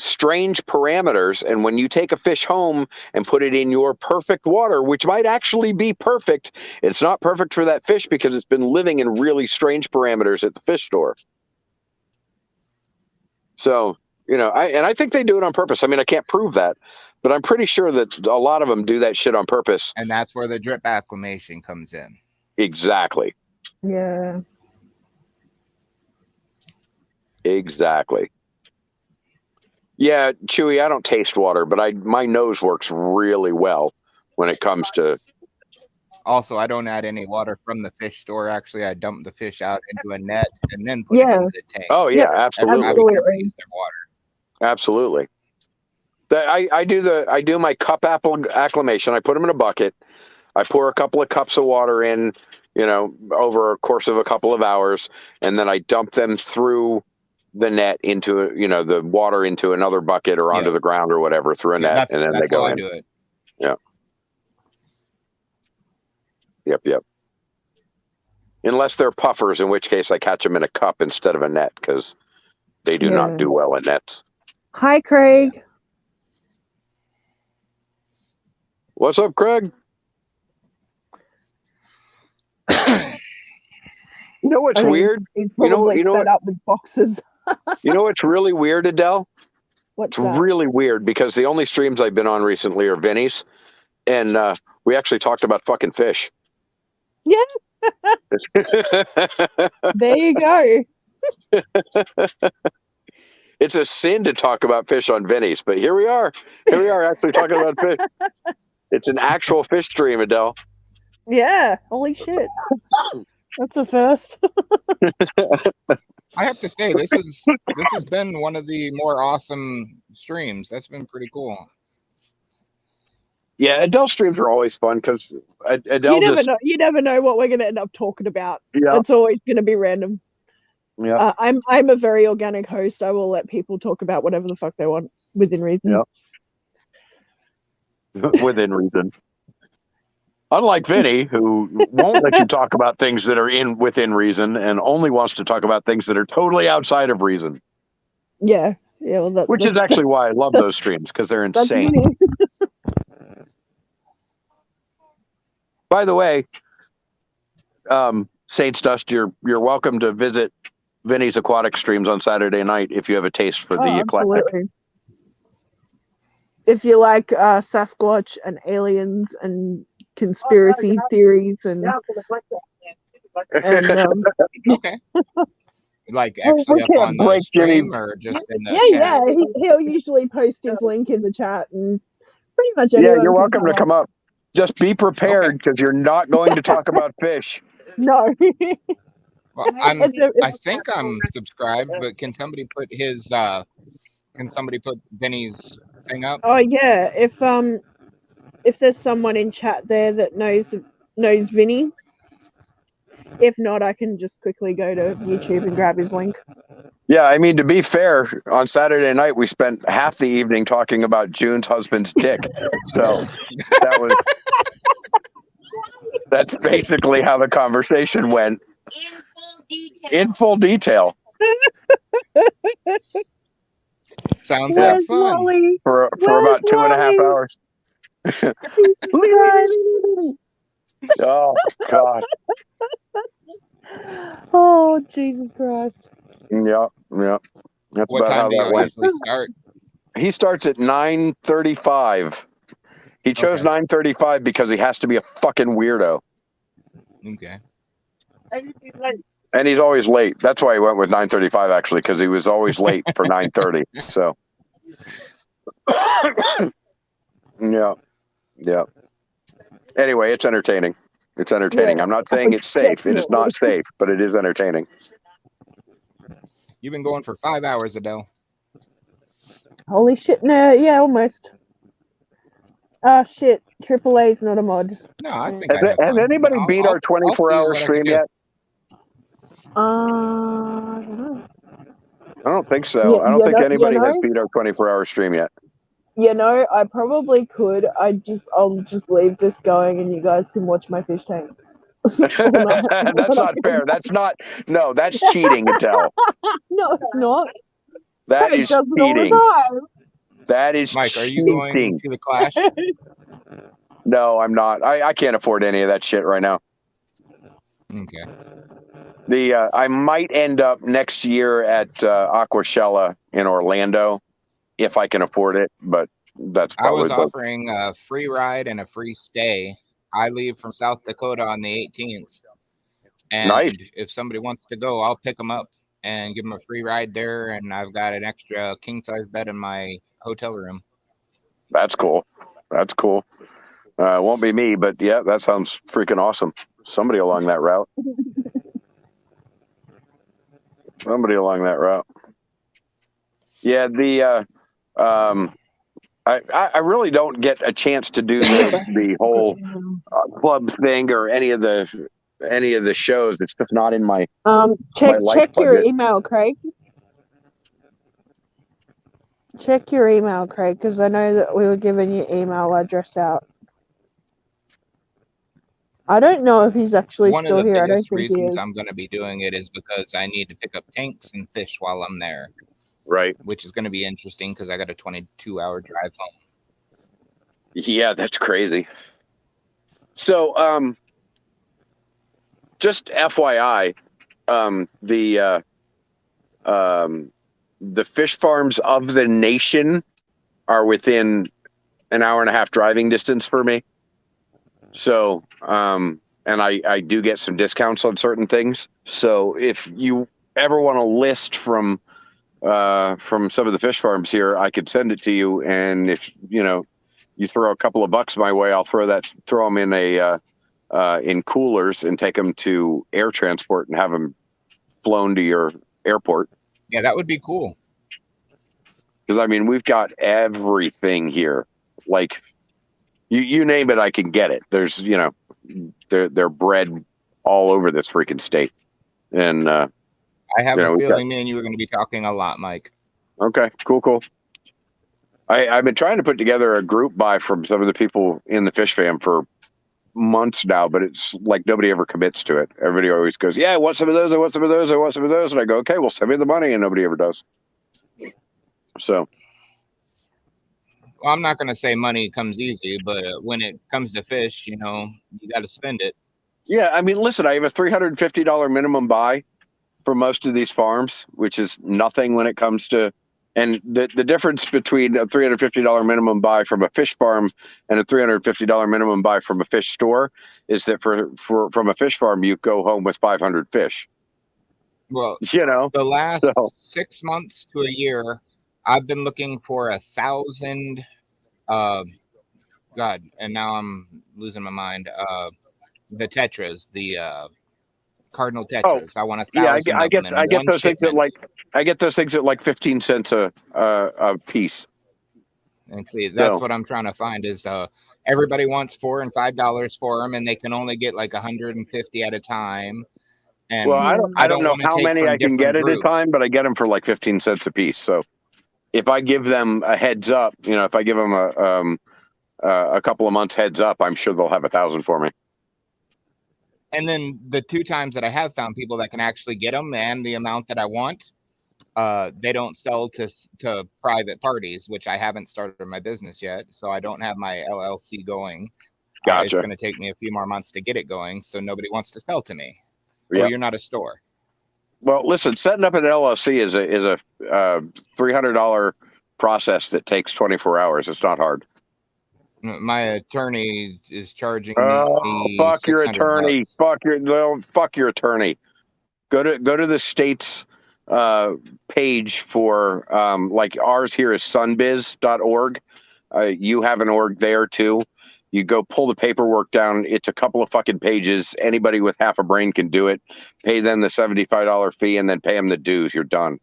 strange parameters, and when you take a fish home and put it in your perfect water, which might actually be perfect, it's not perfect for that fish because it's been living in really strange parameters at the fish store. So, you know, I think they do it on purpose. I mean, I can't prove that, but I'm pretty sure that a lot of them do that shit on purpose. And that's where the drip acclimation comes in. Exactly. Yeah. Exactly. Yeah, Chewy, I don't taste water, but my nose works really well when it comes to. Also, I don't add any water from the fish store. Actually, I dump the fish out into a net and then put it in the tank. Oh yeah, absolutely. Use their water. Absolutely. I do my cup acclimation. I put them in a bucket. I pour a couple of cups of water in, you know, over a course of a couple of hours, and then I dump them through the net into, you know, the water into another bucket or onto the ground or whatever through a net, and then they go in. Do it. Yeah. Yep. Unless they're puffers, in which case I catch them in a cup instead of a net because they do not do well in nets. Hi, Craig. What's up, Craig? You know what's weird? He's probably fed up with boxes. You know what's really weird, Adele? What's that? Really weird because the only streams I've been on recently are Vinny's, and we actually talked about fucking fish. Yeah. There you go. It's a sin to talk about fish on Vinny's, but here we are. Here we are actually talking about fish. It's an actual fish stream, Adele. Yeah. Holy shit. That's a first. I have to say, this has been one of the more awesome streams. That's been pretty cool. Yeah, Adele streams are always fun because Adele you never know what we're going to end up talking about. Yeah. It's always going to be random. Yeah. I'm a very organic host. I will let people talk about whatever the fuck they want within reason. Yeah. Within reason. Unlike Vinny, who won't let you talk about things that are within reason and only wants to talk about things that are totally outside of reason. Yeah. Yeah. Well, which is actually why I love those streams because they're insane. By the way, Saints Dust, you're welcome to visit Vinny's aquatic streams on Saturday night if you have a taste for the eclectic. Absolutely. If you like Sasquatch and aliens and conspiracy theories and okay. Like actually up on the stream or just in the chat? Yeah. He'll usually post his link in the chat and pretty much anyone. Yeah, you're welcome to come up. Just be prepared because you're not going to talk about fish. No. Well, I think I'm subscribed, but can somebody put his Vinny's thing up? Oh yeah, if there's someone in chat there that knows Vinny. If not, I can just quickly go to YouTube and grab his link. Yeah, I mean, to be fair, on Saturday night we spent half the evening talking about June's husband's dick. So that's basically how the conversation went. In full detail. Sounds like fun. For about 2.5 hours. Oh God. Oh Jesus Christ. Yeah. That's what about how that went. Start? He starts at 9:35. He chose 9:35 because he has to be a fucking weirdo. Okay. And he's always late. That's why he went with 9:35 actually, because he was always late for 9:30. So yeah. Anyway, it's entertaining. It's entertaining. Yeah. I'm not saying it's safe. It is not safe, but it is entertaining. You've been going for 5 hours, Adele. Holy shit! No, yeah, almost. Oh shit! AAA's not a mod. No, I think has anybody beat our 24-hour stream yet? I don't know. I don't think so. I don't think anybody has beat our 24-hour stream yet. I probably could. I'll just leave this going, and you guys can watch my fish tank. That's not fair. No, that's cheating, Adele. No, it's not. That is cheating. That is Mike, are you going to the Clash? No, I'm not. I can't afford any of that shit right now. Okay. I might end up next year at Aquashella in Orlando if I can afford it, but that's probably. I was offering a free ride and a free stay. I leave from South Dakota on the 18th, and nice. If somebody wants to go, I'll pick them up and give them a free ride there, and I've got an extra king size bed in my hotel room. That's cool. That's cool. Won't be me, but yeah, that sounds freaking awesome. Somebody along that route. Yeah, I really don't get a chance to do the whole club thing or any of the shows. It's just not in my check your email, Craig. Check your email, Craig, because I know that we were giving your email address out. I don't know if he's actually still here. I don't think he is. One of the biggest reasons I'm going to be doing it is because I need to pick up tanks and fish while I'm there. Right. Which is going to be interesting because I got a 22-hour drive home. Yeah, that's crazy. So, just FYI, the fish farms of the nation are within an hour and a half driving distance for me. So, and I do get some discounts on certain things. So if you ever want a list from some of the fish farms here, I could send it to you. And if, you throw a couple of bucks my way, I'll throw them in in coolers and take them to air transport and have them flown to your airport. Yeah, that would be cool. Because we've got everything here. Like, you name it, I can get it. There's, they're bred all over this freaking state. And I have a feeling me and you are going to be talking a lot, Mike. Okay, cool. I've been trying to put together a group buy from some of the people in the Fish Fam for months now, but it's like nobody ever commits to it. Everybody always goes, yeah, I want some of those, I want some of those, I want some of those. And I go, okay, well, send me the money, and nobody ever does. So. Well, I'm not going to say money comes easy, but when it comes to fish, you got to spend it. Yeah, listen, I have a $350 minimum buy for most of these farms, which is nothing when it comes to, and the difference between a $350 minimum buy from a fish farm and a $350 minimum buy from a fish store is that from a fish farm, you go home with 500 fish. Well, the last 6 months to a year, I've been looking for 1,000. God, and now I'm losing my mind. The tetras, the cardinal tetras. I want 1,000. Yeah, I get those things at like 15 cents a piece. And see, that's what I'm trying to find is everybody wants $4 and $5 for them, and they can only get like 150 at a time. And well, I don't know how many I can get at a time, but I get them for like 15 cents a piece. So if I give them a heads up, if I give them a couple of months heads up, I'm sure they'll have 1,000 for me. And then the 2 times that I have found people that can actually get them and the amount that I want, they don't sell to private parties, which I haven't started my business yet. So I don't have my LLC going. Gotcha. It's going to take me a few more months to get it going. So nobody wants to sell to me. Yep. Well, you're not a store. Well, listen, setting up an LLC is a $300 process that takes 24 hours. It's not hard. My attorney is charging me. Fuck your attorney! Fuck your attorney! Go to the state's page for like ours here is sunbiz.org. You have an org there too. You go pull the paperwork down. It's a couple of fucking pages. Anybody with half a brain can do it. Pay them the $75 fee and then pay them the dues. You're done.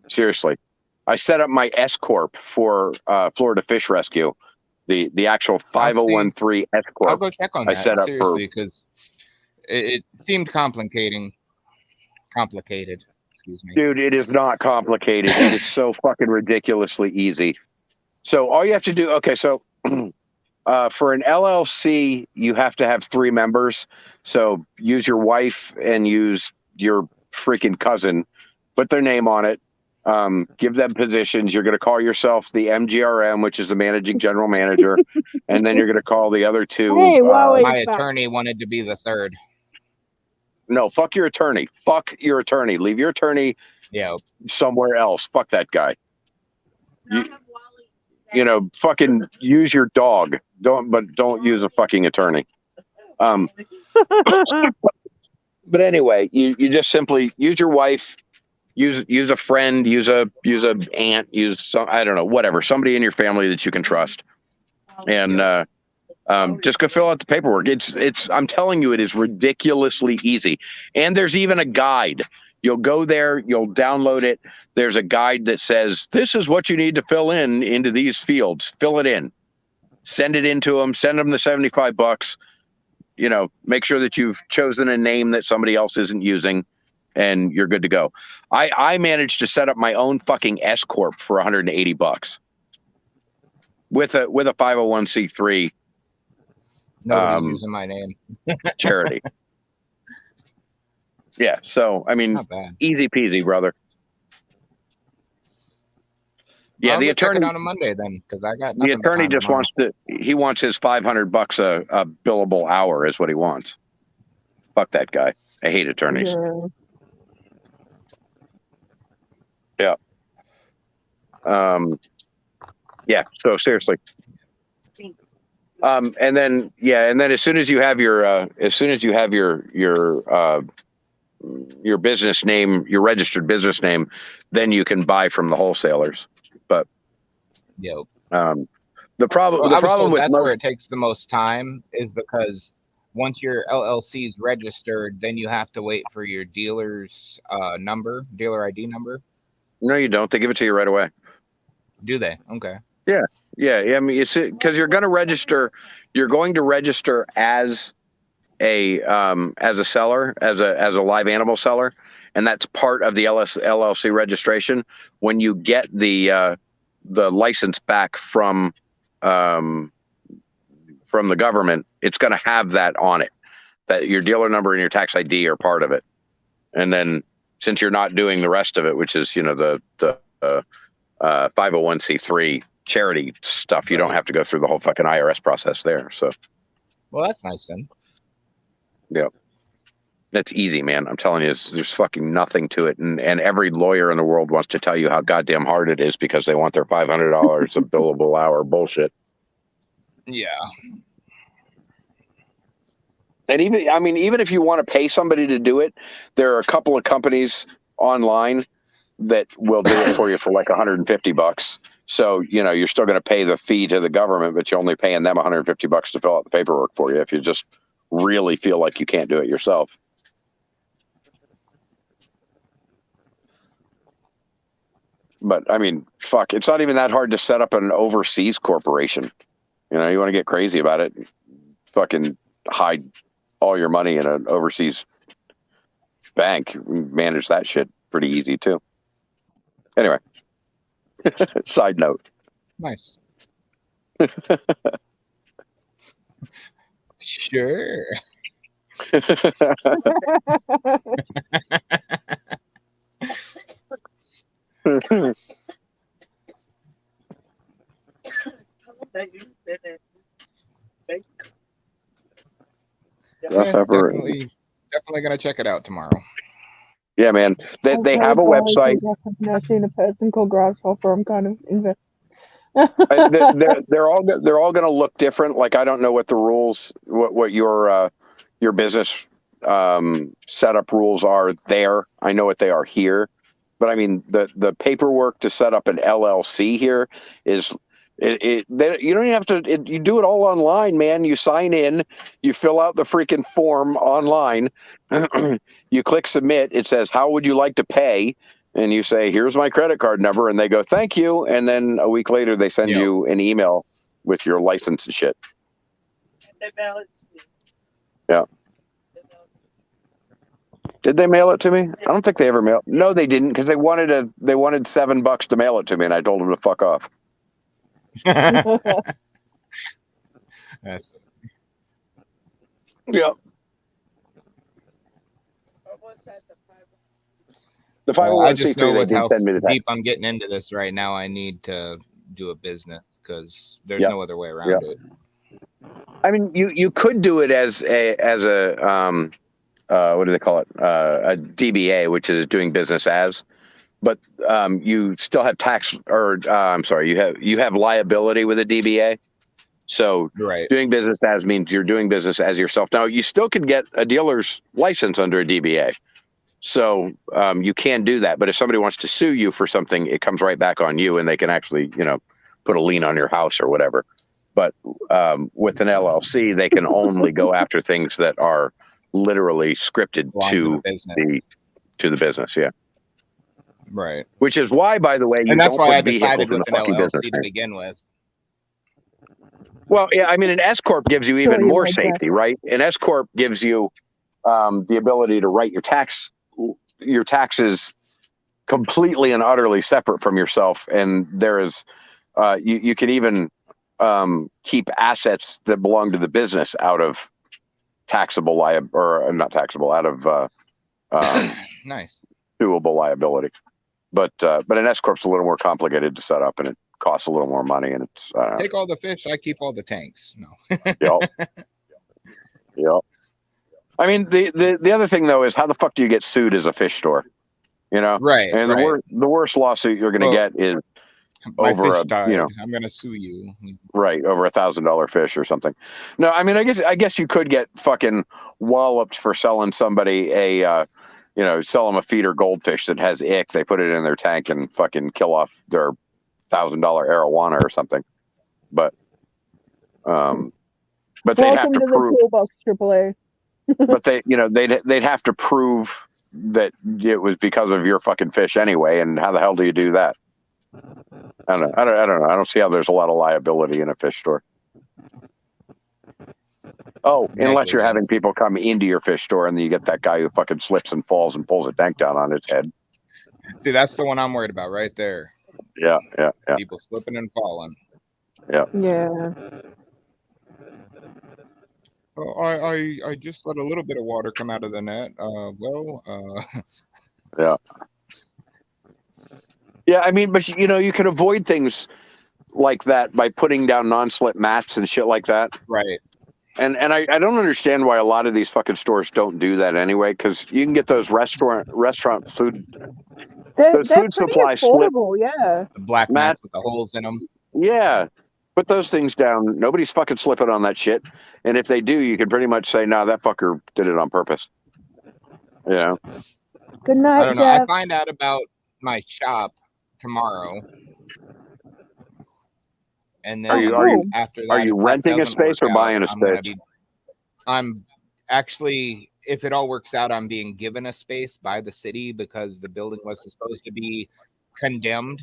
Seriously. I set up my S Corp for Florida Fish Rescue, The actual 5013 S I'll corp. go check on I that set up seriously because it seemed complicated. Excuse me. Dude, it is not complicated. It is so fucking ridiculously easy. So all you have to do, okay, so for an LLC, you have to have 3 members. So use your wife and use your freaking cousin. Put their name on it. Give them positions. You're going to call yourself the MGRM, which is the managing general manager, and then you're going to call the other 2. Hey, wow, My attorney wanted to be the 3rd. No, fuck your attorney. Fuck your attorney. Leave your attorney somewhere else. Fuck that guy. You know, fucking use your dog. Don't use a fucking attorney. But anyway, you just simply use your wife, use a friend, use a aunt, use some, I don't know, whatever, somebody in your family that you can trust, and just go fill out the paperwork. It's I'm telling you, it is ridiculously easy, and there's even a guide. You'll go there, you'll download it. There's a guide that says this is what you need to fill into these fields. Fill it in, send it into them, send them the $75. You know, make sure that you've chosen a name that somebody else isn't using, and you're good to go. I managed to set up my own fucking S corp for $180 with a 501c3 Nobody's using my name. charity. Yeah, so I mean, Not bad. easy peasy, brother. Yeah, I'll the go check attorney it on a Monday then, because I got the nothing but attorney time just tomorrow. wants his $500 a billable hour is what he wants. Fuck that guy. I hate attorneys. Yeah. Yeah. So seriously. And then as soon as you have your your business name, your registered business name, then you can buy from the wholesalers. But Yep. the problem with that's most, where it takes the most time is because once your LLC is registered, then you have to wait for your dealer's dealer ID number. No, you don't. They give it to you right away. Do they? Okay. Yeah. I mean, it's because you're going to register. You're going to register as a seller, as a live animal seller, and that's part of the LLC registration. When you get the license back from the government, it's going to have that on it. That your dealer number and your tax ID are part of it. And then since you're not doing the rest of it, which is the 501c3 charity stuff, you don't have to go through the whole fucking IRS process there. So, well, that's nice then. Yeah, that's easy, man. I'm telling you, there's fucking nothing to it, and every lawyer in the world wants to tell you how goddamn hard it is because they want their $500 of billable hour bullshit. Yeah. And even if you want to pay somebody to do it, there are a couple of companies online that will do it for you for like $150. So, you're still going to pay the fee to the government, but you're only paying them $150 to fill out the paperwork for you if you just really feel like you can't do it yourself. But I mean, fuck, it's not even that hard to set up an overseas corporation. You want to get crazy about it, fucking hide all your money in an overseas bank. Manage that shit pretty easy too. Anyway, side note. Nice. Sure. Definitely gonna check it out tomorrow. Yeah, man. They have a website. I've never seen a person called Grasshopper. I'm kind of invested. They're all going to look different. Like, I don't know what the rules, what your business setup rules are there. I know what they are here, but I mean the paperwork to set up an LLC here is you don't even have to. You do it all online, man. You sign in, you fill out the freaking form online, you click submit. It says, "How would you like to pay?" And you say, "Here's my credit card number," and they go, "Thank you." And then a week later, they send you an email with your license and shit. And they mail it to you. Yeah. Did they mail it to me? I don't think they ever mailed. No, they didn't, because they wanted $7 to mail it to me, and I told them to fuck off. That's, Yeah. Or was that the 501? The I just 501c3, know they with did how send me the tax. deep I'm getting into this right now, I need to do a business because there's Yep. no other way around it. I mean, you could do it as a what do they call it? A DBA, which is doing business as, but you still have tax, or I'm sorry, you have liability with a DBA. So Right. doing business as means you're doing business as yourself. Now you still could get a dealer's license under a DBA. So you can do that. But if somebody wants to sue you for something, it comes right back on you, and they can actually, put a lien on your house or whatever. But with an LLC, they can only go after things that are literally scripted to the business. Yeah. Right. Which is why, by the way, you and that's don't why put I decided vehicles in with a an fucking LLC business to name. begin with. Well, yeah, I mean, an S corp gives you even more safety, right? An S corp gives you the ability to write your taxes completely and utterly separate from yourself, and there is you can even keep assets that belong to the business out of taxable out of nice suable liability. But an S corp's a little more complicated to set up, and it costs a little more money, and it's take all the fish, I keep all the tanks. No. Yep. I mean, the other thing though is, how the fuck do you get sued as a fish store? Right. And the worst lawsuit you're going to get is over fish died. I'm going to sue you. Right, over $1,000 fish or something. No, I mean, I guess you could get fucking walloped for selling somebody sell them a feeder goldfish that has ick. They put it in their tank and fucking kill off their $1,000 arowana or something. But they'd have to prove. Toolbox AAA. But they'd have to prove that it was because of your fucking fish anyway. And how the hell do you do that? I don't know. I don't see how there's a lot of liability in a fish store. Oh, unless you're having people come into your fish store, and then you get that guy who fucking slips and falls and pulls a tank down on its head. See, that's the one I'm worried about right there. Yeah. People slipping and falling. Yeah. I just let a little bit of water come out of the net. Yeah. Yeah, I mean, but you can avoid things like that by putting down non-slip mats and shit like that. Right. And I don't understand why a lot of these fucking stores don't do that anyway, because you can get those restaurant food. Those food supply slip. Yeah. The black mats with the holes in them. Yeah. Put those things down. Nobody's fucking slipping on that shit. And if they do, you can pretty much say, "No, that fucker did it on purpose." Good night, I don't know. Jeff. I find out about my tomorrow. And then are you renting a space or buying a space? I'm actually, if it all works out, I'm being given a space by the city because the building was supposed to be condemned.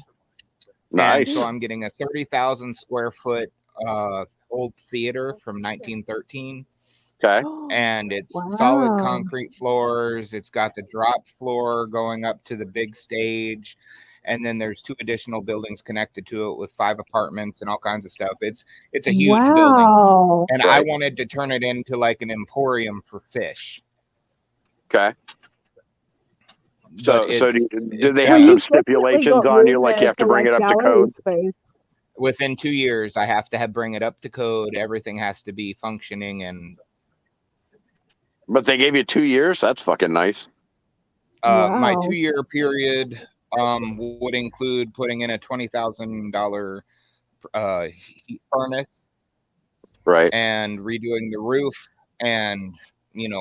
Nice. And so I'm getting a 30,000 square foot old theater from 1913. Okay. And it's solid concrete floors. It's got the drop floor going up to the big stage. And then there's 2 additional buildings connected to it with 5 apartments and all kinds of stuff. It's a huge building. And I wanted to turn it into like an emporium for fish. Okay. So do they have some stipulations on you, like you have to bring it up to code? Within 2 years, I have to bring it up to code. Everything has to be functioning. But they gave you 2 years? That's fucking nice. My 2-year period would include putting in a $20,000 heat furnace, right, and redoing the roof and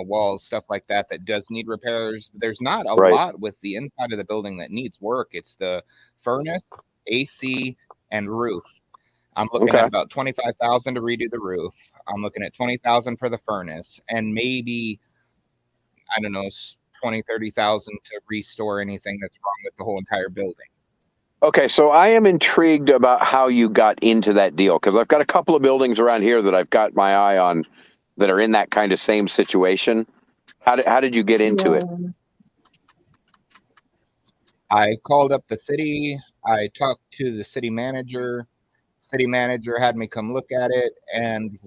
walls, stuff like that does need repairs. There's not a lot with the inside of the building that needs work. It's the furnace, AC, and roof. I'm looking at about $25,000 to redo the roof. I'm looking at $20,000 for the furnace, and maybe $20,000-$30,000 to restore anything that's wrong with the whole entire building. Okay, so I am intrigued about how you got into that deal because I've got a couple of buildings around here that I've got my eye on that are in that kind of same situation. How did you get into it? I called up the city. I talked to the city manager. City manager had me come look at it, and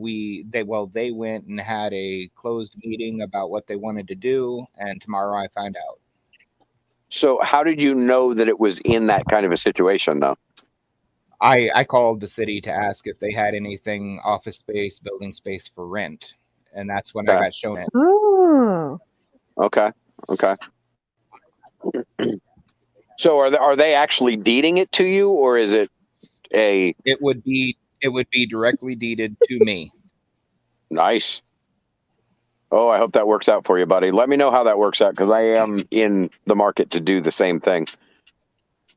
they went and had a closed meeting about what they wanted to do, and tomorrow I find out. So how did you know that it was in that kind of a situation, though? I called the city to ask if they had anything office space, building space for rent, and that's when I got shown it. Oh. Okay. So are they actually deeding it to you, or is it a? It would be directly deeded to me. Nice. Oh, I hope that works out for you, buddy. Let me know how that works out because I am in the market to do the same thing.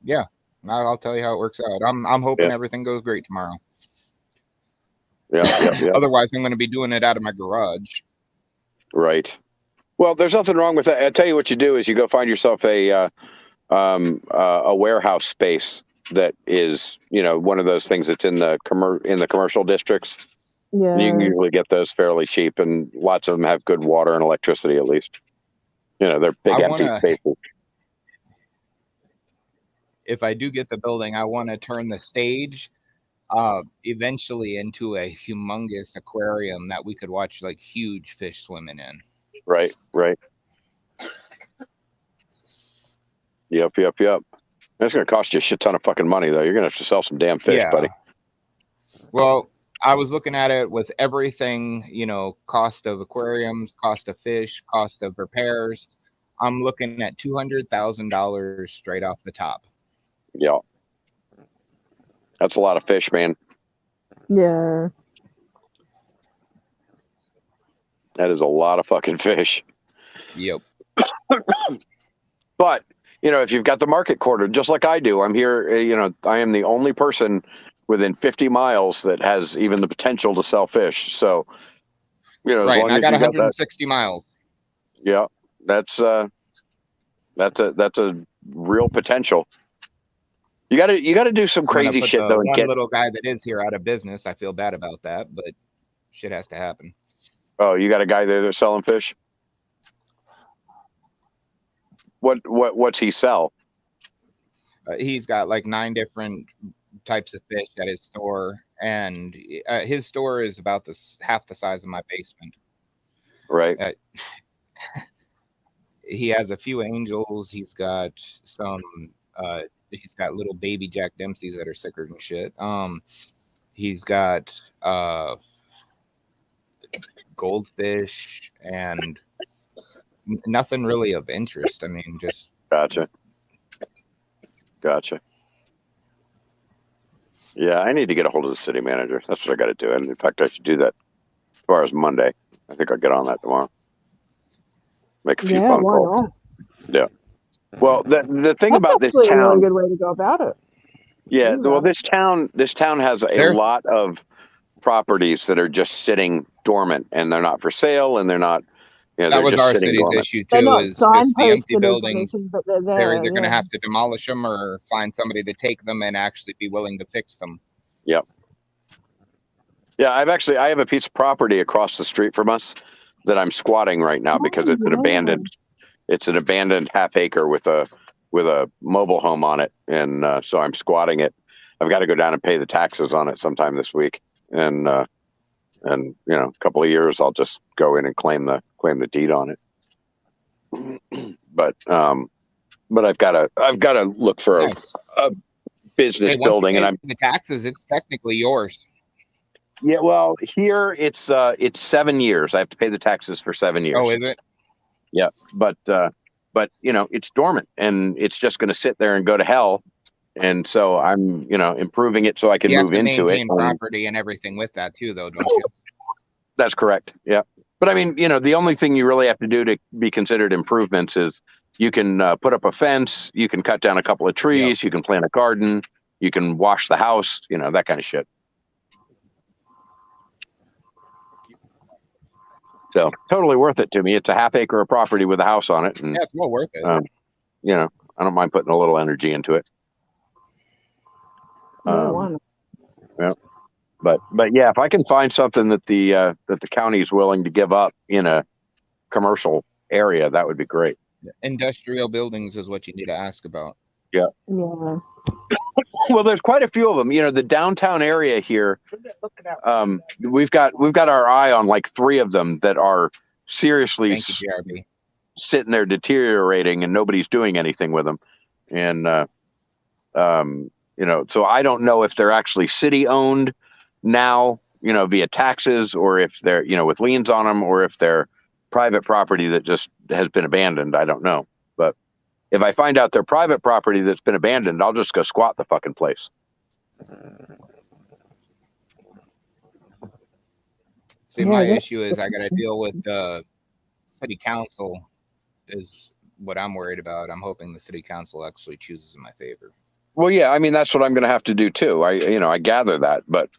Yeah, I'll tell you how it works out. I'm hoping everything goes great tomorrow. Yeah. Otherwise, I'm going to be doing it out of my garage. Right. Well, there's nothing wrong with that. I tell you what you do is you go find yourself a warehouse space that is, one of those things that's in the commercial districts. Yeah. You can usually get those fairly cheap, and lots of them have good water and electricity at least. They're big empty spaces. If I do get the building, I want to turn the stage eventually into a humongous aquarium that we could watch like huge fish swimming in. Right. Yep. That's going to cost you a shit ton of fucking money, though. You're going to have to sell some damn fish, buddy. Well, I was looking at it with everything, cost of aquariums, cost of fish, cost of repairs. I'm looking at $200,000 straight off the top. Yeah. That's a lot of fish, man. Yeah. That is a lot of fucking fish. Yep. But, if you've got the market cornered, just like I do, I'm here, I am the only person within 50 miles that has even the potential to sell fish. So, as long I as got you 160 miles. Yeah, that's a real potential. You got to do some crazy shit though. One little guy that is here out of business. I feel bad about that, but shit has to happen. Oh, you got a guy there that's selling fish? What's he sell? He's got like 9 different types of fish at his store, and his store is about half the size of my basement. Right. He has a few angels. He's got some. He's got little baby Jack Dempseys that are sicker than shit. He's got goldfish and nothing really of interest. I mean, just Gotcha. Yeah, I need to get a hold of the city manager. That's what I got to do. And in fact, I should do that as far as Monday. I think I'll get on that tomorrow. Make a few phone calls. Not? Yeah. Well, the thing about this town, a really good way to go about it. Yeah. Well, this town has a lot of properties that are just sitting dormant, and they're not for sale, and they're not. That was our city's issue too. Is the empty buildings? But they're either going to have to demolish them or find somebody to take them and actually be willing to fix them. Yep. Yeah, I have a piece of property across the street from us that I'm squatting right now because it's an abandoned half acre with a mobile home on it, and so I'm squatting it. I've got to go down and pay the taxes on it sometime this week, and a couple of years I'll just go in and claim the deed on it. But I've got to look for a business building, and the taxes. It's technically yours. Yeah, well, here it's 7 years. I have to pay the taxes for 7 years. Oh, is it? Yeah, but it's dormant, and it's just going to sit there and go to hell. And so I'm, improving it so I can move into it. Property and everything with that too, though, don't you? That's correct. Yeah, but I mean, the only thing you really have to do to be considered improvements is you can put up a fence, you can cut down a couple of trees, you can plant a garden, you can wash the house, that kind of shit. So totally worth it to me. It's a half acre of property with a house on it, and it's well worth it. I don't mind putting a little energy into it. Marijuana. But yeah, if I can find something that the county is willing to give up in a commercial area, that would be great. Industrial buildings is what you need to ask about. Yeah. Yeah. Well, there's quite a few of them. You know, the downtown area here. We've got our eye on like 3 of them that are seriously Thank you, JRB. sitting there deteriorating, and nobody's doing anything with them. And you know, so I don't know if they're actually city owned now, you know, via taxes, or if they're, you know, with liens on them, or if they're private property that just has been abandoned. I don't know. But if I find out they're private property that's been abandoned, I'll just go squat the fucking place. See, my issue is I got to deal with the city council is what I'm worried about. I'm hoping the city council actually chooses in my favor. Well, yeah, I mean, that's what I'm going to have to do too. I gather that, but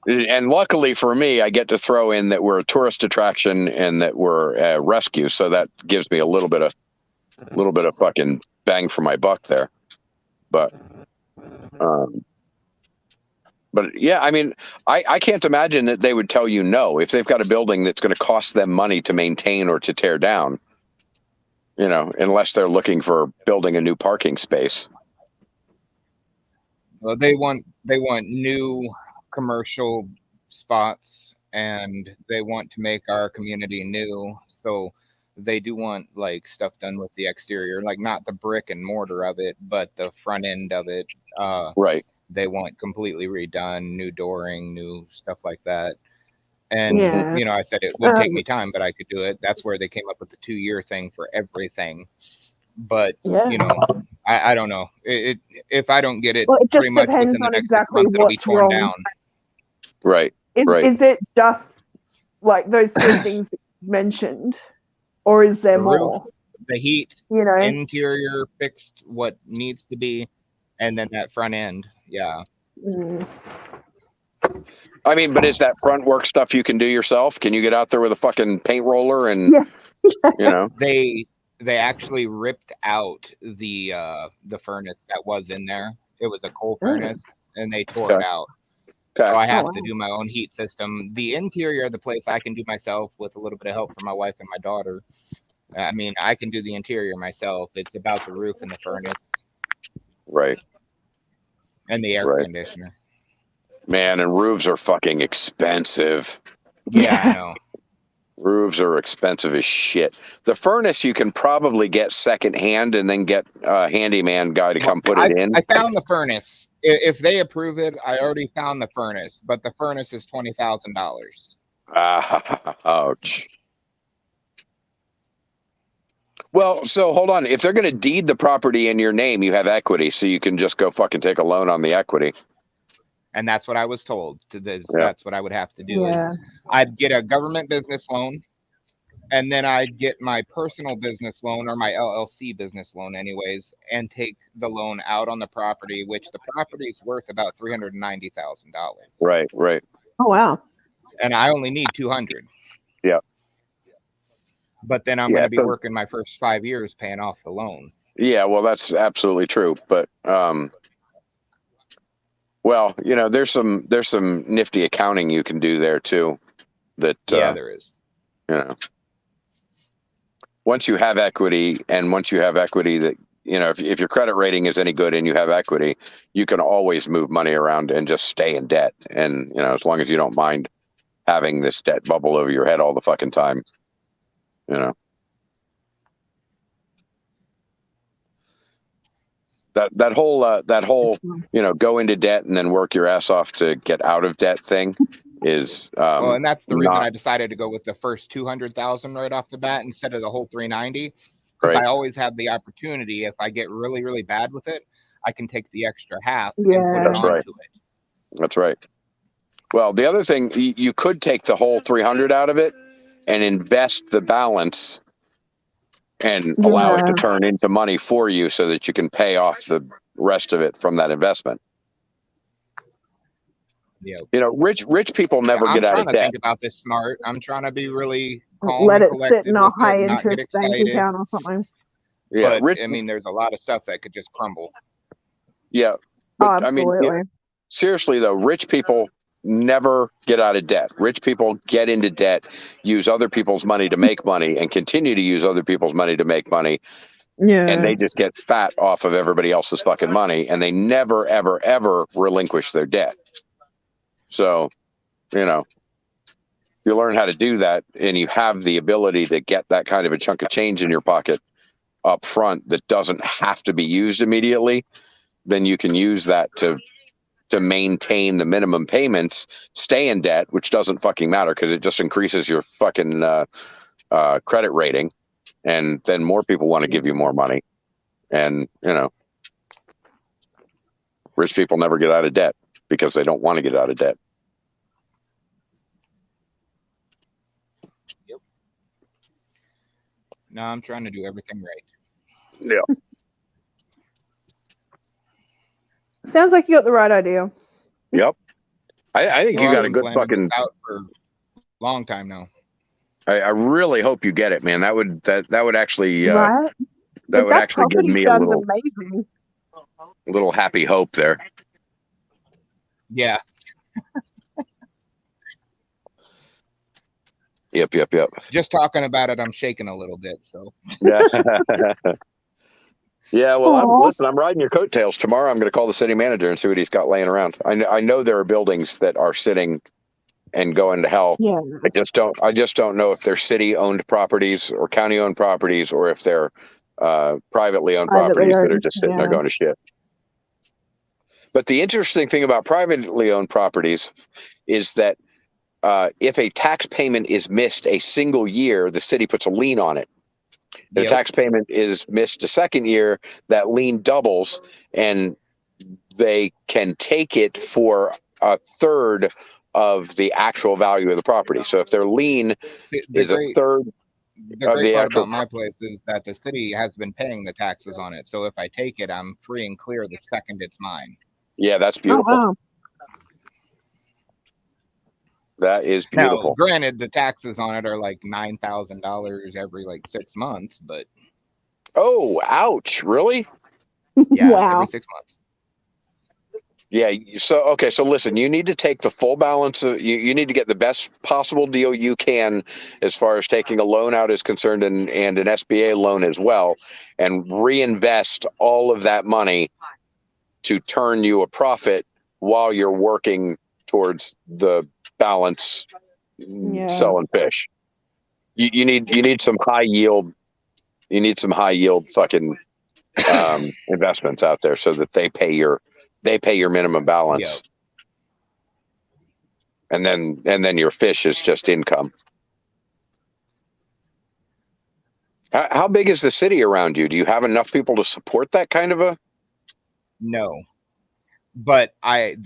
and luckily for me, I get to throw in that we're a tourist attraction and that we're a rescue, so that gives me a little bit of fucking bang for my buck there. But yeah, I mean, I can't imagine that they would tell you no if they've got a building that's going to cost them money to maintain or to tear down. You know, unless they're looking for building a new parking space. Well, they want new commercial spots, and they want to make our community new. So they do want like stuff done with the exterior, like not the brick and mortar of it, but the front end of it. Right. They want completely redone, new dooring, new stuff like that. And, you know, I said it would take me time, but I could do it. That's where they came up with the 2-year thing for everything. But, you know, I don't know. If I don't get it, well, it just pretty much depends within the on next exactly 6 months, it'll be what's torn wrong. down. Right. Is it just like those 3 things that you mentioned? Or is there The more? roof, the heat, you know, interior fixed what needs to be, and then that front end. Yeah. I mean, but is that front work stuff you can do yourself? Can you get out there with a fucking paint roller and, you know? They actually ripped out the furnace that was in there. It was a coal furnace, and they tore it out. So I have to do my own heat system. The interior of the place I can do myself with a little bit of help from my wife and my daughter. I mean, I can do the interior myself. It's about the roof and the furnace. Right. And the air conditioner. Man, and roofs are fucking expensive. Yeah, I know. Roofs are expensive as shit. The furnace you can probably get secondhand and then get a handyman guy to come put it in. I found the furnace. If they approve it, I already found the furnace, but the furnace is $20,000. Ouch. Well, so hold on. If they're going to deed the property in your name, you have equity, so you can just go fucking take a loan on the equity. And that's what I was told. That's what I would have to do. Is I'd get a government business loan, and then I'd get my personal business loan or my LLC business loan anyways, and take the loan out on the property, which the property is worth about $390,000. Right. Oh, wow. And I only need $200,000. Yeah. But then I'm going to be working my first 5 years paying off the loan. Yeah, well, that's absolutely true. But, well, you know, there's some nifty accounting you can do there too. That there is. You know, once you have equity, and once you have equity that, you know, if your credit rating is any good and you have equity, you can always move money around and just stay in debt. And, you know, as long as you don't mind having this debt bubble over your head all the fucking time, you know. That whole you know, go into debt and then work your ass off to get out of debt thing is well, and that's the reason I decided to go with the first 200,000 right off the bat instead of the whole 390. Because I always have the opportunity, if I get really, really bad with it, I can take the extra half and put it onto it. That's right. Well, the other thing, you could take the whole 300 out of it and invest the balance and allow it to turn into money for you so that you can pay off the rest of it from that investment. Yeah. You know, rich people never get out of debt. I'm trying to think about this smart. I'm trying to be really calm. Let and it sit in a high interest bank excited. account or something. Yeah, but, I mean, there's a lot of stuff that could just crumble. Yeah, But I mean, absolutely. seriously though, rich people never get out of debt. Rich people get into debt, use other people's money to make money, and continue to use other people's money to make money. Yeah. And they just get fat off of everybody else's fucking money, and they never, ever, ever relinquish their debt. So, you know, you learn how to do that, and you have the ability to get that kind of a chunk of change in your pocket up front that doesn't have to be used immediately, then you can use that to maintain the minimum payments, stay in debt, which doesn't fucking matter because it just increases your fucking credit rating, and then more people want to give you more money. And, you know, rich people never get out of debt because they don't want to get out of debt. Yep. No, I'm trying to do everything right. Yeah. Sounds like you got the right idea. Yep. I think you got a good fucking out for a long time now. I really hope you get it, man. That would actually Right? that would actually give property me a sounds little amazing. happy hope there. Yeah. Yep. Just talking about it, I'm shaking a little bit. So. Yeah. Yeah. Well, listen, I'm riding your coattails. Tomorrow, I'm going to call the city manager and see what he's got laying around. I know there are buildings that are sitting and going to hell. Yeah. I just don't know if they're city-owned properties or county-owned properties, or if they're privately owned properties that are just sitting there going to shit. But the interesting thing about privately owned properties is that if a tax payment is missed a single year, the city puts a lien on it. If the tax payment is missed a second year, that lien doubles, and they can take it for a third of the actual value of the property. So if their lien is a third of the actual, about my place is that the city has been paying the taxes on it. So if I take it, I'm free and clear the second it's mine. Yeah, that's beautiful. Oh, wow. That is beautiful. Now, granted, the taxes on it are like $9,000 every like 6 months, but oh, ouch! Really? Yeah, wow. Every 6 months. Yeah. So okay. So listen, you need to take the full balance of you need to get the best possible deal you can as far as taking a loan out is concerned, and an SBA loan as well, and reinvest all of that money to turn you a profit while you're working towards the balance selling fish. You need some high yield. You need some high yield fucking investments out there so that they pay your minimum balance. Yep. And then your fish is just income. How big is the city around you? Do you have enough people to support that kind of a? No, but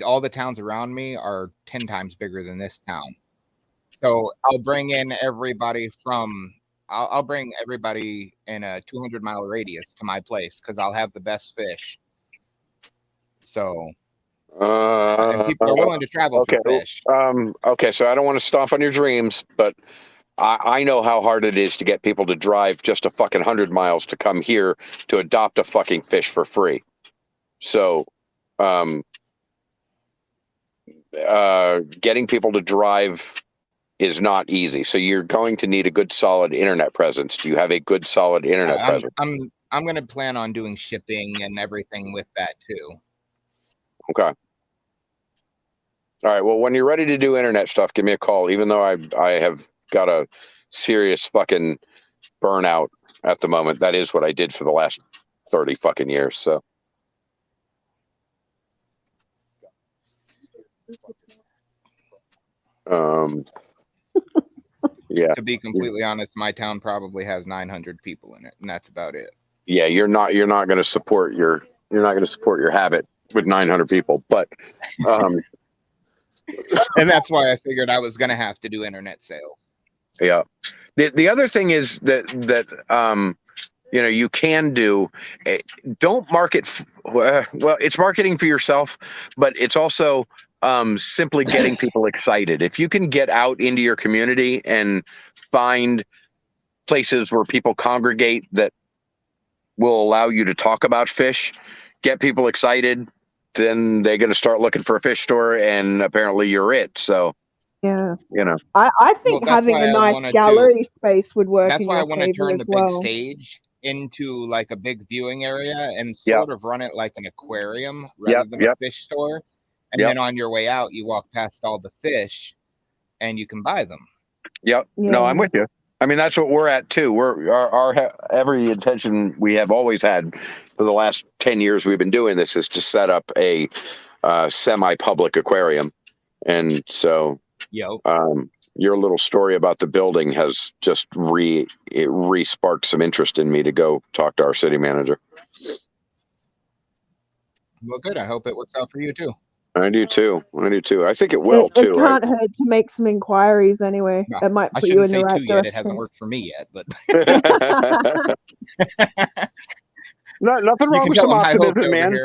all the towns around me are 10 times bigger than this town. So I'll bring in everybody I'll bring everybody in a 200-mile radius to my place because I'll have the best fish. So and people are willing to travel for fish. Okay, so I don't want to stomp on your dreams, but I know how hard it is to get people to drive just a fucking 100 miles to come here to adopt a fucking fish for free. So getting people to drive is not easy. So you're going to need a good solid internet presence. Do you have a good solid internet presence? I'm going to plan on doing shipping and everything with that too. Okay. All right. Well, when you're ready to do internet stuff, give me a call. Even though I have got a serious fucking burnout at the moment. That is what I did for the last 30 fucking years. So. Yeah. To be completely honest, my town probably has 900 people in it, and that's about it. Yeah, you're not going to support your habit with 900 people, but and that's why I figured I was going to have to do internet sales. Yeah. The other thing is that you can do, don't market. Well, it's marketing for yourself, but it's also simply getting people excited. If you can get out into your community and find places where people congregate that will allow you to talk about fish, get people excited, then they're going to start looking for a fish store, and apparently you're it. So, Yeah. you know. I think that's having why a I nice wanted gallery space would work That's in why I your want to favor turn as the big well. stage into like a big viewing area and Yep. sort of run it like an aquarium rather than a fish store. And then on your way out, you walk past all the fish and you can buy them. Yep. No, I'm with you. I mean, that's what we're at too. Our every intention we have always had for the last 10 years we've been doing this is to set up a semi-public aquarium. And so your little story about the building has just re-sparked some interest in me to go talk to our city manager. Well, good. I hope it works out for you too. I do too. I think it will too. It can't hurt to make some inquiries anyway. No, it might I put you shouldn't in the say right too direction. yet. It hasn't worked for me yet, but nothing wrong with some optimism, man.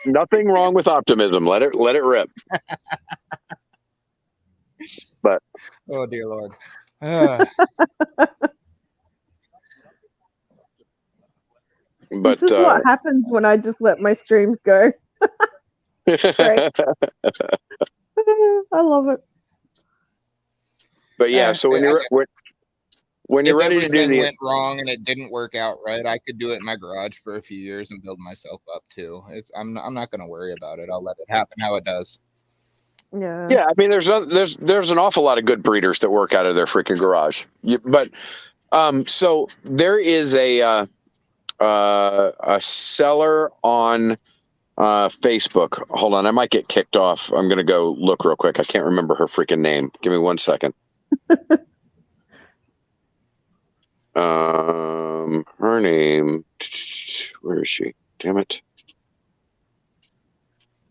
Nothing wrong with optimism. Let it rip. But oh dear Lord. But this is what happens when I just let my streams go. Great. I love it. But yeah, so when you're ready to do everything went wrong and it didn't work out right, I could do it in my garage for a few years and build myself up too. I'm not going to worry about it. I'll let it happen how it does. Yeah. Yeah, I mean, there's an awful lot of good breeders that work out of their freaking garage. But so there is a seller on Facebook. Hold on, I might get kicked off. I'm gonna go look real quick. I can't remember her freaking name. Give me 1 second. Her name. Where is she? Damn it.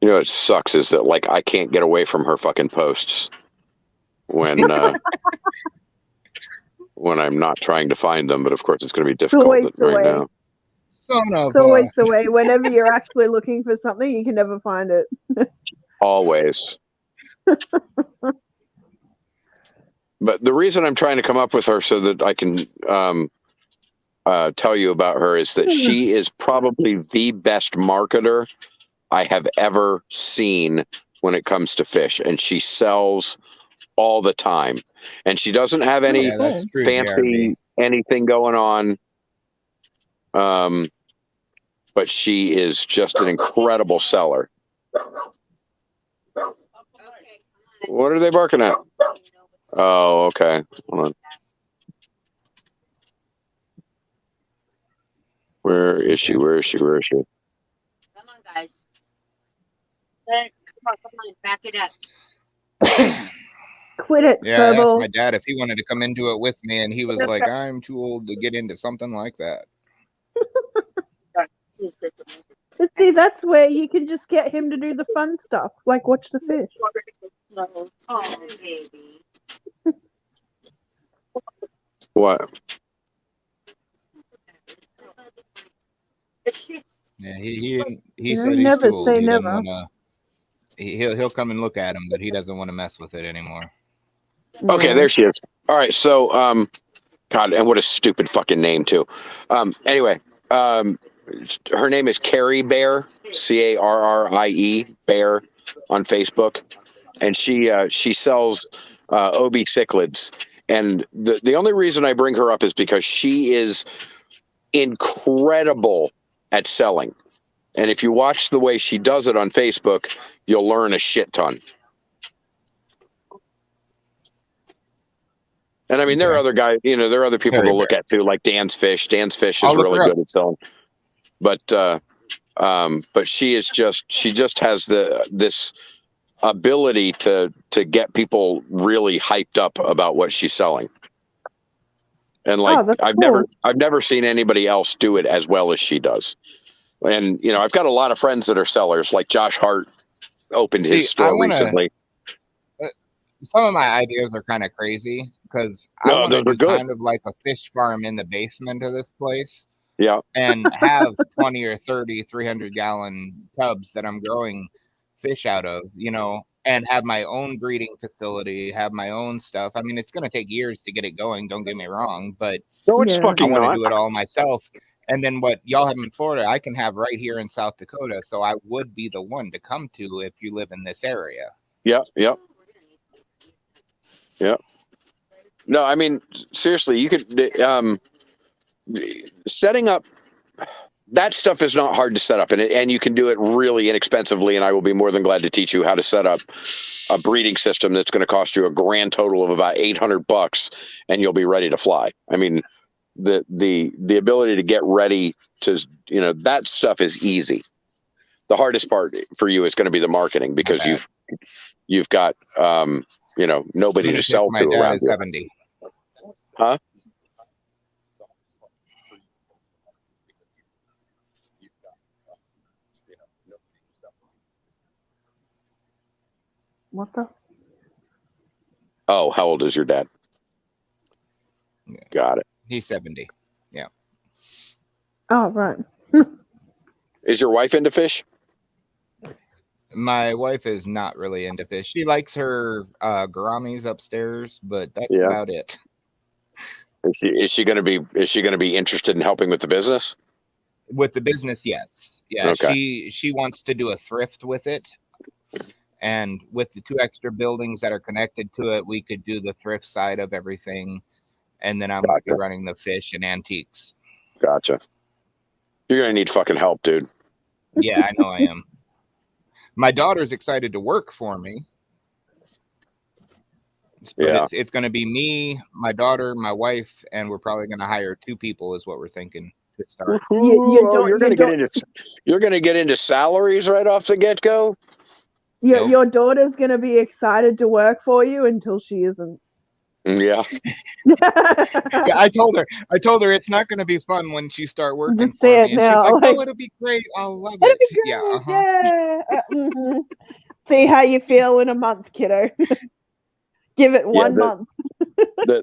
You know, it sucks is that like I can't get away from her fucking posts when when I'm not trying to find them. But of course, it's going to be difficult right now. It's always the way. Whenever you're actually looking for something, you can never find it. Always. But the reason I'm trying to come up with her so that I can tell you about her is that she is probably the best marketer I have ever seen when it comes to fish, and she sells all the time, and she doesn't have any fancy anything going on. But she is just an incredible seller. What are they barking at? Oh, okay. Hold on. Where is she? Where is she? Where is she? Come on, guys. Come on, back it up. Quit it, yeah, I asked my dad if he wanted to come into it with me, and he was like, I'm too old to get into something like that. See, that's where you can just get him to do the fun stuff, like watch the fish. Oh, baby. What? Yeah, he said he's never too old. say He doesn't never. wanna, he'll come and look at him, but he doesn't want to mess with it anymore. Okay, there she is. All right, so God, and what a stupid fucking name too. Anyway, her name is Carrie Bear, Carrie Bear, on Facebook, and she sells OB cichlids. And the only reason I bring her up is because she is incredible at selling. And if you watch the way she does it on Facebook, you'll learn a shit ton. And I mean, there are other guys, there are other people to look at too, like Dan's Fish. Dan's Fish is really good at selling. But she just has this ability to get people really hyped up about what she's selling. And like, I've never seen anybody else do it as well as she does. And, I've got a lot of friends that are sellers, like Josh Hart opened his store recently. Some of my ideas are kind of crazy because I want to do kind of like a fish farm in the basement of this place. Yeah. And have 20 or 30, 300-gallon tubs that I'm growing fish out of, and have my own breeding facility, have my own stuff. I mean, it's going to take years to get it going. Don't get me wrong, but no, it's fucking I want to do it all myself. And then what y'all have in Florida, I can have right here in South Dakota. So I would be the one to come to if you live in this area. Yep. No, I mean, seriously, you could, setting up, that stuff is not hard to set up, and you can do it really inexpensively, and I will be more than glad to teach you how to set up a breeding system that's going to cost you a grand total of about $800, and you'll be ready to fly. I mean, the ability to get ready to, that stuff is easy. The hardest part for you is going to be the marketing, because you've got nobody to sell my to dad around is you. 70. Huh? What the? Oh, how old is your dad? Yeah. Got it. He's 70. Yeah. Oh, right. Is your wife into fish? My wife is not really into fish. She likes her gouramis upstairs, but that's about it. Is she going to be interested in helping with the business? With the business, yes. Yeah. Okay. She wants to do a thrift with it. And with the 2 extra buildings that are connected to it, we could do the thrift side of everything. And then I'm going to be running the fish and antiques. Gotcha. You're going to need fucking help, dude. Yeah, I know I am. My daughter's excited to work for me. But it's going to be me, my daughter, my wife, and we're probably going to hire 2 people is what we're thinking to start. You're going to get into salaries right off the get-go? Your daughter's going to be excited to work for you until she isn't. Yeah. Yeah, I told her it's not going to be fun when she start working Just for say me. it And now. she's like, oh, it'll be great. I'll love it. It'll be great. Yeah. See how you feel in a month, kiddo. Give it 1 month.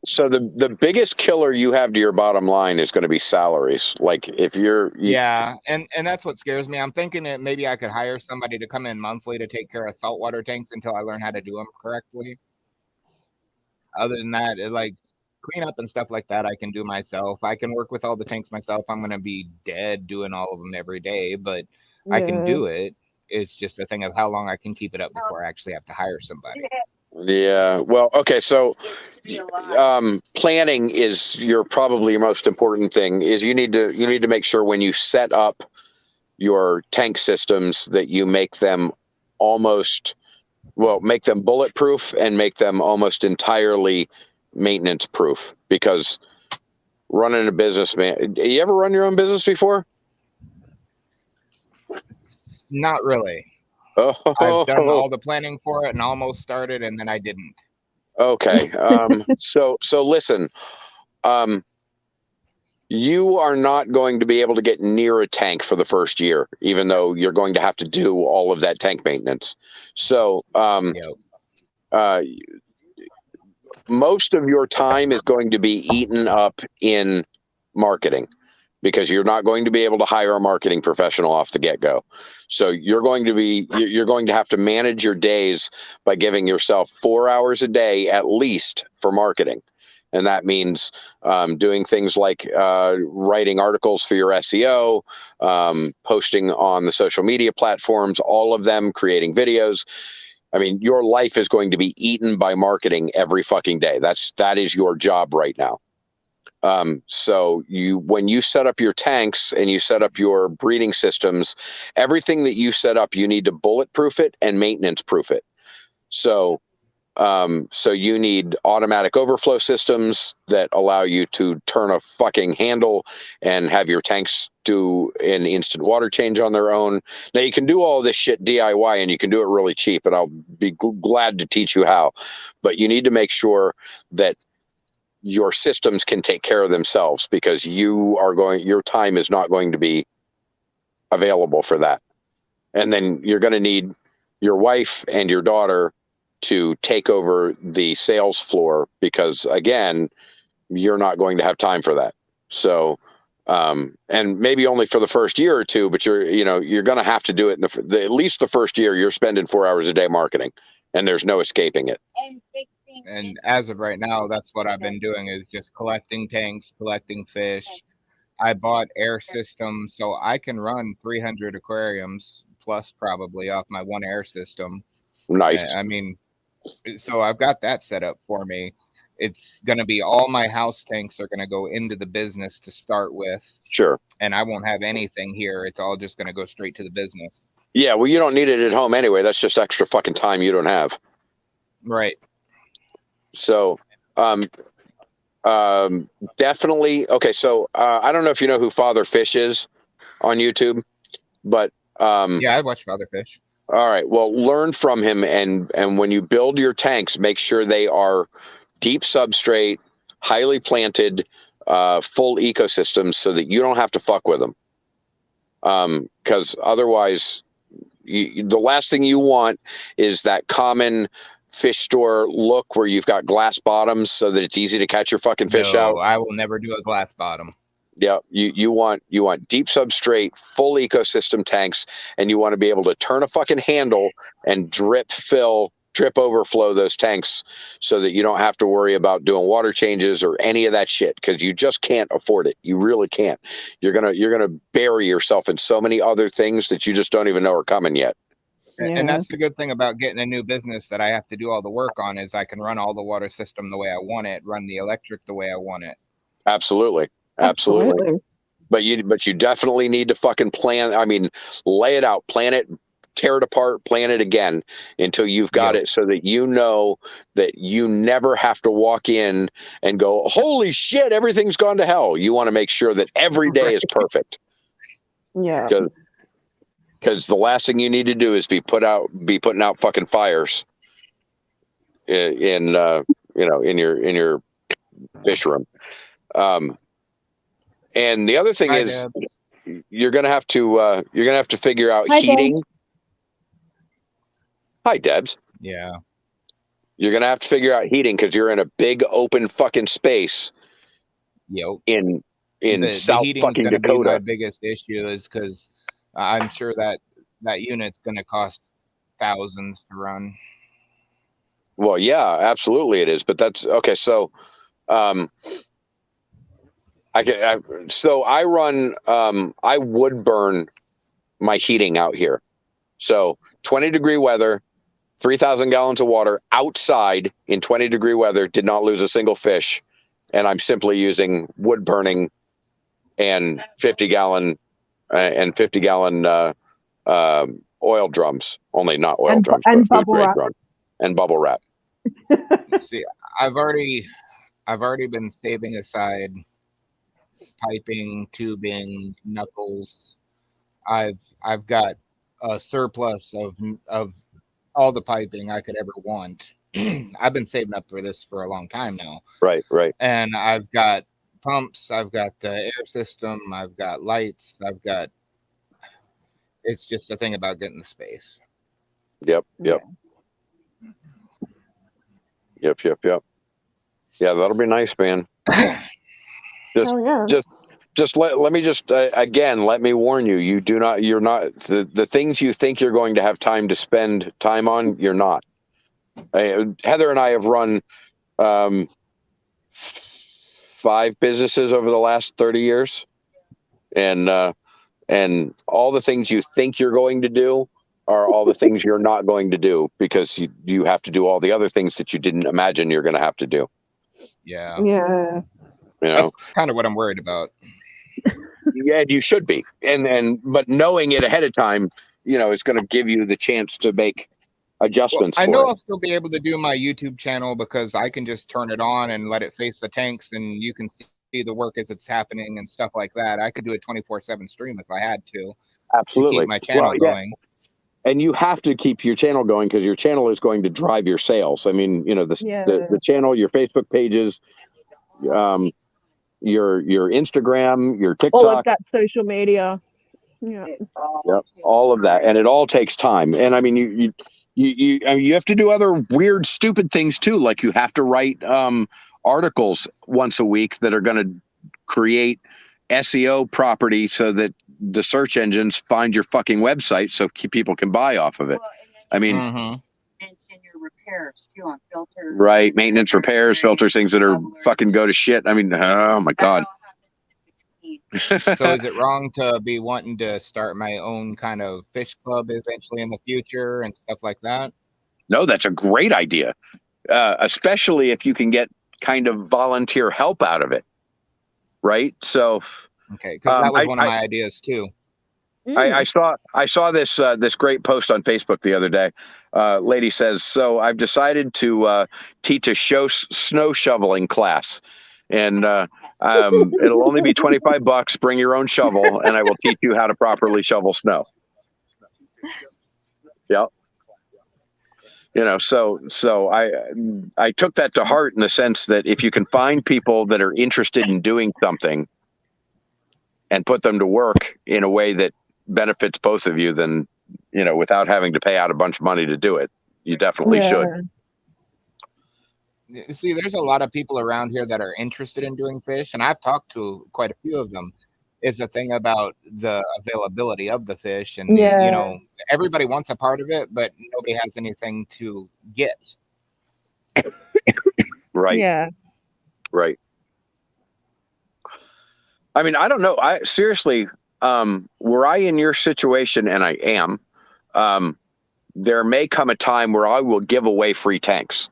So the biggest killer you have to your bottom line is going to be salaries. Like if yeah, and that's what scares me. I'm thinking that maybe I could hire somebody to come in monthly to take care of saltwater tanks until I learn how to do them correctly. Other than that, like cleanup and stuff like that, I can do myself. I can work with all the tanks myself. I'm going to be dead doing all of them every day, but I can do it. It's just a thing of how long I can keep it up before I actually have to hire somebody. Yeah. Well, okay. So, planning is probably your most important thing. Is you need to make sure when you set up your tank systems that you make them make them bulletproof and make them almost entirely maintenance proof. Because running a business, man, you ever run your own business before? Not really. I've done all the planning for it and almost started, and then I didn't. Okay. So listen, you are not going to be able to get near a tank for the first year, even though you're going to have to do all of that tank maintenance. So, most of your time is going to be eaten up in marketing, because you're not going to be able to hire a marketing professional off the get-go. So you're going to have to manage your days by giving yourself 4 hours a day at least for marketing. And that means doing things like writing articles for your SEO, posting on the social media platforms, all of them, creating videos. I mean, your life is going to be eaten by marketing every fucking day. That is your job right now. So when you set up your tanks and you set up your breeding systems, everything that you set up, you need to bulletproof it and maintenance proof it. So you need automatic overflow systems that allow you to turn a fucking handle and have your tanks do an instant water change on their own. Now you can do all this shit DIY and you can do it really cheap, and I'll be glad to teach you how, but you need to make sure that your systems can take care of themselves, because your time is not going to be available for that. And then you're going to need your wife and your daughter to take over the sales floor, because again, you're not going to have time for that. So, and maybe only for the first year or two, but you're going to have to do it at least the first year. You're spending 4 hours a day marketing, and there's no escaping it. And as of right now, that's what I've been doing, is just collecting tanks, collecting fish, I bought air system, so I can run 300 aquariums plus probably off my one air system. Nice. I mean, so I've got that set up for me. It's going to be all my house tanks are going to go into the business to start with. Sure. And I won't have anything here. It's all just going to go straight to the business. Yeah, well, you don't need it at home anyway. That's just extra fucking time you don't have. Right. So, definitely. Okay, so I don't know if you know who Father Fish is on YouTube, but yeah, I watch Father Fish. All right, well, learn from him, and when you build your tanks, make sure they are deep substrate, highly planted, full ecosystems, so that you don't have to fuck with them. Because otherwise, the last thing you want is that common fish store look where you've got glass bottoms so that it's easy to catch your fucking fish out. I will never do a glass bottom. Yeah, you want deep substrate, full ecosystem tanks, and you want to be able to turn a fucking handle and drip overflow those tanks so that you don't have to worry about doing water changes or any of that shit, because you just can't afford it. You really can't. You're gonna bury yourself in so many other things that you just don't even know are coming yet. Yeah. And that's the good thing about getting a new business that I have to do all the work on, is I can run all the water system the way I want it, run the electric the way I want it. Absolutely. But you definitely need to fucking plan. I mean, lay it out, plan it, tear it apart, plan it again until you've got it, so that you know that you never have to walk in and go, holy shit, everything's gone to hell. You want to make sure that every day is perfect. Yeah. Because the last thing you need to do is be putting out fucking fires in your fish room. And the other thing is, you're gonna have to figure out heating. Deb. Hi, Debs. Yeah. You're gonna have to figure out heating because you're in a big open fucking space. Yep. In South the fucking Dakota. My biggest issue is because I'm sure that unit's gonna cost thousands to run. Well, yeah, absolutely it is. But that's okay. So, I run. I would burn my heating out here. So 20-degree weather, 3,000 gallons of water outside in 20-degree weather, did not lose a single fish, and I'm simply using wood burning and 50-gallon oil drums. Only not oil drums, and but bubble wrap. drums and bubble wrap. See, I've already been saving aside piping, tubing, knuckles. I've got a surplus of all the piping I could ever want. I've been saving up for this for a long time now. Right. And I've got pumps, I've got the air system, I've got lights, it's just a thing about getting the space. Yep. Yeah, that'll be nice, man. Let me warn you. You're not the things you think you're going to have time to spend time on. You're not. Heather and I have run 5 businesses over the last 30 years, and all the things you think you're going to do are all the things you're not going to do, because you have to do all the other things that you didn't imagine you're going to have to do. Yeah. Yeah. That's kind of what I'm worried about. Yeah, you should be, but knowing it ahead of time, is going to give you the chance to make adjustments. I know I'll still be able to do my YouTube channel because I can just turn it on and let it face the tanks, and you can see the work as it's happening and stuff like that. I could do a 24/7 stream if I had to. Absolutely, to keep my channel going. And you have to keep your channel going because your channel is going to drive your sales. I mean, the channel, your Facebook pages, your Instagram, your TikTok, all of that social media. Yeah. Yep, all of that, and it all takes time. And I mean, you have to do other weird, stupid things too. Like you have to write articles once a week that are going to create SEO property so that the search engines find your fucking website so people can buy off of it. I mean, maintenance in your repairs too on filters. Right, maintenance, repairs, filters, things that are fucking go to shit. I mean, oh my god. That all happens in between So is it wrong to be wanting to start my own kind of fish club eventually in the future and stuff like that? No, that's a great idea, especially if you can get kind of volunteer help out of it, right? So, okay, because that was one of my ideas too. I saw this this great post on Facebook the other day. Lady says, "So I've decided to teach a snow shoveling class, and it'll only be $25. Bring your own shovel, and I will teach you how to properly shovel snow." Yep. You know, so I took that to heart in the sense that if you can find people that are interested in doing something and put them to work in a way that benefits both of you, then, you know, without having to pay out a bunch of money to do it, you definitely should. See, there's a lot of people around here that are interested in doing fish, and I've talked to quite a few of them. Is the thing about the availability of the fish, and you know, everybody wants a part of it, but nobody has anything to get. Right. Yeah. Right. I mean, I don't know. I seriously, were I in your situation, and I am, there may come a time where I will give away free tanks.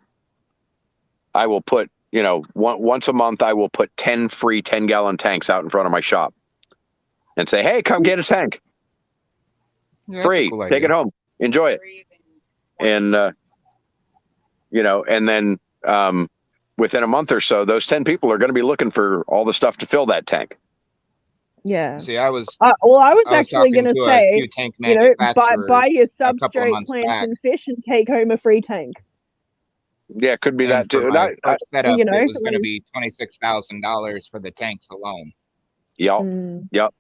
I will put, you know, once a month, I will put 10 free 10-gallon tanks out in front of my shop and say, "Hey, come get a tank. Yeah, Free. cool Take it home. Enjoy it." And, you know, and then within a month or so, those 10 people are going to be looking for all the stuff to fill that tank. Yeah. See, I was actually going to say, you know, buy your substrate plants and fish and take home a free tank. Yeah, it could be that too. First setup, you know, it was going to be $26,000 for the tanks alone. Yep. Yep.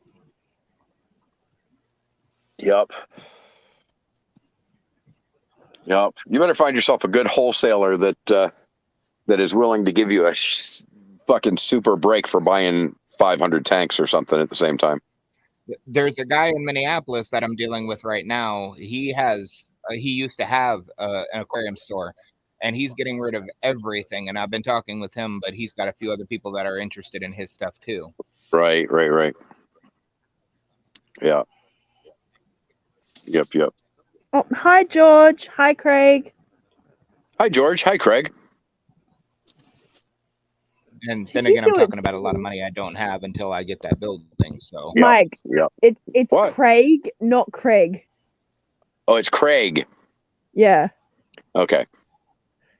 Yep. Yep. You better find yourself a good wholesaler that is willing to give you a fucking super break for buying 500 tanks or something at the same time. There's a guy in Minneapolis that I'm dealing with right now. He used to have an aquarium store, and he's getting rid of everything. And I've been talking with him, but he's got a few other people that are interested in his stuff too. Right. Yeah. Yep. Oh, hi, George. Hi, Craig. Hi, George. Hi, Craig. And then again, I'm talking about a lot of money I don't have until I get that building. So, Mike, it's what? Craig, not Craig. Oh, it's Craig. Yeah. Okay.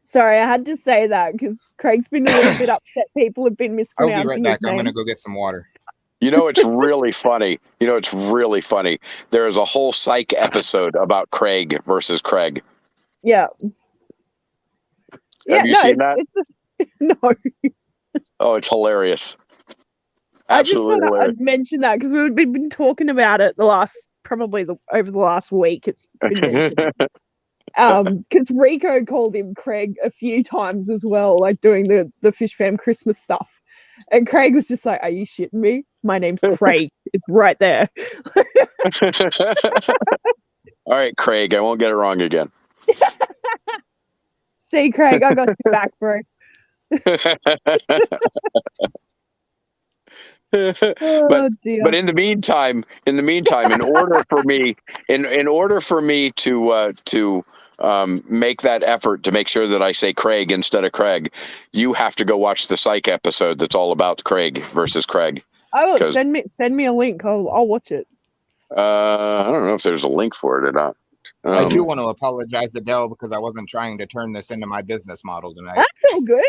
Sorry, I had to say that because Craig's been a little bit upset. People have been mispronouncing I'll be right back. his name. I'm going to go get some water. You know, it's really funny. There is a whole Psych episode about Craig versus Craig. Yeah. Have you seen that? No. Oh, it's hilarious. Absolutely I just thought hilarious. I'd mention that because we've been talking about it over the last week. It's been mentioned. Because Rico called him Craig a few times as well, like doing the Fish Fam Christmas stuff. And Craig was just like, "Are you shitting me? My name's Craig. It's right there." All right, Craig, I won't get it wrong again. See, Craig, I got your back, bro. But in the meantime, in order for me, in order for me to make that effort to make sure that I say Craig instead of Craig, you have to go watch the Psych episode that's all about Craig versus Craig. Oh, send me a link. I'll watch it. I don't know if there's a link for it or not. I do want to apologize to Dell because I wasn't trying to turn this into my business model tonight. That's all good.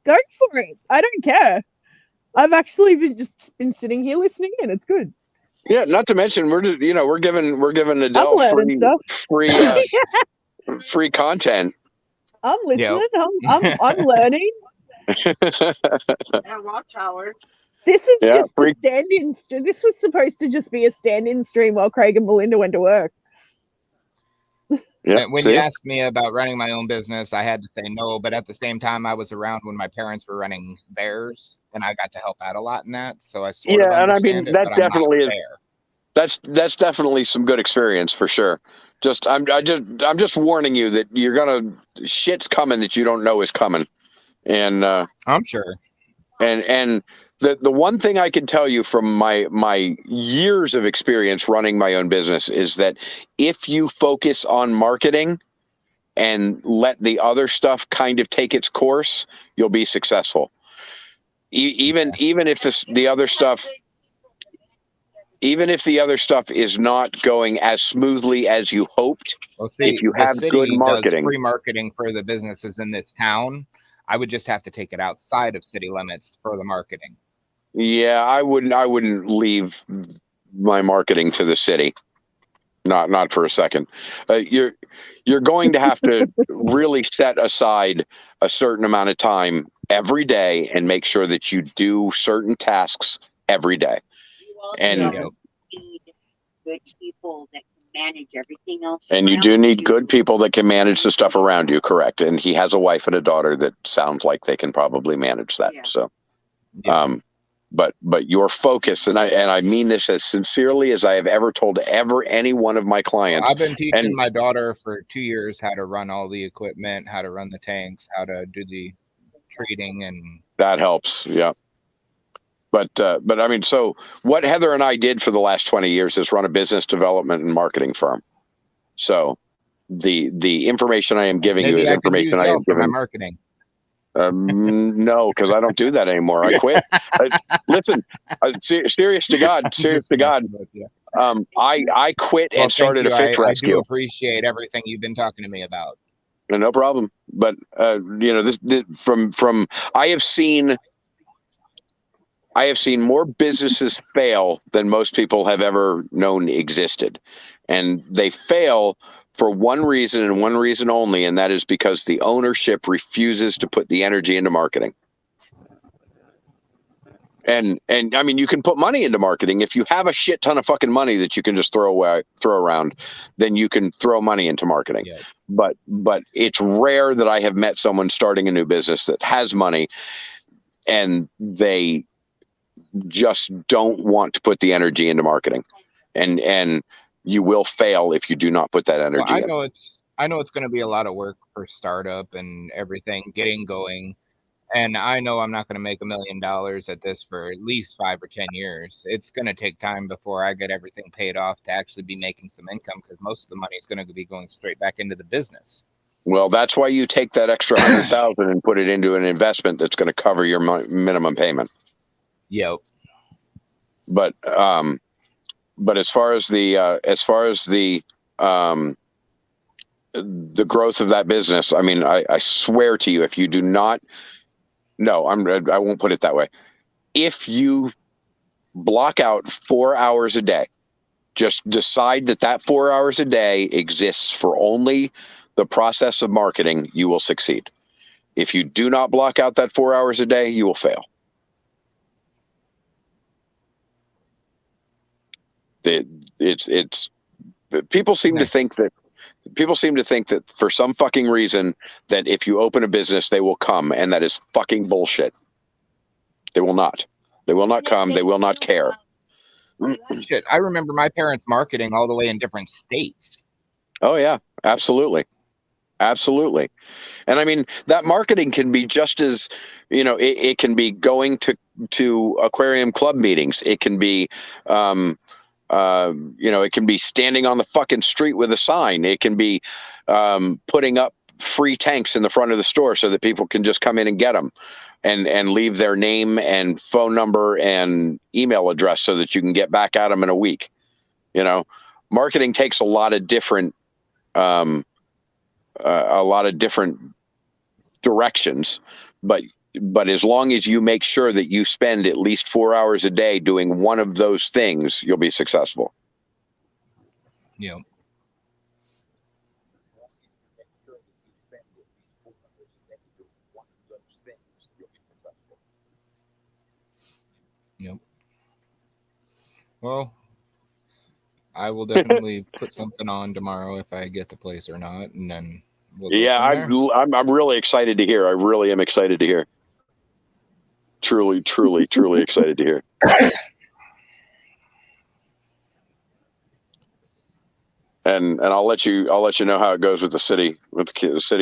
Go for it. I don't care. I've actually been sitting here listening, and it's good. Yeah, not to mention we're giving Adele free content. I'm listening. Yep. I'm learning. And watch hours. This is just a stand-in. This was supposed to just be a stand-in stream while Craig and Melinda went to work. Yeah. When you asked me about running my own business, I had to say no. But at the same time, I was around when my parents were running theirs, and I got to help out a lot in that. So I sort of and I mean that definitely is. There. That's definitely some good experience for sure. I'm just warning you that you're gonna shit's coming that you don't know is coming, and I'm sure. And the one thing I can tell you from my years of experience running my own business is that if you focus on marketing and let the other stuff kind of take its course, you'll be successful. Even if the other stuff is not going as smoothly as you hoped, Well, see, if you the have good city does marketing. free marketing for the businesses in this town. I would just have to take it outside of city limits for the marketing. Yeah, I wouldn't leave my marketing to the city. Not for a second. You're going to have to really set aside a certain amount of time every day and make sure that you do certain tasks every day. And need good people that can manage everything else. And you do need good people that can manage the stuff around you, correct? And he has a wife and a daughter that sounds like they can probably manage that. Yeah. So, but your focus, and I mean this as sincerely as I have ever told any one of my clients. I've been teaching my daughter for 2 years how to run all the equipment, how to run the tanks, how to do the treating, and that helps. Yeah. But I mean, so what Heather and I did for the last 20 years is run a business development and marketing firm. So the information I am giving you is information I am giving. My marketing. No, because I don't do that anymore. I quit. Listen, serious to God. I quit and started a fish rescue. I do appreciate everything you've been talking to me about. No problem. But this from I have seen more businesses fail than most people have ever known existed, and they fail for one reason and one reason only, and that is because the ownership refuses to put the energy into marketing. And I mean, you can put money into marketing. If you have a shit ton of fucking money that you can just throw around, then you can throw money into marketing. Yeah. But it's rare that I have met someone starting a new business that has money and they just don't want to put the energy into marketing. And you will fail if you do not put that energy in. I know it's going to be a lot of work for startup and everything getting going. And I know I'm not going to make $1 million at this for at least 5 or 10 years. It's going to take time before I get everything paid off to actually be making some income, because most of the money is going to be going straight back into the business. Well, that's why you take that extra $100,000 and put it into an investment that's going to cover your minimum payment. Yep. But as far as the growth of that business, I mean, I swear to you, if you do not. No, I won't put it that way. If you block out 4 hours a day, just decide that 4 hours a day exists for only the process of marketing, you will succeed. If you do not block out that 4 hours a day, you will fail. It's people seem to think that for some fucking reason that if you open a business, they will come, and that is fucking bullshit. They will not. They will not come. They will not care. Shit, I remember my parents marketing all the way in different states. Oh yeah, absolutely. Absolutely. And I mean, that marketing can be just as, it can be going to aquarium club meetings. It can be, it can be standing on the fucking street with a sign. It can be putting up free tanks in the front of the store so that people can just come in and get them and leave their name and phone number and email address so that you can get back at them in a week. Marketing takes a lot of different directions, but as long as you make sure that you spend at least 4 hours a day doing one of those things, you'll be successful. Yeah. Yep. Well, I will definitely put something on tomorrow if I get the place or not, and then we'll go from there. I'm really excited to hear. I really am excited to hear. Truly, truly, truly excited to hear. And I'll let you know how it goes with the city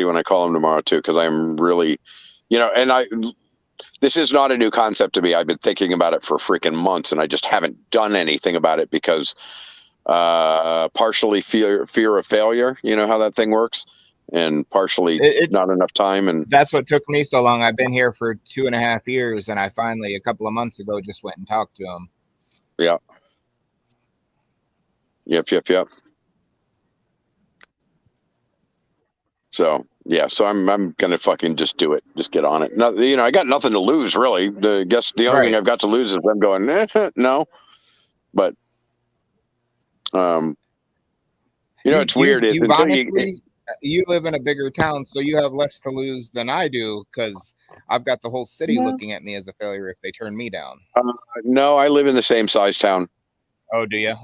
when I call them tomorrow too, because I'm really, and this is not a new concept to me. I've been thinking about it for freaking months, and I just haven't done anything about it because partially fear of failure. You know how that thing works, and partially not enough time. And that's what took me so long. I've been here for 2.5 years, and I finally, a couple of months ago, just went and talked to him. Yeah. Yep. So yeah, so I'm gonna fucking just do it. Just get on it. No, you know, I got nothing to lose really. I guess the only thing I've got to lose is them going no. But you know, it's weird is until you live in a bigger town, so you have less to lose than I do because I've got the whole city looking at me as a failure if they turn me down. No, I live in the same size town. Oh, do you?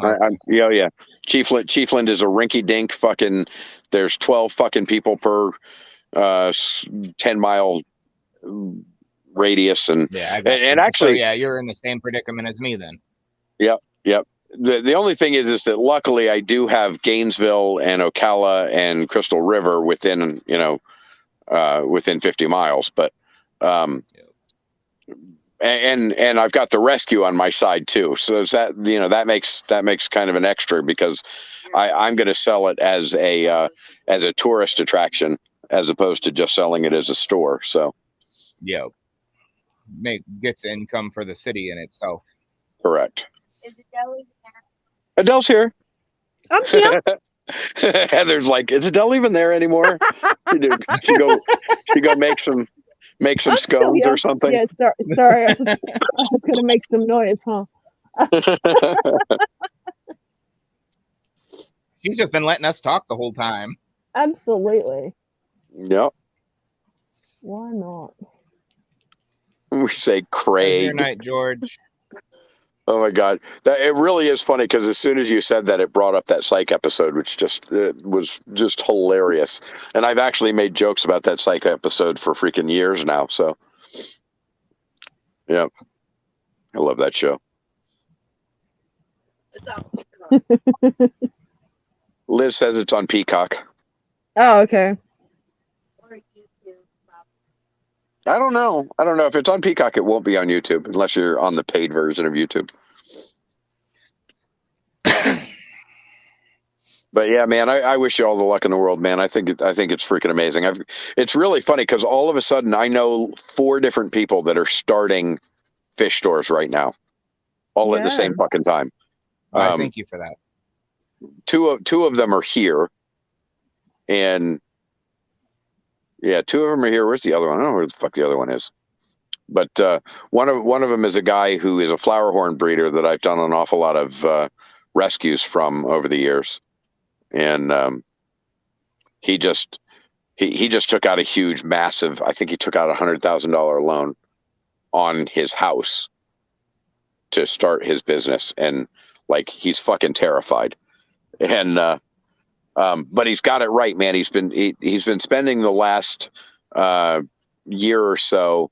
Yeah. Chiefland is a rinky-dink fucking. There's 12 fucking people per 10-mile radius, and actually, so, yeah, you're in the same predicament as me then. Yep. The only thing is that luckily I do have Gainesville and Ocala and Crystal River within within 50 miles, but and I've got the rescue on my side too. So is that that makes kind of an extra because I'm going to sell it as a tourist attraction as opposed to just selling it as a store. So yeah, gets income for the city in itself. Correct. Is Adele even there? Adele's here. I'm here. Heather's like, is Adele even there anymore? She go make some scones or something. Yeah, sorry. I was gonna make some noise, huh? She's just been letting us talk the whole time. Absolutely. Yep. Why not? We say Craig. Good night, George. Oh my God, it really is funny because as soon as you said that, it brought up that Psych episode, which was just hilarious. And I've actually made jokes about that Psych episode for freaking years now. So, yeah, I love that show. Liz says it's on Peacock. Oh, okay. I don't know. If it's on Peacock, it won't be on YouTube unless you're on the paid version of YouTube. But yeah, man, I wish you all the luck in the world, man. I think it's freaking amazing. It's really funny because all of a sudden I know 4 different people that are starting fish stores right now, all at the same fucking time. Thank you for that. Two of them are here, and yeah, 2 of them are here. Where's the other one? I don't know where the fuck the other one is. But one of them is a guy who is a flower horn breeder that I've done an awful lot of rescues from over the years, and he just took out a huge, massive. I think he took out $100,000 loan on his house to start his business, and like he's fucking terrified, and but he's got it right, man. He's been spending the last year or so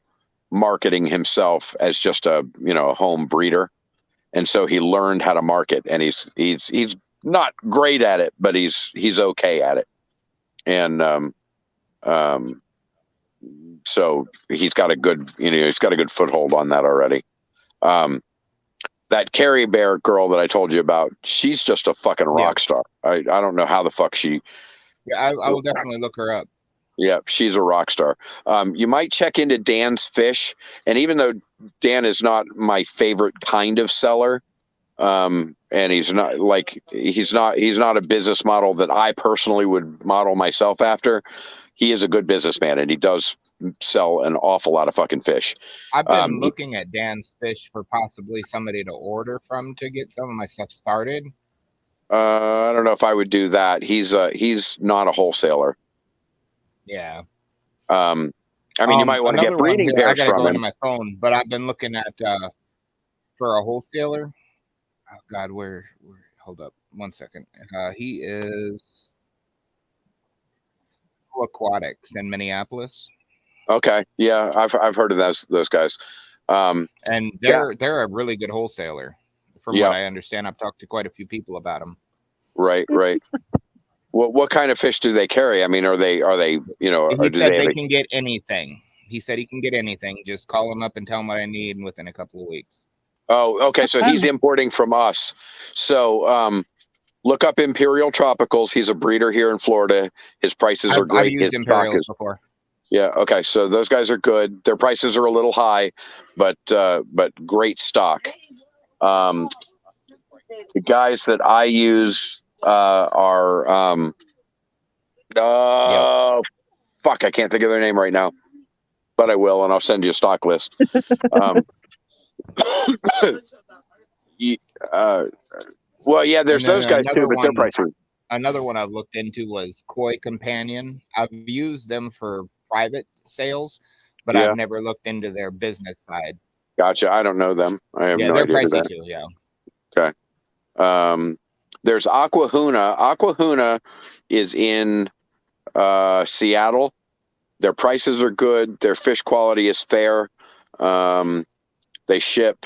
marketing himself as just a home breeder, and so he learned how to market, and he's not great at it, but he's okay at it, and so he's got a good foothold on that already. That Carrie Bear girl that I told you about, she's just a fucking rock star. I don't know how the fuck she. Yeah, I will definitely look her up. Yeah, she's a rock star. You might check into Dan's Fish, and even though Dan is not my favorite kind of seller, and he's not a business model that I personally would model myself after. He is a good businessman, and he does sell an awful lot of fucking fish. I've been looking at Dan's Fish for possibly somebody to order from to get some of my stuff started. I don't know if I would do that. He's not a wholesaler. Yeah. I mean, you might want to get breeding pairs I gotta from go him. into my phone, but I've been looking at for a wholesaler. Oh God, where? Hold up, 1 second. He is Aquatics in Minneapolis. Okay, yeah, I've heard of those guys. And they're a really good wholesaler, from what I understand. I've talked to quite a few people about them. Right. What kind of fish do they carry? I mean, are they He said they can get anything. He said he can get anything. Just call him up and tell him what I need, and within a couple of weeks. Oh, okay. So he's importing from us. So look up Imperial Tropicals. He's a breeder here in Florida. His prices are great. I've used His Imperials before. Yeah. Okay. So those guys are good. Their prices are a little high, but great stock. The guys that I use are fuck, I can't think of their name right now, but I will, and I'll send you a stock list. Well, yeah, there's those guys too, but they're pricey. Another one I've looked into was Koi Companion. I've used them for private sales, but I've never looked into their business side. Gotcha. I don't know them. I have no idea. They're pricey too. Yeah. Okay. There's Aquahuna. Aquahuna is in Seattle. Their prices are good. Their fish quality is fair. They ship.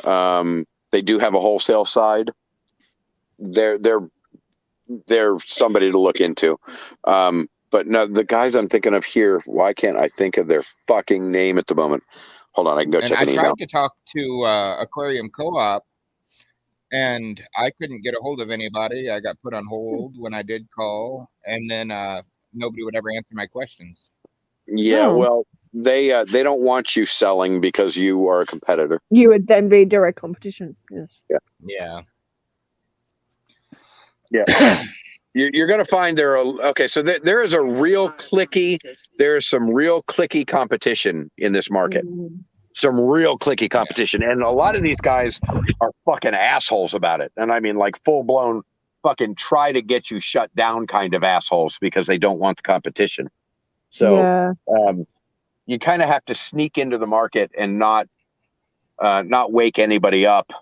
They do have a wholesale side. They're somebody to look into. But no, the guys I'm thinking of here, why can't I think of their fucking name at the moment? Hold on, I can go check an email. I tried to talk to Aquarium Co-op, and I couldn't get a hold of anybody. I got put on hold when I did call, and then nobody would ever answer my questions. Yeah, well, they don't want you selling because you are a competitor. You would then be direct competition. Yes. Yeah. You're going to find so there is a real clicky. There's some real clicky competition in this market. Some real clicky competition, and a lot of these guys are fucking assholes about it. And I mean, like full blown fucking try to get you shut down kind of assholes because they don't want the competition. So you kind of have to sneak into the market and not wake anybody up,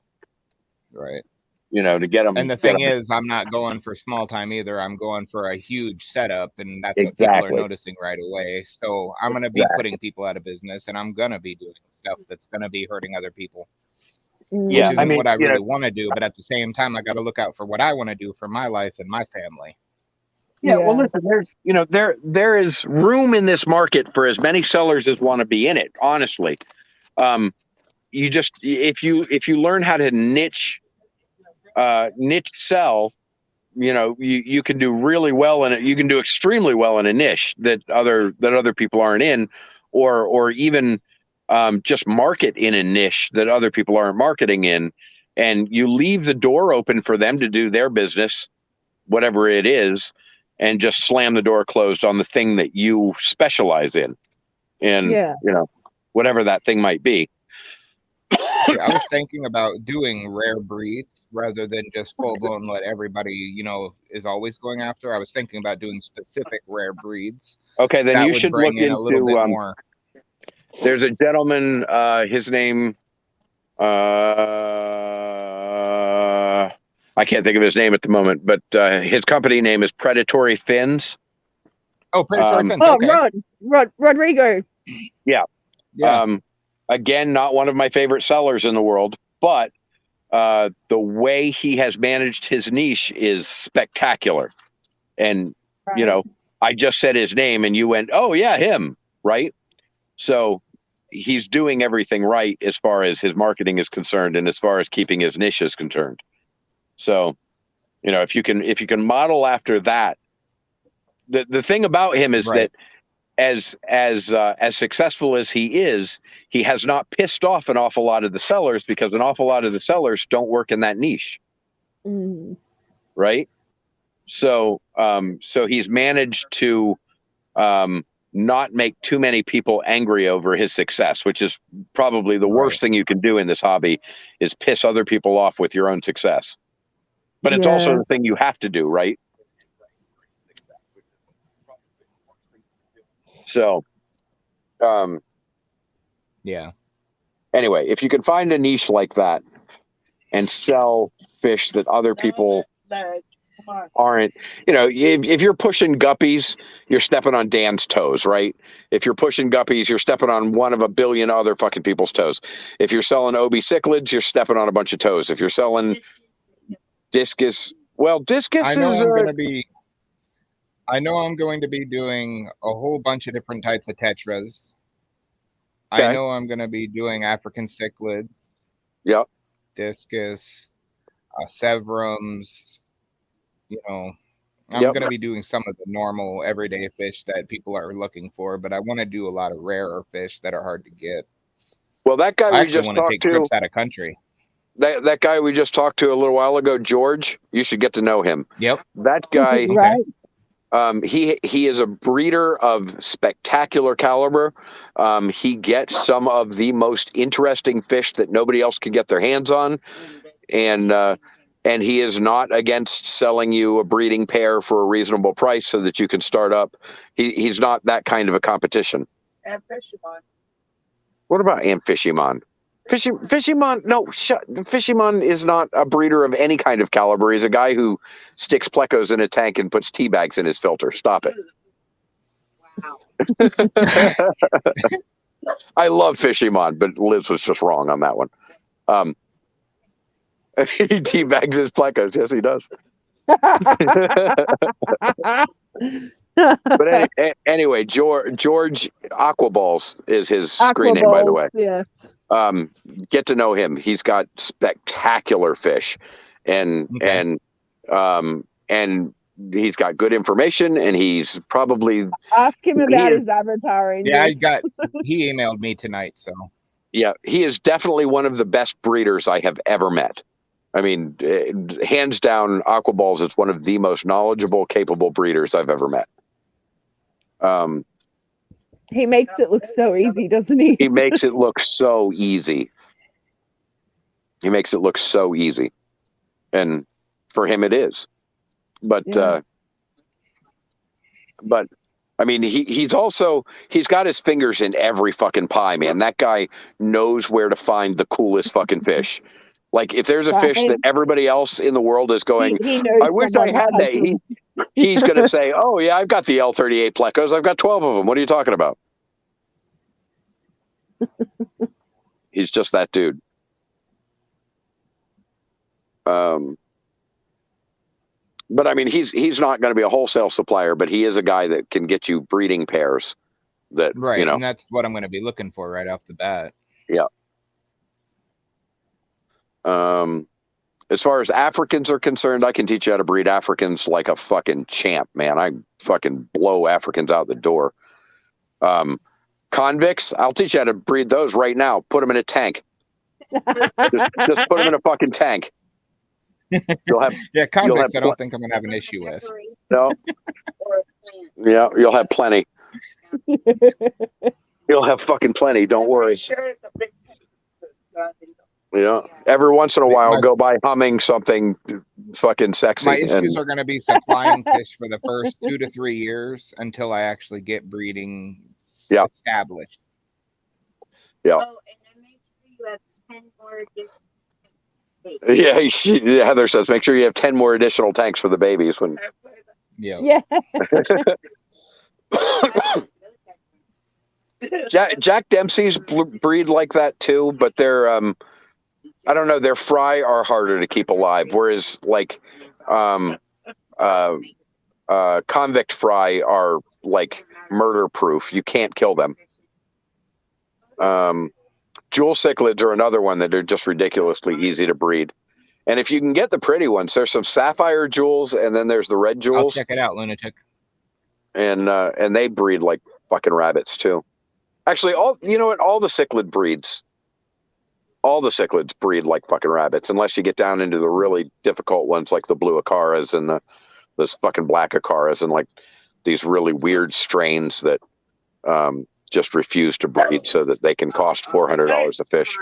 right? You know, to get them. And the thing is, I'm not going for small time either. I'm going for a huge setup, and that's what people are noticing right away. So I'm going to be putting people out of business, and I'm going to be doing stuff that's going to be hurting other people. Which isn't what I really want to do, but at the same time, I got to look out for what I want to do for my life and my family. Yeah, well, listen, there is room in this market for as many sellers as want to be in it. Honestly, you just if you learn how to niche sell, you can do really well in it. You can do extremely well in a niche that other people aren't in, or even just market in a niche that other people aren't marketing in, and you leave the door open for them to do their business, whatever it is, and just slam the door closed on the thing that you specialize in, and whatever that thing might be. I was thinking about doing rare breeds rather than just full blown what everybody is always going after. I was thinking about doing specific rare breeds. Okay, then you should look into a little bit more. There's a gentleman. His name. I can't think of his name at the moment, but his company name is Predatory Fins. Oh, Predatory Fins. Okay. Rodrigo. Yeah. Again, not one of my favorite sellers in the world, but the way he has managed his niche is spectacular. And, I just said his name and you went, oh, yeah, him. Right. So he's doing everything right as far as his marketing is concerned and as far as keeping his niche is concerned. So, if you can model after that, the thing about him is that as successful as he is, he has not pissed off an awful lot of the sellers because an awful lot of the sellers don't work in that niche. Right. So he's managed to not make too many people angry over his success, which is probably the worst thing you can do in this hobby, is piss other people off with your own success. But it's also the thing you have to do, right? So, anyway, if you can find a niche like that and sell fish that other people aren't, if you're pushing guppies, you're stepping on Dan's toes, right? If you're pushing guppies, you're stepping on one of a billion other fucking people's toes. If you're selling OB cichlids, you're stepping on a bunch of toes. If you're selling discus, discus I know I'm going to be doing a whole bunch of different types of tetras. I know I'm going to be doing African cichlids. Yep. Discus, severums. You know, I'm going to be doing some of the normal everyday fish that people are looking for, but I want to do a lot of rarer fish that are hard to get. Well, that guy I we just want to talked take to, trips out of country. that guy we just talked to a little while ago, George, you should get to know him. Yep. That guy, Right. he is a breeder of spectacular caliber. He gets some of the most interesting fish that nobody else can get their hands on, and he is not against selling you a breeding pair for a reasonable price so that you can start up. He's not that kind of a competition. Amphishimon. What about Amphishimon? Fishimon, no, Fishimon is not a breeder of any kind of caliber. He's a guy who sticks plecos in a tank and puts tea bags in his filter. Stop it. Wow. I love Fishimon, but Liz was just wrong on that one. He tea bags his plecos. Yes, he does. But anyway, George Aquaballs is his screen name, by the way. Yes. Get to know him. He's got spectacular fish, and he's got good information, and he's probably ask him about his avataring. Yeah, he emailed me tonight, so yeah, he is definitely one of the best breeders I have ever met. I mean, hands down, Aquaballs is one of the most knowledgeable, capable breeders I've ever met. He makes it look so easy, doesn't he? He makes it look so easy. He makes it look so easy. And for him it is. But I mean, he's got his fingers in every fucking pie, man. That guy knows where to find the coolest fucking fish. Like, if there's a fish that everybody else in the world is going, he knows I wish I had that. He's going to say, oh, yeah, I've got the L38 plecos. I've got 12 of them. What are you talking about? He's just that dude. But I mean, he's not going to be a wholesale supplier, but he is a guy that can get you breeding pairs. Right, you know, and that's what I'm going to be looking for right off the bat. Yeah. As far as Africans are concerned, I can teach you how to breed Africans like a fucking champ, man. I fucking blow Africans out the door. Convicts, I'll teach you how to breed those right now. Put them in a tank. just put them in a fucking tank. You'll have convicts. I don't think I'm gonna have an issue with. No. Yeah, you'll have plenty. You'll have fucking plenty. Don't worry. Yeah. Every once in a while, go by humming something fucking sexy. My issues are going to be supplying fish for the first 2 to 3 years until I actually get breeding established. Yeah. Oh, and then make sure you have 10 more additional. Yeah, Heather says make sure you have 10 more additional tanks for the babies. When. Yeah. Jack Dempsey's breed like that too, but they're I don't know, their fry are harder to keep alive, whereas like convict fry are like murder proof. You can't kill them. Jewel cichlids are another one that are just ridiculously easy to breed. And if you can get the pretty ones, there's some sapphire jewels, and then there's the red jewels. I'll check it out, Lunatic. And they breed like fucking rabbits too. Actually, all the cichlid breeds. All the cichlids breed like fucking rabbits, unless you get down into the really difficult ones like the blue acaras and those fucking black acaras and like these really weird strains that just refuse to breed so that they can cost $400 a fish.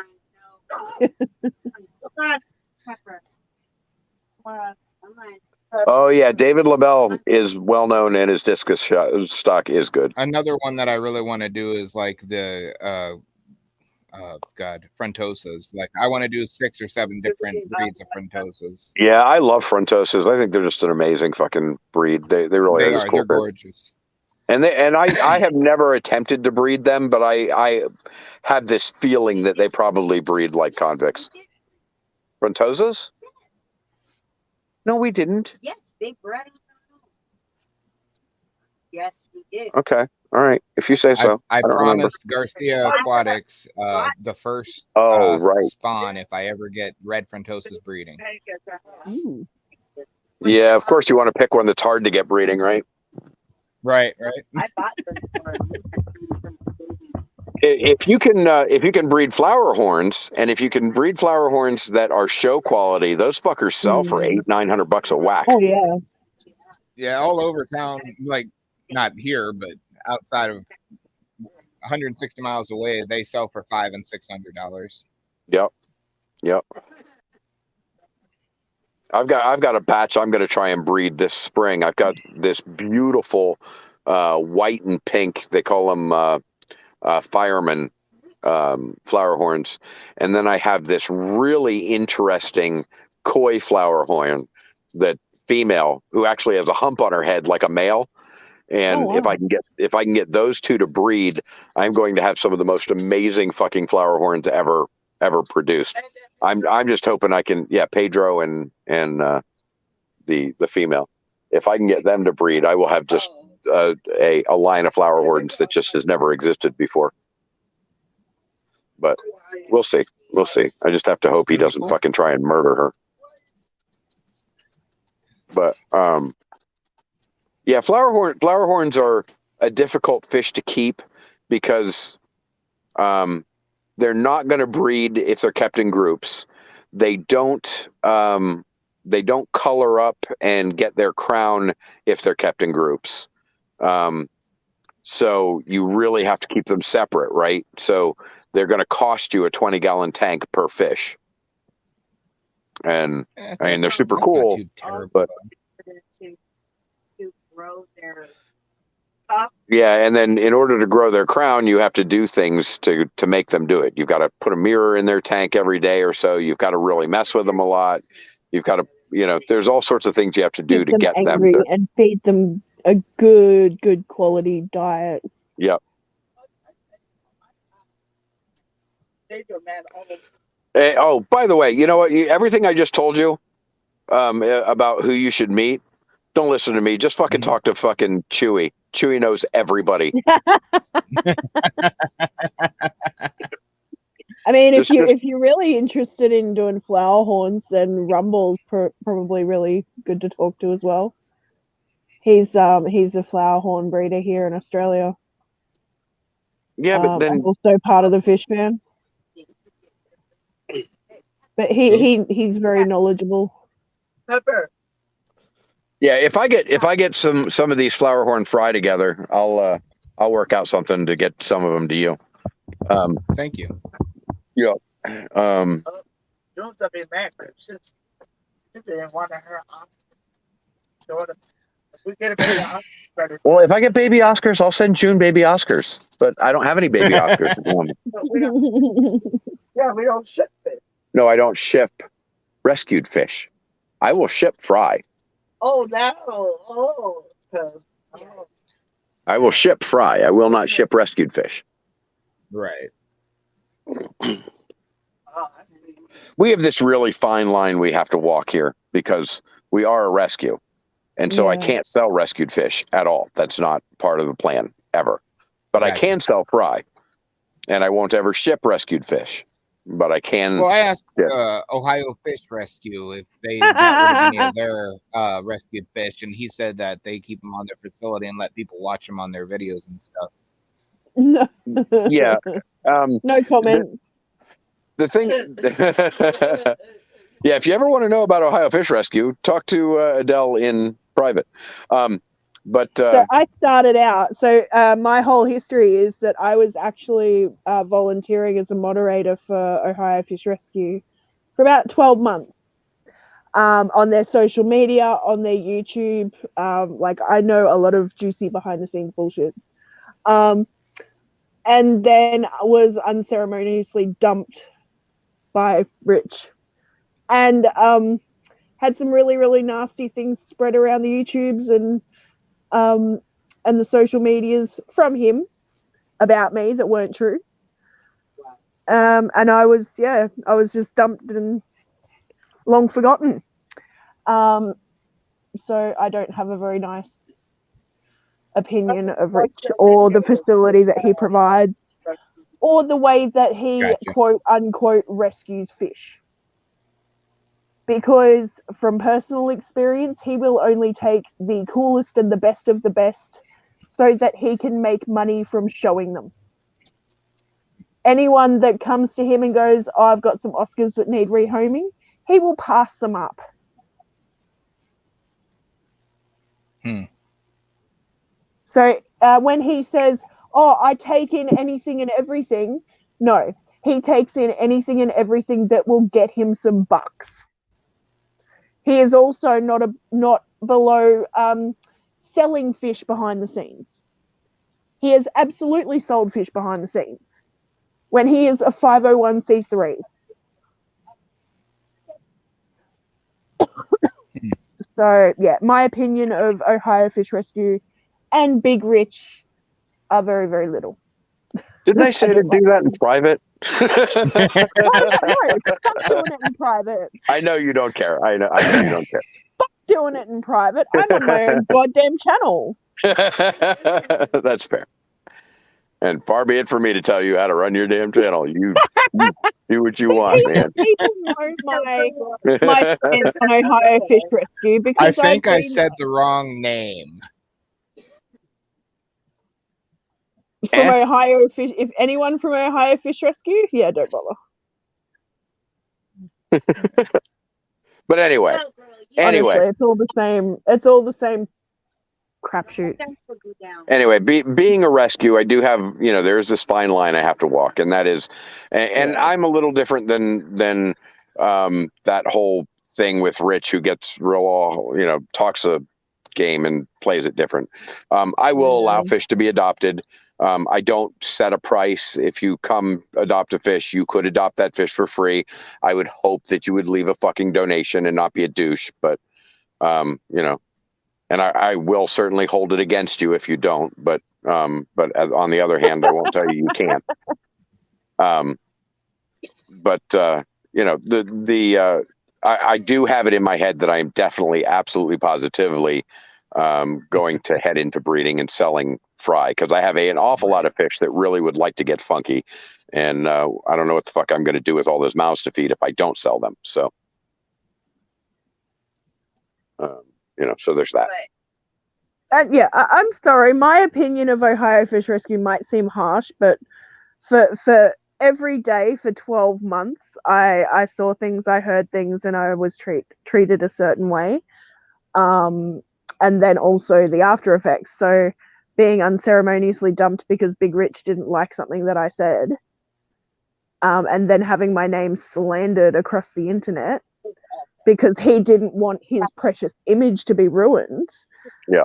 Oh yeah, David LaBelle is well known and his discus stock is good. Another one that I really want to do is like the frontosas. Like I want to do 6 or 7 different breeds of frontosas. Yeah, I love frontosas. I think they're just an amazing fucking breed. They really are. They're gorgeous. And I have never attempted to breed them, but I have this feeling that they probably breed like convicts. Frontosas? No, we didn't. Yes, they bred them. Yes, we did. Okay. All right. If you say so. I I don't remember. promised Garcia Aquatics the first Oh, right. spawn if I ever get red Frontosa's breeding. Ooh. Yeah, of course you want to pick one that's hard to get breeding, right? Right. I bought them for If you can breed flower horns, and if you can breed flower horns that are show quality, those fuckers sell for $800-900 a whack. Oh yeah. Yeah, all over town, like not here, but outside of 160 miles away, they sell for $500 and $600. Yep. I've got a batch I'm going to try and breed this spring. I've got this beautiful white and pink. They call them fireman flower horns, and then I have this really interesting koi flower horn, that female, who actually has a hump on her head like a male. And wow. if I can get those two to breed, I'm going to have some of the most amazing fucking flower horns ever produced. I'm just hoping I can, Pedro and the female. If I can get them to breed, I will have just a line of flower horns that just has never existed before. But we'll see. I just have to hope he doesn't fucking try and murder her. But flower horns are a difficult fish to keep because they're not going to breed if they're kept in groups. They don't color up and get their crown if they're kept in groups. So you really have to keep them separate, right? So they're going to cost you a 20-gallon tank per fish. And I mean, they're super cool, but to grow their and then in order to grow their crown, you have to do things to make them do it. You've got to put a mirror in their tank every day or so. You've got to really mess with them a lot. You've got to, there's all sorts of things you have to do to get them to, and feed them a good quality diet. Yep. Hey, oh, by the way, you know what? Everything I just told you about who you should meet, don't listen to me. Just fucking talk to fucking Chewy. Chewy knows everybody. I mean, if you're really interested in doing flower horns, then Rumble's probably really good to talk to as well. He's a flower horn breeder here in Australia. Yeah, but then and also part of the Fish Man. But he's very knowledgeable. Pepper. Yeah, if I get some of these flower horn fry together, I'll work out something to get some of them to you. Thank you. Yeah. Don't be mad. She didn't want her Oscar. We get a baby Oscar. Well, if I get baby Oscars, I'll send June baby Oscars. But I don't have any baby Oscars at the moment. We don't ship it. No, I don't ship rescued fish. I will ship fry. Oh no! Oh. I will ship fry. I will not ship rescued fish. Right. We have this really fine line we have to walk here because we are a rescue. And so I can't sell rescued fish at all. That's not part of the plan ever. But I can sell fry. And I won't ever ship rescued fish. But I can. Well, I asked Ohio Fish Rescue if they got rid of any of their rescued fish, and he said that they keep them on their facility and let people watch them on their videos and stuff. Yeah. No comment. The thing. Yeah, if you ever want to know about Ohio Fish Rescue, talk to Adele in private. So I started out. So my whole history is that I was actually volunteering as a moderator for Ohio Fish Rescue for about 12 months on their social media, on their YouTube. Like I know a lot of juicy behind the scenes bullshit. And then I was unceremoniously dumped by Rich, and had some really, really nasty things spread around the YouTubes and the social medias from him about me that weren't true. And I was just dumped and long forgotten. So I don't have a very nice opinion of Rich or the facility that he provides or the way that he Gotcha. quote unquote rescues fish. Because from personal experience, he will only take the coolest and the best of the best so that he can make money from showing them. Anyone that comes to him and goes, oh, I've got some Oscars that need rehoming, he will pass them up. So when he says, oh, I take in anything and everything, no, he takes in anything and everything that will get him some bucks. He is also not below selling fish behind the scenes. He has absolutely sold fish behind the scenes when he is a 501c3. So, yeah, my opinion of Ohio Fish Rescue and Big Rich are very, very little. Didn't I say to do that in private? No, stop doing it in private. I know you don't care. I know you don't care. Stop doing it in private. I'm on my own goddamn channel. That's fair. And far be it for me to tell you how to run your damn channel. You do what you want, man. People know my stance on Ohio Fish Rescue because I think I said the wrong name. From Ohio Fish, if anyone from Ohio Fish Rescue, yeah, don't bother. But anyway, Honestly, it's all the same. It's all the same crapshoot. Anyway, being a rescue, I do have, there's this fine line I have to walk, and that is, and I'm a little different than that whole thing with Rich, who gets real, talks a game and plays it different. I will allow fish to be adopted. I don't set a price. If you come adopt a fish, you could adopt that fish for free. I would hope that you would leave a fucking donation and not be a douche, but, and I will certainly hold it against you if you don't, but on the other hand, I won't tell you can't. I do have it in my head that I am definitely, absolutely, positively going to head into breeding and selling fry, because I have an awful lot of fish that really would like to get funky, and I don't know what the fuck I'm going to do with all those mouths to feed if I don't sell them. So, so there's that. Yeah, I'm sorry. My opinion of Ohio Fish Rescue might seem harsh, but for every day for 12 months, I saw things, I heard things, and I was treated a certain way. And then also the after effects. So being unceremoniously dumped because Big Rich didn't like something that I said, and then having my name slandered across the internet because he didn't want his precious image to be ruined. Yeah.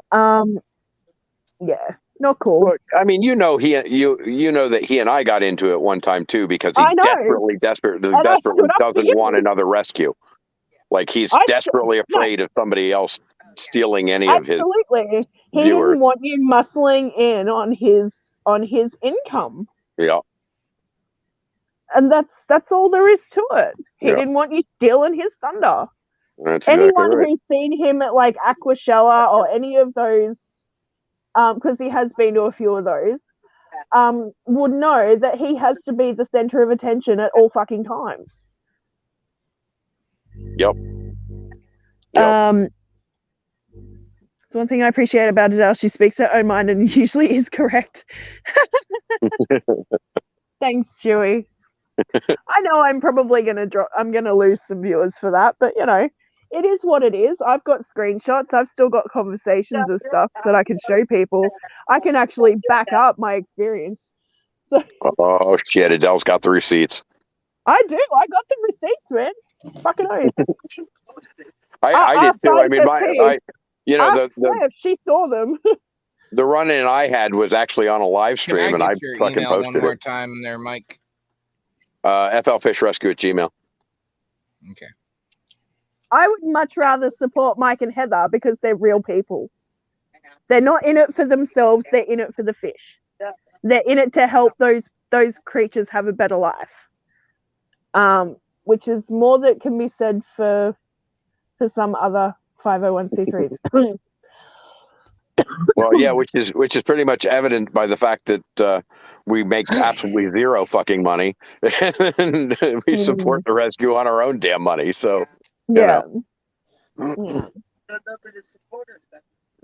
Yeah, not cool. Look, I mean, you know that he and I got into it one time too, because he desperately doesn't want another rescue. Like, he's desperately afraid of somebody else stealing any of his Absolutely. He viewers. didn't want you muscling in on his income. Yeah. And that's all there is to it. He didn't want you stealing his thunder. That's Anyone exactly right. who's seen him at like Aquashella or any of those, because he has been to a few of those, would know that he has to be the center of attention at all fucking times. Yep. So one thing I appreciate about Adele, she speaks her own mind and usually is correct. Thanks, Stewie. I know I'm probably I'm gonna lose some viewers for that, but it is what it is. I've got screenshots. I've still got conversations of stuff that I can show people. I can actually back up my experience. So, oh shit, Adele's got the receipts. I do. I got the receipts, man. Fucking oath. I did too. I mean, she saw them. The run-in I had was actually on a live stream, and I fucking posted one more it. time there, Mike. FLFishRescue@gmail. Okay. I would much rather support Mike and Heather because they're real people. They're not in it for themselves. They're in it for the fish. They're in it to help those creatures have a better life. Which is more that can be said for some other 501c3s. Well, yeah, which is pretty much evident by the fact that we make absolutely zero fucking money, and we support the rescue on our own damn money. So Yeah.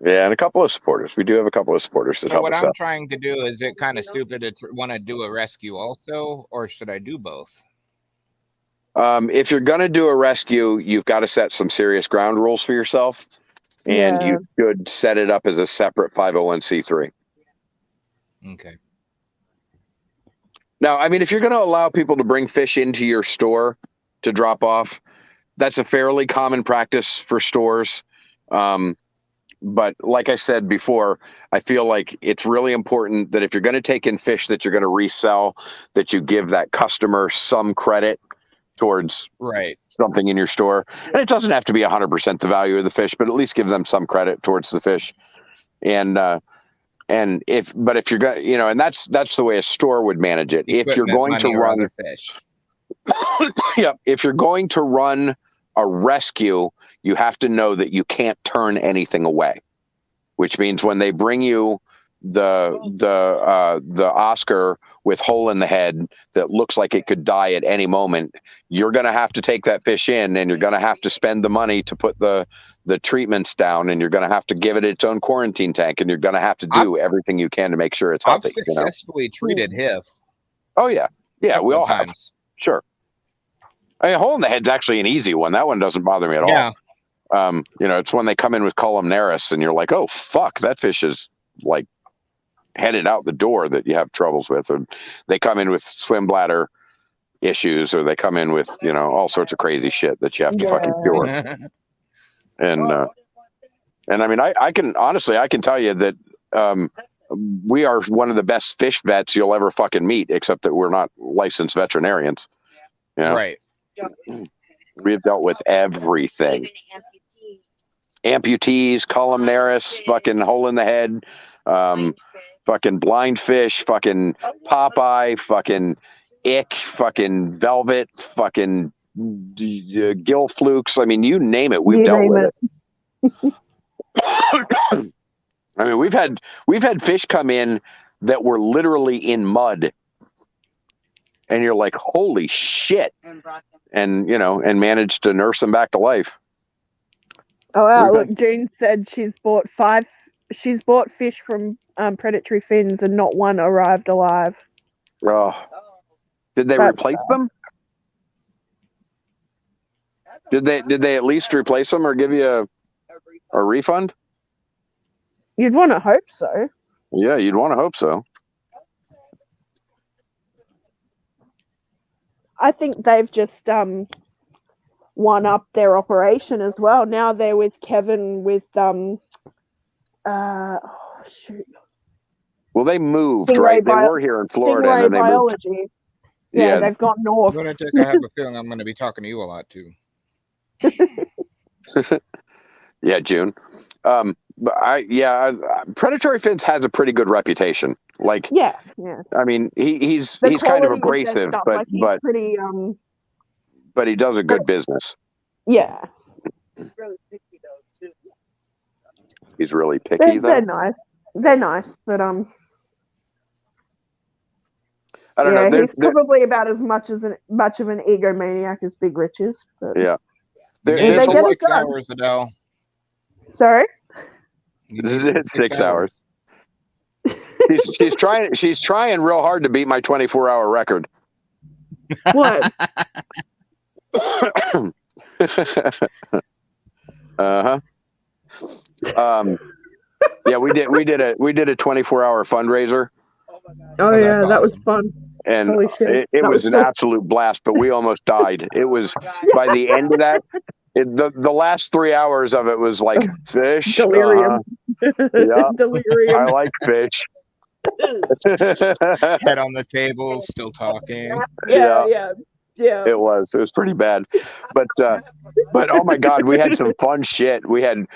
yeah, and a couple of supporters. We do have a couple of supporters that So help what us I'm out. trying to do, is it kind of stupid to want to do a rescue also, or should I do both? If you're going to do a rescue, you've got to set some serious ground rules for yourself, and you should set it up as a separate 501c3. Okay. Now, I mean, if you're going to allow people to bring fish into your store to drop off, that's a fairly common practice for stores. But like I said before, I feel like it's really important that if you're going to take in fish that you're going to resell, that you give that customer some credit towards something in your store. And it doesn't have to be 100% the value of the fish, but at least give them some credit towards the fish. And if you're going, you know, and that's the way a store would manage it. If you're going to run fish. yeah, if you're going to run a rescue, you have to know that you can't turn anything away, which means when they bring you the Oscar with hole in the head that looks like it could die at any moment, you're going to have to take that fish in, and you're going to have to spend the money to put the treatments down, and you're going to have to give it its own quarantine tank, and you're going to have to do everything you can to make sure it's healthy. I've successfully treated HIF. Oh yeah, we all have. Sure. I mean, hole in the head's actually an easy one. That one doesn't bother me at all. You know, it's when they come in with columnaris and you're like, oh fuck, that fish is like headed out the door that you have troubles with, or they come in with swim bladder issues, or they come in with, you know, all sorts of crazy shit that you have to fucking cure. And I mean, I can honestly, I can tell you that we are one of the best fish vets you'll ever fucking meet, except that we're not licensed veterinarians. You know? Right. We've dealt with everything. Amputees, columnaris, fucking hole in the head, fucking blind fish, fucking Popeye, fucking ick, fucking velvet, fucking gill flukes. I mean, you name it, we've dealt with it. I mean, we've had fish come in that were literally in mud, and you're like, holy shit, and you know, and managed to nurse them back to life. Oh wow! Look, June said she's bought fish from predatory fins, and not one arrived alive. Oh, did they replace them? Did they at least replace them or give you a refund? You'd want to hope so. Yeah, you'd want to hope so. I think they've just one up their operation as well. Now they're with Kevin with Well, they moved, right? They were here in Florida, and then they biology. moved. Yeah, they've gone north. I have a feeling I'm going to be talking to you a lot too. Yeah, June. Predatory Fins has a pretty good reputation. Like, yeah. I mean, he's kind of abrasive, but pretty but he does a good business. Yeah. He's really picky, though. They're nice. They're nice, but I don't know. He's probably about as much of an egomaniac as Big Rich is. But yeah. There's 6 hours, Adele. Sorry? It's 6 hours. She's trying real hard to beat my 24-hour record. What? Uh-huh. Yeah, we did a 24-hour fundraiser. Oh yeah, that was fun. And it was an absolute blast, but we almost died. It was by the end of that, the last 3 hours of it was like fish. Delirium. Yeah, delirium. I like fish. Head on the table, still talking. Yeah. It was pretty bad, but oh my god, we had some fun shit. We had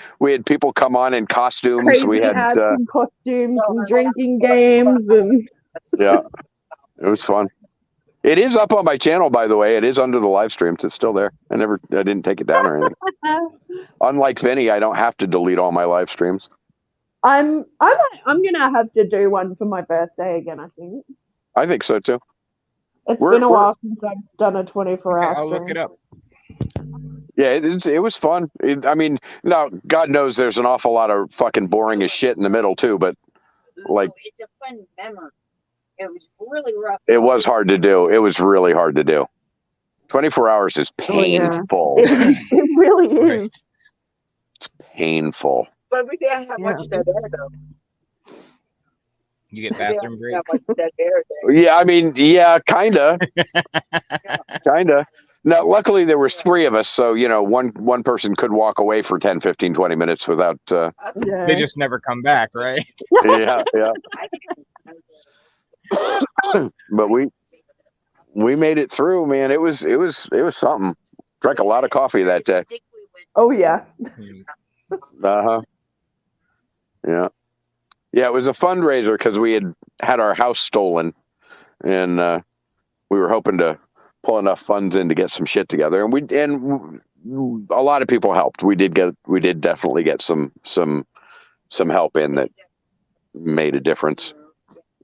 people come on in costumes. Crazy we had costumes and drinking games and yeah, it was fun. It is up on my channel, by the way. It is under the live streams. It's still there. I didn't take it down or anything. Unlike Vinny, I don't have to delete all my live streams. I'm gonna have to do one for my birthday again. I think I think so too. it's We're- been a we're- while since I've done a 24-hour I'll stream. look it up. Yeah, it was fun. I mean, now God knows there's an awful lot of fucking boring as shit in the middle too, but like it's a fun memory. It was really rough. it was hard to do. It was really hard to do. 24 hours is Oh, yeah. painful. It really Right. is. It's painful. But we didn't have much dead air though. You get We bathroom didn't break. have much dead air there. Yeah, I mean, yeah, kinda. Kinda. Now, luckily there was 3 of us, so you know, one person could walk away for 10, 15, 20 minutes without Yeah. They just never come back, right? yeah. But we made it through, man. It was something. Drank a lot of coffee that day. Oh yeah. Uh-huh. Yeah. Yeah, it was a fundraiser because we had our house stolen, and we were hoping to pull enough funds in to get some shit together, and a lot of people helped. We did definitely get some help in that made a difference.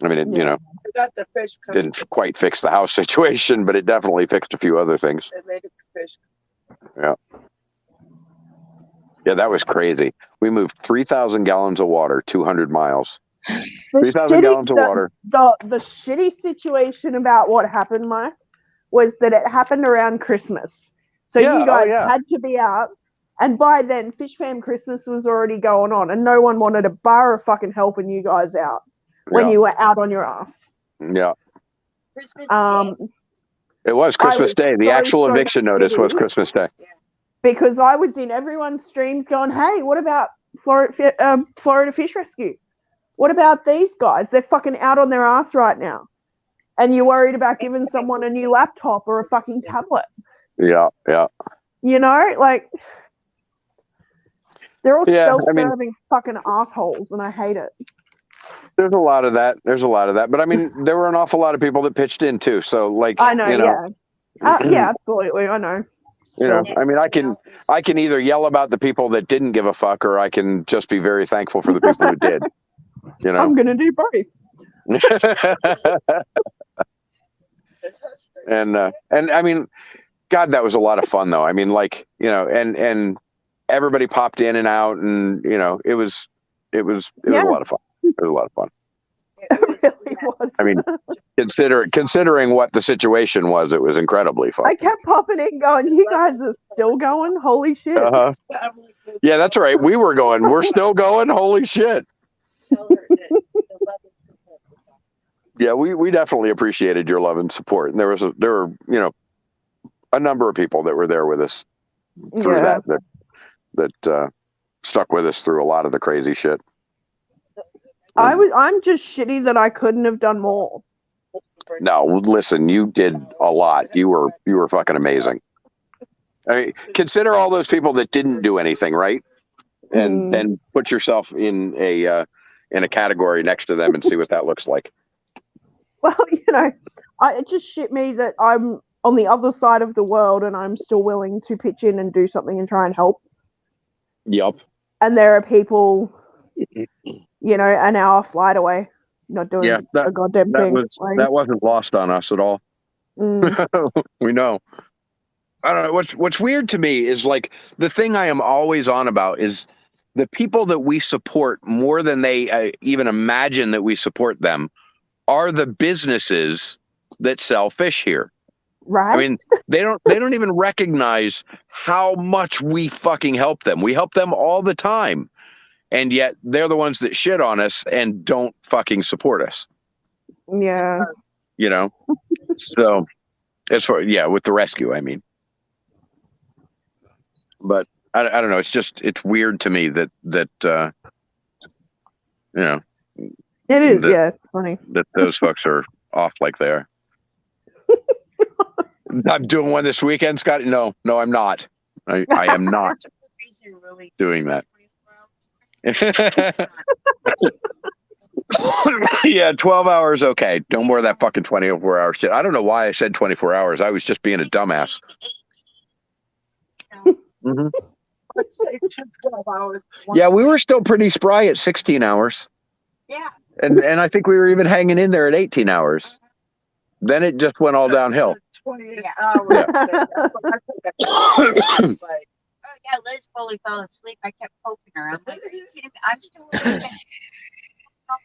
I mean, you know, We got the fish coming. didn't quite fix the house situation, but it definitely fixed a few other things. They made the fish. Yeah, that was crazy. We moved 3,000 gallons of water, 200 miles. The 3,000 gallons of water. The shitty situation about what happened, Mike, was that it happened around Christmas. So Yeah, you guys oh, yeah. had to be out, and by then Fish Fam Christmas was already going on, and no one wanted a bar of fucking helping you guys out when Yeah. you were out on your ass. Yeah, Christmas it was Christmas was Day. The so actual eviction notice was shitty. Christmas Day. Because I was in everyone's streams going, hey, what about Florida Fish Rescue? What about these guys? They're fucking out on their ass right now. And you're worried about giving someone a new laptop or a fucking tablet. Yeah, yeah. You know, like, they're all Yeah, I mean- self-serving fucking assholes, and I hate it. There's a lot of that. But I mean, there were an awful lot of people that pitched in too. So like, I know, you know, yeah, absolutely, I know. you know, Still. I mean, I can either yell about the people that didn't give a fuck, or I can just be very thankful for the people who did. You know. I'm gonna do both. and I mean, God, that was a lot of fun though. I mean, like, you know, and everybody popped in and out, and you know, it was a lot of fun. It was a lot of fun. It really was. I mean, considering what the situation was, it was incredibly fun. I kept popping in going, you guys are still going? Holy shit. Uh-huh. Yeah, that's right. We were going. We're still going. Holy shit. Yeah, we definitely appreciated your love and support. And there were, you know, a number of people that were there with us through Yeah. that stuck with us through a lot of the crazy shit. I'm just shitty that I couldn't have done more. No, listen, you did a lot. You were fucking amazing. I mean, consider all those people that didn't do anything, right? And then put yourself in a category next to them and see what that looks like. Well, you know, it just shit me that I'm on the other side of the world and I'm still willing to pitch in and do something and try and help. Yup. And there are people, you know, an hour flight away, not doing a goddamn thing. That wasn't lost on us at all. We know. I don't know. What's weird to me is like the thing I am always on about is the people that we support more than they even imagine that we support them are the businesses that sell fish here. Right. I mean, they don't even recognize how much we fucking help them. We help them all the time. And yet they're the ones that shit on us and don't fucking support us. Yeah. You know? So as far, with the rescue, I mean. But I don't know. It's weird to me that you know. It is, it's funny. That those folks are off like they are. I'm doing one this weekend, Scott. No, I'm not. I am not doing that. Yeah, 12 hours, okay. No more of that fucking 24-hour shit. I don't know why I said 24 hours. I was just being a dumbass. I'd say 12 hours. Yeah, we were still pretty spry at 16 hours. Yeah. And I think we were even hanging in there at 18 hours. Then it just went all downhill. 28 Yeah. hours. Yeah. That's what I think that's like. Oh yeah, Liz fully fell asleep. I kept poking her. I'm like, are you kidding me? I'm still awake.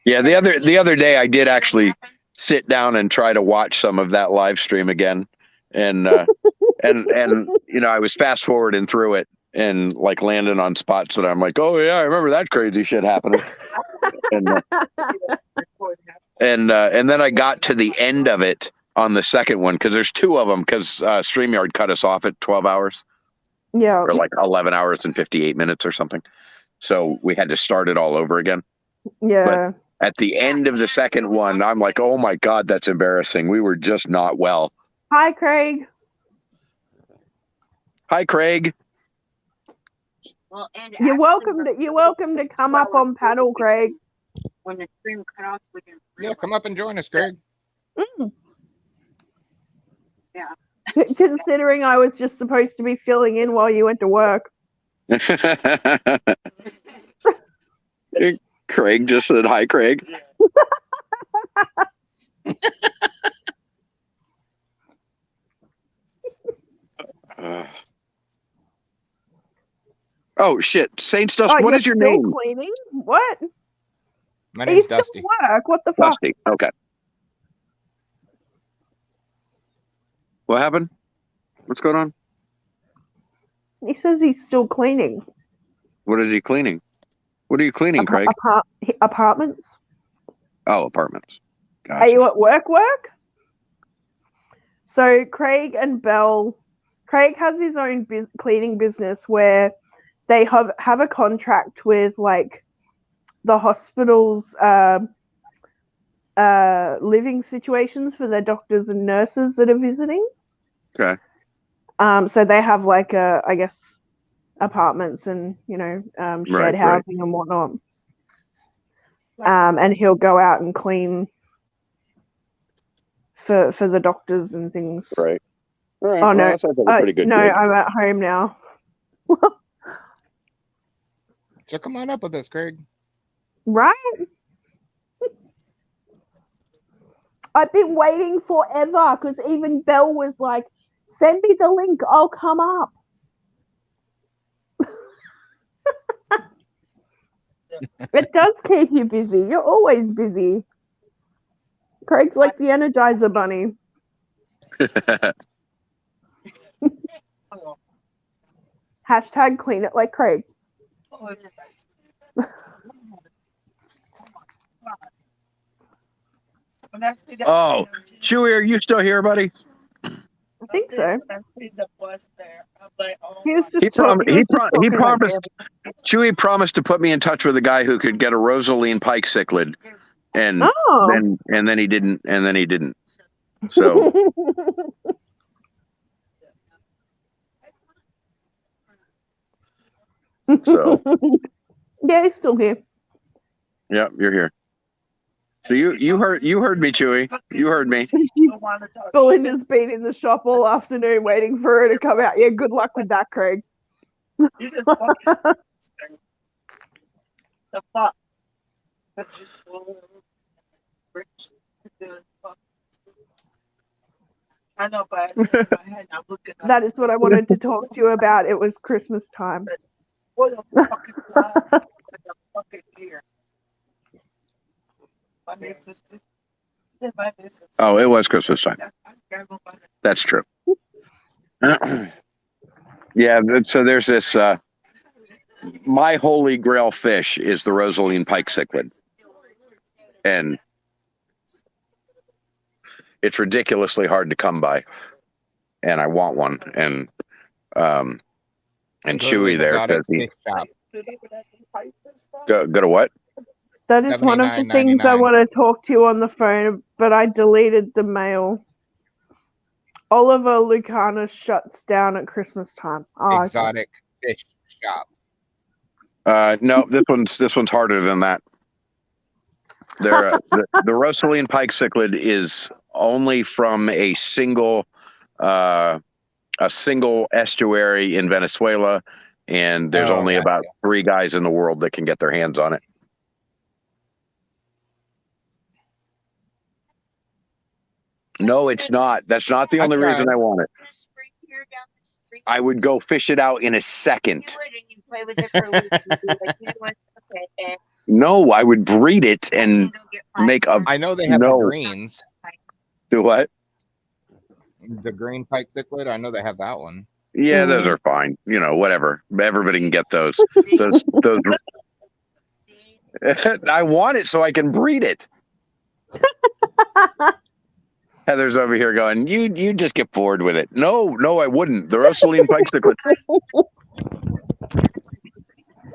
Yeah, the other day I did actually sit down and try to watch some of that live stream again. And and you know, I was fast forwarding through it and like landing on spots that I'm like, oh yeah, I remember that crazy shit happening. And then I got to the end of it on the second one because there's two of them because StreamYard cut us off at 12 hours. Yeah. Or like 11 hours and 58 minutes or something. So we had to start it all over again. Yeah. But at the end of the second one, I'm like, oh my God, that's embarrassing. We were just not well. Hi, Craig. Hi, Craig. Well, and You're actually, welcome to come up on panel, Craig. when the stream cut off, we didn't Yeah, realize. come up and join us, Greg. Considering I was just supposed to be filling in while you went to work. Craig just said hi, Craig. Oh shit, Saints Dust. What you're is your still name? Cleaning? What? My Are you name's still Dusty. at work? What the fuck? Dusty. Okay. What happened? What's going on? He says he's still cleaning. What is he cleaning? What are you cleaning, Craig? Apartments. Oh, apartments. Gotcha. Are you at work? So Craig and Belle, Craig has his own cleaning business where they have a contract with like the hospital's living situations for their doctors and nurses that are visiting. Okay. So they have like I guess apartments and shared Right. housing and whatnot. And he'll go out and clean for the doctors and things. Right. All right. Oh Well, no, that sounds like a pretty good no, gig. I'm at home now. So come on up with us, Greg. Right? I've been waiting forever because even Belle was like, send me the link, I'll come up. It does keep you busy. You're always busy. Craig's like the Energizer Bunny. Hashtag clean it like Craig. Oh, Chewy, are you still here, buddy? I think so. He was just He promised. Chewy promised to put me in touch with a guy who could get a Rosaline Pike cichlid, and then he didn't, and then he didn't. So yeah, he's still here. yeah, you're here. So you heard me, Chewy. You heard me. Belinda's been in the shop all afternoon waiting for her to come out. Yeah, good luck with that, Craig. You just fucking the fuck. I know, but in my head, I'm looking at That is what I wanted to talk to you about. It was Christmas time. what the fucking the fucking year. My niece is Oh, it was Christmas time. That's true. Yeah, so there's this. My holy grail fish is the Rosaline Pike cichlid, and it's ridiculously hard to come by. And I want one. And Chewy there says he go to what? That is one of the things I want to talk to you on the phone, but I deleted the mail. Oliver Lucana shuts down at Christmas time. Oh, Exotic fish shop. No, this one's harder than that. The Rosaline Pike cichlid is only from a single estuary in Venezuela, and there's Oh, only gotcha. about 3 guys in the world that can get their hands on it. No, it's not. That's not the only reason I want it. I would go fish it out in a second. You would, and you play with it for a week. You'd be like, you know what? Okay, and No, I would breed it and go get five make a. I know they have the No. greens. Do what? The green pike cichlid. I know they have that one. Yeah, those are fine. You know, whatever. Everybody can get those. Those. I want it so I can breed it. Heather's over here going, you just get bored with it. No, I wouldn't. The Rosaline pike cichlid.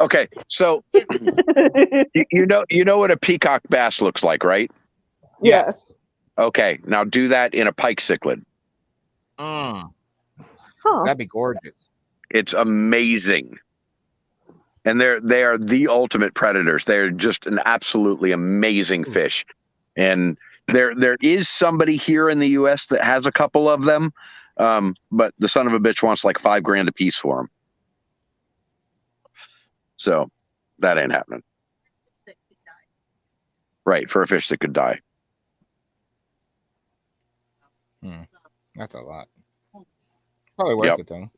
Okay, so you know what a peacock bass looks like, right? Yeah. Okay, now do that in a pike cichlid. Mm, Huh. that'd be gorgeous. It's amazing. And they are the ultimate predators. They're just an absolutely amazing fish. And there is somebody here in the US that has a couple of them. But the son of a bitch wants like $5,000 a piece for them. So that ain't happening. Right, for a fish that could die. That's a lot. Probably worth it though.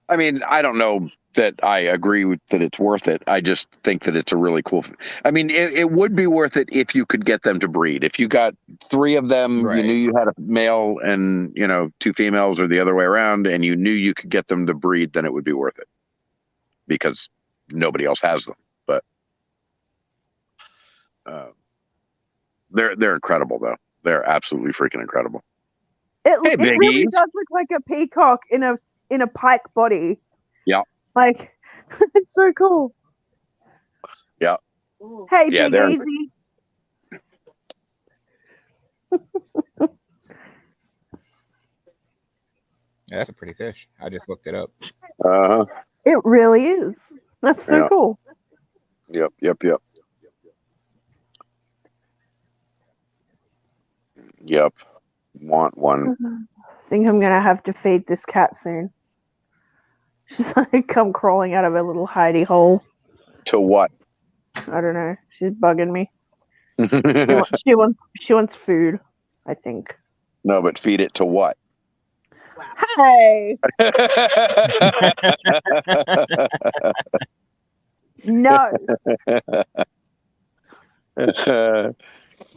I mean, I don't know that I agree with that it's worth it. I just think that it's a really cool. I mean, it would be worth it if you could get them to breed. If you got 3 of them, Right. you knew you had a male and 2 females, or the other way around, and you knew you could get them to breed, then it would be worth it because nobody else has them. But they're incredible though. They're absolutely freaking incredible. It Hey, really biggies. does look like a peacock in a pike body. Yeah. Like it's so cool. Yeah. Hey, Yeah, Big they're- Easy. Yeah, that's a pretty fish. I just looked it up. It really is. That's so Yeah. cool. Yep. Yep. Want one. I think I'm gonna have to feed this cat soon. She's gonna come crawling out of her little hidey hole. To what? I don't know. She's bugging me. No, She wants food, I think. but feed it to what? Hey, no.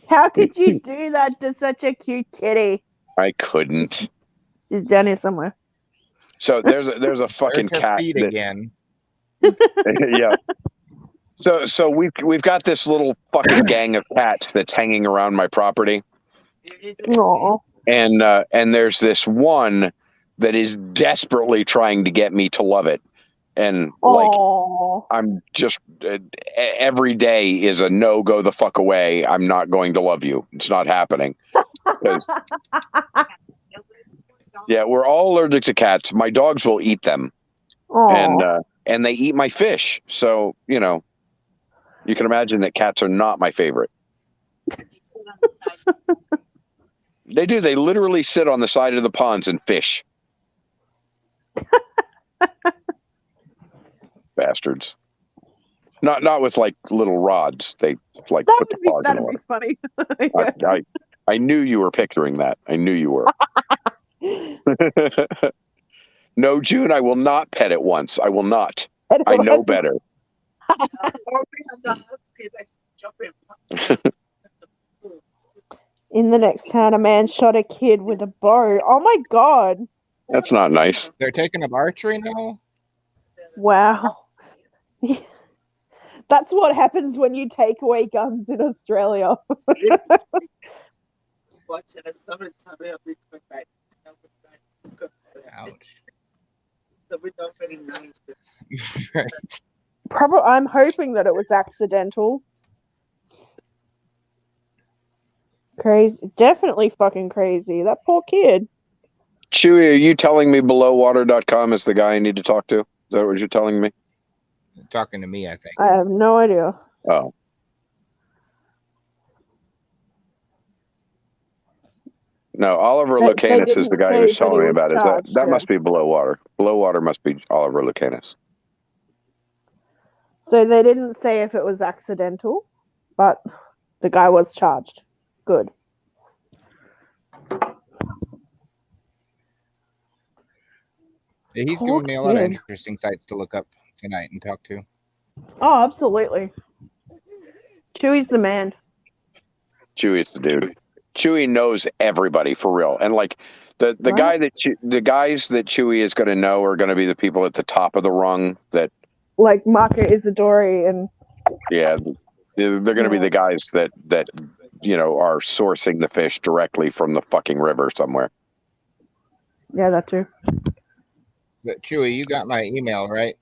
How could you do that to such a cute kitty? I couldn't. She's down here somewhere. So there's a fucking There's her cat. feet that- again. Yeah. So we've got this little fucking gang of cats that's hanging around my property, Aw. and there's this one that is desperately trying to get me to love it, and like Aw. I'm just every day is a no, go the fuck away. I'm not going to love you. It's not happening. 'Cause- yeah, we're all allergic to cats. My dogs will eat them, Aw. and they eat my fish. So you can imagine that cats are not my favorite. They do. They literally sit on the side of the ponds and fish. Bastards. Not with like little rods. They like put the paws in the That'd water. be funny. I knew you were picturing that. I knew you were. No, June, I will not pet it once. I will not. I know better. In the next town, a man shot a kid with a bow. Oh my god! That's not nice. They're taking up archery now? Wow. That's what happens when you take away guns in Australia. Ouch. Probably, I'm hoping that it was accidental. Crazy, definitely fucking crazy. That poor kid. Chewy, are you telling me belowwater.com is the guy I need to talk to? Is that what you're telling me? Talking to me, I think. I have no idea. Oh. No, Oliver They Lucanus is didn't the guy say who was that he telling me was about it. charged. That Yeah. must be below water. Below water must be Oliver Lucanus. So they didn't say if it was accidental, but the guy was charged. Good. Yeah, he's Poor given me a lot of kid. interesting sites to look up tonight and talk to. Oh, absolutely. Chewie's the man. Chewie's the dude. Chewie knows everybody for real, and like the Right. guy that the guys that Chewie is going to know are going to be the people at the top of the rung. That Like Marco Isidori and yeah, they're going to be the guys that are sourcing the fish directly from the fucking river somewhere. yeah, that too. But Chewie, you got my email, right?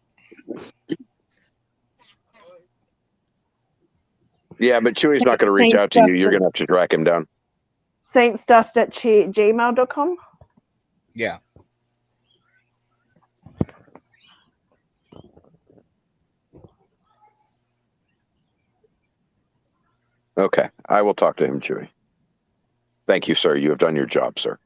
Yeah, but Chewie's not going to reach out to you. You're going to have to track him down. saintsdust@gmail.com. Yeah. Okay, I will talk to him, Chewie. Thank you, sir. You have done your job, sir.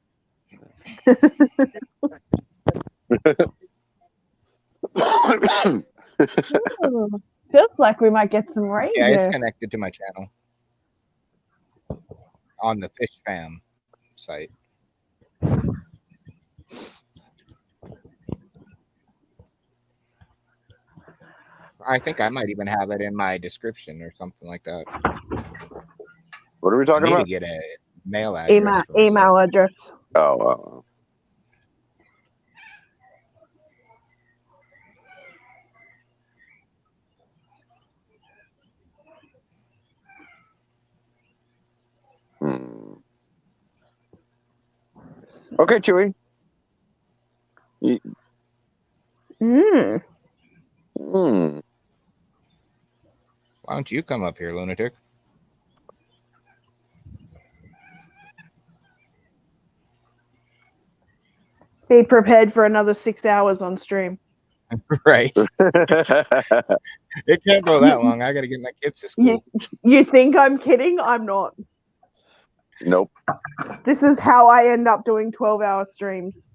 Feels like we might get some rain Yeah, here. it's connected to my channel on the Fish Fam site. I think I might even have it in my description or something like that. What are we talking I need about? to get a mail address. Email address. Oh. Okay, Chewie. Mm. Why don't you come up here, lunatic? Be prepared for another 6 hours on stream. Right. It can't go that long. I got to get my kids to school. You think I'm kidding? I'm not. Nope. This is how I end up doing 12-hour streams.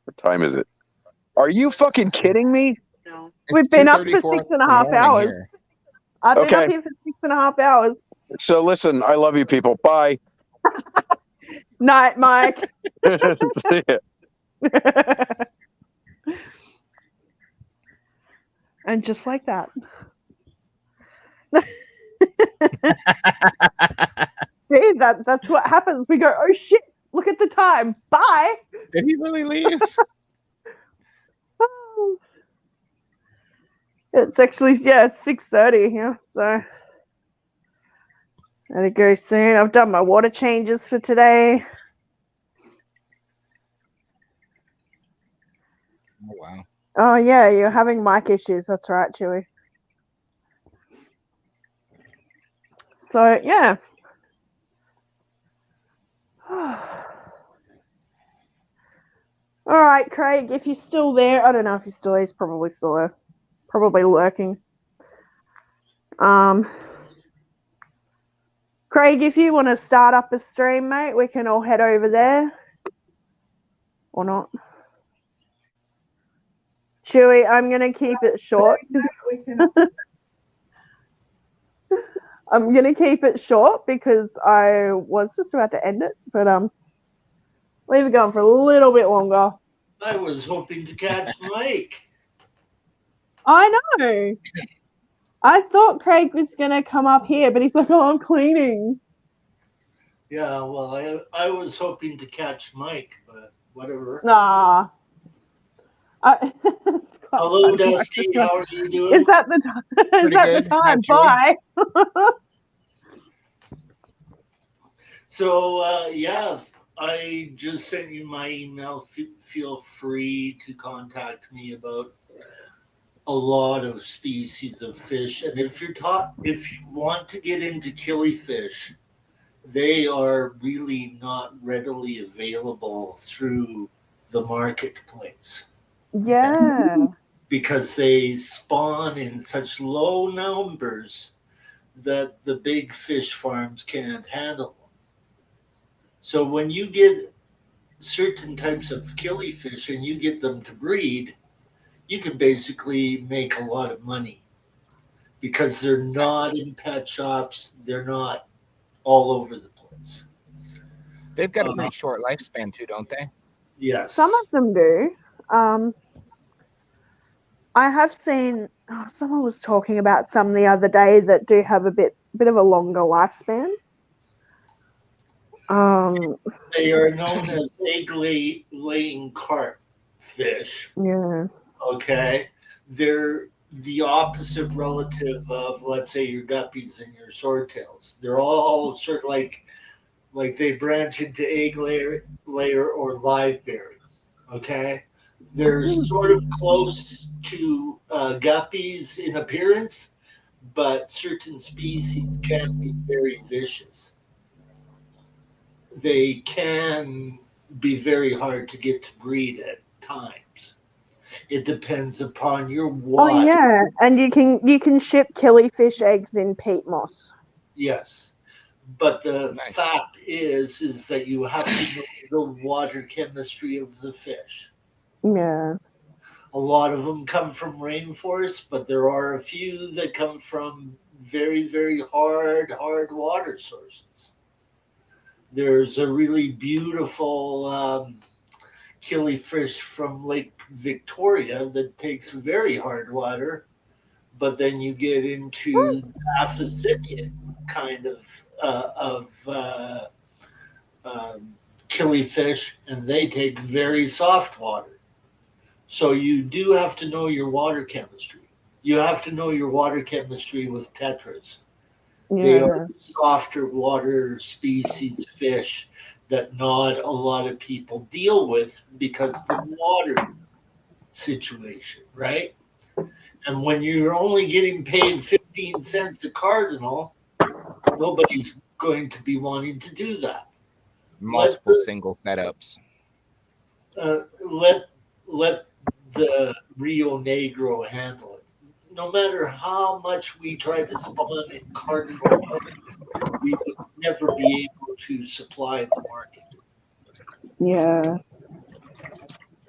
What time is it? Are you fucking kidding me? No. We've been up for 6.5 hours. Here. I've been Okay. up here for 6.5 hours. So listen, I love you people. Bye. Night, Mike. See ya. And just like that. See, that's what happens. We go, oh shit, look at the time. Bye. Did he really leave? It's actually, it's 6:30 here, so gotta go soon. I've done my water changes for today. Oh, wow. Oh yeah, you're having mic issues. That's right, Chewie. So yeah. All right, Craig, if you're still there, I don't know if he's still there. He's probably still there. Probably lurking. Craig, if you want to start up a stream, mate, we can all head over there. Or not. Chewie, I'm going to keep it short. I'm going to keep it short because I was just about to end it, but leave it going for a little bit longer. I was hoping to catch Mike. I know. I thought Craig was going to come up here, but he's like, oh, I'm cleaning. Yeah, well, I was hoping to catch Mike, but whatever. Nah. Hello, Dusty. How are you doing? Is that the time? Is that the time? Bye. So, yeah, I just sent you my email. Feel free to contact me about a lot of species of fish. And if you want to get into killifish, they are really not readily available through the marketplace. Yeah. because they spawn in such low numbers that the big fish farms can't handle them. So when you get certain types of killifish and you get them to breed, you can basically make a lot of money because they're not in pet shops. They're not all over the place. They've got a pretty short lifespan too, don't they? Yes. Some of them do. I have seen someone was talking about some the other day that do have a bit of a longer lifespan. They are known as egg-laying carp fish. Yeah. Okay, they're the opposite relative of, let's say, your guppies and your swordtails. They're all sort of like they branch into egg layer or live berry. Okay, they're sort of close to guppies in appearance, but certain species can be very vicious. They can be very hard to get to breed at times. It depends upon your water. Oh yeah, and you can ship killifish eggs in peat moss. Yes, but the fact is that you have to know the water chemistry of the fish. Yeah. A lot of them come from rainforests, but there are a few that come from very, very hard water sources. There's a really beautiful killifish from Lake Victoria that takes very hard water, but then you get into the Aphasidian kind of killifish, and they take very soft water. So you do have to know your water chemistry. You have to know your water chemistry with tetras. Yeah. They are softer water species fish that not a lot of people deal with because of the water situation, right? And when you're only getting paid 15 cents a cardinal, nobody's going to be wanting to do that. Multiple single setups. Let the Rio Negro handle it. No matter how much we try to spawn in cardinal, we would never be able to supply the market. Yeah.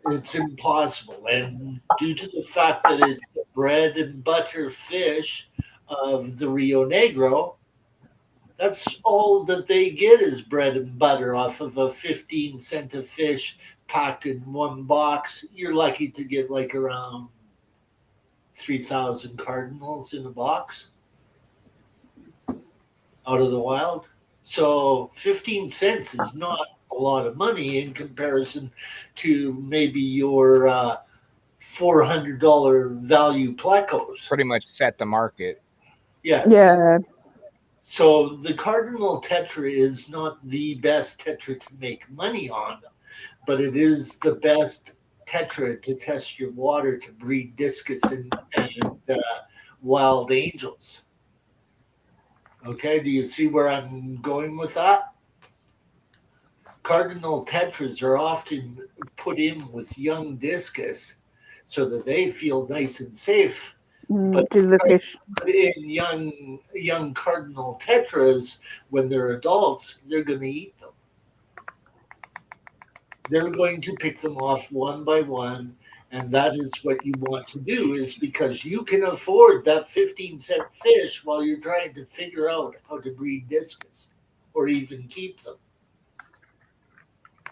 It's impossible. And due to the fact that it's the bread and butter fish of the Rio Negro, that's all that they get is bread and butter off of a 15 cent a fish packed in one box. You're lucky to get like around 3,000 cardinals in a box out of the wild. So 15 cents is not a lot of money in comparison to maybe your $400 value plecos. Pretty much set the market. Yes. Yeah. So the Cardinal Tetra is not the best Tetra to make money on, but it is the best Tetra to test your water to breed discus and wild angels. Okay, do you see where I'm going with that? Cardinal Tetras are often put in with young discus so that they feel nice and safe. But the fish. In young Cardinal Tetras, when they're adults, they're going to eat them. They're going to pick them off one by one, and that is what you want to do, is because you can afford that 15-cent fish while you're trying to figure out how to breed discus or even keep them.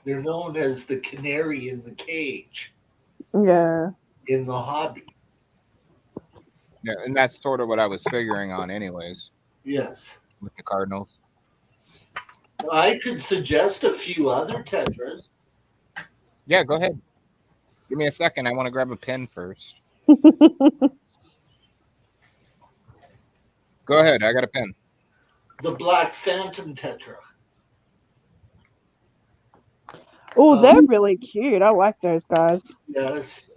They're known as the canary in the cage. Yeah. In the hobby. Yeah, and that's sort of what I was figuring on anyways. Yes. With the Cardinals. I could suggest a few other Tetras. Yeah, go ahead. Give me a second. I want to grab a pen first. Go ahead. I got a pen. The Black Phantom Tetra. Oh, they're really cute. I like those guys. Yes.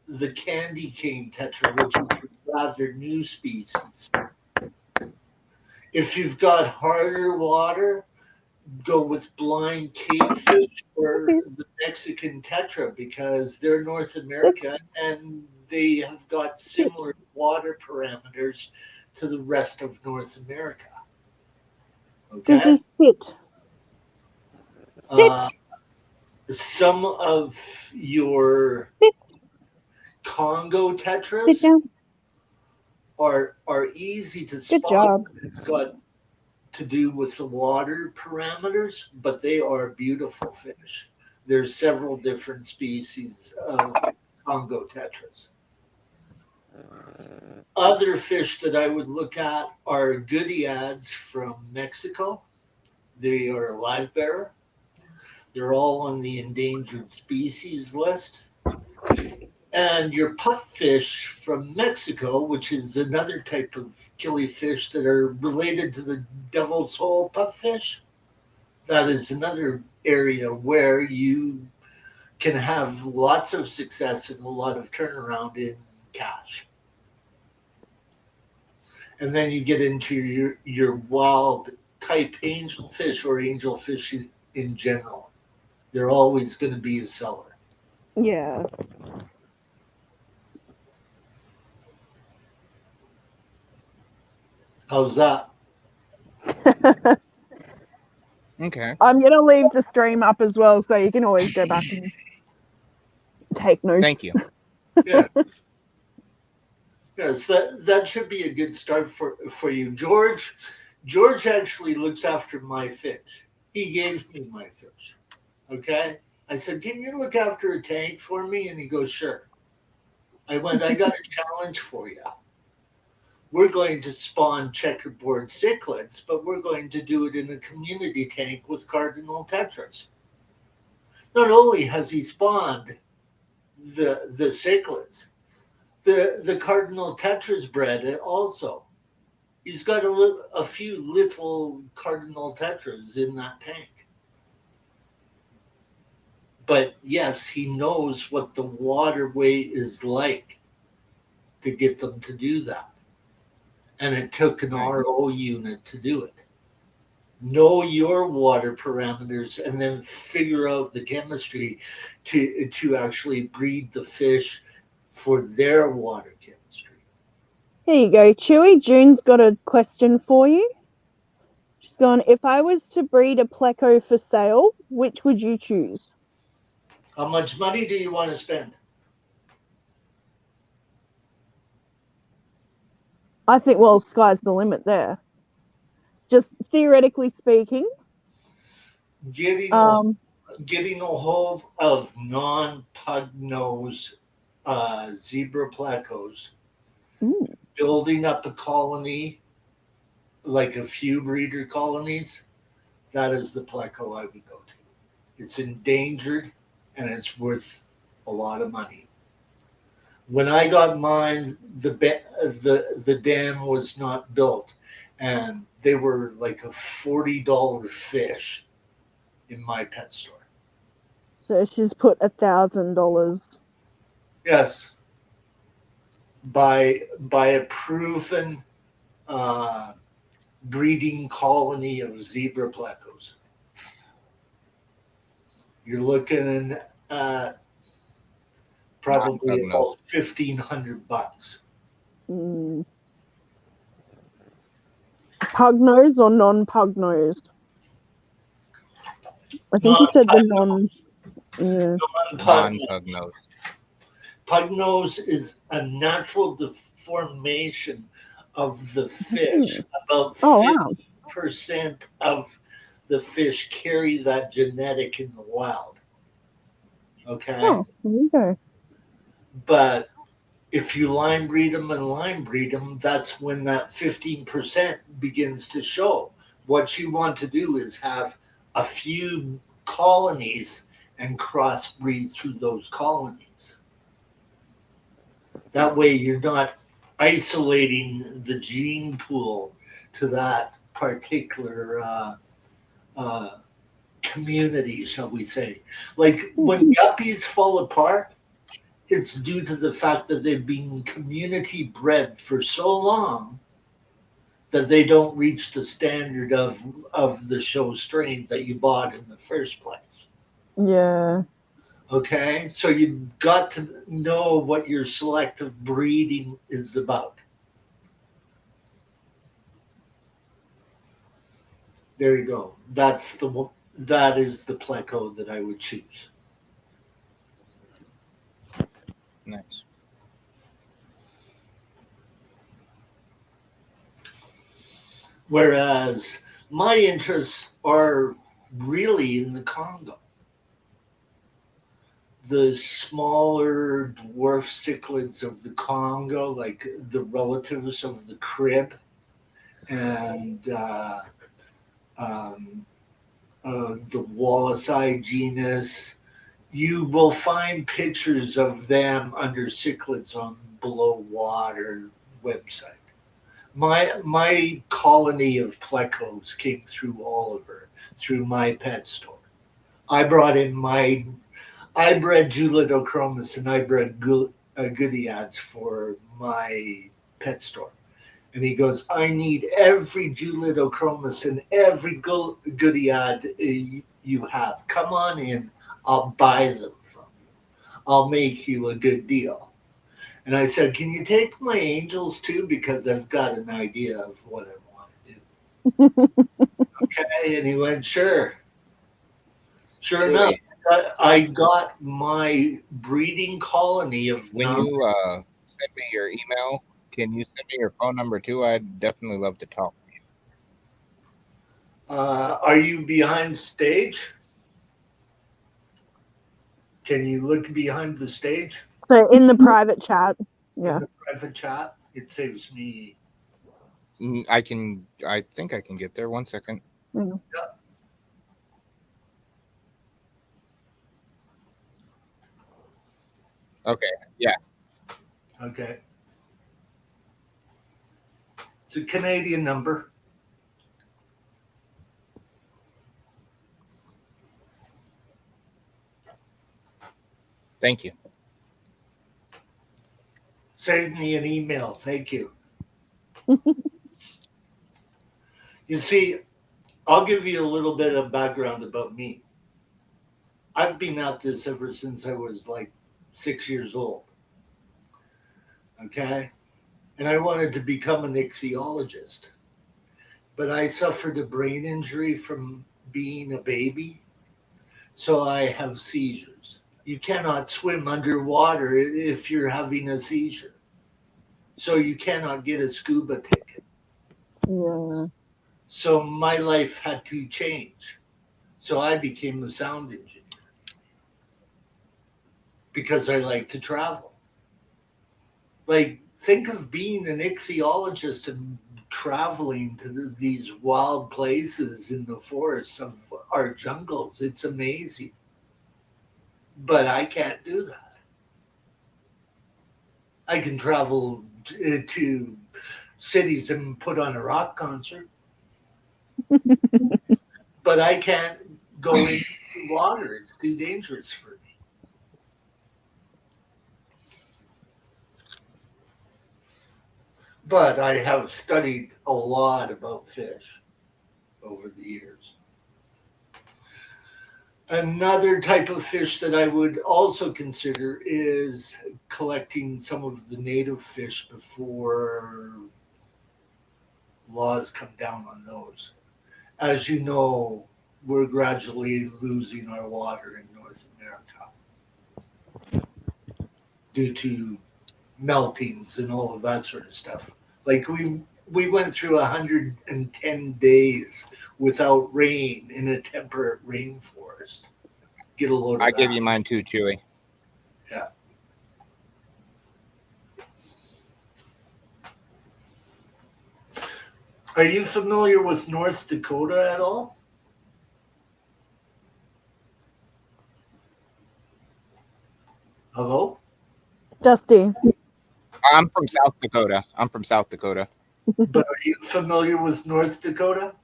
The Candy Cane Tetra, which is a rather new species. If you've got harder water, go with blind cavefish or the Mexican Tetra because they're North America and they have got similar water parameters to the rest of North America. Does Okay. he sit? Some of your Sit. Congo Sit tetras down. are easy to Good spot. job. It's got to do with the water parameters, but they are beautiful fish. There's several different species of Congo tetras. Other fish that I would look at are goodyads from Mexico. They are a live bearer. They're all on the endangered species list. And your puffish from Mexico, which is another type of killifish that are related to the devil's hole puffish, that is another area where you can have lots of success and a lot of turnaround in cash. And then you get into your wild type angelfish or angelfish in general. They're always going to be a seller. Yeah. How's that? Okay. I'm going to leave the stream up as well, so you can always go back and take notes. Thank you. Yeah. Yes, that should be a good start for you. George actually looks after my fish. He gave me my fish. Okay? I said, can you look after a tank for me? And he goes, sure. I went, I got a challenge for you. We're going to spawn checkerboard cichlids, but we're going to do it in a community tank with cardinal tetras. Not only has he spawned the cichlids, the cardinal tetras bred it also. He's got a few little cardinal tetras in that tank. But yes, he knows what the waterway is like to get them to do that. And it took an RO unit to do it. Know your water parameters and then figure out the chemistry to actually breed the fish for their water chemistry. Here you go, Chewy. June's got a question for you. She's gone, if I was to breed a pleco for sale, which would you choose? How much money do you want to spend? I think, well, sky's the limit there. Just theoretically speaking. Getting a hold of non-pug nose zebra plecos, building up a colony, like a few breeder colonies, that is the pleco I would go to. It's endangered and it's worth a lot of money. When I got mine, the dam was not built, and they were like a $40 fish in my pet store. So she's put $1,000. Yes, by a proven breeding colony of zebra plecos. You're looking at probably about $1,500. Pug nose or non-pug nose? I think you said the non. Yeah. Non-pug nose. Pug nose is a natural deformation of the fish. About 50% of the fish carry that genetic in the wild. Okay. Oh, there you go. But if you line breed them, that's when that 15% begins to show. What you want to do is have a few colonies and crossbreed through those colonies. That way you're not isolating the gene pool to that particular community, shall we say. Like when guppies fall apart, it's due to the fact that they've been community bred for so long that they don't reach the standard of the show strain that you bought in the first place. Yeah. Okay, so you've got to know what your selective breeding is about. There you go. That is the pleco that I would choose. Nice. Whereas my interests are really in the Congo. The smaller dwarf cichlids of the Congo, like the relatives of the crib, and the Wallacei genus. You will find pictures of them under cichlids on Below Water website. My colony of plecos came through Oliver, through my pet store. I brought in I bred Julidochromis and I bred Goodyads for my pet store. And he goes, I need every Julidochromis and every Goodyad you have. Come on in. I'll buy them from you. I'll make you a good deal. And I said, can you take my angels too? Because I've got an idea of what I want to do. Okay. And he went, sure. Sure enough, I got my breeding colony of When you send me your email, can you send me your phone number too? I'd definitely love to talk to you. Are you behind stage? Can you look behind the stage? So in the private chat. Yeah. In the private chat, it saves me. I think I can get there. 1 second. Mm-hmm. Yeah. Okay. Yeah. Okay. It's a Canadian number. Thank you. Save me an email. Thank you. You see, I'll give you a little bit of background about me. I've been at this ever since I was like 6 years old. Okay. And I wanted to become an ichthyologist. But I suffered a brain injury from being a baby. So I have seizures. You cannot swim underwater if you're having a seizure. So you cannot get a scuba ticket. Yeah. So my life had to change. So I became a sound engineer because I like to travel. Like, think of being an ichthyologist and traveling to these wild places in the forests of our jungles. It's amazing. But I can't do that. I can travel to cities and put on a rock concert. But I can't go into water. It's too dangerous for me. But I have studied a lot about fish over the years. Another type of fish that I would also consider is collecting some of the native fish before laws come down on those. As you know, we're gradually losing our water in North America due to meltings and all of that sort of stuff. Like we went through 110 days without rain in a temperate rainforest. Get a load of that. I give you mine too, Chewy. Yeah. Are you familiar with North Dakota at all? Hello? Dusty. I'm from South Dakota. But are you familiar with North Dakota?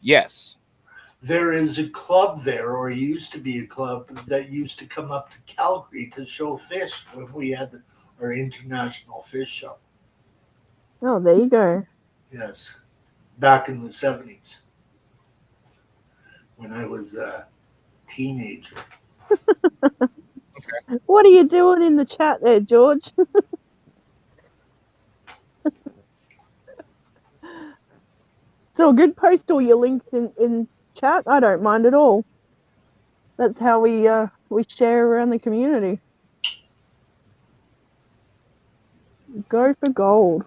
Yes. There is a club there, or used to be a club, that used to come up to Calgary to show fish when we had our international fish show. Oh, there you go. Yes. Back in the 70s when I was a teenager. What are you doing in the chat there, George? So good. Post all your links in chat. I don't mind at all. That's how we share around the community. Go for gold.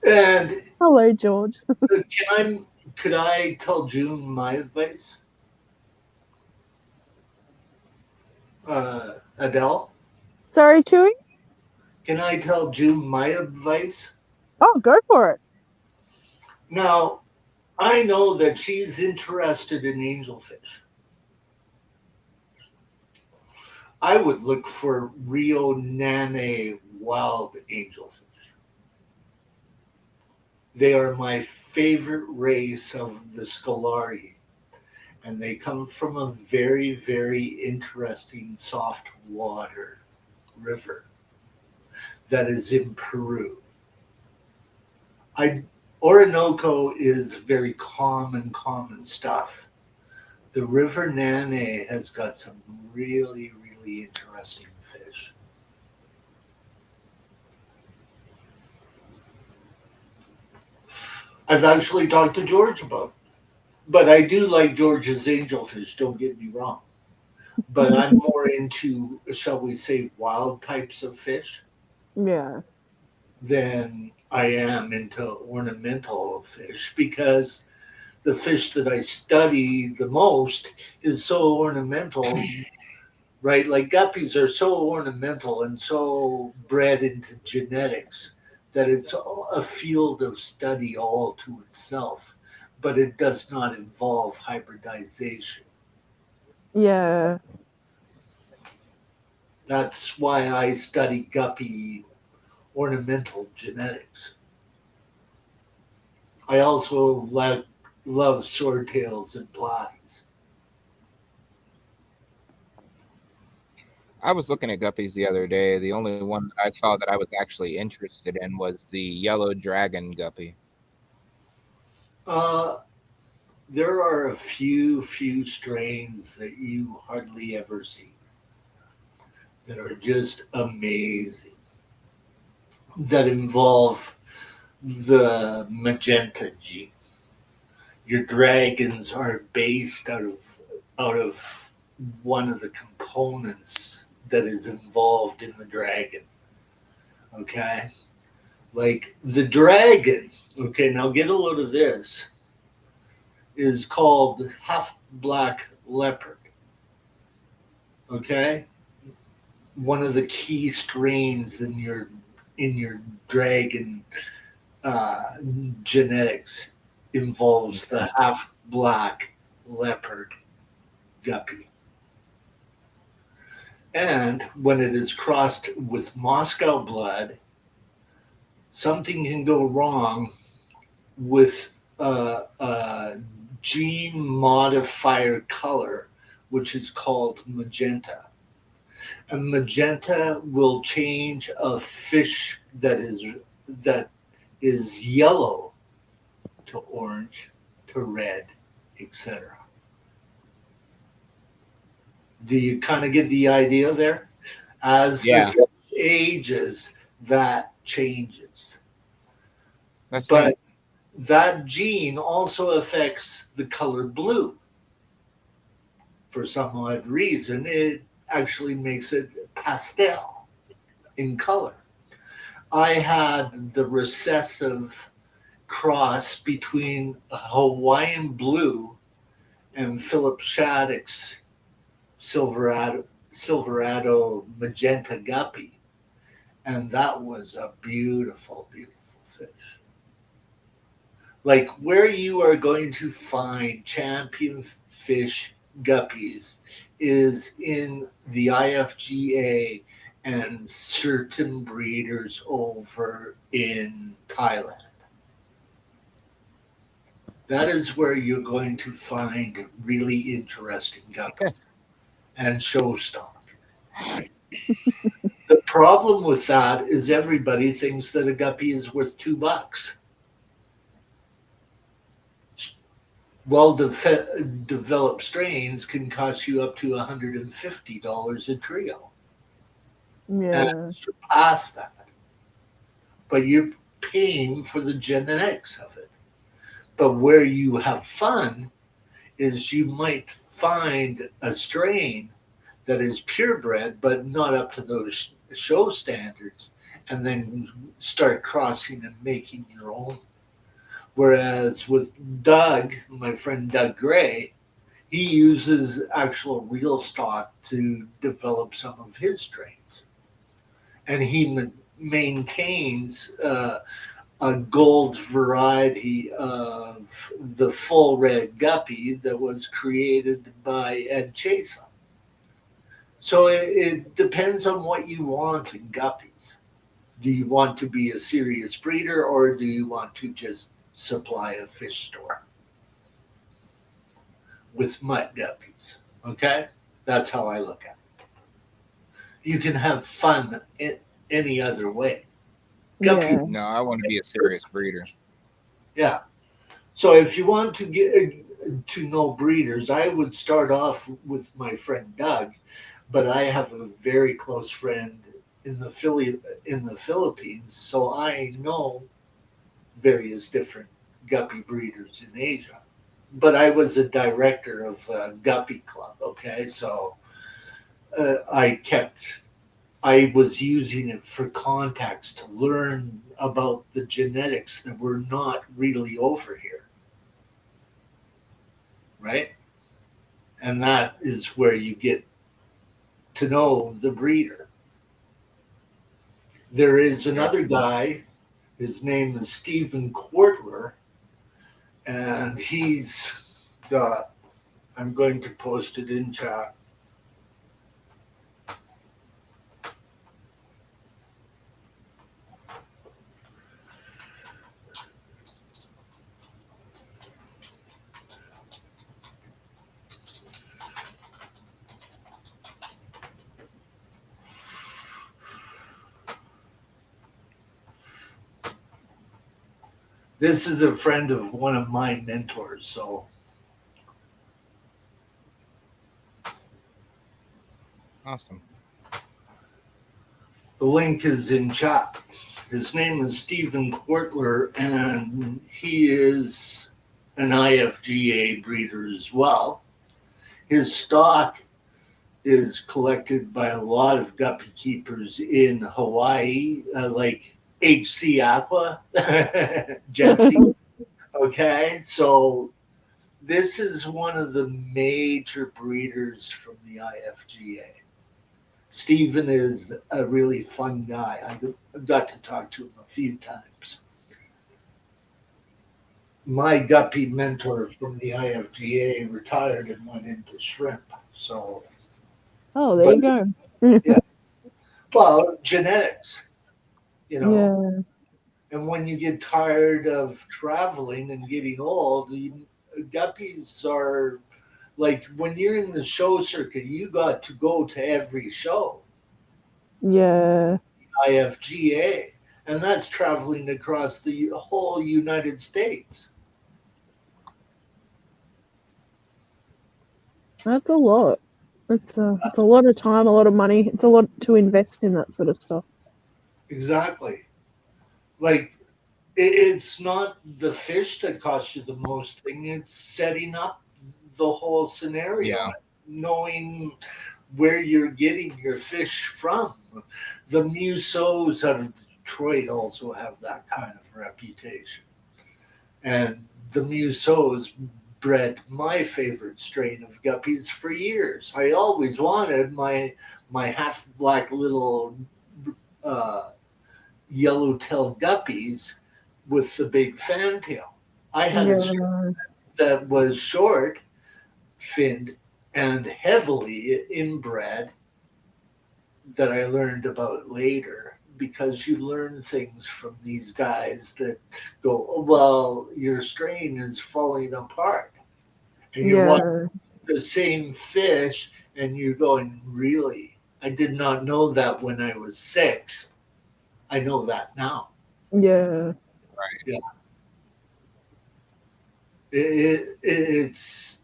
And hello, George. Could I tell June my advice? Adele? Sorry, Chewy? Can I tell June my advice? Oh, go for it. Now, I know that she's interested in angelfish. I would look for Rio Nane wild angelfish. They are my favorite race of the Scolari, and they come from a very, very interesting soft water river that is in Peru. Orinoco is very common stuff. The River Nane has got some really, really interesting fish. I've actually talked to George about it. But I do like George's angelfish, don't get me wrong. But I'm more into, shall we say, wild types of fish. Yeah. Than I am into ornamental fish, because the fish that I study the most is so ornamental, right? Like guppies are so ornamental and so bred into genetics that it's a field of study all to itself, but it does not involve hybridization. Yeah. That's why I study guppy ornamental genetics. I also love swordtails and platies. I was looking at guppies the other day. The only one I saw that I was actually interested in was the yellow dragon guppy. There are a few strains that you hardly ever see that are just amazing, that involve the magenta gene. Your dragons are based out of one of the components that is involved in the dragon. Okay? Like the dragon, okay, now get a load of this, is called half black leopard. Okay? One of the key strains in your dragon genetics involves the half black leopard guppy. And when it is crossed with Moscow blood, something can go wrong with a gene modifier color, which is called magenta. And magenta will change a fish that is yellow to orange to red, etc. Do you kind of get the idea there? As the fish ages, that changes. But that gene also affects the color blue. For some odd reason, it actually makes it pastel in color. I had the recessive cross between a Hawaiian blue and Philip Shattuck's Silverado magenta guppy, and that was a beautiful, beautiful fish. Like where you are going to find champion fish guppies is in the IFGA and certain breeders over in Thailand. That is where you're going to find really interesting guppies and show stock. The problem with that is everybody thinks that a guppy is worth $2. Well-developed strains can cost you up to $150 a trio. and surpass that. But you're paying for the genetics of it. But where you have fun is you might find a strain that is purebred, but not up to those show standards, and then start crossing and making your own. Whereas with Doug, my friend Doug Gray, he uses actual real stock to develop some of his strains. And he maintains a gold variety of the full red guppy that was created by Ed Chason. So it depends on what you want in guppies. Do you want to be a serious breeder, or do you want to just supply a fish store with mutt guppies? Okay? That's how I look at it. You can have fun any other way. Guppy. No, I want to be a serious breeder. Yeah. So if you want to get to know breeders, I would start off with my friend Doug, but I have a very close friend in the Philippines, so I know various different guppy breeders in Asia. But I was a director of a guppy club, okay? So I was using it for contacts to learn about the genetics that were not really over here, right? And that is where you get to know the breeder. There is another guy, his name is Stephen Quartler, and I'm going to post it in chat. This is a friend of one of my mentors, so. Awesome. The link is in chat. His name is Stephen Quartler, and he is an IFGA breeder as well. His stock is collected by a lot of guppy keepers in Hawaii, like HC Aqua, Jesse. Okay, so this is one of the major breeders from the IFGA. Stephen is a really fun guy. I got to talk to him a few times. My guppy mentor from the IFGA retired and went into shrimp. So. Oh, there you go. Yeah. Well, genetics, you know. Yeah. And when you get tired of traveling and getting old, guppies are like when you're in the show circuit, you got to go to every show. Yeah. IFGA, and that's traveling across the whole United States. That's a lot. It's a lot of time, a lot of money. It's a lot to invest in that sort of stuff. Exactly. Like, it's not the fish that costs you the most thing. It's setting up the whole scenario, knowing where you're getting your fish from. The Musos out of Detroit also have that kind of reputation. And the Musos bred my favorite strain of guppies for years. I always wanted my half black little yellow-tailed guppies with the big fantail. I had a strain that was short, finned, and heavily inbred that I learned about later, because you learn things from these guys that go, oh, well, your strain is falling apart. And you're watching the same fish and you're going, really? I did not know that when I was 6. I know that now. Yeah. Right. Yeah. It's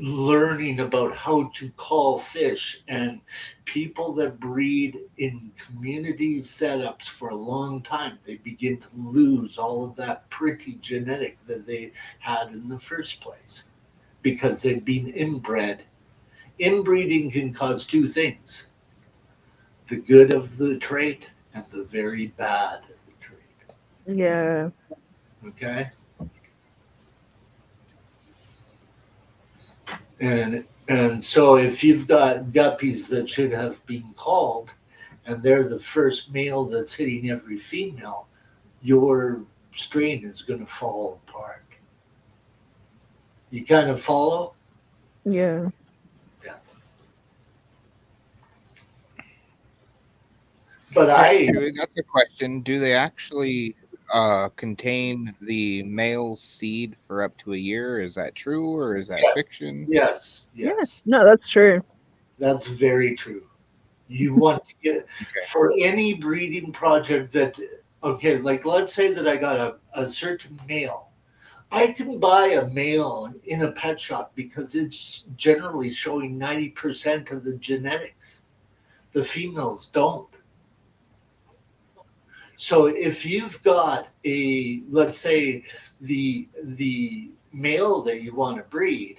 learning about how to call fish, and people that breed in community setups for a long time, they begin to lose all of that pretty genetic that they had in the first place because they've been inbred. Inbreeding can cause two things: the good of the trait and the very bad of the trait. Yeah. Okay? And so if you've got guppies that should have been called and they're the first male that's hitting every female, your strain is going to fall apart. You kind of follow? Yeah. Yeah. But Chewy, that's a question. Do they actually contain the male seed for up to a year? Is that true or is that fiction? Yes. No, that's true. That's very true. You want to get for any breeding project that, okay, like let's say that I got a certain male. I can buy a male in a pet shop because it's generally showing 90% of the genetics. The females don't. So if you've got let's say the male that you want to breed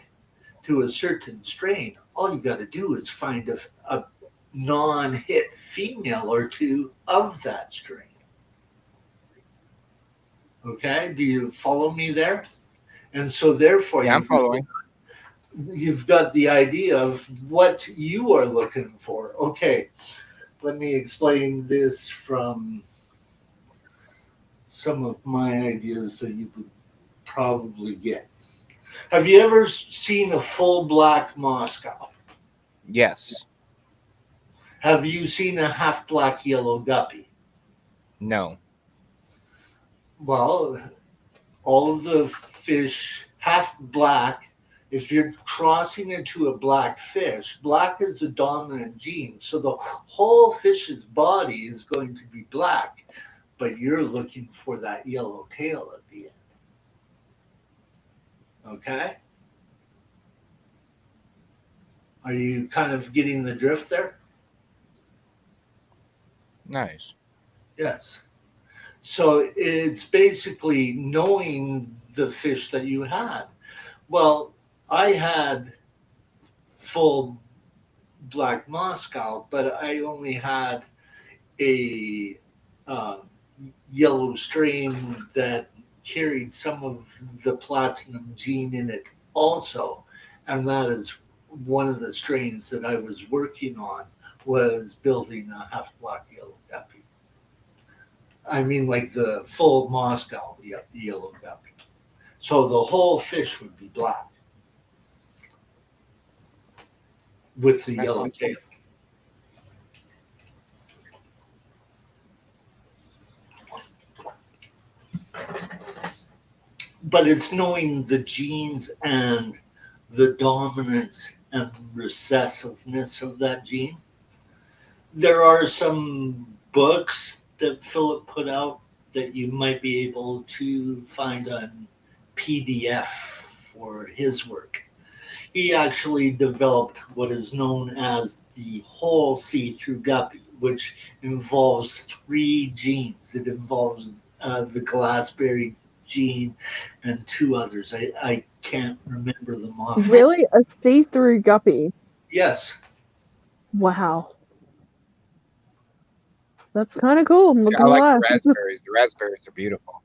to a certain strain, all you got to do is find a non-hit female or two of that strain. Okay, do you follow me there? And so therefore, yeah, I'm following. You've got the idea of what you are looking for. Okay, let me explain this from some of my ideas that you would probably get. Have you ever seen a full black Moscow? Yes. Have you seen a half black yellow guppy? No. Well, all of the fish half black, if you're crossing into a black fish, black is a dominant gene. So the whole fish's body is going to be black, but you're looking for that yellow tail at the end. Okay? Are you kind of getting the drift there? Nice. Yes. So it's basically knowing the fish that you had. Well, I had full black Moscow, but I only had a yellow strain that carried some of the platinum gene in it also. And that is one of the strains that I was working on, was building a half black yellow guppy. I mean, like the full Moscow yellow guppy. So the whole fish would be black with the yellow tail. But it's knowing the genes and the dominance and recessiveness of that gene. There are some books that Philip put out that you might be able to find on PDF for his work. He actually developed what is known as the whole see-through guppy, which involves 3 genes. It involves the glassberry gene and 2 others. I can't remember them off. Really? A see-through guppy? Yes. Wow. That's kind of cool. I'm not I gonna like lie. the raspberries. The raspberries are beautiful.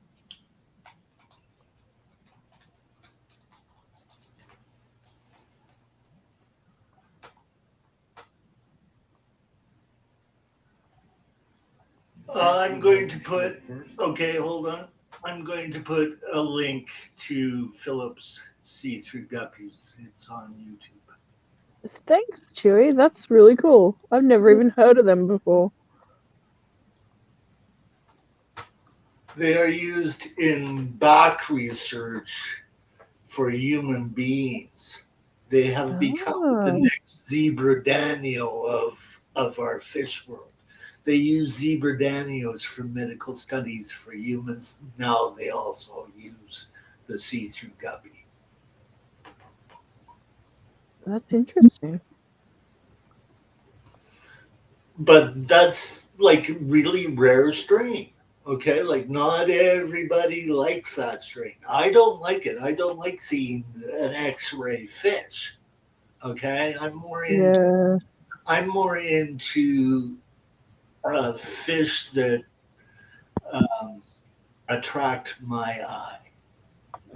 I'm going to put, okay, hold on. I'm going to put a link to Philip's see-through guppies. It's on YouTube. Thanks, Chewy. That's really cool. I've never even heard of them before. They are used in back research for human beings. They have become the next zebra danio of our fish world. They use zebra danios for medical studies for humans. Now they also use the see-through guppy. That's interesting. But that's like really rare strain. Okay, like not everybody likes that strain. I don't like it. I don't like seeing an X-ray fish. Okay, Yeah. I'm more into fish that um, attract my eye.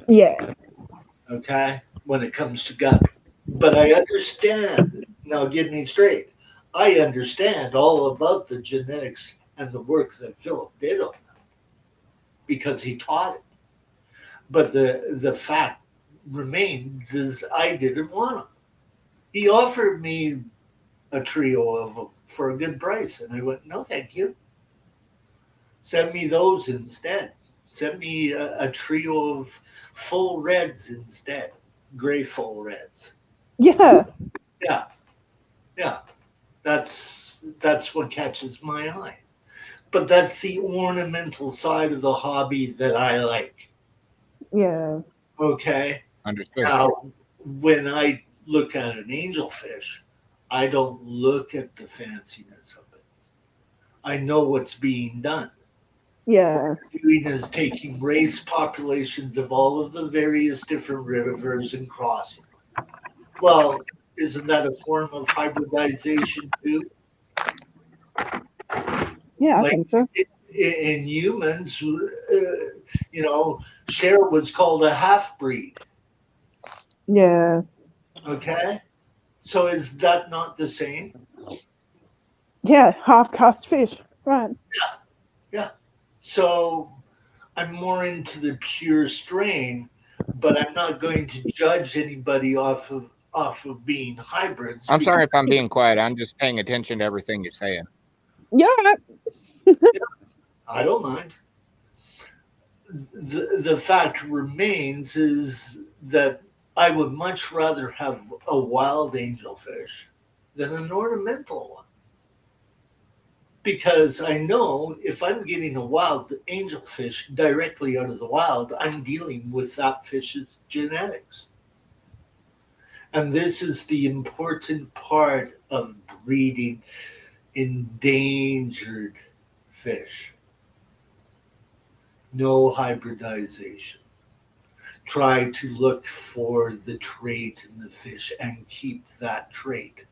Yeah. Okay, when it comes to guppy. But I understand. Now, get me straight. I understand all about the genetics and the work that Philip did on them because he taught it. But the fact remains is I didn't want them. He offered me a trio of them for a good price, and I went, no, thank you. Send me those instead. Send me a trio of full reds instead, gray full reds. Yeah. Yeah, yeah. That's what catches my eye. But that's the ornamental side of the hobby that I like. Yeah. Okay. Understood. Now, when I look at an angelfish, I don't look at the fanciness of it. I know what's being done. Yeah. Doing is taking race populations of all of the various different rivers and crossing. Well, isn't that a form of hybridization too? Yeah, I Like think so. in humans, Cher was called a half breed. Yeah. Okay, so is that not the same? Yeah. Half cast fish. Right. Yeah. So I'm more into the pure strain, but I'm not going to judge anybody off of being hybrids. I'm Because sorry if I'm being quiet. I'm just paying attention to everything you're saying. Yeah. I don't mind. The fact remains is that I would much rather have a wild angelfish than an ornamental one. Because I know if I'm getting a wild angelfish directly out of the wild, I'm dealing with that fish's genetics. And this is the important part of breeding endangered fish. No hybridization. Try to look for the trait in the fish and keep that trait.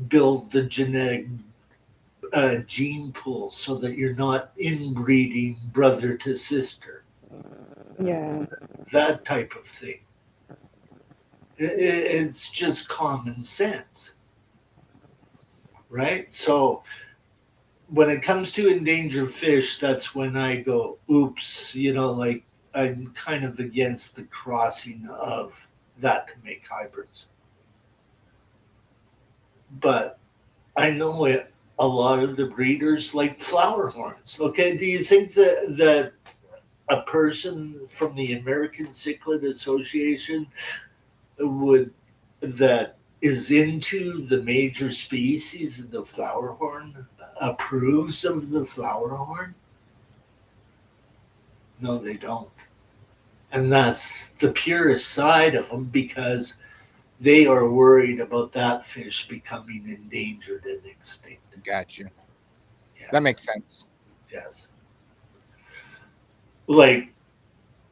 Build the genetic gene pool so that you're not inbreeding brother to sister. Yeah. That type of thing. It's just common sense, right? So when it comes to endangered fish, that's when I go, oops, like I'm kind of against the crossing of that to make hybrids. But I know it. A lot of the breeders like flower horns. Okay, do you think that a person from the American Cichlid Association would that is into the major species of the flower horn approves of the flower horn? No, they don't. And that's the purest side of them because they are worried about that fish becoming endangered and extinct. Gotcha. Yes. That makes sense. Yes. Like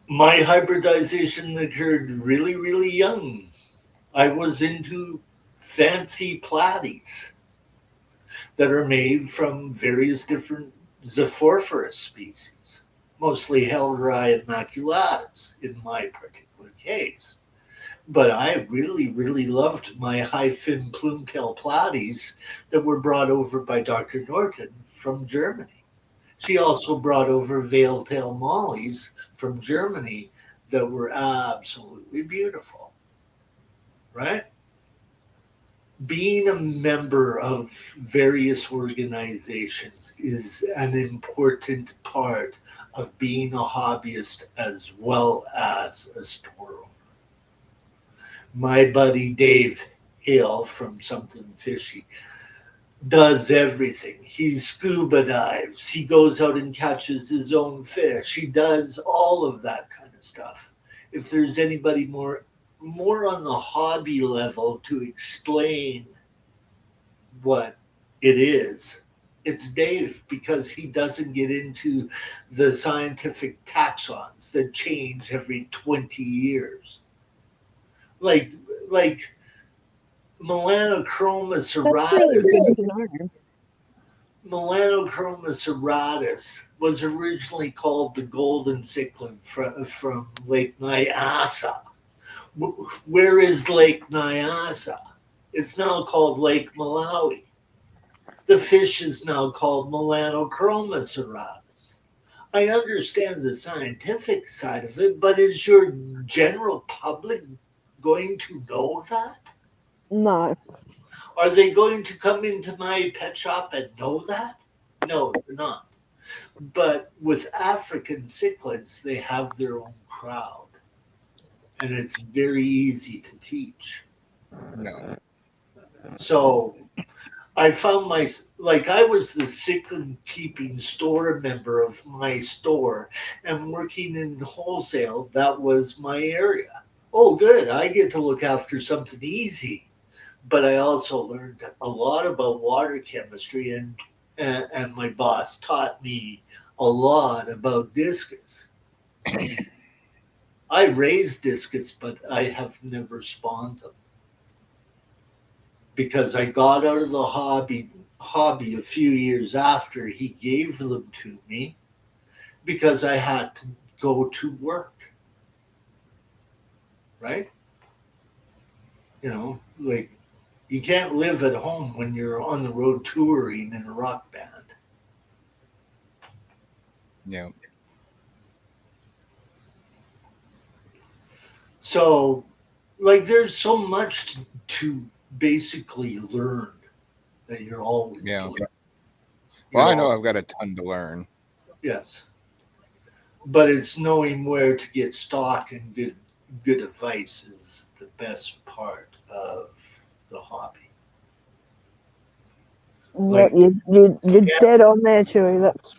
my hybridization occurred really, really young. I was into fancy platies that are made from various different Zephorphorus species, mostly Hellerai immaculatus in my particular case. But I really, really loved my high fin plumetail platies that were brought over by Dr. Norton from Germany. She also brought over veil tail mollies from Germany that were absolutely beautiful, right? Being a member of various organizations is an important part of being a hobbyist as well as a store owner. My buddy Dave Hale from Something Fishy does everything. He scuba dives, he goes out and catches his own fish, he does all of that kind of stuff. If there's anybody more more on the hobby level to explain what it is, it's Dave, because he doesn't get into the scientific taxons that change every 20 years. Like Melanochroma That's really serratus. good to know. Melanochroma serratus was originally called the golden cichlid from Lake Nyassa. Where is Lake Nyassa? It's now called Lake Malawi. The fish is now called Melanochroma serratus. I understand the scientific side of it, but is your general public going to know that? No. Are they going to come into my pet shop and know that? No, they're not. But with African cichlids, they have their own crowd. And it's very easy to teach. No. So I found I was the cichlid keeping store member of my store, and working in wholesale, that was my area. Oh, good. I get to look after something easy. But I also learned a lot about water chemistry, and my boss taught me a lot about discus. I raised discus, but I have never spawned them because I got out of the hobby a few years after he gave them to me because I had to go to work. Right? You know, like, you can't live at home when you're on the road touring in a rock band. Yeah. So, like, there's so much to basically learn that you're always learning. Well, I know I've got a ton to learn. Yes. But it's knowing where to get stock and good advice is the best part of the hobby. Like, you're dead on there, Chewy. That's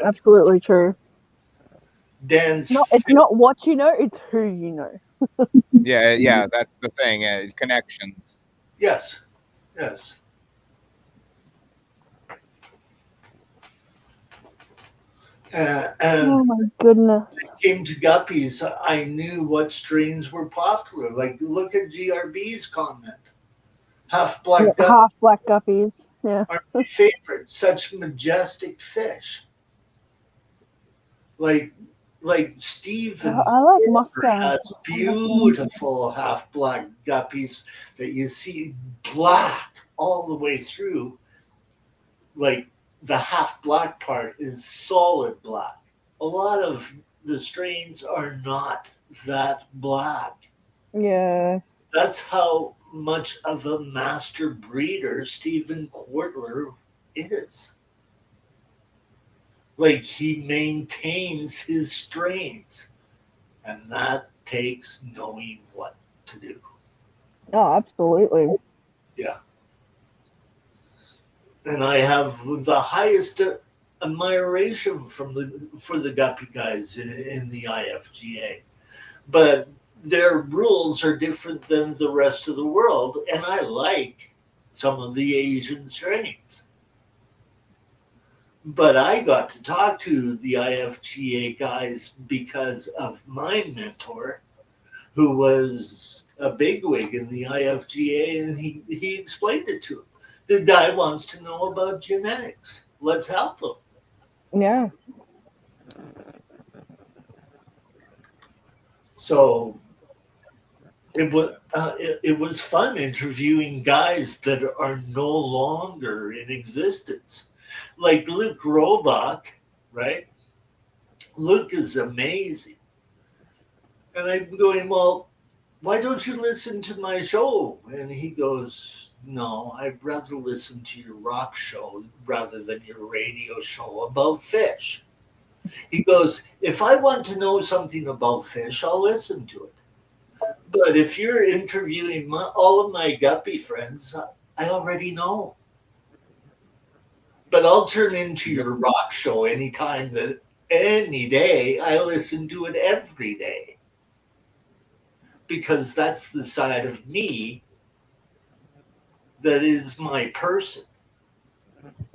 absolutely true. Dan's it's not what you know, it's who you know. Yeah, that's the thing. Connections. Yes. And oh my goodness! When it came to guppies, I knew what strains were popular. Like, look at GRB's comment. Half black guppies. Yeah. Are my favorite. Such majestic fish. Like Stephen I like Moscow. has beautiful half black guppies that you see black all the way through. Like, the half black part is solid black. A lot of the strains are not that black. Yeah. That's how much of a master breeder Stephen Quartler is. Like, he maintains his strains, and that takes knowing what to do. Oh, absolutely. Yeah. And I have the highest admiration for the guppy guys in the IFGA. But their rules are different than the rest of the world, and I like some of the Asian strains. But I got to talk to the IFGA guys because of my mentor, who was a bigwig in the IFGA, and he explained it to him. The guy wants to know about genetics. Let's help him. Yeah. So it was fun interviewing guys that are no longer in existence. Like Luke Robach, right? Luke is amazing. And I'm going, well, why don't you listen to my show? And he goes, no, I'd rather listen to your rock show rather than your radio show about fish. He goes, if I want to know something about fish, I'll listen to it. But if you're interviewing all of my guppy friends, I already know. But I'll turn into your rock show any day. I listen to it every day. because that's the side of me that is my person.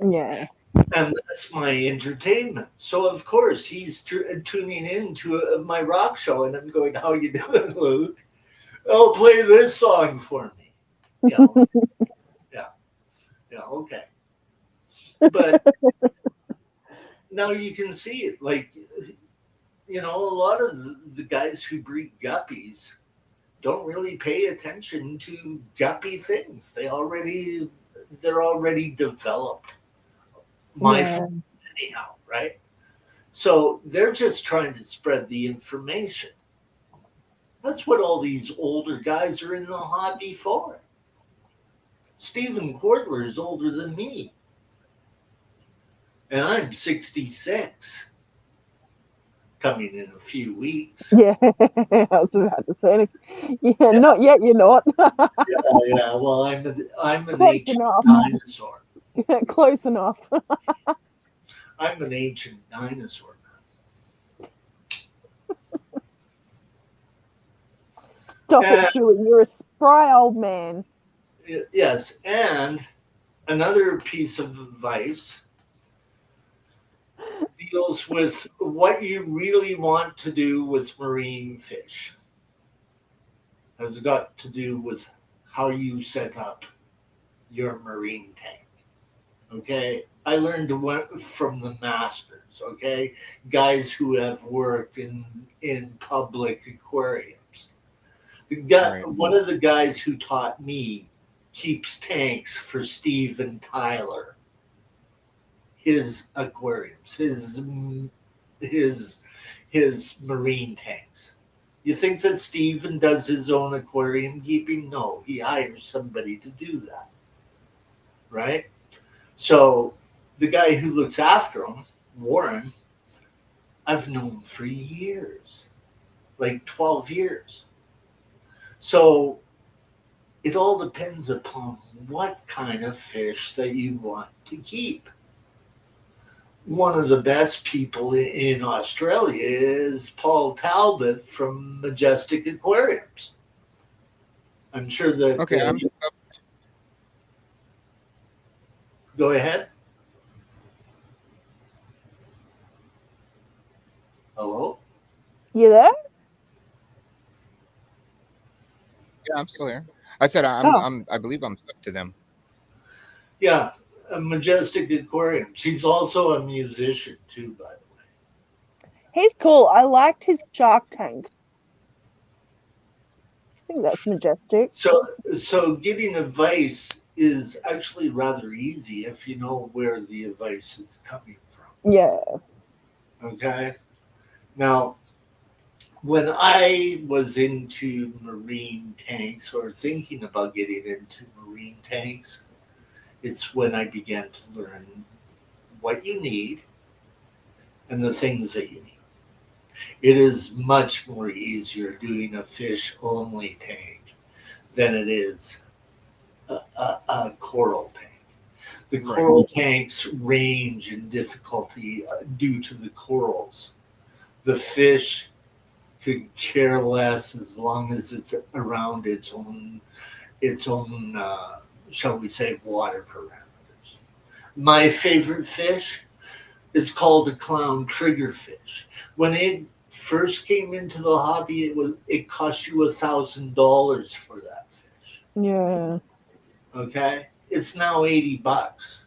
Yeah. And that's my entertainment. So of course he's tuning in to my rock show, and I'm going, "How you doing, Luke? Oh, play this song for me." Yeah, yeah, okay. But now you can see it. Like, you know, a lot of the guys who breed guppies don't really pay attention to guppy things. They're already developed. Anyhow, right? So they're just trying to spread the information. That's what all these older guys are in the hobby for. Stephen Kortler is older than me, and I'm 66. Coming in a few weeks. Yeah, I was about to say. Yeah, not yet. You're not. Yeah. Well, I'm an Close ancient enough. dinosaur. Close enough. I'm an ancient dinosaur, man. Stop it, Chewie. You're a spry old man. Yes, and another piece of advice deals with what you really want to do with marine fish. Has got to do with how you set up your marine tank. Okay, I learned from the masters. Okay, guys who have worked in public aquariums. The guy, one of the guys who taught me, keeps tanks for Steve and Tyler. His aquariums, his marine tanks. You think that Steven does his own aquarium keeping? No, he hires somebody to do that. Right? So the guy who looks after him, Warren, I've known for years, like 12 years. So it all depends upon what kind of fish that you want to keep. One of the best people in Australia is Paul Talbot from Majestic Aquariums. I'm sure that. Okay, go ahead. Hello? You there? Yeah, I'm still here. I said I believe I'm stuck to them. Yeah, Majestic Aquariums. He's also a musician too, by the way. He's cool. I liked his Shark Tank. I think that's Majestic. So getting advice is actually rather easy if you know where the advice is coming from. Yeah. Okay. Now, when I was into marine tanks or thinking about getting into marine tanks, it's when I began to learn what you need and the things that you need. It is much more easier doing a fish only tank than it is a coral tank. The coral tanks range in difficulty due to the corals. The fish could care less as long as it's around its own shall we say, water parameters. My favorite fish is called a clown triggerfish. When it first came into the hobby, it cost you $1,000 for that fish. Yeah. Okay, it's now $80,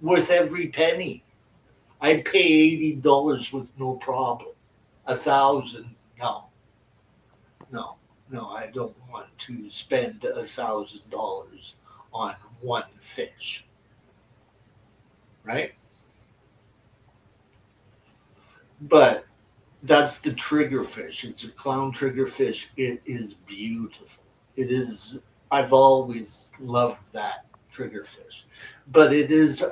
worth every penny. I'd pay $80 with no problem. $1,000, no, I don't want to spend $1,000 on one fish. Right? But that's the triggerfish. It's a clown triggerfish. It is beautiful. It is. I've always loved that triggerfish, but it is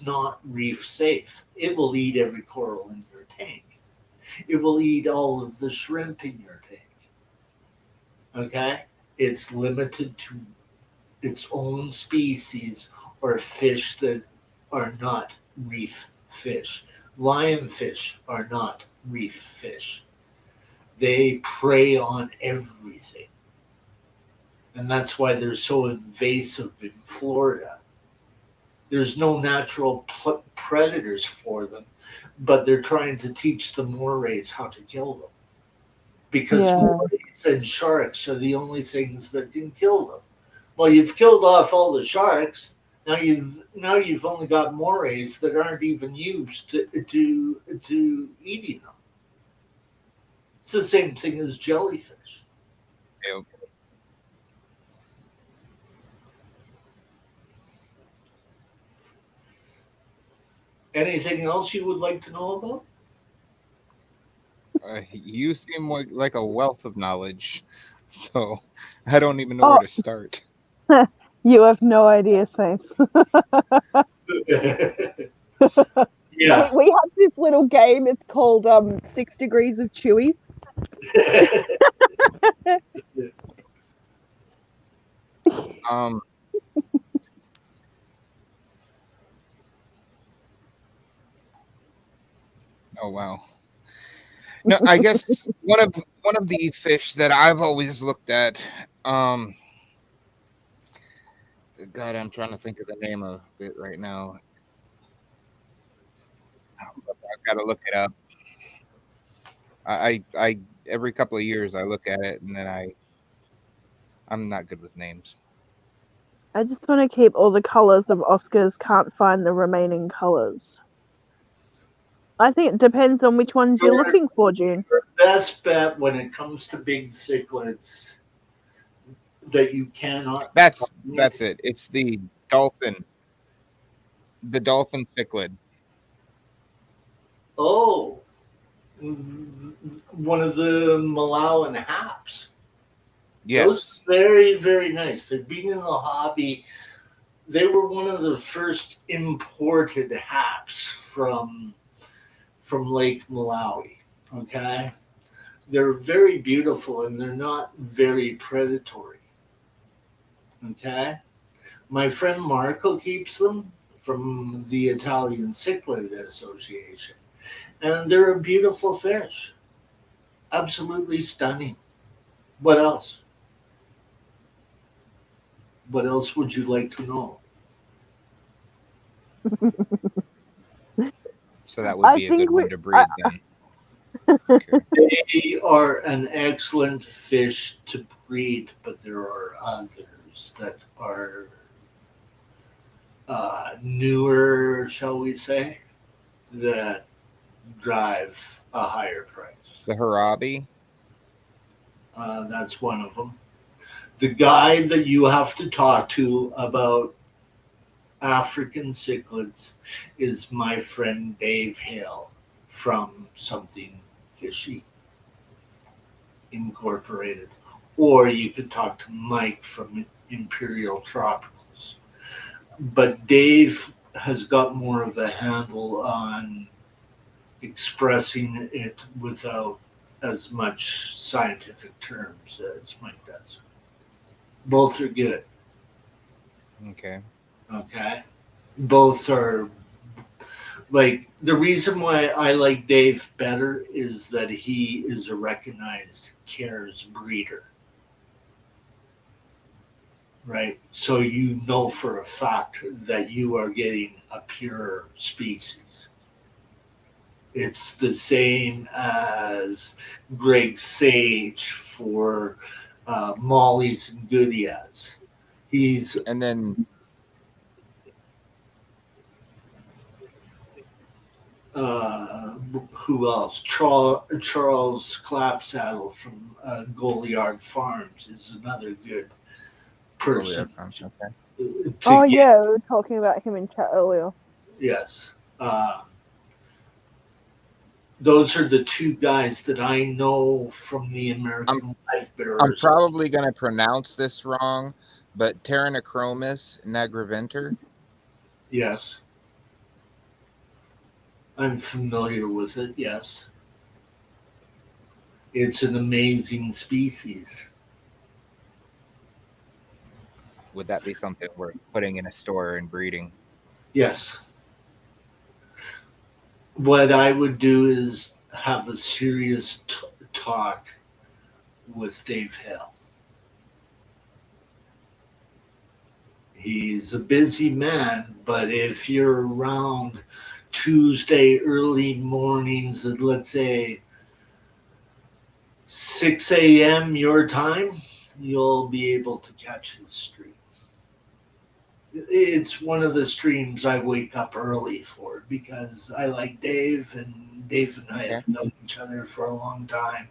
not reef safe. It will eat every coral in your tank. It will eat all of the shrimp in your tank. Okay? It's limited to its own species or fish that are not reef fish. Lionfish are not reef fish. They prey on everything. And that's why they're so invasive in Florida. There's no natural predators for them, but they're trying to teach the morays how to kill them. Because morays and sharks are the only things that can kill them. Well, you've killed off all the sharks. Now you've only got morays that aren't even used to eating them. It's the same thing as jellyfish. Yep. Anything else you would like to know about? You seem like a wealth of knowledge, so I don't even know where to start. You have no idea, Saints. Yeah. We have this little game. It's called 6 Degrees of Chewy. Oh wow. No, I guess one of the fish that I've always looked at. God, I'm trying to think of the name of it right now. I've got to look it up. I every couple of years I look at it and then I'm not good with names. I just want to keep all the colors of Oscars. Can't find the remaining colors. I think it depends on which ones you're looking for, June. Your best bet when it comes to big cichlids that you cannot. That's it. It's the dolphin. The dolphin cichlid. Oh, one of the Malawian haps. Yes. Those are very, very nice. They've been in the hobby. They were one of the first imported haps from Lake Malawi. Okay. They're very beautiful and they're not very predatory. Okay. My friend Marco keeps them from the Italian Cichlid Association. And they're a beautiful fish. Absolutely stunning. What else? What else would you like to know? So that would be a good one to breed then. They are an excellent fish to breed, but there are others that are newer, shall we say, that drive a higher price. The Harabi? That's one of them. The guy that you have to talk to about African cichlids is my friend Dave Hale from Something Fishy Incorporated. Or you could talk to Mike from Imperial Tropicals. But Dave has got more of a handle on expressing it without as much scientific terms as Mike does. Both are good. Okay. Both are like, the reason why I like Dave better is that he is a recognized CARES breeder. Right? So you know for a fact that you are getting a pure species. It's the same as Greg Sage for Molly's and Goodyears. And then who else? Charles Clapsaddle from Goliard Farms is another good person. Oh yeah, we were talking about him in chat earlier. Yes. Those are the two guys that I know from the American Life Bearers. I'm probably going to pronounce this wrong, but Pteranachromis nigriventer. Yes. I'm familiar with it, yes. It's an amazing species. Would that be something worth putting in a store and breeding? Yes. What I would do is have a serious talk with Dave Hill. He's a busy man, but if you're around Tuesday early mornings at, let's say, 6 a.m. your time, you'll be able to catch his stream. It's one of the streams I wake up early for because I like Dave, and Dave and I have known each other for a long time.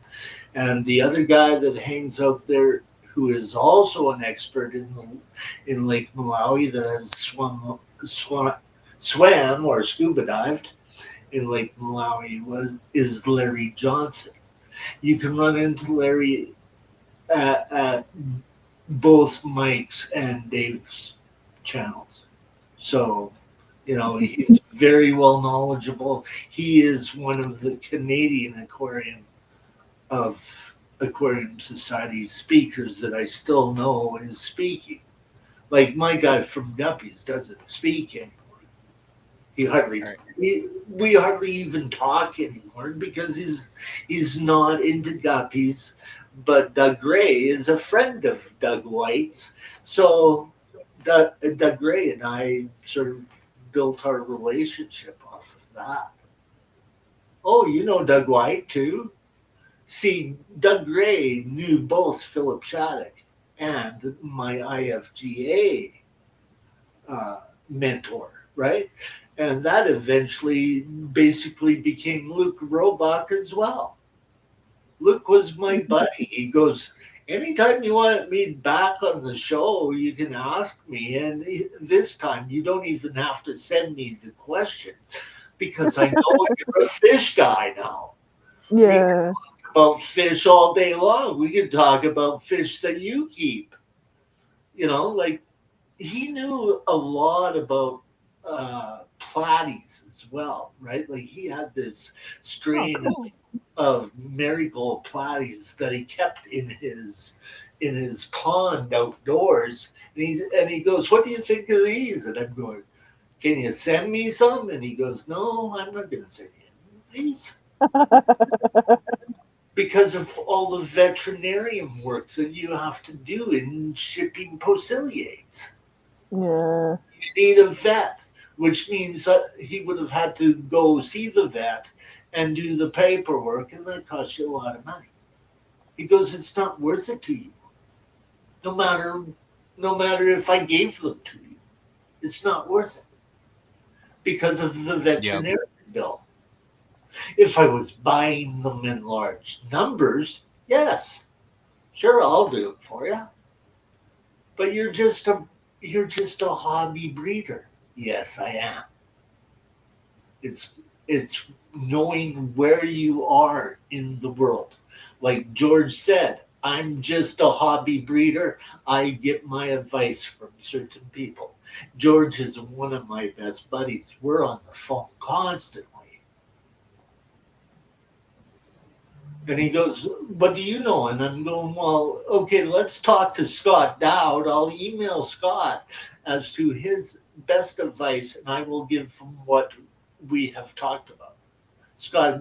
And the other guy that hangs out there, who is also an expert in Lake Malawi, that has swam or scuba dived in Lake Malawi, is Larry Johnson. You can run into Larry at both Mike's and Dave's channels. So, he's very well knowledgeable. He is one of the Canadian Aquarium Society speakers that I still know is speaking. Like my guy from Guppies doesn't speak anymore. He hardly, we hardly even talk anymore because he's not into Guppies. But Doug Gray is a friend of Doug White's. So Doug Gray and I sort of built our relationship off of that. Oh, you know Doug White too? See, Doug Gray knew both Philip Shattuck and my IFGA mentor, right? And that eventually basically became Luke Robach as well. Luke was my buddy. He goes, anytime you want me back on the show, you can ask me. And this time, you don't even have to send me the question because I know you're a fish guy now. Yeah. We can talk about fish all day long. We can talk about fish that you keep. Like he knew a lot about platies as well, right? Like he had this strain of marigold platies that he kept in his pond outdoors, and he goes, "What do you think of these?" And I'm going, "Can you send me some?" And he goes, "No, I'm not going to send you these." Because of all the veterinarian work that you have to do in shipping Posiliates. Yeah. You need a vet, which means that he would have had to go see the vet and do the paperwork, and that costs you a lot of money. He goes, it's not worth it to you. No matter if I gave them to you, it's not worth it because of the veterinarian bill. If I was buying them in large numbers, yes, sure, I'll do it for you. But you're just a hobby breeder. Yes, I am. It's knowing where you are in the world. Like George said, I'm just a hobby breeder. I get my advice from certain people. George is one of my best buddies. We're on the phone constantly. And he goes, what do you know? And I'm going, well, okay, let's talk to Scott Dowd. I'll email Scott as to his best advice, and I will give him what we have talked about. Scott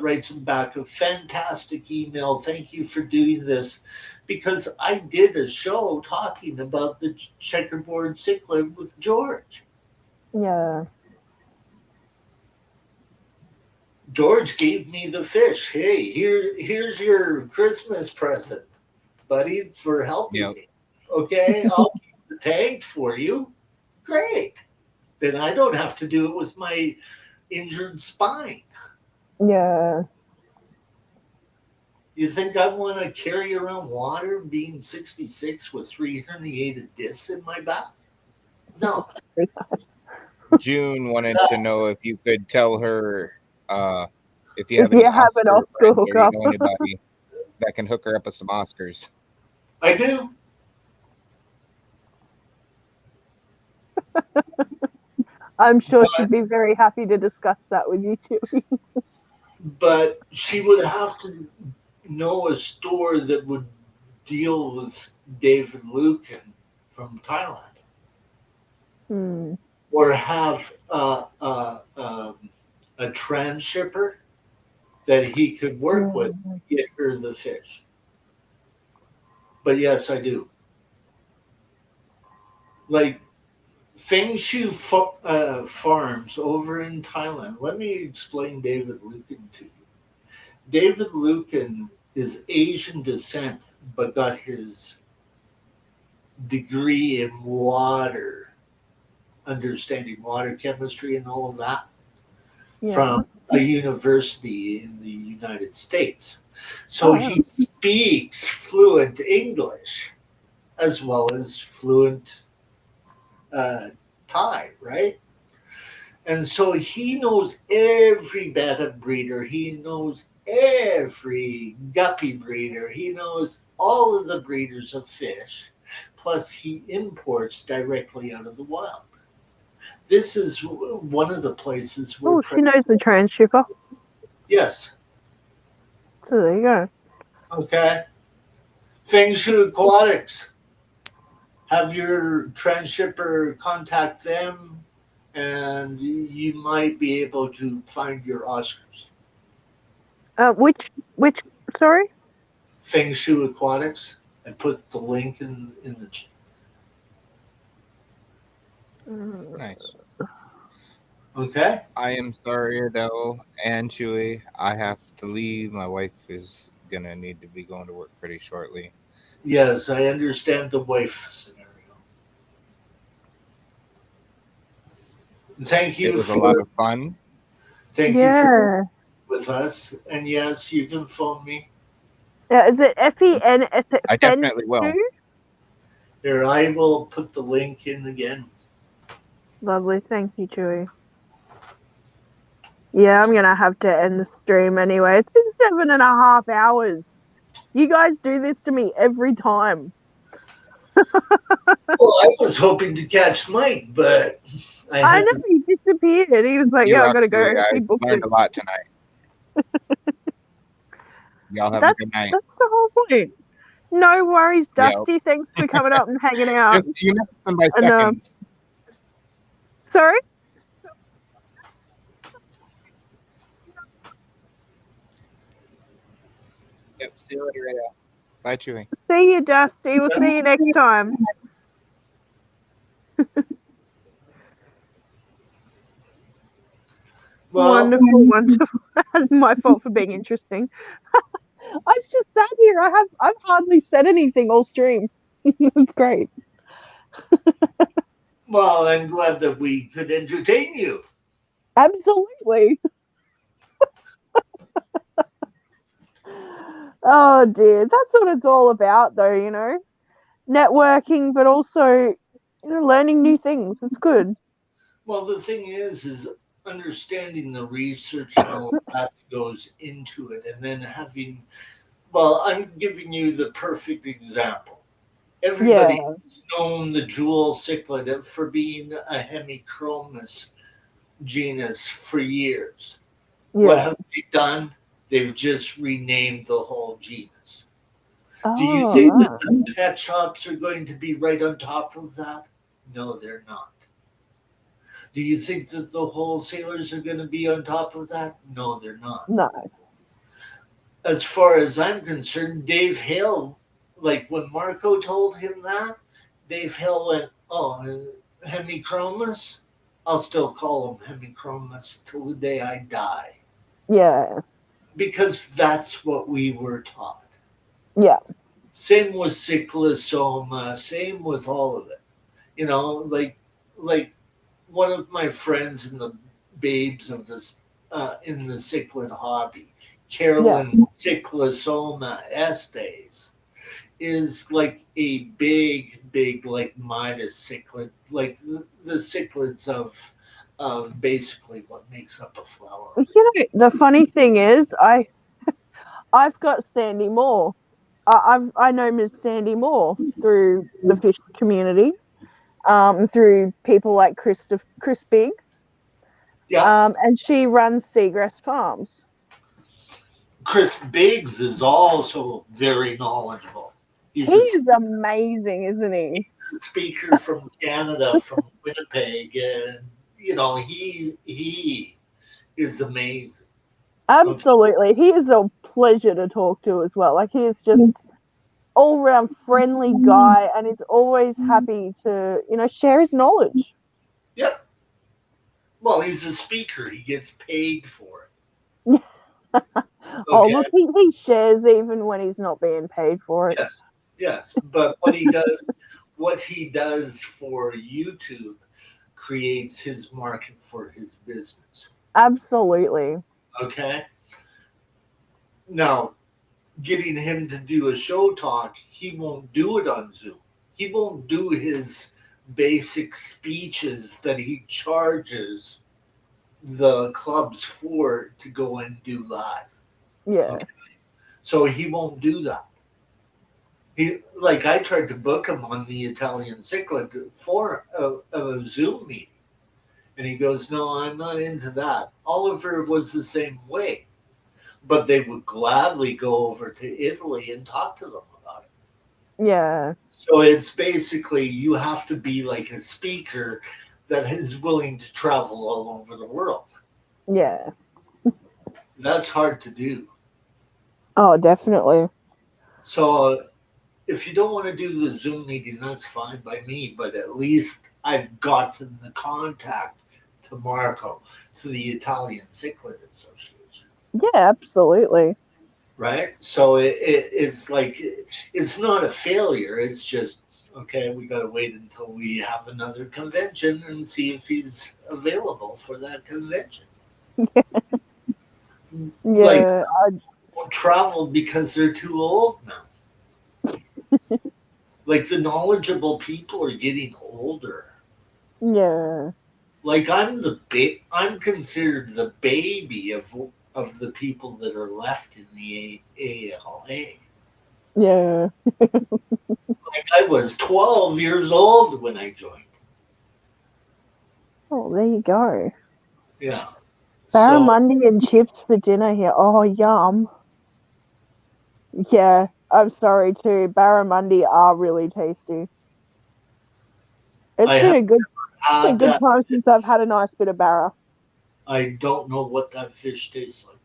writes him back a fantastic email. Thank you for doing this, because I did a show talking about the checkerboard cichlid with George. Yeah. George gave me the fish. Hey, here's your Christmas present, buddy, for helping me. Okay, I'll keep the tank for you. Great. Then I don't have to do it with my injured spine. Yeah. You think I want to carry around water being 66 with 3 herniated discs in my back? No. June wanted to know if you could tell her if you have an Oscar Oscar hookup. or you know anybody that can hook her up with some Oscars. I do. I'm sure she'd be very happy to discuss that with you too. But she would have to know a store that would deal with David Lucan from Thailand. Or have a trans shipper that he could work with to get her the fish. But yes, I do. Like Feng Shui Farms over in Thailand. Let me explain David Lucan to you. David Lucan is Asian descent, but got his degree in water, understanding water chemistry and all of that, from a university in the United States. So he speaks fluent English as well as fluent Thai, right? And so he knows every betta breeder. He knows every guppy breeder. He knows all of the breeders of fish. Plus, he imports directly out of the wild. This is one of the places where... Oh, she knows the transshipper. Yes. So there you go. Okay. Feng Shui Aquatics. Have your transshipper contact them, and you might be able to find your Oscars. Which, sorry? Feng Shui Aquatics. I put the link in the chat. Nice. Okay. I am sorry though, and Chewy, I have to leave. My wife is gonna need to be going to work pretty shortly. Yes, I understand the wife scenario. Thank you. It was a lot of fun. Thank you for with us. And yes, you can phone me. Yeah, is it FEN? I definitely will. Here, I will put the link in again. Lovely, thank you, Chewy. Yeah, I'm gonna have to end the stream anyway. It's been 7.5 hours. You guys do this to me every time. Well, I was hoping to catch Mike, but I know he disappeared. He was like, "Yeah, I gotta go." I learned a lot tonight. Y'all have a good night. That's the whole point. No worries, Dusty. Thanks for coming up and hanging out. You missed them by seconds. Sorry? Yep, see you later, Rhea. Bye, Chewy. See you, Dusty. We'll see you next time. Well, wonderful. My fault for being interesting. I've just sat here. I've hardly said anything all stream. It's great. Well, I'm glad that we could entertain you. Absolutely. Oh dear, that's what it's all about, though. You know, networking, but also learning new things. It's good. Well, the thing is understanding the research and all that goes into it, and then having. Well, I'm giving you the perfect example. Everybody has known the jewel cichlid for being a Hemichromis genus for years. Yeah. What have they done? They've just renamed the whole genus. Do you think that the pet shops are going to be right on top of that? No, they're not. Do you think that the wholesalers are going to be on top of that? No, they're not. No. As far as I'm concerned, Dave Hale, like when Marco told him that, Dave Hale went, "Oh, Hemichromis? I'll still call him Hemichromis till the day I die." Yeah. Because that's what we were taught. Yeah. Same with Cyclosoma, same with all of it. You know, like one of my friends in the babes of this in the cichlid hobby, Carolyn Cyclosoma Estes, is like a big like Midas cichlid, like the cichlids of basically what makes up a flower. You know, the funny thing is, I've got Sandy Moore. I know Ms. Sandy Moore through the fish community, through people like Chris Biggs. Yeah. And she runs Seagrass Farms. Chris Biggs is also very knowledgeable. He's amazing, isn't he? He's a speaker from Canada, from Winnipeg, and you know he is amazing. Absolutely. He is a pleasure to talk to as well. Like, he is just all round friendly guy, and he's always happy to, share his knowledge. Yep. Well, he's a speaker. He gets paid for it. Oh, Okay. look, he shares even when he's not being paid for it. Yes. But what he does for YouTube creates his market for his business. Absolutely. Okay. Now, getting him to do a show talk, he won't do it on Zoom. He won't do his basic speeches that he charges the clubs for to go and do live. Yeah. Okay. So he won't do that. I tried to book him on the Italian Cichlid for a Zoom meeting, and he goes, "No, I'm not into that." Oliver was the same way, but they would gladly go over to Italy and talk to them about it. Yeah. So it's basically you have to be like a speaker that is willing to travel all over the world. Yeah. That's hard to do. Oh, definitely. So if you don't want to do the Zoom meeting, that's fine by me, but at least I've gotten the contact to Marco, to the Italian Cichlid Association. Yeah, absolutely. Right? So it's like, it's not a failure. It's just, okay, we got to wait until we have another convention and see if he's available for that convention. Yeah. Like, won't travel because they're too old now. Like, the knowledgeable people are getting older. Yeah. Like, I'm considered the baby of the people that are left in the ALA. Yeah. Like, I was 12 years old when I joined. Oh, there you go. Yeah. Barramundi and chips for dinner here. Oh, yum. Yeah, I'm sorry too. Barramundi are really tasty. It's been a good time since I've had a nice bit of barra. I don't know what that fish tastes like.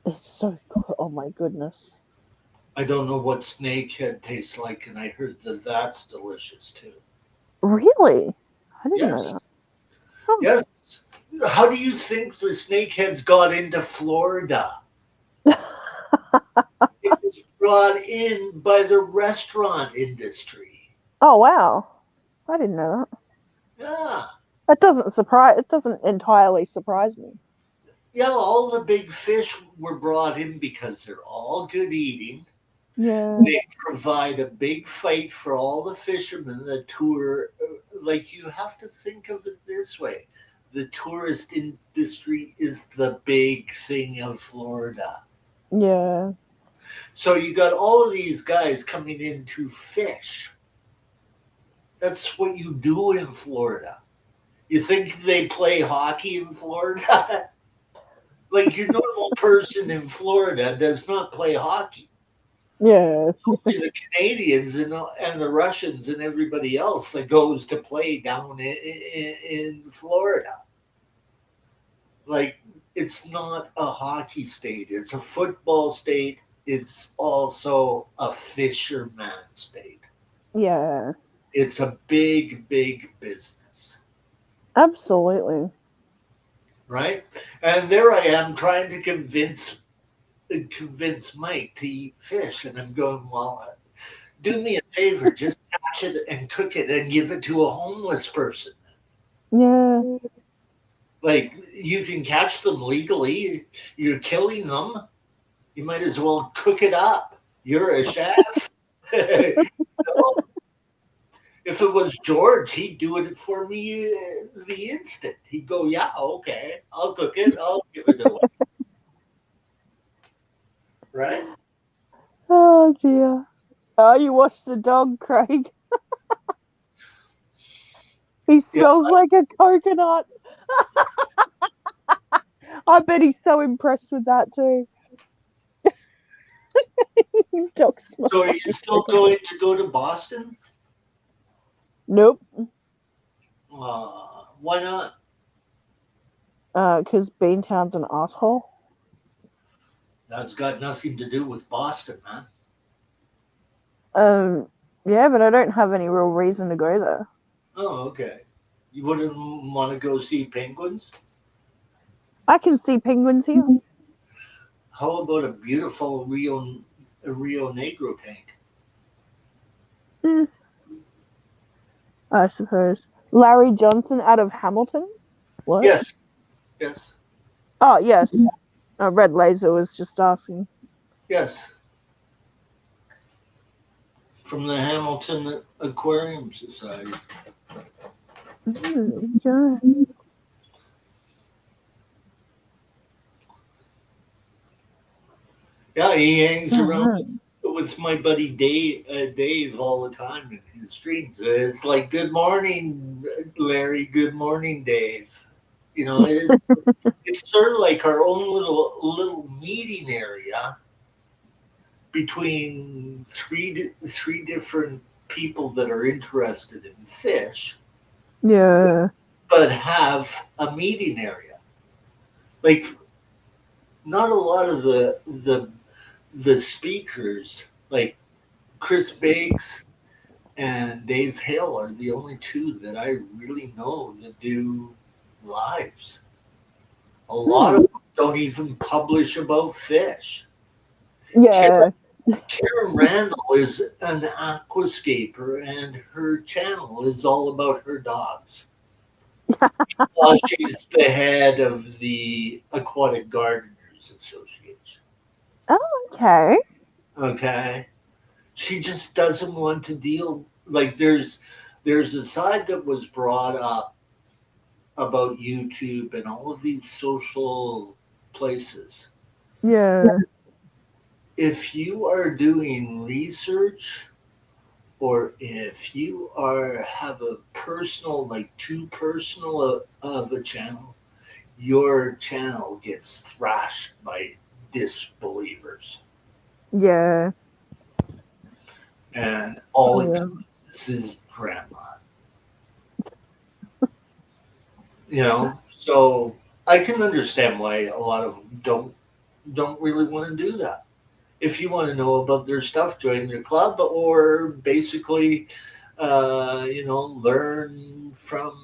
It's so good. Oh my goodness. I don't know what snakehead tastes like, and I heard that's delicious too. Really? I didn't know that. Oh. Yes. How do you think the snakeheads got into Florida? It was brought in by the restaurant industry. Oh wow. I didn't know that. Yeah. It doesn't entirely surprise me. Yeah, all the big fish were brought in because they're all good eating. Yeah. They provide a big fight for all the fishermen. The tour, like, you have to think of it this way. The tourist industry is the big thing of Florida. Yeah. So you got all of these guys coming in to fish. That's what you do in Florida. You think they play hockey in Florida? Like, your normal person in Florida does not play hockey. Yeah. Only the Canadians and the Russians and everybody else that goes to play down in Florida. Like, it's not a hockey state. It's a football state. It's also a fisherman state. Yeah. It's a big, big business. Absolutely. Right? And there I am trying to convince Mike to eat fish. And I'm going, well, do me a favor, just catch it and cook it and give it to a homeless person. Yeah. Like, you can catch them legally. You're killing them. You might as well cook it up. You're a chef. If it was George, he'd do it for me the instant. He'd go, yeah, okay, I'll cook it. I'll give it away. Right? Oh dear. Oh, you watched the dog, Craig. He smells like a coconut. I bet he's so impressed with that too. Dog smells. So are you still going to go to Boston? Nope. Why not? Because Beantown's an asshole. That's got nothing to do with Boston, man. Yeah, but I don't have any real reason to go there. Oh, okay. You wouldn't want to go see penguins? I can see penguins here. How about a beautiful Rio Negro tank? I suppose. Larry Johnson out of Hamilton? What? Yes. Yes. Oh, yes. Red Laser was just asking. Yes. From the Hamilton Aquarium Society. Yeah. Yeah, he hangs around with my buddy Dave all the time in his streams. It's like, good morning, Larry. Good morning, Dave. You know, it's sort of like our own little meeting area between three different people that are interested in fish. Yeah. But have a meeting area. Like, not a lot of the speakers, like Chris Bakes and Dave Hale, are the only two that I really know that do lives. A lot of them don't even publish about fish. Yeah. Karen Randall is an aquascaper, and her channel is all about her dogs. She's the head of the Aquatic Gardeners Association. Oh, okay. Okay. She just doesn't want to deal, like, there's a side that was brought up about YouTube and all of these social places. Yeah. If you are doing research, or if you have a personal, like too personal of a channel, your channel gets thrashed by disbelievers. Yeah. And all it this is grandma. You know, so I can understand why a lot of them don't really want to do that. If you want to know about their stuff, join their club, or basically, learn from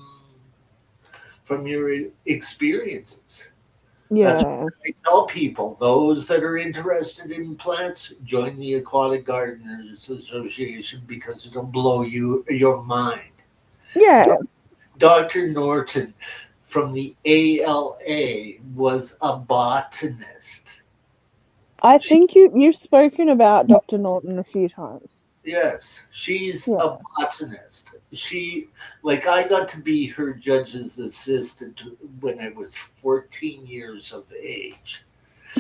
your experiences. Yeah. That's what I tell people. Those that are interested in plants, join the Aquatic Gardeners Association, because it'll blow your mind. Yeah. Dr. Norton from the ALA was a botanist. I think you've spoken about Dr. Norton a few times. Yes, she's a botanist. I got to be her judge's assistant when I was 14 years of age.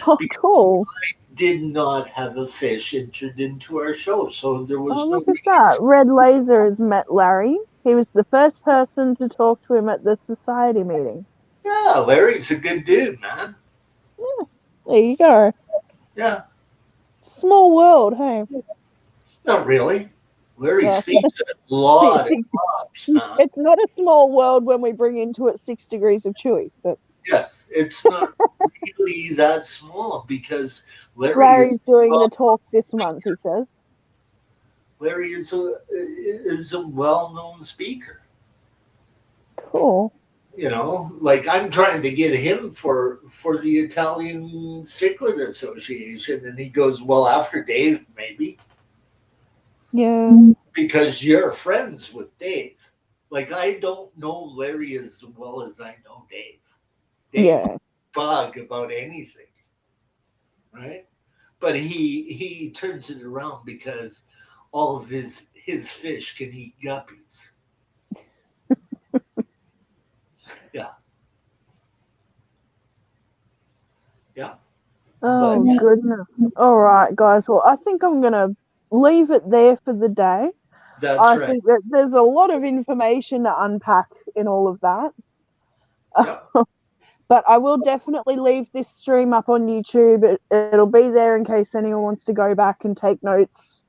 Oh, cool. I did not have a fish entered into our show, so there was no look at that. Red Laser has met Larry. He was the first person to talk to him at the society meeting. Yeah, Larry's a good dude, man. Yeah, there you go. Yeah. Small world, hey? Not really. Larry speaks a lot of crops, man. It's not a small world when we bring into it 6 degrees of chewy, but yes, it's not really that small, because Larry's doing the talk this month, he says. Larry is a well-known speaker. Cool. You know, like, I'm trying to get him for the Italian Cichlid Association, and he goes, well, after Dave, maybe. Yeah. Because you're friends with Dave. Like, I don't know Larry as well as I know Dave. Dave bug about anything, right? But he turns it around because all of his fish can eat guppies. Yeah. Yeah. Oh, goodness. All right, guys. Well, I think I'm going to leave it there for the day. I think that there's a lot of information to unpack in all of that. Yep. But I will definitely leave this stream up on YouTube. It'll be there in case anyone wants to go back and take notes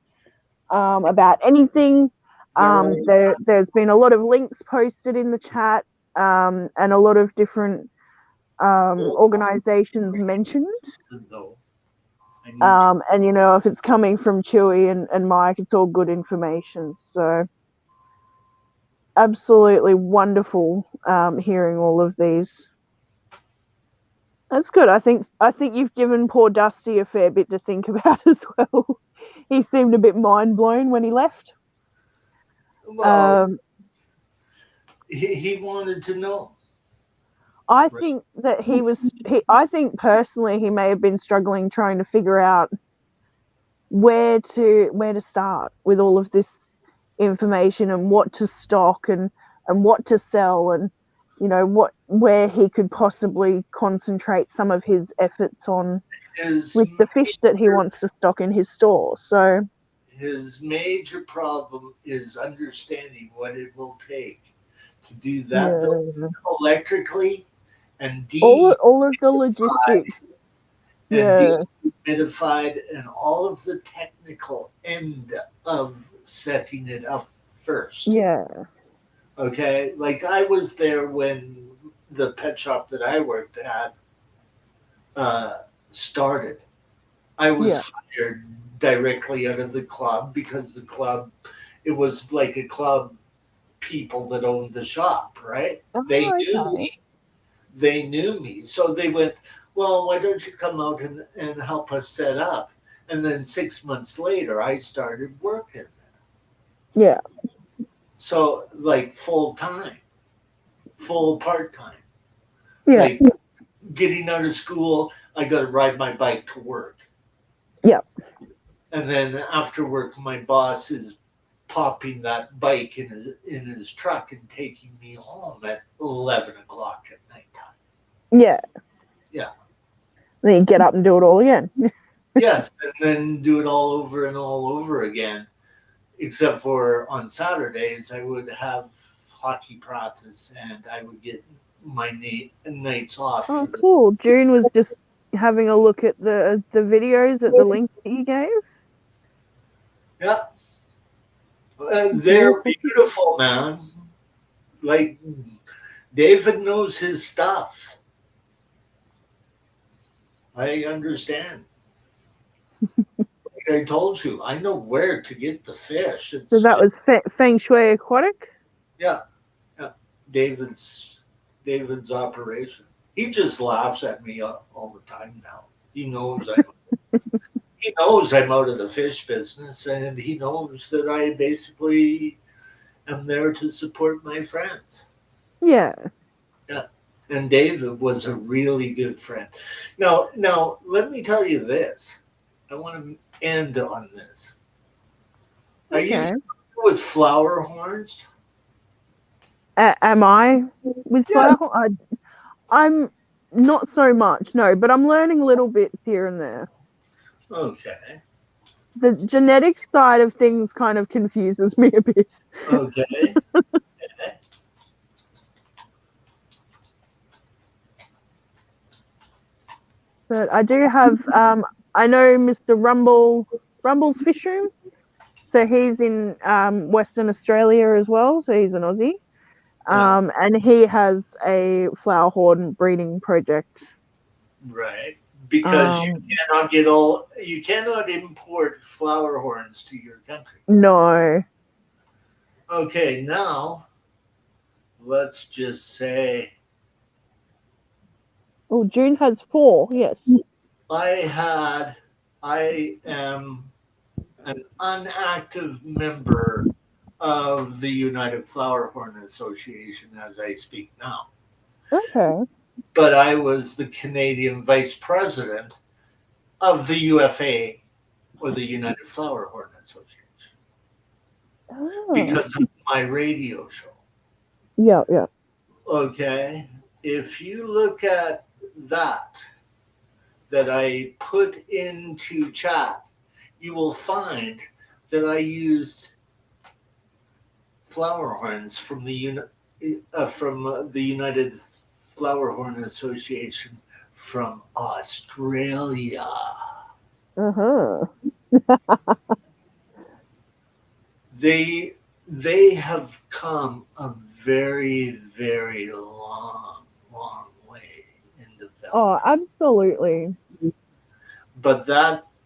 about anything. There's been a lot of links posted in the chat, and a lot of different organizations mentioned. I need to. And if it's coming from Chewy and Mike, it's all good information. So absolutely wonderful hearing all of these. That's good. I think you've given poor Dusty a fair bit to think about as well. He seemed a bit mind blown when he left. Well, he wanted to know. I think that I think personally he may have been struggling trying to figure out where to start with all of this information and what to stock and what to sell and where he could possibly concentrate some of his efforts on with the fish that he wants to stock in his store. So his major problem is understanding what it will take to do that electrically and all of the logistics. And dehumidified and all of the technical end of setting it up first. Yeah. Okay. Like I was there when the pet shop that I worked at started. I was hired directly out of the club because the club, it was like a club people that owned the shop, right? They knew me. They knew me. So they went, well, why don't you come out and help us set up? And then 6 months later, I started working there. Yeah. So like full time, full part time. Yeah. Like getting out of school, I got to ride my bike to work. Yeah. And then after work, my boss is popping that bike in his truck and taking me home at 11 o'clock at nighttime. Yeah. Yeah. Then you get up and do it all again. Yes, and then do it all over and all over again. Except for on Saturdays, I would have hockey practice and I would get my nights off. Oh, cool. June was just having a look at the videos at the link that you gave. Yeah. They're beautiful, man. Like, David knows his stuff. I understand. Like I told you, I know where to get the fish. So that was Feng Shui Aquatic? Yeah. Yeah. David's operation. He just laughs at me all the time now. He knows I'm out of the fish business, and he knows that I basically am there to support my friends. Yeah. Yeah. And David was a really good friend. Now, let me tell you this. I want to end on this. Are you familiar with flower horns? Am I with flower horns? I'm not so much, no, but I'm learning little bits here and there. Okay. The genetic side of things kind of confuses me a bit. Okay. But I do have, I know Mr. Rumble's Fish Room. So he's in Western Australia as well. So he's an Aussie. And he has a flower horn breeding project. Right. Because you cannot import flower horns to your country. No. Okay, now let's just say. Oh, June has 4, yes. I am an unactive member of the United Flower Horn Association as I speak now. Okay. But I was the Canadian vice president of the UFA, or the United Flower Horn Association. Oh. Because of my radio show. Yeah, yeah. Okay. If you look at that I put into chat, you will find that I used flower horns from the United Flower Horn Association from Australia. Uh-huh. They have come a very, very long way in development. Oh, absolutely. But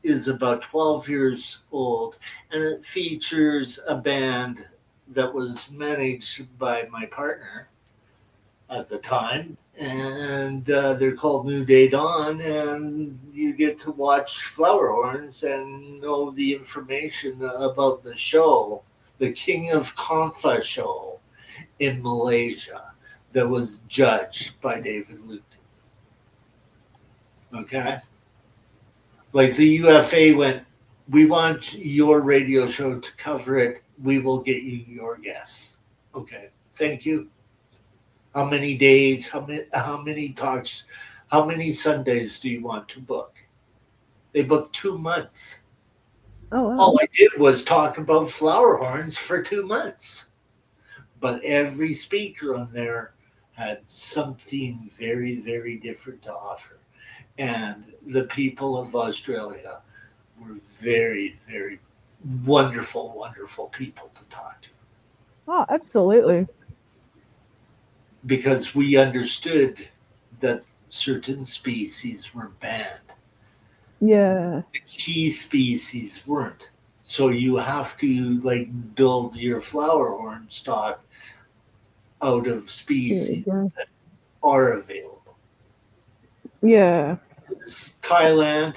is about 12 years old, and it features a band that was managed by my partner at the time, and they're called New Day Dawn, and you get to watch Flower Horns and know the information about the show, the King of Comfa show in Malaysia that was judged by David Luke. Okay? Like the UFA went, we want your radio show to cover it. We will get you your guests. Okay, thank you. How many days? How many talks? How many Sundays do you want to book? They booked 2 months. Oh, wow. All I did was talk about Flower Horns for 2 months. But every speaker on there had something very, very different to offer. And the people of Australia were very, very wonderful, wonderful people to talk to. Oh, absolutely. Because we understood that certain species were banned. Yeah. The key species weren't. So you have to like build your flower horn stock out of species that are available. Yeah. Thailand,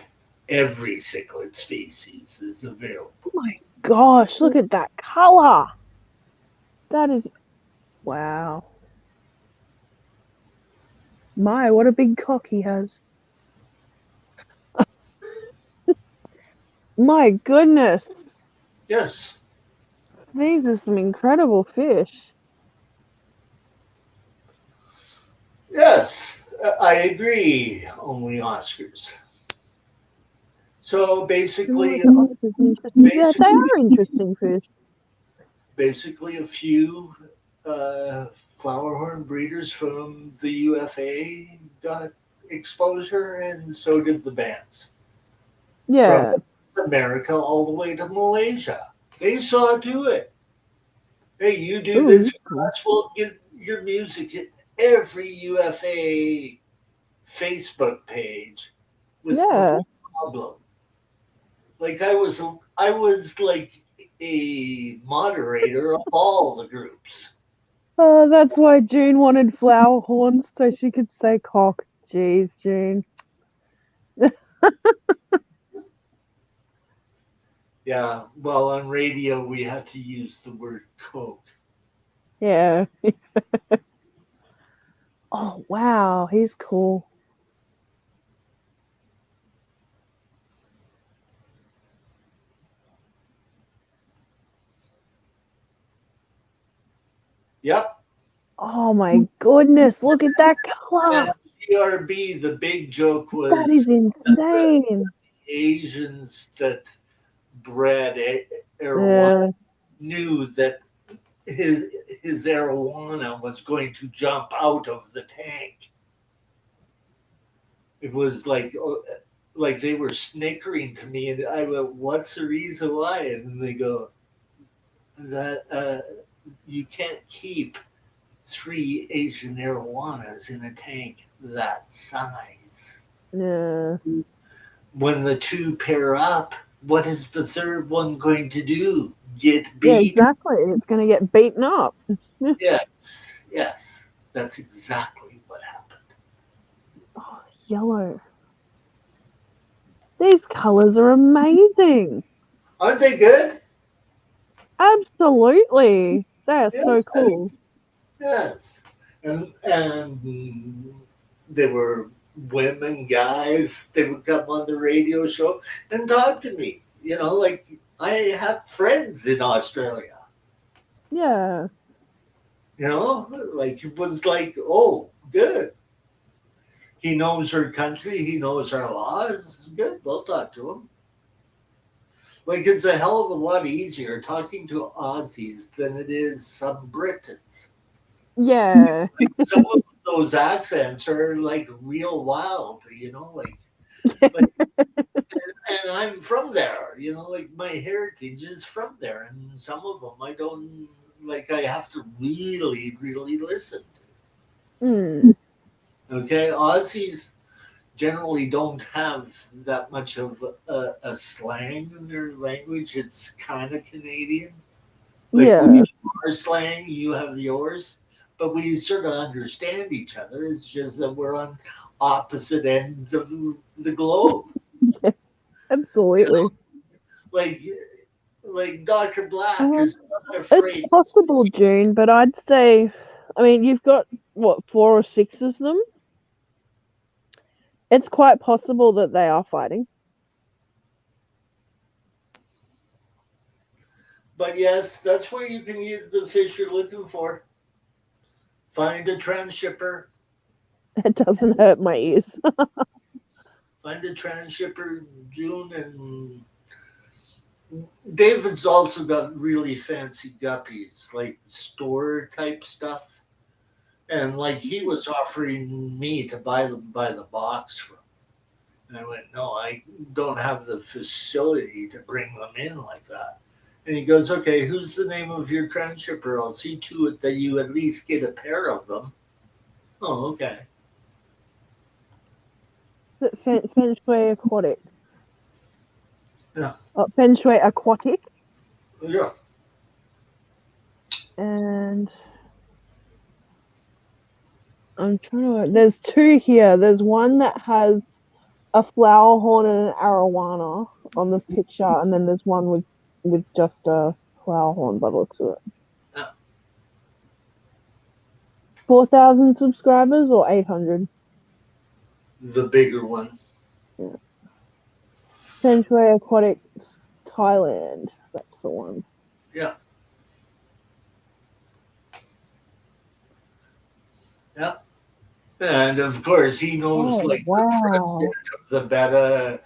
every cichlid species is available. Oh my gosh, look at that color. That is, wow. My, what a big cock he has. My goodness. Yes. These are some incredible fish. Yes, I agree. Only Oscars. So basically, Yeah, they are interesting fish. Basically, a few flower horn breeders from the UFA got exposure, and so did the bands. Yeah. From America all the way to Malaysia. They saw to it. Hey, you do this for us, we'll get your music in every UFA Facebook page with no problem. Like I was like a moderator of all the groups. Oh, that's why June wanted flower horns so she could say cock. Jeez, June. Yeah, well, on radio we had to use the word coke. Yeah. Oh, wow, he's cool. Yep. Oh my goodness, look at that color. And GRB, the big joke was that is insane. The Asians that bred arowana knew that his arowana was going to jump out of the tank. It was like they were snickering to me, and I went, "What's the reason why?" And they go, "That you can't keep 3 Asian arowanas in a tank that size. Yeah. When the 2 pair up, what is the 3rd one going to do? Get beat?" Yeah, exactly. It's going to get beaten up. Yes. That's exactly what happened. Oh, yellow. These colors are amazing. Aren't they good? Absolutely. They are so cool. Yes. And they were women, guys. They would come on the radio show and talk to me. You know, like I have friends in Australia. Yeah. You know, like it was like, oh, good. He knows her country. He knows our laws. Good. We'll talk to him. Like it's a hell of a lot easier talking to Aussies than it is some Britons. Yeah. Some of those accents are like real wild, you know, like and I'm from there, you know, like my heritage is from there, and some of them I don't like. I have to really, really listen to. Okay, Aussies, generally don't have that much of a slang in their language. It's kind of Canadian. Like we Yeah. have our slang, you have yours, but we sort of understand each other. It's just that we're on opposite ends of the globe. You know, Absolutely. like like Dr. Black Um, is not it's afraid. possible, June, but I'd say, I mean, you've got what, 4 or 6 of them. It's quite possible that they are fighting. But yes, that's where you can use the fish you're looking for. Find a transshipper. It doesn't hurt my ears. Find a transshipper, June, and David's also got really fancy guppies, like store type stuff. And like he was offering me to buy them by the box from. And I went, no, I don't have the facility to bring them in like that. And he goes, okay, who's the name of your transshipper? I'll see to it that you at least get a pair of them. Oh, okay. Feng Shui Aquatic. Yeah. Oh, Feng Shui Aquatic. Yeah. And I'm trying to. There's 2 here. There's one that has a flower horn and an arowana on the picture, and then there's one with just a flower horn by the looks of it. Yeah. 4,000 subscribers or 800? The bigger one. Yeah. Feng Shui Aquatics Thailand. That's the one. Yeah. Yeah. And of course, he knows like the president of the Beta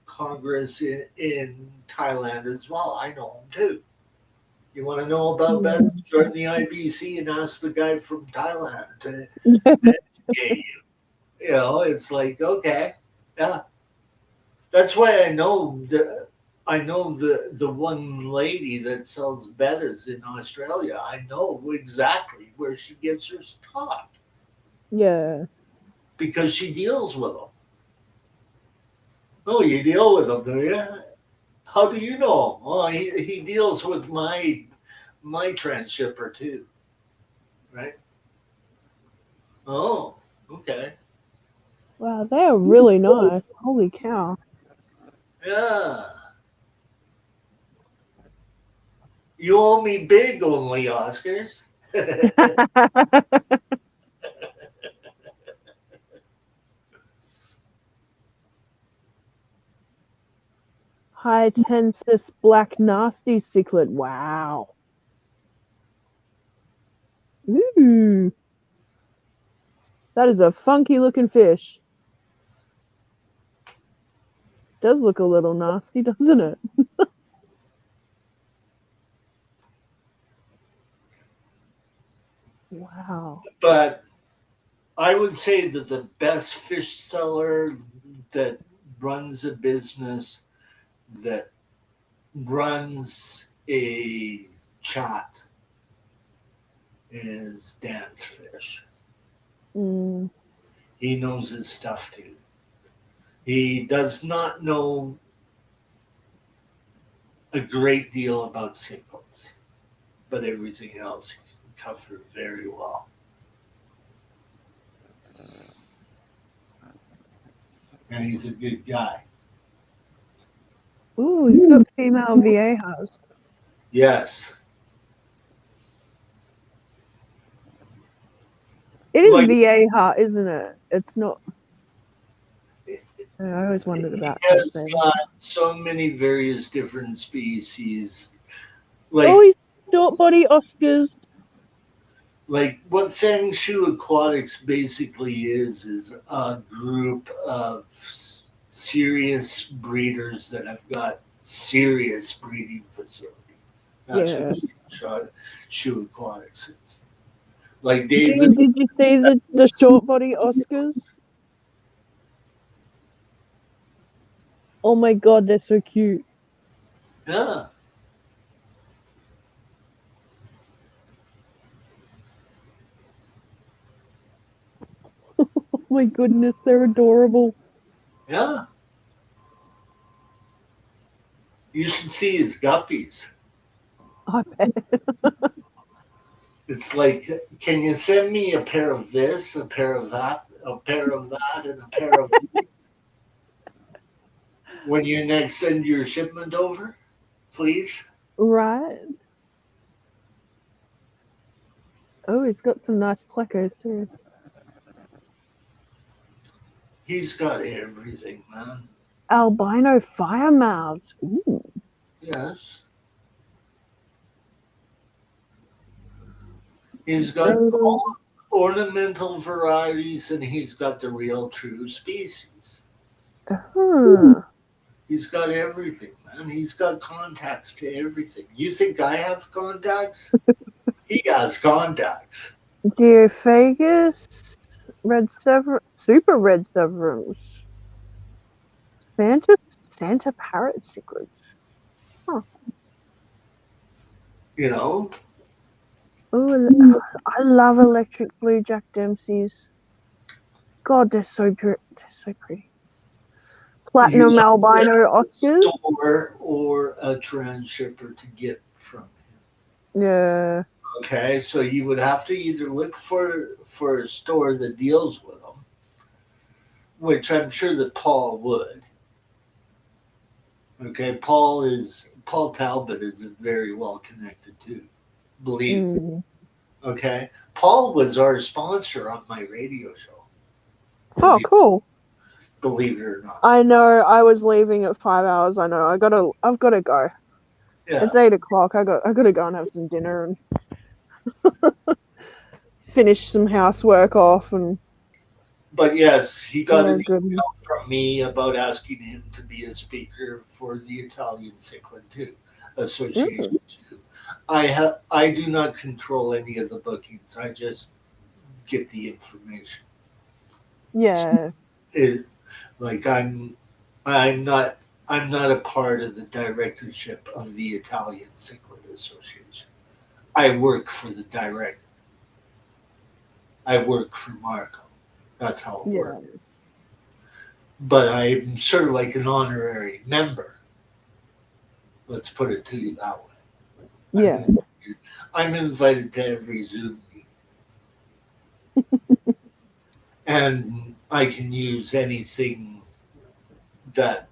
Congress in Thailand as well. I know him too. You want to know about Beta? Join the IBC and ask the guy from Thailand to educate you. You know, it's like, okay, yeah. That's why I know the one lady that sells betas in Australia. I know exactly where she gets her stock. Yeah. Because she deals with them. Oh, you deal with them, do you? How do you know him? Well, he deals with my transshipper too, right? Oh, okay. Wow, they are really nice. Holy cow. Yeah. You owe me big only, Oscars. High Tensis Black Nasty Cichlid. Wow. Ooh. That is a funky looking fish. Does look a little nasty, doesn't it? Wow. But I would say that the best fish seller that runs a business, that runs a chat, is Dance Fish. Mm. He knows his stuff too. He does not know a great deal about cichlids, but everything else he can cover very well. And he's a good guy. Ooh, he's got female viejas. Yes. It is vieja, isn't it? It's not. I always wondered about He has that. got so many various different species. Oh, he's short body Oscars. Like what Feng Shui Aquatics basically is a group of serious breeders that have got serious breeding facility. That's Yeah. what Shui Aquatics is. Like Jane, David. did you see the short body Oscars? Oh my god, they're so cute. Yeah. my goodness, they're adorable. Yeah. You should see his guppies. I bet. It's like, can you send me a pair of this, a pair of that, a pair of that, and a pair of these? When you next send your shipment over, please? Right. Oh, he's got some nice plecos too. He's got everything, man. Albino fire mouths. Ooh. Yes. He's got all ornamental varieties, and he's got the real true species. He's got everything, man. He's got contacts to everything. You think I have contacts? He has contacts. Geophagus, super red severums, Santa parrot cichlids. Huh. You know? Oh, I love electric blue Jack Dempsey's. God, they're so good. They're so pretty. Platinum albino Oscars. Store or a transshipper to get from him. Yeah. Okay, so you would have to either look for a store that deals with them, which I'm sure that Paul would. Okay, Paul Talbot is very well connected too. Believe me. Okay, Paul was our sponsor on my radio show. Oh, cool. Believe it or not. I know. I was leaving at 5 hours. I know. I've got to go. Yeah. It's 8 o'clock. I got to go and have some dinner and finish some housework off. But yes, he got an email from me about asking him to be a speaker for the Italian Cichlid too Association too. I do not control any of the bookings. I just get the information. Yeah. I'm not a part of the directorship of the Italian Cichlid Association. I work for the director. I work for Marco. That's how it works. But I'm sort of like an honorary member. Let's put it to you that way. Yeah. I'm invited to every Zoom meeting. And I can use anything that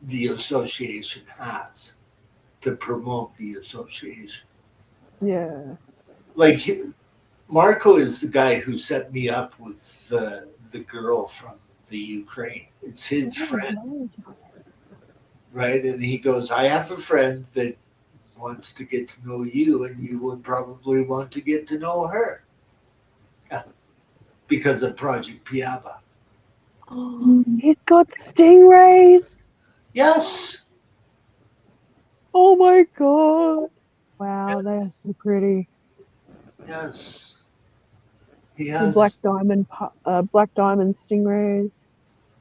the association has to promote the association. Yeah. Like Marco is the guy who set me up with the girl from the Ukraine. It's his friend. Right? And he goes, I have a friend that wants to get to know you, and you would probably want to get to know her. Yeah. Because of Project Piava. He's got stingrays. Yes. Oh my god. Wow, they are so pretty. Yes. He has black diamond stingrays.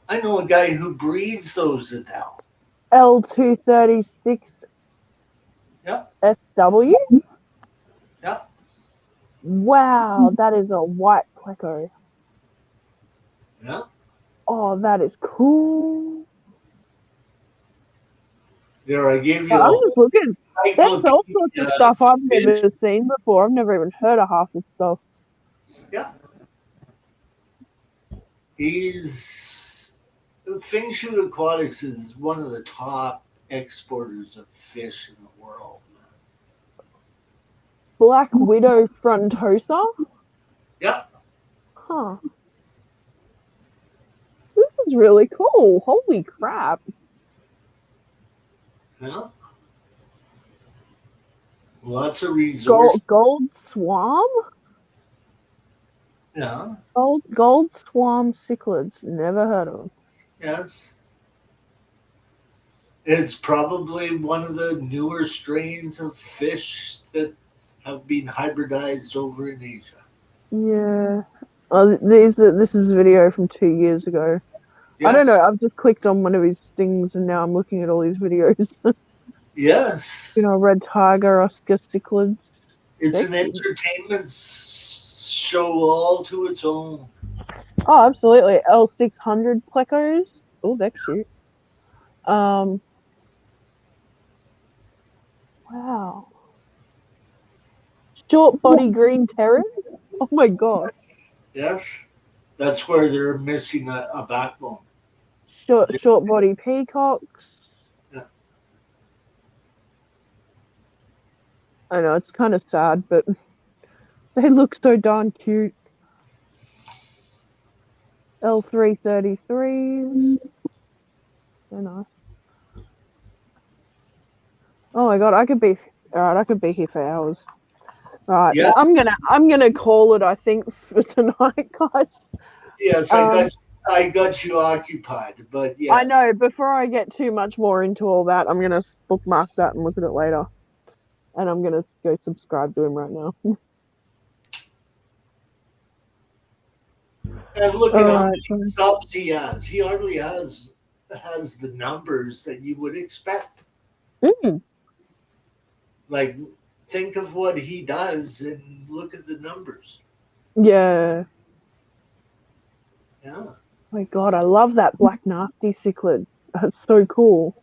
I know a guy who breeds those, Adele. L236 SW? Yeah. Wow, that is a white pleco. Yeah. Oh, that is cool. There, I gave you. I'm just looking. There's all sorts of stuff I've never seen before. I've never even heard of half this stuff. Yeah. Feng Shui Aquatics is one of the top exporters of fish in the world. Black Widow frontosa? Yeah. Huh. This is really cool. Holy crap. Yeah. Lots of resources. Gold Swam? Yeah. Gold Swam cichlids. Never heard of them. Yes. It's probably one of the newer strains of fish that have been hybridized over in Asia. Yeah. Oh, this is a video from 2 years ago. Yes. I don't know. I've just clicked on one of his stings and now I'm looking at all these videos. Yes. Red tiger, Oscar cichlids. It's an entertainment show all to its own. Oh, absolutely. L600 plecos. Oh, they're cute. Wow. Short body green terrors? Oh my god. Yes, that's where they're missing a backbone. Short body peacocks. Yeah. I know, it's kind of sad, but they look so darn cute. L333s. So nice. Oh my god, I could be here for hours. Right. Yes. I'm gonna call it, I think, for tonight, guys. Yes, I got you occupied, but yes. I know, before I get too much more into all that, I'm gonna bookmark that and look at it later. And I'm gonna go subscribe to him right now. And look at how many subs he has. He hardly has the numbers that you would expect. Mm. Like, think of what he does and look at the numbers. Yeah. Yeah. Oh my god, I love that black nasty cichlid. That's so cool.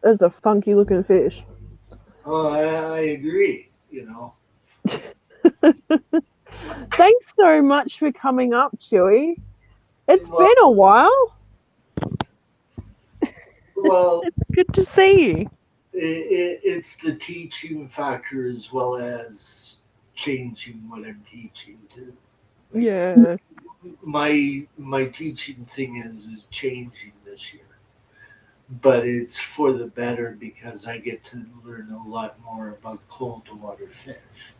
That's a funky looking fish. Oh, I agree, you know. Thanks so much for coming up, Chewy. It's been a while. Well, it's good to see you. It's the teaching factor as well as changing what I'm teaching too. Like, yeah. My teaching thing is changing this year, but it's for the better because I get to learn a lot more about cold water fish.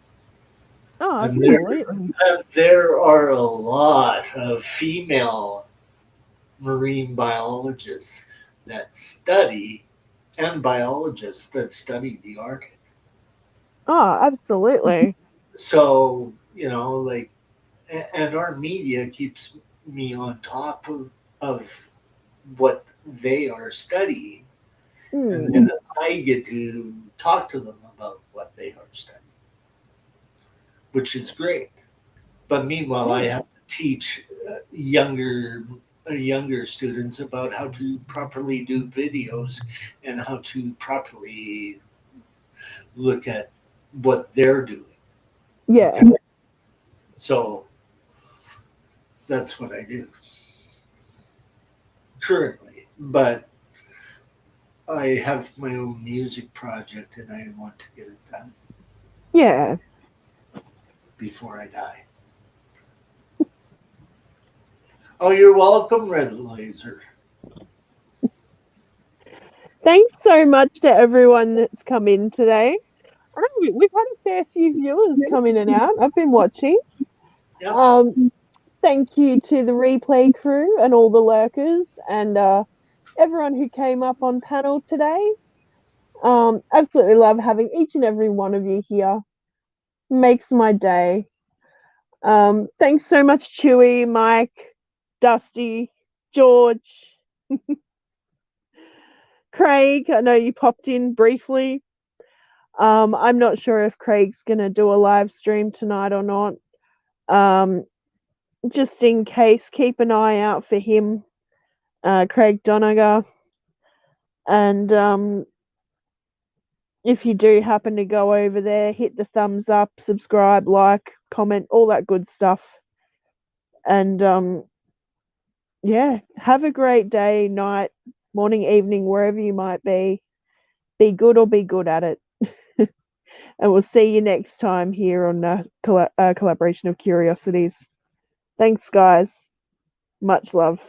Oh, and absolutely. There are a lot of female marine biologists that study and biologists that study the Arctic. Oh, absolutely. So, you know, like, and our media keeps me on top of what they are studying. And then I get to talk to them about what they are studying, which is great. But meanwhile, I have to teach younger students about how to properly do videos and how to properly look at what they're doing. Yeah. Okay? So that's what I do currently. But I have my own music project and I want to get it done. Yeah. Before I die. Oh, you're welcome, Red Laser. Thanks so much to everyone that's come in today. We've had a fair few viewers come in and out. I've been watching. Yep. Thank you to the replay crew and all the lurkers and everyone who came up on panel today. Absolutely love having each and every one of you here. Makes my day. Thanks so much, Chewy, Mike, Dusty, George, Craig. I know you popped in briefly. I'm not sure if Craig's gonna do a live stream tonight or not. Just in case, keep an eye out for him, Craig Donegar. And if you do happen to go over there, hit the thumbs up, subscribe, like, comment, all that good stuff. And yeah, have a great day, night, morning, evening, wherever you might be. Be good or be good at it. And we'll see you next time here on Collaboration of Curiosities. Thanks, guys. Much love.